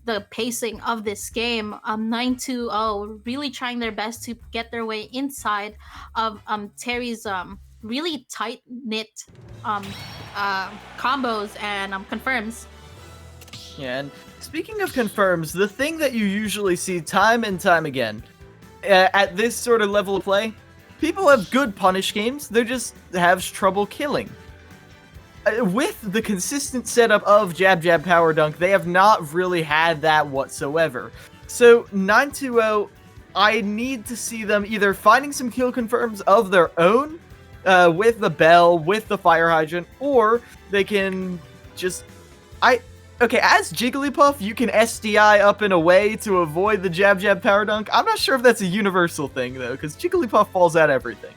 the pacing of this game. 920 really trying their best to get their way inside of Terry's really tight-knit combos and confirms. Yeah, and speaking of confirms, the thing that you usually see time and time again at this sort of level of play, people have good punish games, they just have trouble killing. with the consistent setup of jab jab power dunk, they have not really had that whatsoever. So 920, I need to see them either finding some kill confirms of their own with the bell, with the fire hydrant, or they can just okay, as Jigglypuff, you can SDI up in a way to avoid the jab jab power dunk. I'm not sure if that's a universal thing though, because Jigglypuff falls at everything.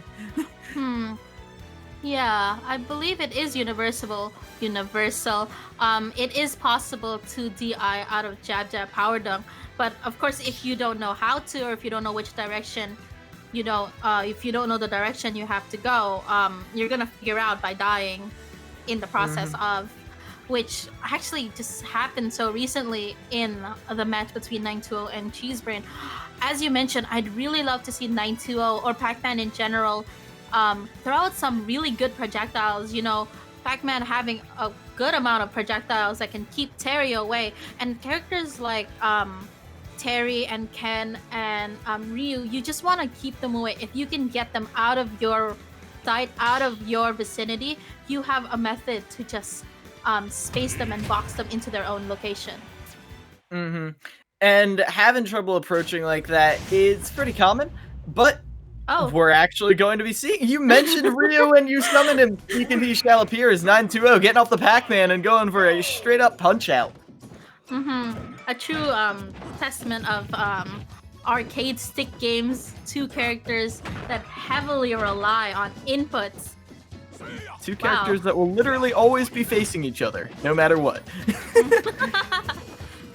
Yeah, I believe it is universal. It is possible to DI out of jab jab power dunk, but of course, if you don't know how to, or if you don't know which direction, if you don't know the direction you have to go, you're gonna figure out by dying in the process of, which actually just happened so recently in the match between 920 and Cheesebrain. As you mentioned, I'd really love to see 920 or Pac-Man in general throw out some really good projectiles. Pac-Man having a good amount of projectiles that can keep Terry away, and characters like Terry and Ken and Ryu, you just want to keep them away. If you can get them out of your sight, out of your vicinity, you have a method to just space them and box them into their own location. And having trouble approaching like that is pretty common, but we're actually going to be seeing. You mentioned Ryu and you summoned him. He shall appear as 920, getting off the Pac-Man and going for a straight up punch out. A true testament of arcade stick games, two characters that heavily rely on inputs. Two characters that will literally always be facing each other, no matter what.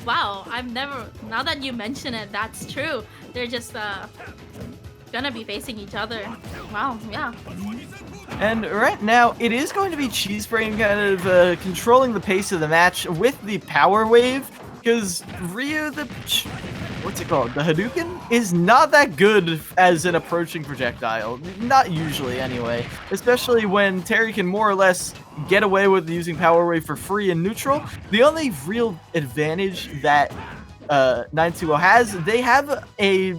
Wow, now that you mention it, that's true. They're just gonna be facing each other. Wow, yeah. And right now, it is going to be Cheesebrain kind of controlling the pace of the match with the Power Wave, because Ryu, what's it called? The Hadouken is not that good as an approaching projectile. Not usually, anyway. Especially when Terry can more or less get away with using Power Wave for free in neutral. The only real advantage that 920 has, they have a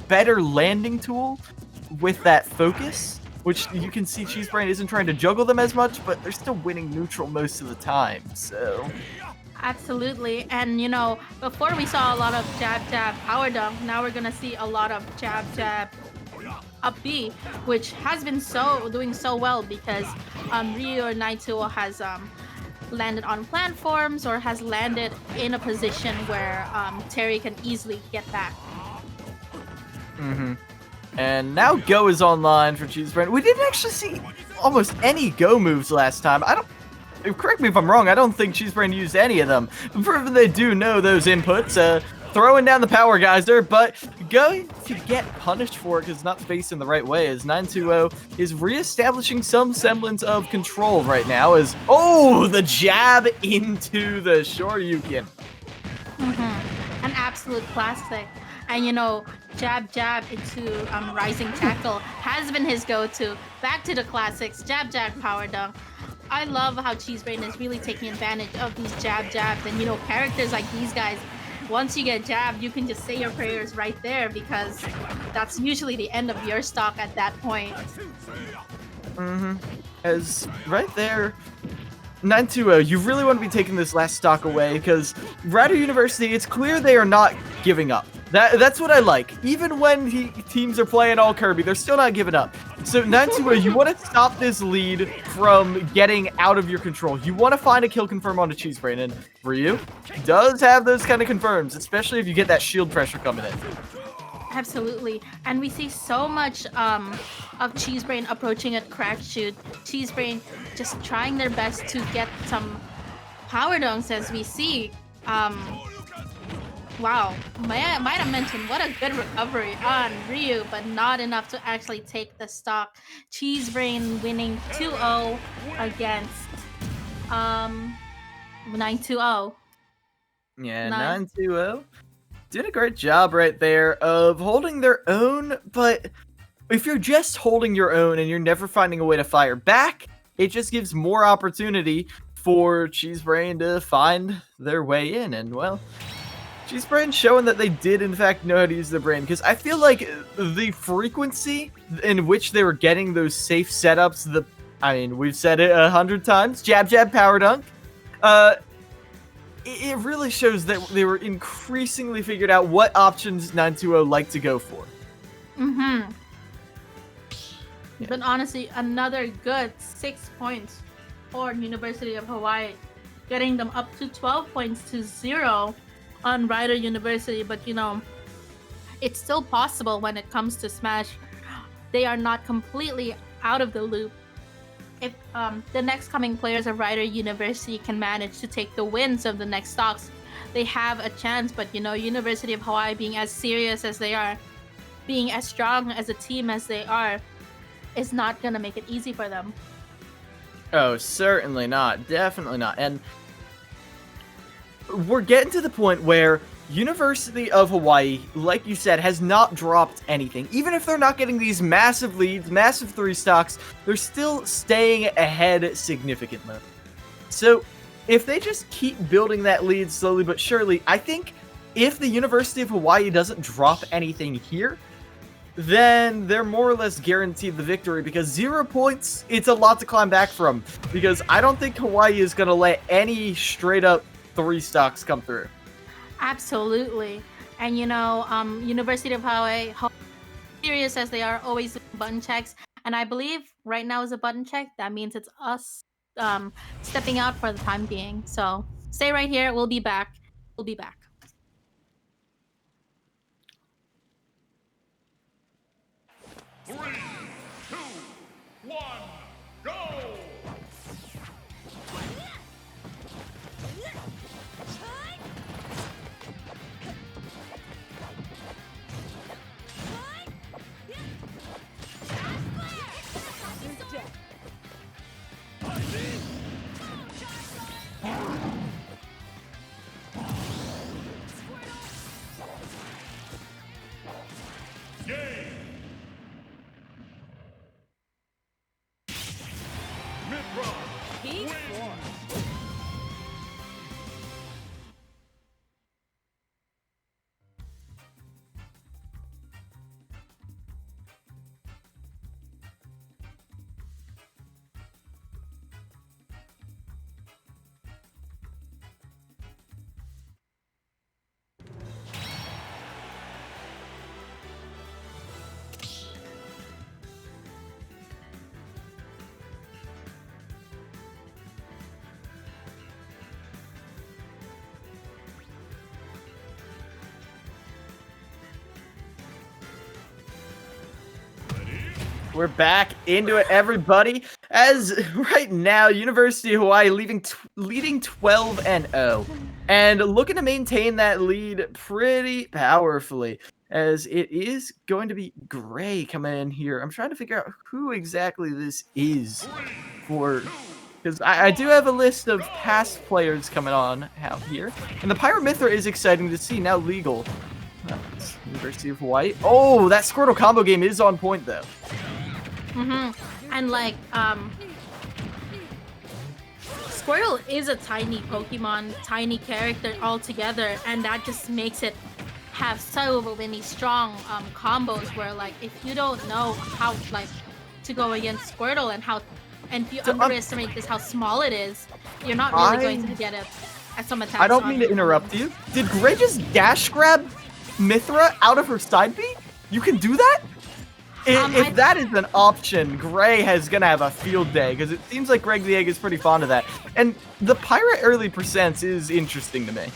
better landing tool with that focus, which you can see Cheesebrain isn't trying to juggle them as much, but they're still winning neutral most of the time, so... Absolutely, and before we saw a lot of jab jab power dunk, now we're gonna see a lot of jab jab up B, which has been doing so well because Ryu or 920 has landed on platforms or has landed in a position where Terry can easily get back. And now Go is online for Cheesebrain. We didn't actually see almost any Go moves last time. Correct me if I'm wrong, I don't think Cheesebrain used any of them. But proven they do know those inputs, throwing down the power geyser, but going to get punished for it because it's not facing the right way, as 920 is reestablishing some semblance of control right now as, the jab into the Shoryuken. An absolute classic. And jab jab into rising tackle has been his go-to. Back to the classics, jab jab power dunk. I love how Cheesebrain is really taking advantage of these jab jabs, and characters like these guys, once you get jabbed, you can just say your prayers right there because that's usually the end of your stock at that point. As right there, 920, you really want to be taking this last stock away because Rider University, it's clear they are not giving up. That's what I like. Even when teams are playing all Kirby, they're still not giving up. So 920, you want to stop this lead from getting out of your control. You want to find a kill confirm on a Cheesebrain, and Ryu does have those kind of confirms, especially if you get that shield pressure coming in. Absolutely, and we see so much of Cheesebrain approaching at crack shoot. Cheesebrain just trying their best to get some power dunks, as we see. Wow, might have mentioned what a good recovery on Ryu, but not enough to actually take the stock. Cheesebrain winning 2-0 against 920. Yeah, 920 did a great job right there of holding their own, but if you're just holding your own and you're never finding a way to fire back, it just gives more opportunity for Cheesebrain to find their way in, and well, Cheesebrain showing that they did, in fact, know how to use their brain, because I feel like the frequency in which they were getting those safe setups, the I mean, we've said it 100 times. Jab, jab, power dunk. It really shows that they were increasingly figured out what options 920 like to go for. Mm-hmm. Yeah. But honestly, another good 6 points for University of Hawaii, getting them up to 12 points to 0 on Rider University. But you know, it's still possible when it comes to Smash. They are not completely out of the loop. If the next coming players of Rider University can manage to take the wins of the next stocks, they have a chance. But you know, University of Hawaii being as serious as they are, being as strong as a team as they are, is not gonna make it easy for them. Oh, certainly not. Definitely not. And we're getting to the point where University of Hawaii, like you said, has not dropped anything. Even if they're not getting these massive leads, massive 3 stocks, they're still staying ahead significantly. So if they just keep building that lead slowly but surely, I think if the University of Hawaii doesn't drop anything here, then they're more or less guaranteed the victory, because 0 points, it's a lot to climb back from. Because I don't think Hawaii is going to let any straight up 3 stocks come through. Absolutely. And you know, University of Hawaii, serious as they are, always doing button checks. And I believe right now is a button check. That means it's us stepping out for the time being. So stay right here. We'll be back. We'll be back. 3, 2, 1, go! Game! Mid-run! Win! We're back into it, everybody. As right now, University of Hawaii leading 12-0, and looking to maintain that lead pretty powerfully. As it is going to be Gray coming in here. I'm trying to figure out who exactly this is for, because I do have a list of past players coming on out here, and the Pyro Mithra is exciting to see, now legal. University of Hawaii. Oh, that Squirtle combo game is on point though. And like, Squirtle is a tiny Pokemon, tiny character altogether, and that just makes it have so many strong combos where, like, if you don't know how, like, to go against Squirtle and if you underestimate this, how small it is, you're not really going to get it at some attacks. I don't mean to interrupt you. Did Gray just dash grab Mithra out of her side B? You can do that? If that is an option, Gray is going to have a field day, because it seems like Greg the Egg is pretty fond of that. And the Pirate early percents is interesting to me.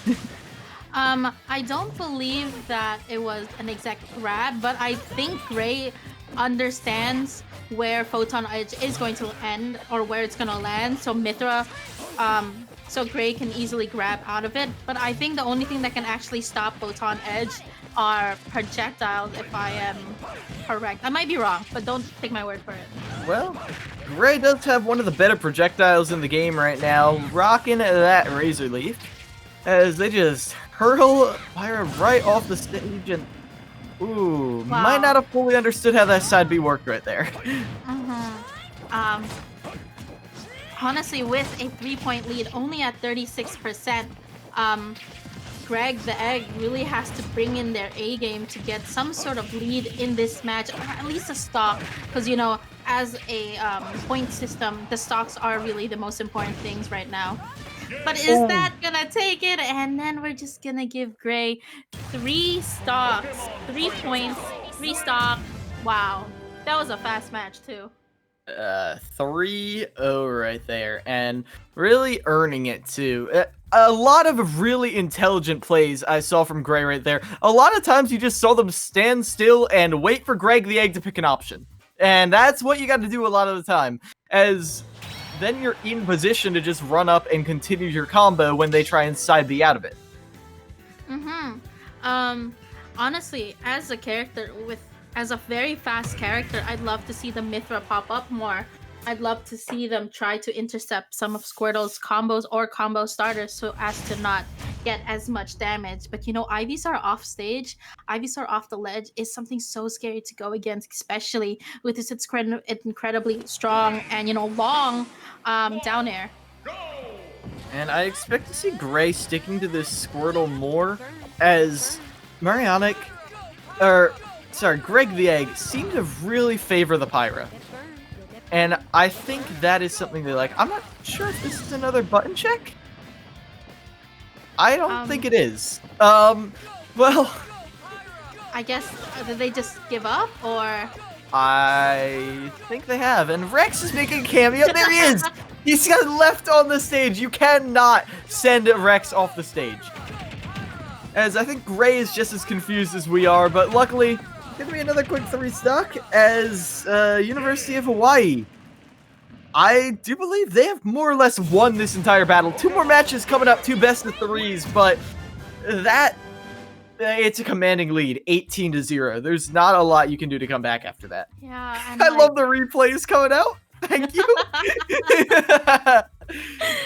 I don't believe that it was an exact grab, but I think Gray understands where Photon Edge is going to end, or where it's going to land, so Mithra, so Gray can easily grab out of it. But I think the only thing that can actually stop Photon Edge are projectiles, if I am correct. I might be wrong, but don't take my word for it. Well, Gray does have one of the better projectiles in the game right now, rocking that Razor Leaf, as they just hurl Pyra right off the stage, and ooh, Wow. might not have fully understood how that side B worked right there. Honestly, with a 3-point lead, only at 36%, Greg the Egg really has to bring in their A game to get some sort of lead in this match, or at least a stock, because, you know, as a point system, the stocks are really the most important things right now. But is that gonna take it? And then we're just gonna give Gray 3 stocks, 3 points, 3 stock. Wow, that was a fast match too. 3-0 right there, and really earning it too. A lot of really intelligent plays I saw from Gray right there. A lot of times you just saw them stand still and wait for Greg the Egg to pick an option. And that's what you got to do a lot of the time, as then you're in position to just run up and continue your combo when they try and side B out of it. Honestly, as a character as a very fast character, I'd love to see the Mithra pop up more. I'd love to see them try to intercept some of Squirtle's combos or combo starters so as to not get as much damage. But Ivysaur off stage, Ivysaur off the ledge is something so scary to go against, especially with its incredibly strong and long down air. And I expect to see Gray sticking to this Squirtle more, as Greg the Egg seemed to really favor the Pyra. And I think that is something they like. I'm not sure if this is another button check. I don't think it is. Well, I guess did they just give up, or? I think they have. And Rex is making a cameo. There he is. He's got left on the stage. You cannot send Rex off the stage. As I think Gray is just as confused as we are, but luckily, gonna be another quick 3 stock as University of Hawaii. I do believe they have more or less won this entire battle. 2 more matches coming up, 2 best of 3s, but it's a commanding lead, 18-0. There's not a lot you can do to come back after that. Yeah, I love the replays coming out. Thank you.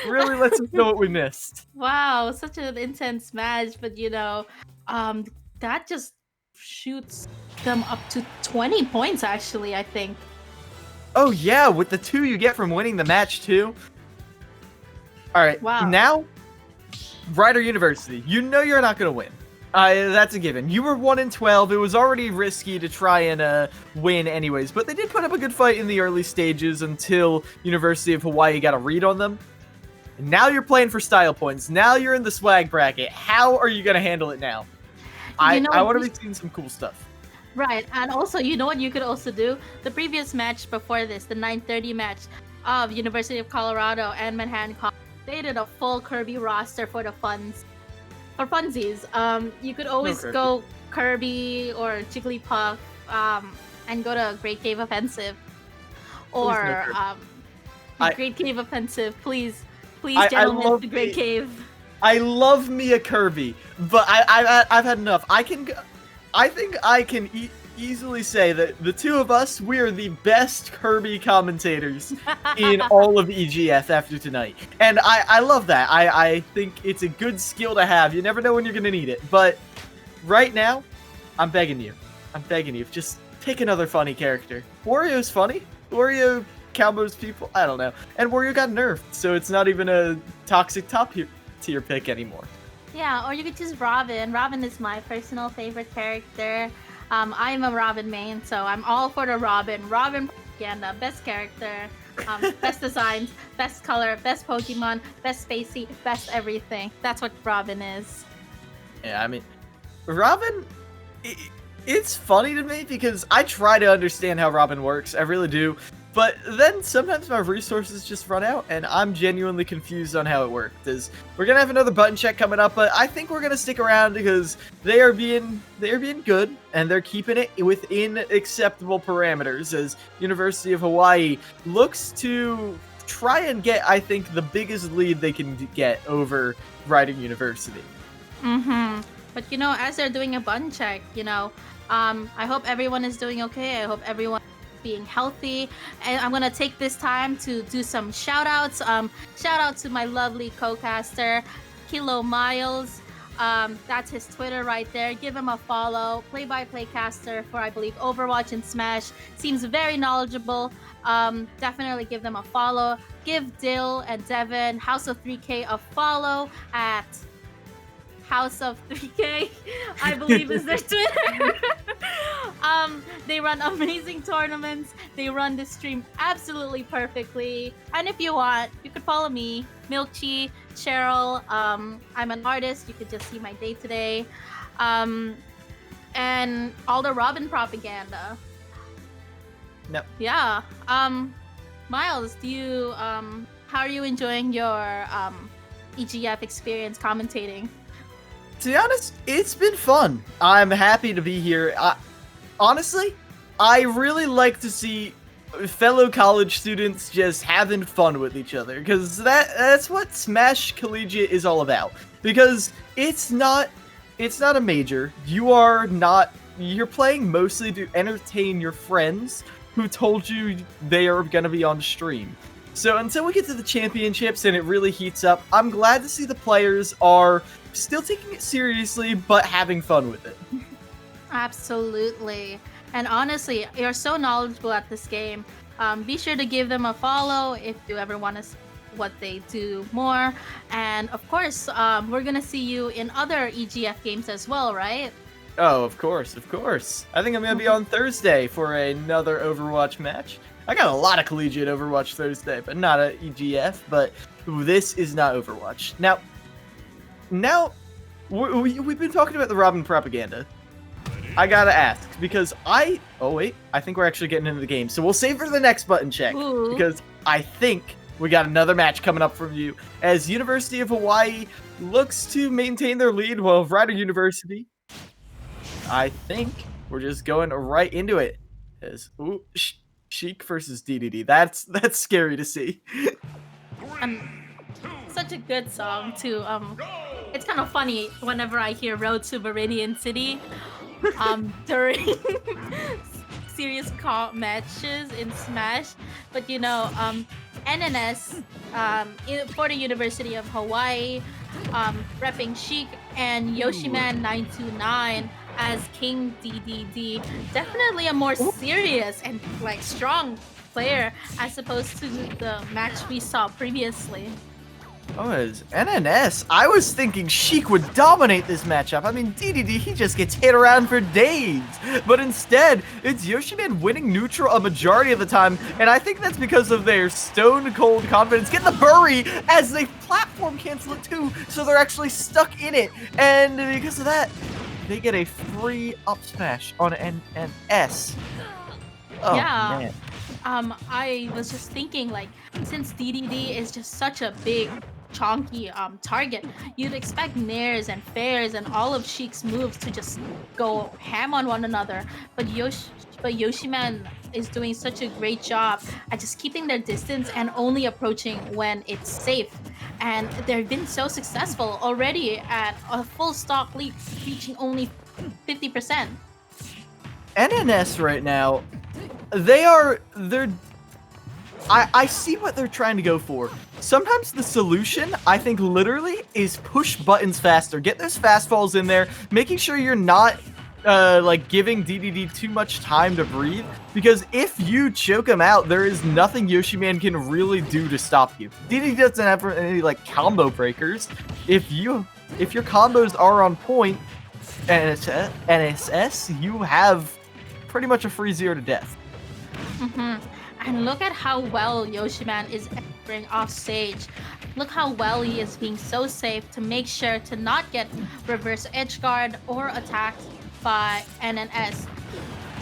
Really lets us know what we missed. Wow, such an intense match, but that just shoots them up to 20 points actually, I think. Oh yeah, with the 2 you get from winning the match too. Alright, wow. Now, Rider University, you're not going to win. That's a given. You were 1-12. It was already risky to try and win anyways, but they did put up a good fight in the early stages until University of Hawaii got a read on them. And now you're playing for style points. Now you're in the swag bracket. How are you going to handle it now? I want to be seeing some cool stuff. Right, and also, you know what you could also do? The previous match before this, the 9:30 match of University of Colorado and Manhattan College, they did a full Kirby roster for the funds. For funsies, you could always go Kirby or Jigglypuff, and go to Great Cave Offensive, or Great Cave Offensive. Please, gentlemen, the Great Cave. I love me a Kirby, but I've had enough. I think I can easily say that the 2 of us, we're the best Kirby commentators in all of EGF after tonight. And I love that. I think it's a good skill to have. You never know when you're going to need it. But right now, I'm begging you. Just pick another funny character. Wario's funny. Wario combos people. I don't know. And Wario got nerfed, so it's not even a toxic top tier pick anymore. Yeah, or you could choose Robin. Robin is my personal favorite character. I'm a Robin main, so I'm all for the Robin. Robin propaganda, best character, best designs, best color, best Pokemon, best spacey, best everything. That's what Robin is. Yeah, I mean, Robin, it's funny to me because I try to understand how Robin works. I really do. But then sometimes my resources just run out, and I'm genuinely confused on how it worked. As we're gonna have another button check coming up, but I think we're gonna stick around because they are being good, and they're keeping it within acceptable parameters. As University of Hawaii looks to try and get, I think, the biggest lead they can get over Riding University. But as they're doing a button check, I hope everyone is doing okay. I hope everyone being healthy, and I'm gonna take this time to do some shout outs. Shout out to my lovely co-caster Kilo Miles. That's his Twitter right there. Give him a follow. Play-by-play caster for, I believe, Overwatch and Smash. Seems very knowledgeable. Definitely give them a follow. Give Dill and Devin, House of 3K, a follow at House of 3K, I believe is their Twitter. They run amazing tournaments. They run the stream absolutely perfectly. And if you want, you could follow me, Milky, Cheryl. I'm an artist. You could just see my day today. And all the Robin propaganda. No. Yeah. Miles, do you how are you enjoying your EGF experience commentating? To be honest, it's been fun. I'm happy to be here. Honestly, I really like to see fellow college students just having fun with each other, because that's what Smash Collegiate is all about. Because it's not a major. You're playing mostly to entertain your friends who told you they are gonna be on stream. So until we get to the championships and it really heats up, I'm glad to see the players are still taking it seriously, but having fun with it. Absolutely. And honestly, you're so knowledgeable at this game. Be sure to give them a follow if you ever want to see what they do more. And of course, we're gonna see you in other EGF games as well, right? Oh, of course. I think I'm gonna be on Thursday for another Overwatch match. I got a lot of collegiate Overwatch Thursday, but not a EGF. But this is not Overwatch. Now we've been talking about the Robin propaganda. I gotta ask, because I think we're actually getting into the game. So we'll save for the next button check. Ooh. Because I think we got another match coming up from you, as University of Hawaii looks to maintain their lead, while Rider University, I think we're just going right into it. As Sheik versus DDD. That's scary to see. Such a good song too. It's kind of funny whenever I hear Road to Viridian City during serious comp matches in Smash. But you know, NNS for the University of Hawaii, repping Sheik, and Yoshiman 929 as King DDD. Definitely a more serious and like strong player as opposed to the match we saw previously. Oh, it's NNS. I was thinking Sheik would dominate this matchup. I mean, DDD, he just gets hit around for days. But instead, it's Yoshiman winning neutral a majority of the time. And I think that's because of their stone cold confidence. Get the bury as they platform cancel it too. So they're actually stuck in it. And because of that, they get a free up smash on NNS. Oh, Yeah. man. I was just thinking, like, since DDD is just such a big, chonky target, you'd expect Nairs and Fairs and all of Sheik's moves to just go ham on one another. But Yoshiman is doing such a great job at just keeping their distance and only approaching when it's safe. And they've been so successful already at a full stock lead, reaching only 50%. NNS right now, I see what they're trying to go for. Sometimes the solution, I think, literally is push buttons faster. Get those fast falls in there, making sure you're not like giving DDD too much time to breathe. Because if you choke him out, there is nothing Yoshiman can really do to stop you. DDD doesn't have any like combo breakers. If your combos are on point, NSS, you have pretty much a free 0 to death. And look at how well Yoshiman is entering off stage. Look how well he is being so safe to make sure to not get reverse edge guard or attacked by NNS.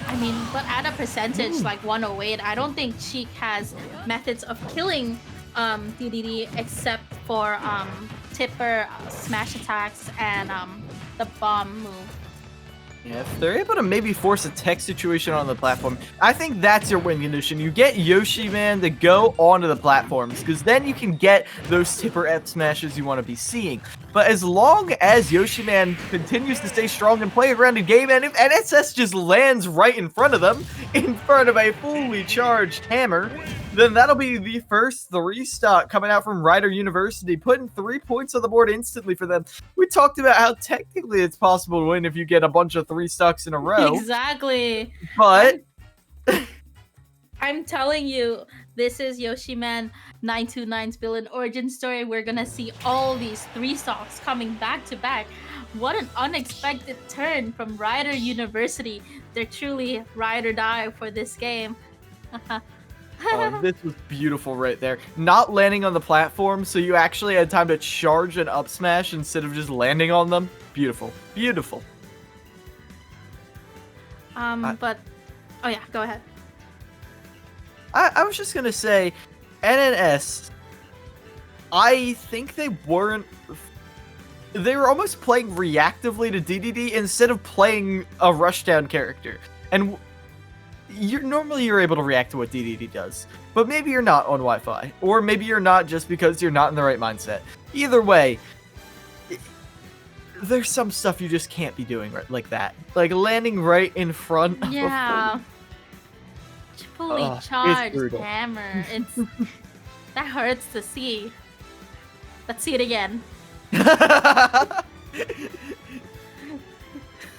I mean, but at a percentage like 108, I don't think Sheik has methods of killing DDD except for tipper smash attacks and the bomb move. Yeah, if they're able to maybe force a tech situation on the platform, I think that's your win condition. You get Yoshiman to go onto the platforms, because then you can get those tipper F smashes you want to be seeing. But as long as Yoshiman continues to stay strong and play a grounded game, and if NSS just lands right in front of them, in front of a fully charged hammer, then that'll be the first 3 stock coming out from Rider University, putting 3 points on the board instantly for them. We talked about how technically it's possible to win if you get a bunch of 3 stocks in a row. Exactly. But I'm telling you, this is Yoshiman 929's villain origin story. We're gonna see all these 3 stocks coming back to back. what an unexpected turn from Rider University. They're truly ride or die for this game. Oh, this was beautiful right there. Not landing on the platform, so you actually had time to charge an up smash instead of just landing on them. Beautiful. Beautiful. But, oh yeah, go ahead. I was just going to say, NNS, I think they were almost playing reactively to DDD instead of playing a rushdown character. And normally you're able to react to what DDD does, but maybe you're not on Wi-Fi, or maybe you're not just because you're not in the right mindset. Either way, there's some stuff you just can't be doing right like that, like landing right in front. Yeah, fully It's charged brutal. hammer. That hurts to see. Let's see it again.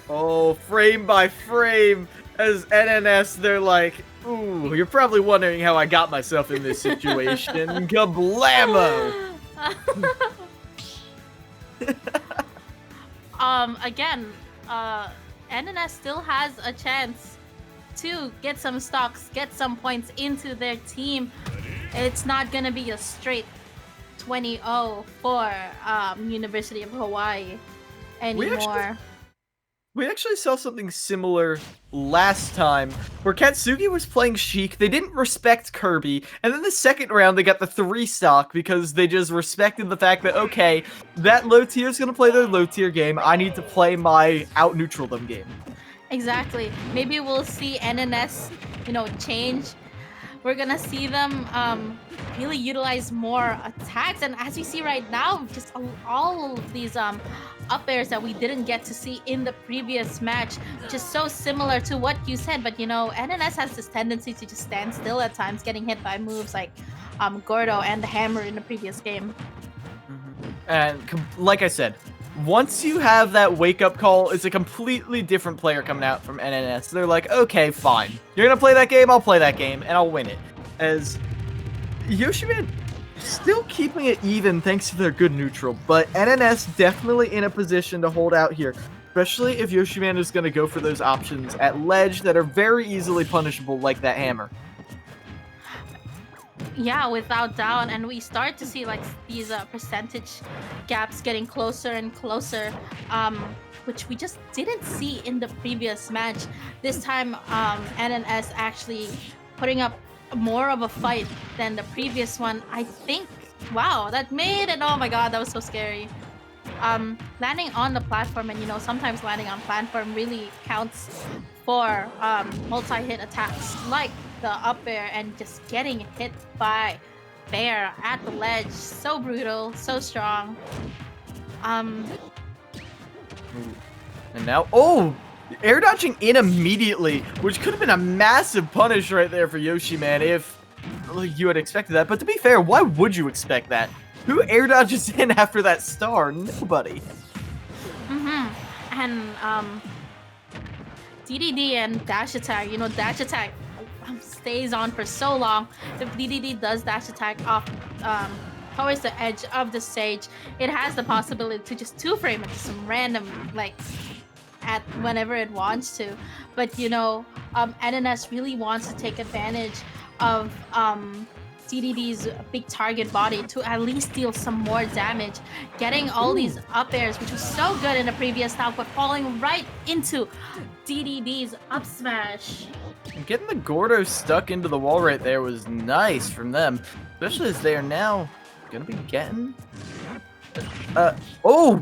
Oh, frame by frame, as NNS, they're like, ooh, you're probably wondering how I got myself in this situation. Kablamo! Again, NNS still has a chance to get some stocks, get some points into their team. It's not gonna be a straight 20-0 for University of Hawaii anymore. We actually saw something similar last time, where Katsuki was playing Sheik, they didn't respect Kirby, and then the second round they got the 3 stock because they just respected the fact that, okay, that low tier is going to play their low tier game, I need to play my out-neutral them game. Exactly. Maybe we'll see NNS, change. We're gonna see them really utilize more attacks, and as you see right now, just all of these up airs that we didn't get to see in the previous match, which is so similar to what you said. But NNS has this tendency to just stand still at times, getting hit by moves like Gordo and the hammer in the previous game. And like I said, once you have that wake-up call, it's a completely different player coming out from NNS. They're like, okay, fine. You're going to play that game, I'll play that game, and I'll win it. As Yoshiman still keeping it even thanks to their good neutral, but NNS definitely in a position to hold out here, especially if Yoshiman is going to go for those options at ledge that are very easily punishable, like that hammer. Yeah, without doubt, and we start to see like these percentage gaps getting closer and closer, which we just didn't see in the previous match. This time, NNS actually putting up more of a fight than the previous one. I think, wow, that made it, oh my god, that was so scary. Landing on the platform, and sometimes landing on platform really counts for multi-hit attacks like the up air, and just getting hit by Bear at the ledge. So brutal, so strong. And now, oh, air dodging in immediately, which could have been a massive punish right there for Yoshiman if you had expected that. But to be fair, why would you expect that? Who air dodges in after that star? Nobody. And DDD and dash attack, dash attack stays on for so long. If DDD does dash attack off towards the edge of the stage, it has the possibility to just 2-frame it to some random, at whenever it wants to. But NNS really wants to take advantage of DDD's big target body to at least deal some more damage, getting all these up airs, which was so good in the previous style, but falling right into DDD's up smash. Getting the Gordo stuck into the wall right there was nice from them, especially as they are now gonna be getting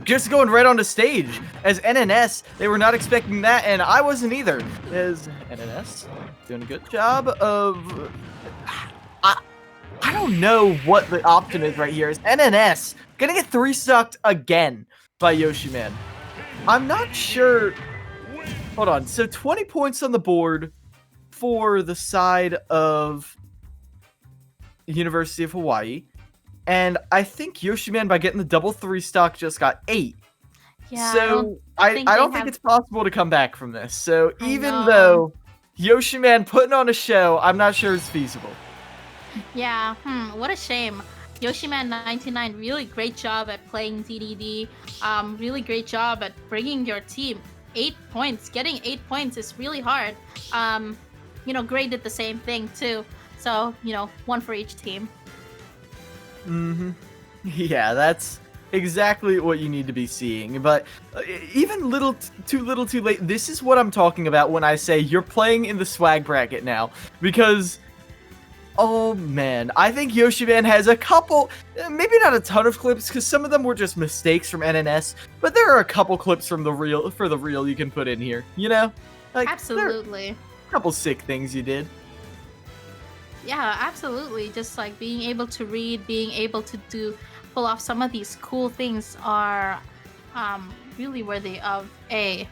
just going right onto stage. As NNS, they were not expecting that, and I wasn't either. As NNS doing a good job of I don't know what the option is right here. Is NNS gonna get 3-stocked again by Yoshiman? I'm not sure. Hold on. So 20 points on the board for the side of University of Hawaii. And I think Yoshiman, by getting the double 3-stock, just got 8. Yeah, So I don't think it's possible to come back from this. So even though Yoshiman putting on a show, I'm not sure it's feasible. Yeah, what a shame. Yoshiman99, really great job at playing DDD. Really great job at bringing your team 8 points. Getting 8 points is really hard. Gray did the same thing too. So, one for each team. Yeah, that's exactly what you need to be seeing. But even too little too late. This is what I'm talking about when I say you're playing in the swag bracket now. Because, oh man, I think Yoshiman has a couple, maybe not a ton of clips, because some of them were just mistakes from NNS. But there are a couple clips from the real you can put in here. Like, Absolutely. a couple sick things you did. Yeah, absolutely. Just like being able to read, being able to pull off some of these cool things are really worthy of a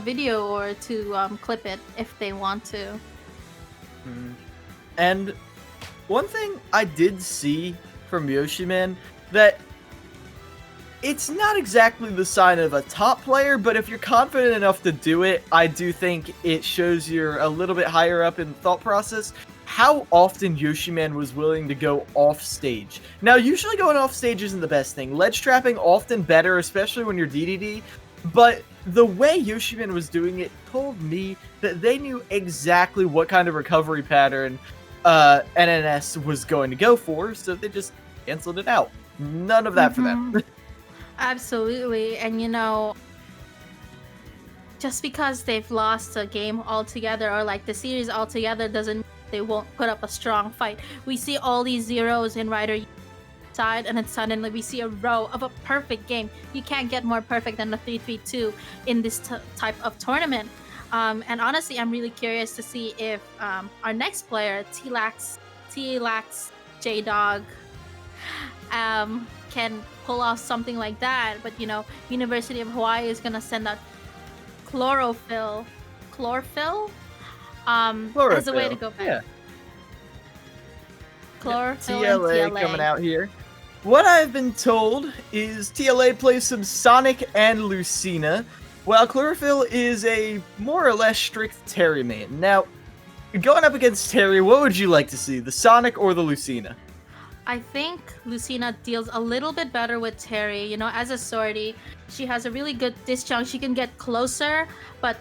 video or to clip it if they want to. And one thing I did see from Yoshiman that it's not exactly the sign of a top player, but if you're confident enough to do it, I do think it shows you're a little bit higher up in the thought process. How often Yoshiman was willing to go off stage. Now, usually going off stage isn't the best thing. Ledge trapping often better, especially when you're DDD. But the way Yoshiman was doing it told me that they knew exactly what kind of recovery pattern NNS was going to go for, so they just canceled it out. None of that for them. Absolutely. And just because they've lost a game altogether or like the series altogether doesn't mean they won't put up a strong fight. We see all these zeros in Ryder side, and then suddenly we see a row of a perfect game. You can't get more perfect than the 3-3-2 in this type of tournament. And honestly, I'm really curious to see if our next player, T-Lax J-Dog, can pull off something like that. But University of Hawaii is gonna send out chlorophyll as a way to go back. Yeah. Chlorophyll TLA and TLA coming out here. What I've been told is TLA plays some Sonic and Lucina, while Chlorophyll is a more or less strict Terry main. Now, going up against Terry, what would you like to see, the Sonic or the Lucina? I think Lucina deals a little bit better with Terry. As a swordy, she has a really good disjunct. She can get closer, but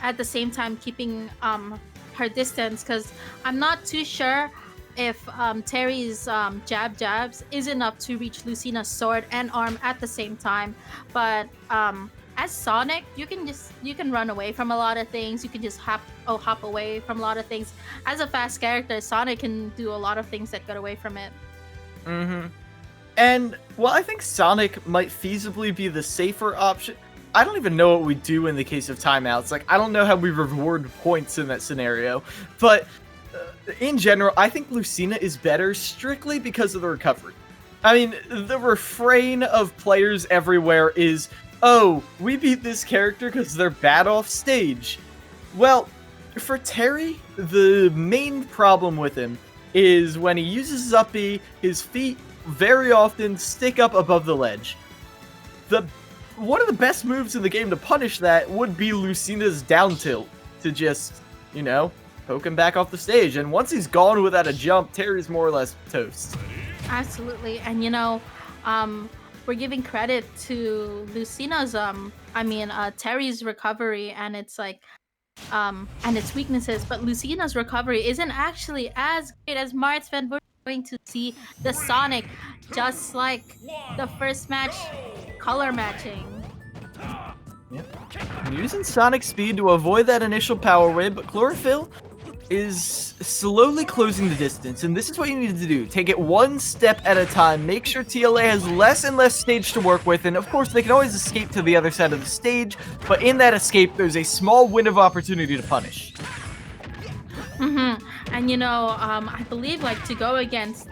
at the same time keeping her distance. Because I'm not too sure if Terry's jabs is enough to reach Lucina's sword and arm at the same time. But as Sonic, you can run away from a lot of things. You can just hop away from a lot of things. As a fast character, Sonic can do a lot of things that get away from it. And while I think Sonic might feasibly be the safer option, I don't even know what we do in the case of timeouts. Like, I don't know how we reward points in that scenario. But in general, I think Lucina is better strictly because of the recovery. I mean, the refrain of players everywhere is, oh, we beat this character because they're bad off stage. Well, for Terry, the main problem with him is when he uses his up B, his feet very often stick up above the ledge. One of the best moves in the game to punish that would be Lucina's down tilt to just, poke him back off the stage. And once he's gone without a jump, Terry's more or less toast. Absolutely. And we're giving credit to Lucina's Terry's recovery and it's like and its weaknesses, but Lucina's recovery isn't actually as great as Mart's Van. We're going to see the Sonic just like the first match, color matching. Yep. I'm using Sonic speed to avoid that initial power wave, but Chlorophyll is slowly closing the distance, and this is what you need to do. Take it one step at a time. Make sure TLA has less and less stage to work with, and of course they can always escape to the other side of the stage, but in that escape there's a small window of opportunity to punish. And I believe to go against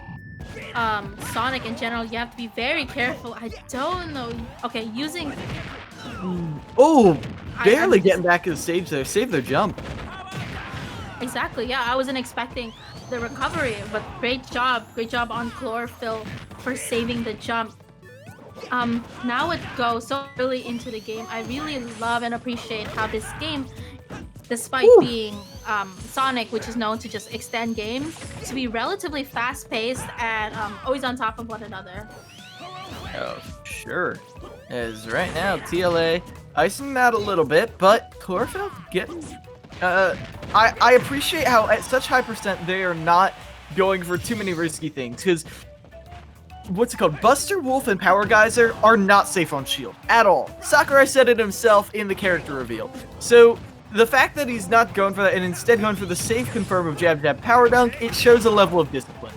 Sonic in general, you have to be very careful. I don't know. Okay, using... Oh, barely getting back to the stage there. Save their jump. Exactly, yeah, I wasn't expecting the recovery, but great job on Chlorophyll for saving the jump. Now it goes so early into the game. I really love and appreciate how this game despite being Sonic, which is known to just extend games, to be relatively fast-paced and always on top of one another. Oh, sure. As right now, TLA icing them out a little bit, but Chlorophyll getting... I appreciate how at such high percent they are not going for too many risky things, because... What's it called? Buster, Wolf, and Power Geyser are not safe on shield at all. Sakurai said it himself in the character reveal. So the fact that he's not going for that and instead going for the safe confirm of jab jab power dunk, it shows a level of discipline.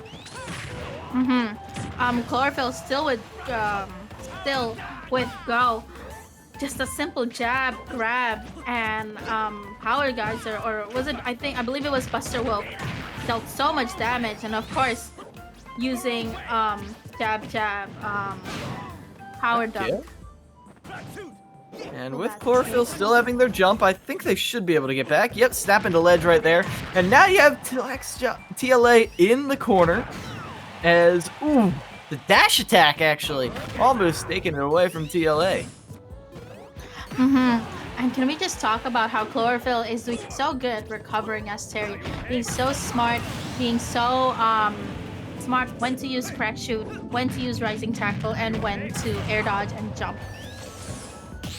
Chlorophyll still with go. Just a simple jab, grab, and Power Geyser, or was it? I believe it was Buster Wolf. Dealt so much damage, and of course, using jab, power dunk. And with Chlorophyll still having their jump, I think they should be able to get back. Yep, snap into ledge right there. And now you have TLA in the corner as, ooh, the dash attack actually almost taking it away from TLA. And can we just talk about how Chlorophyll is doing so good at recovering as Terry, being so smart, being so smart when to use correct shoot, when to use rising tackle, and when to air dodge and jump.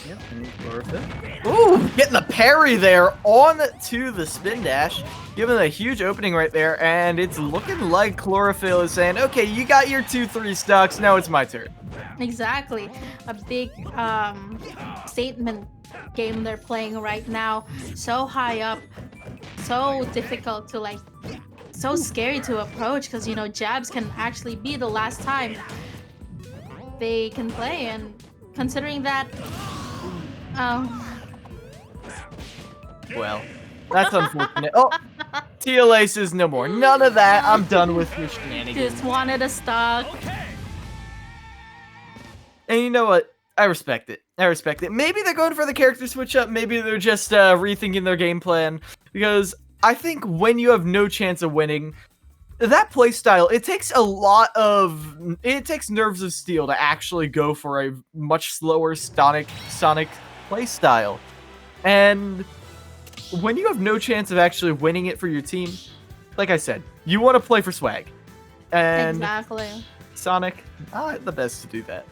Yep, and Chlorophyll. Ooh, getting the parry there on to the spin dash, giving a huge opening right there, and it's looking like Chlorophyll is saying, okay, you got your 2-3 stocks, now it's my turn. Exactly. A big statement game they're playing right now. So high up, so difficult to like, so scary to approach because, you know, jabs can actually be the last time they can play, and considering that, well, that's unfortunate. Oh, TLA says no more. None of that. I'm done with your shenanigans. just wanted a stock. And you know what? I respect it. I respect it. Maybe they're going for the character switch up. Maybe they're just rethinking their game plan. Because I think when you have no chance of winning, that playstyle, it takes nerves of steel to actually go for a much slower Sonic playstyle. And when you have no chance of actually winning it for your team, like I said, you want to play for swag. And Exactly. Sonic, the best to do that.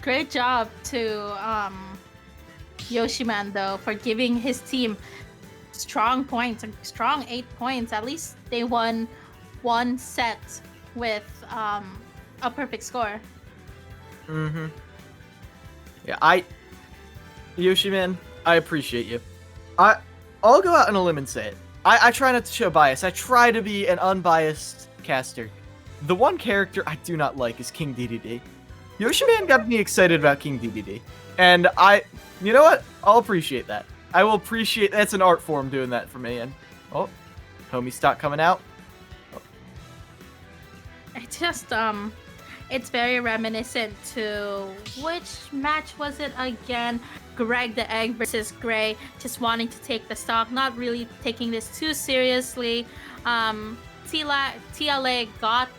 Great job to Yoshiman though for giving his team strong points, strong 8 points. At least they won one set with a perfect score. Yeah, Yoshiman, I appreciate you. I'll go out on a limb and say it. I try not to show bias. I try to be an unbiased caster. The one character I do not like is King DDD. Yoshiman got me excited about King DDD. And you know what? I'll appreciate that. I will appreciate, that's an art form doing that for me. And, oh, homie stock coming out. Oh. It's just, it's very reminiscent to, which match was it again? Greg the Egg versus Gray, just wanting to take the stock, not really taking this too seriously. TLA got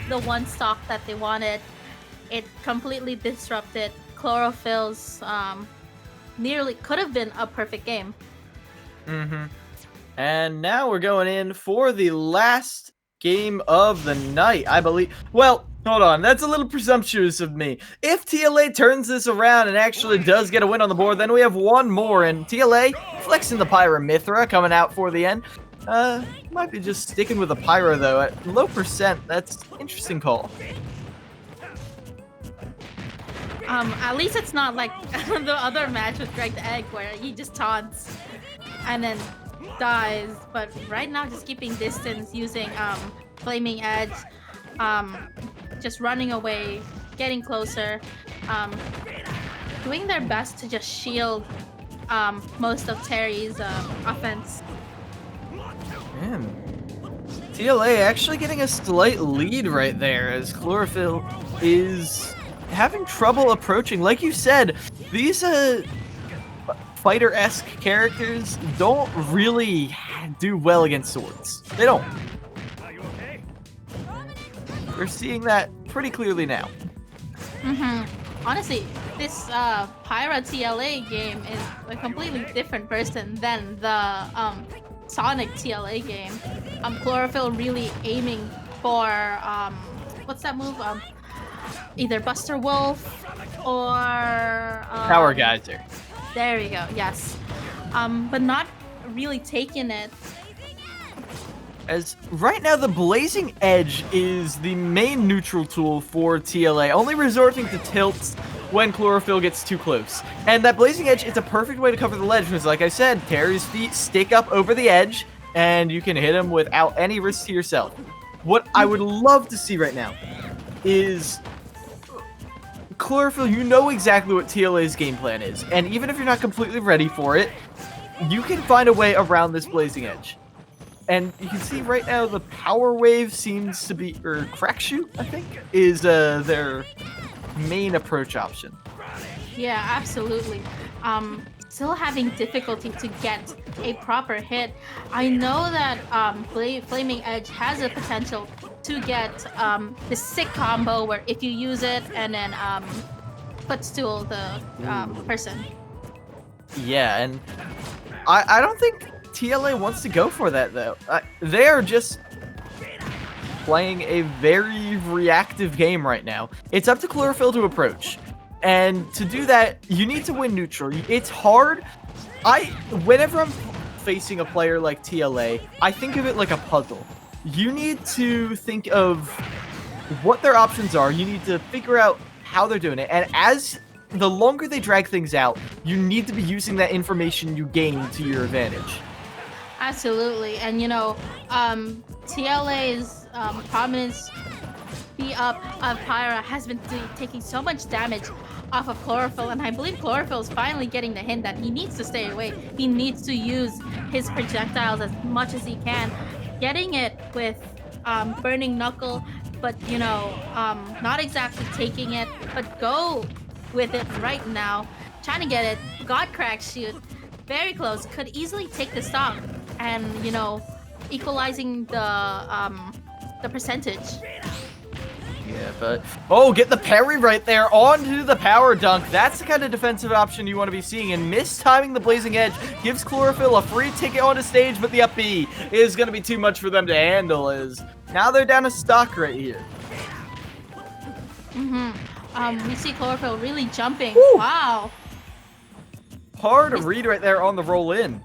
the one stock that they wanted. It completely disrupted Chlorophyll's nearly could have been a perfect game. And now we're going in for the last game of the night, I believe. Well, hold on, that's a little presumptuous of me. If TLA turns this around and actually does get a win on the board, then we have one more, and TLA flexing the Pyra Mithra coming out for the end. Might be just sticking with the Pyra though. At low percent, that's interesting call. At least it's not like the other match with Greg the Egg where he just taunts and then dies. But right now, just keeping distance using Flaming Edge, just running away, getting closer, doing their best to just shield most of Terry's offense. Man. TLA actually getting a slight lead right there as Chlorophyll is having trouble approaching. Like you said, these fighter-esque characters don't really do well against swords. They don't. We're seeing that pretty clearly now. Honestly, this Pyra TLA game is a completely different person than the Sonic TLA game. Chlorophyll really aiming for what's that move? Either Buster Wolf or Power Geyser. There we go. Yes, but not really taking it. As right now, the Blazing Edge is the main neutral tool for TLA, only resorting to tilts when Chlorophyll gets too close. And that Blazing Edge is a perfect way to cover the ledge, because like I said, Terry's feet stick up over the edge, and you can hit him without any risk to yourself. What I would love to see right now is Chlorophyll, you know exactly what TLA's game plan is, and even if you're not completely ready for it, you can find a way around this Blazing Edge. And you can see right now the Power Wave seems to be, or Crack Shoot, I think, is their main approach option. Yeah, absolutely. Still having difficulty to get a proper hit. I know that Flaming Edge has a potential to get the sick combo where if you use it and then footstool the person. Yeah, and I don't think TLA wants to go for that, though. They are just playing a very reactive game right now. It's up to Chlorophyll to approach. And to do that, you need to win neutral. It's hard. Whenever I'm facing a player like TLA, I think of it like a puzzle. You need to think of what their options are. You need to figure out how they're doing it. And as the longer they drag things out, you need to be using that information you gain to your advantage. Absolutely, and TLA's prominence beat up of Pyra has been taking so much damage off of Chlorophyll, and I believe Chlorophyll is finally getting the hint that he needs to stay away. He needs to use his projectiles as much as he can, getting it with Burning Knuckle, but not exactly taking it, but go with it right now, trying to get it. Got Crack Shoot, very close, could easily take the stock, and equalizing the percentage. Yeah, but get the parry right there onto the power dunk. That's the kind of defensive option you want to be seeing, and mistiming the Blazing Edge gives Chlorophyll a free ticket onto stage, but the up B is going to be too much for them to handle, as now they're down a stock right here. We see Chlorophyll really jumping. Woo! Wow. Hard to read right there on the roll in.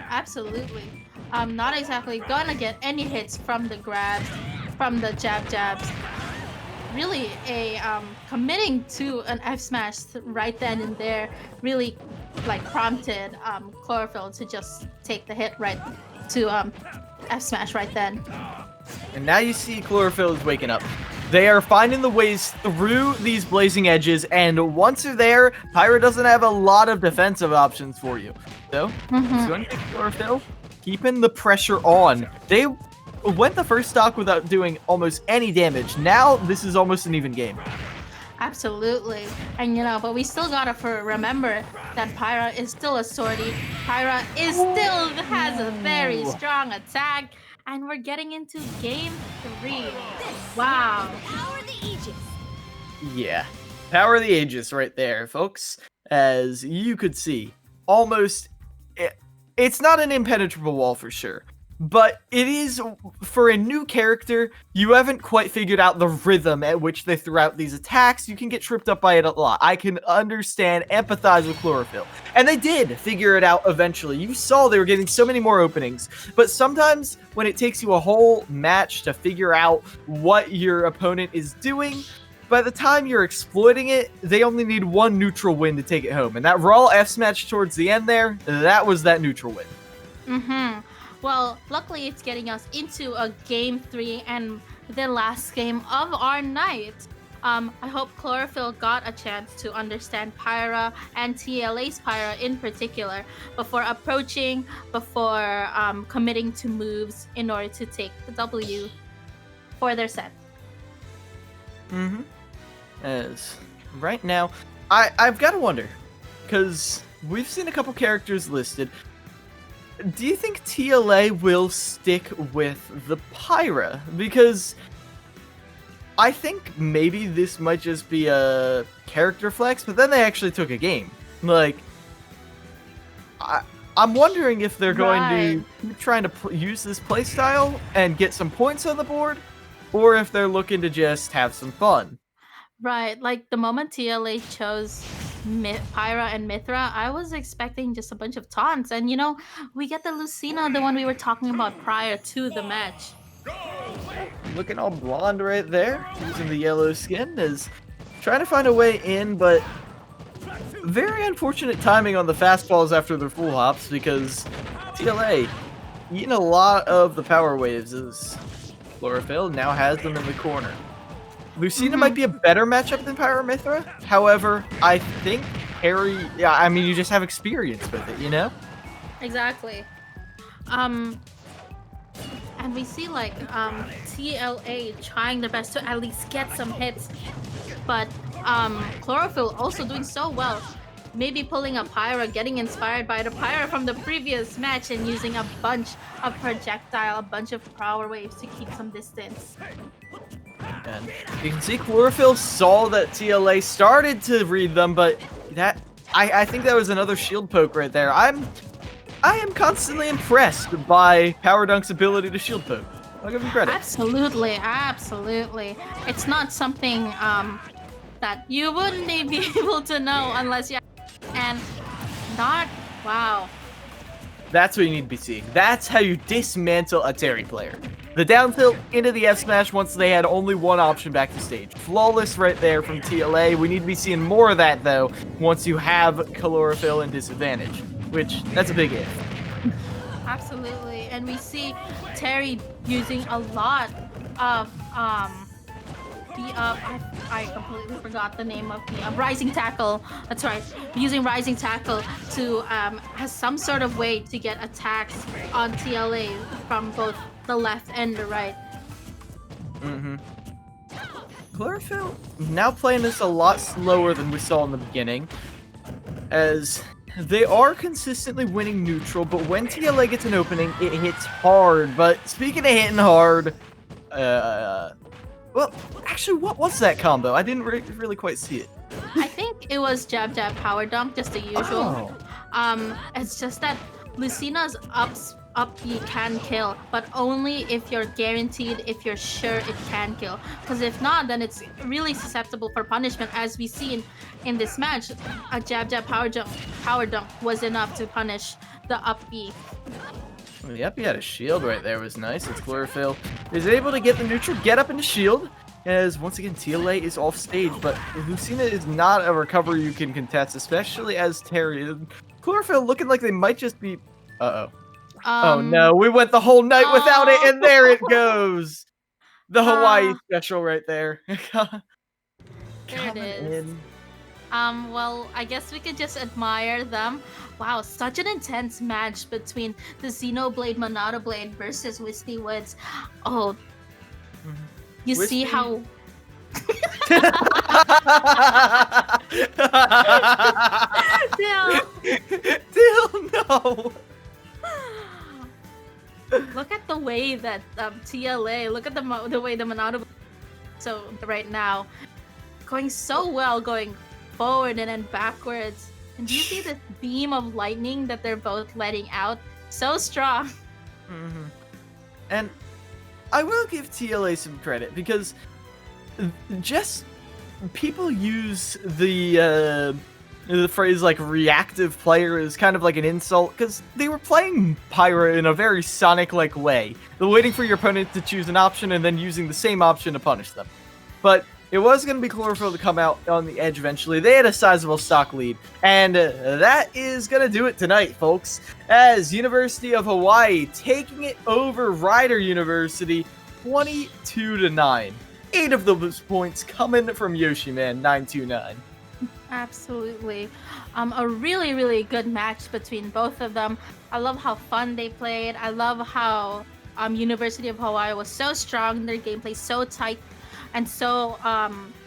Absolutely. Not exactly gonna get any hits from the grabs, from the jabs. Really committing to an F smash right then and there really prompted Chlorophyll to just take the hit right to F smash right then. And now you see Chlorophyll is waking up. They are finding the ways through these Blazing Edges, and once you're there, Pyra doesn't have a lot of defensive options for you. So, it's going to be Chlorophyll keeping the pressure on. They went the first stock without doing almost any damage. Now, this is almost an even game. Absolutely. And but we still gotta remember that Pyra is still a sortie. Pyra still has a very strong attack. And we're getting into game 3. Wow. Power the Aegis. Yeah. Power of the Aegis right there, folks. As you could see, it's not an impenetrable wall for sure. But it is, for a new character, you haven't quite figured out the rhythm at which they throw out these attacks. You can get tripped up by it a lot. I can understand, empathize with Chlorophyll. And they did figure it out eventually. You saw they were getting so many more openings. But sometimes, when it takes you a whole match to figure out what your opponent is doing, by the time you're exploiting it, they only need one neutral win to take it home. And that Raw F match towards the end there, that was that neutral win. Well, luckily it's getting us into a game 3 and the last game of our night. I hope Chlorophyll got a chance to understand Pyra and TLA's Pyra in particular before approaching, before committing to moves in order to take the W for their set. As right now, I've got to wonder, because we've seen a couple characters listed. Do you think TLA will stick with the Pyra? Because I think maybe this might just be a character flex, but then they actually took a game. Like, I'm wondering if they're going to keep trying to use this playstyle and get some points on the board, or if they're looking to just have some fun. Right, like the moment TLA chose Pyra and Mithra, I was expecting just a bunch of taunts. And you know, we get the Lucina, the one we were talking about prior to the match. Looking all blonde right there, using the yellow skin, is trying to find a way in, but very unfortunate timing on the fastballs after their full hops, because TLA eating a lot of the power waves as Chlorophyll now has them in the corner. Lucina might be a better matchup than Pyramithra. However, I think Harry, yeah, I mean, you just have experience with it, you know? Exactly. And we see like TLA trying their best to at least get some hits, but Chlorophyll also doing so well. Maybe pulling a Pyra, getting inspired by the Pyra from the previous match and using a bunch of projectile, a bunch of power waves to keep some distance. And you can see Chlorophyll saw that TLA started to read them, but that I think that was another shield poke right there. I am constantly impressed by Power Dunk's ability to shield poke. I'll give him credit. Absolutely, absolutely. It's not something that you wouldn't be able to know unless you and not wow. That's what you need to be seeing. That's how you dismantle a Terry player. The down tilt into the F smash once they had only one option back to stage. Flawless right there from TLA. We need to be seeing more of that though once you have Chlorophyll in disadvantage, which that's a big if. Absolutely, and we see Terry using a lot of I completely forgot the name of the Rising Tackle. That's right, using Rising Tackle to has some sort of way to get attacks on TLA from both the left and the right. Chlorophyll now playing this a lot slower than we saw in the beginning, as they are consistently winning neutral, but when TLA gets an opening, it hits hard. But speaking of hitting hard, well, actually, what was that combo? I didn't really quite see it. I think it was jab jab power dunk, just the usual. It's just that Lucina's up B can kill, but only if you're guaranteed, if you're sure it can kill. Because if not, then it's really susceptible for punishment, as we see in this match. A jab jab power dunk was enough to punish the up B. Yep, he had a shield right there. It was nice. As Chlorophyll is able to get the neutral, get up into shield, as once again TLA is off stage, but Lucina is not a recovery you can contest, especially as Terry. Chlorophyll looking like they might just be. Oh no, we went the whole night without it, and there it goes. The Hawaii special right there. There it is. Well, I guess we could just admire them. Wow, such an intense match between the Xenoblade Monado Blade versus Wisty Woods. Oh, you see how... Dill, no! Look at the way that TLA, look at the way the Monado, so right now, going so well, going forward and then backwards. And do you see this beam of lightning that they're both letting out? So strong. And I will give TLA some credit, because just people use the phrase like reactive player is kind of like an insult, because they were playing Pyra in a very Sonic-like way. They're waiting for your opponent to choose an option and then using the same option to punish them. But it was going to be Chlorophyll to come out on the edge eventually. They had a sizable stock lead. And that is going to do it tonight, folks. As University of Hawaii taking it over Rider University 22-9. 8 of those points coming from Yoshiman 929. Absolutely. A really, really good match between both of them. I love how fun they played. I love how University of Hawaii was so strong, their gameplay so tight and so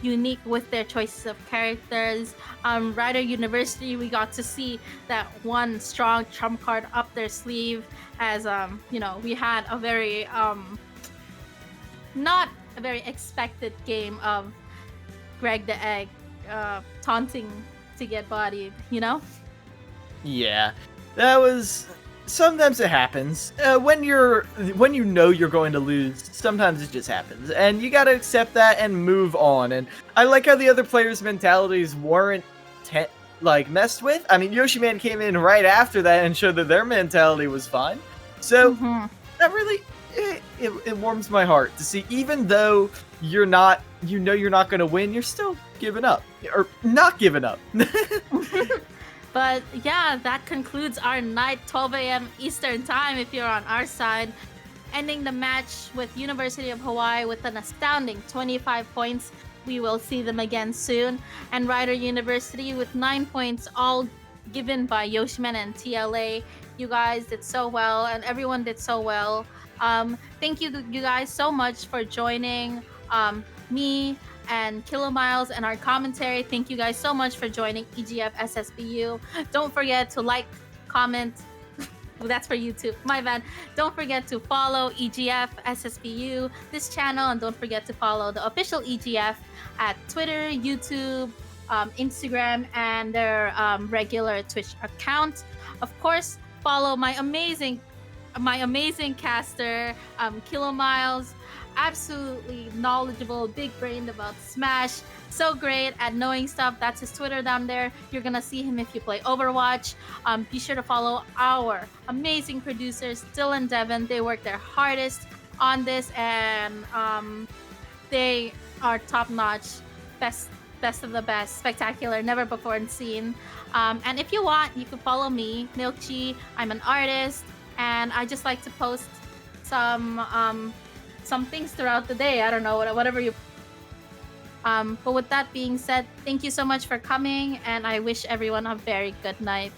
unique with their choices of characters. Rider University, we got to see that one strong trump card up their sleeve, as you know, we had a very not a very expected game of Greg the Egg taunting to get bodied, you know? Yeah, that was. Sometimes it happens. When you know you're going to lose, sometimes it just happens, and you gotta accept that and move on. And I like how the other players' mentalities weren't messed with. I mean, Yoshiman came in right after that and showed that their mentality was fine. So that really it warms my heart to see, even though you're not gonna win, you're still giving up or not giving up. But yeah, that concludes our night, 12 a.m. Eastern Time if you're on our side. Ending the match with University of Hawaii with an astounding 25 points. We will see them again soon. And Rider University with 9 points, all given by Yoshiman and TLA. You guys did so well, and everyone did so well. Thank you guys so much for joining me and Kilomiles and our commentary. Thank you guys so much for joining EGF SSBU. Don't forget to like, comment. Well, that's for YouTube. My bad. Don't forget to follow EGF SSBU, this channel, and don't forget to follow the official EGF at Twitter, YouTube, Instagram, and their regular Twitch account. Of course, follow my amazing caster, Kilomiles. Absolutely knowledgeable, big-brained about Smash. So great at knowing stuff. That's his Twitter down there. You're gonna see him if you play Overwatch. Be sure to follow our amazing producers, Dylan and Devin. They work their hardest on this, and they are top-notch, best of the best, spectacular, never before seen. And if you want, you can follow me, Milkchi. I'm an artist, and I just like to post some things throughout the day. I don't know, whatever you. But with that being said, thank you so much for coming, and I wish everyone a very good night.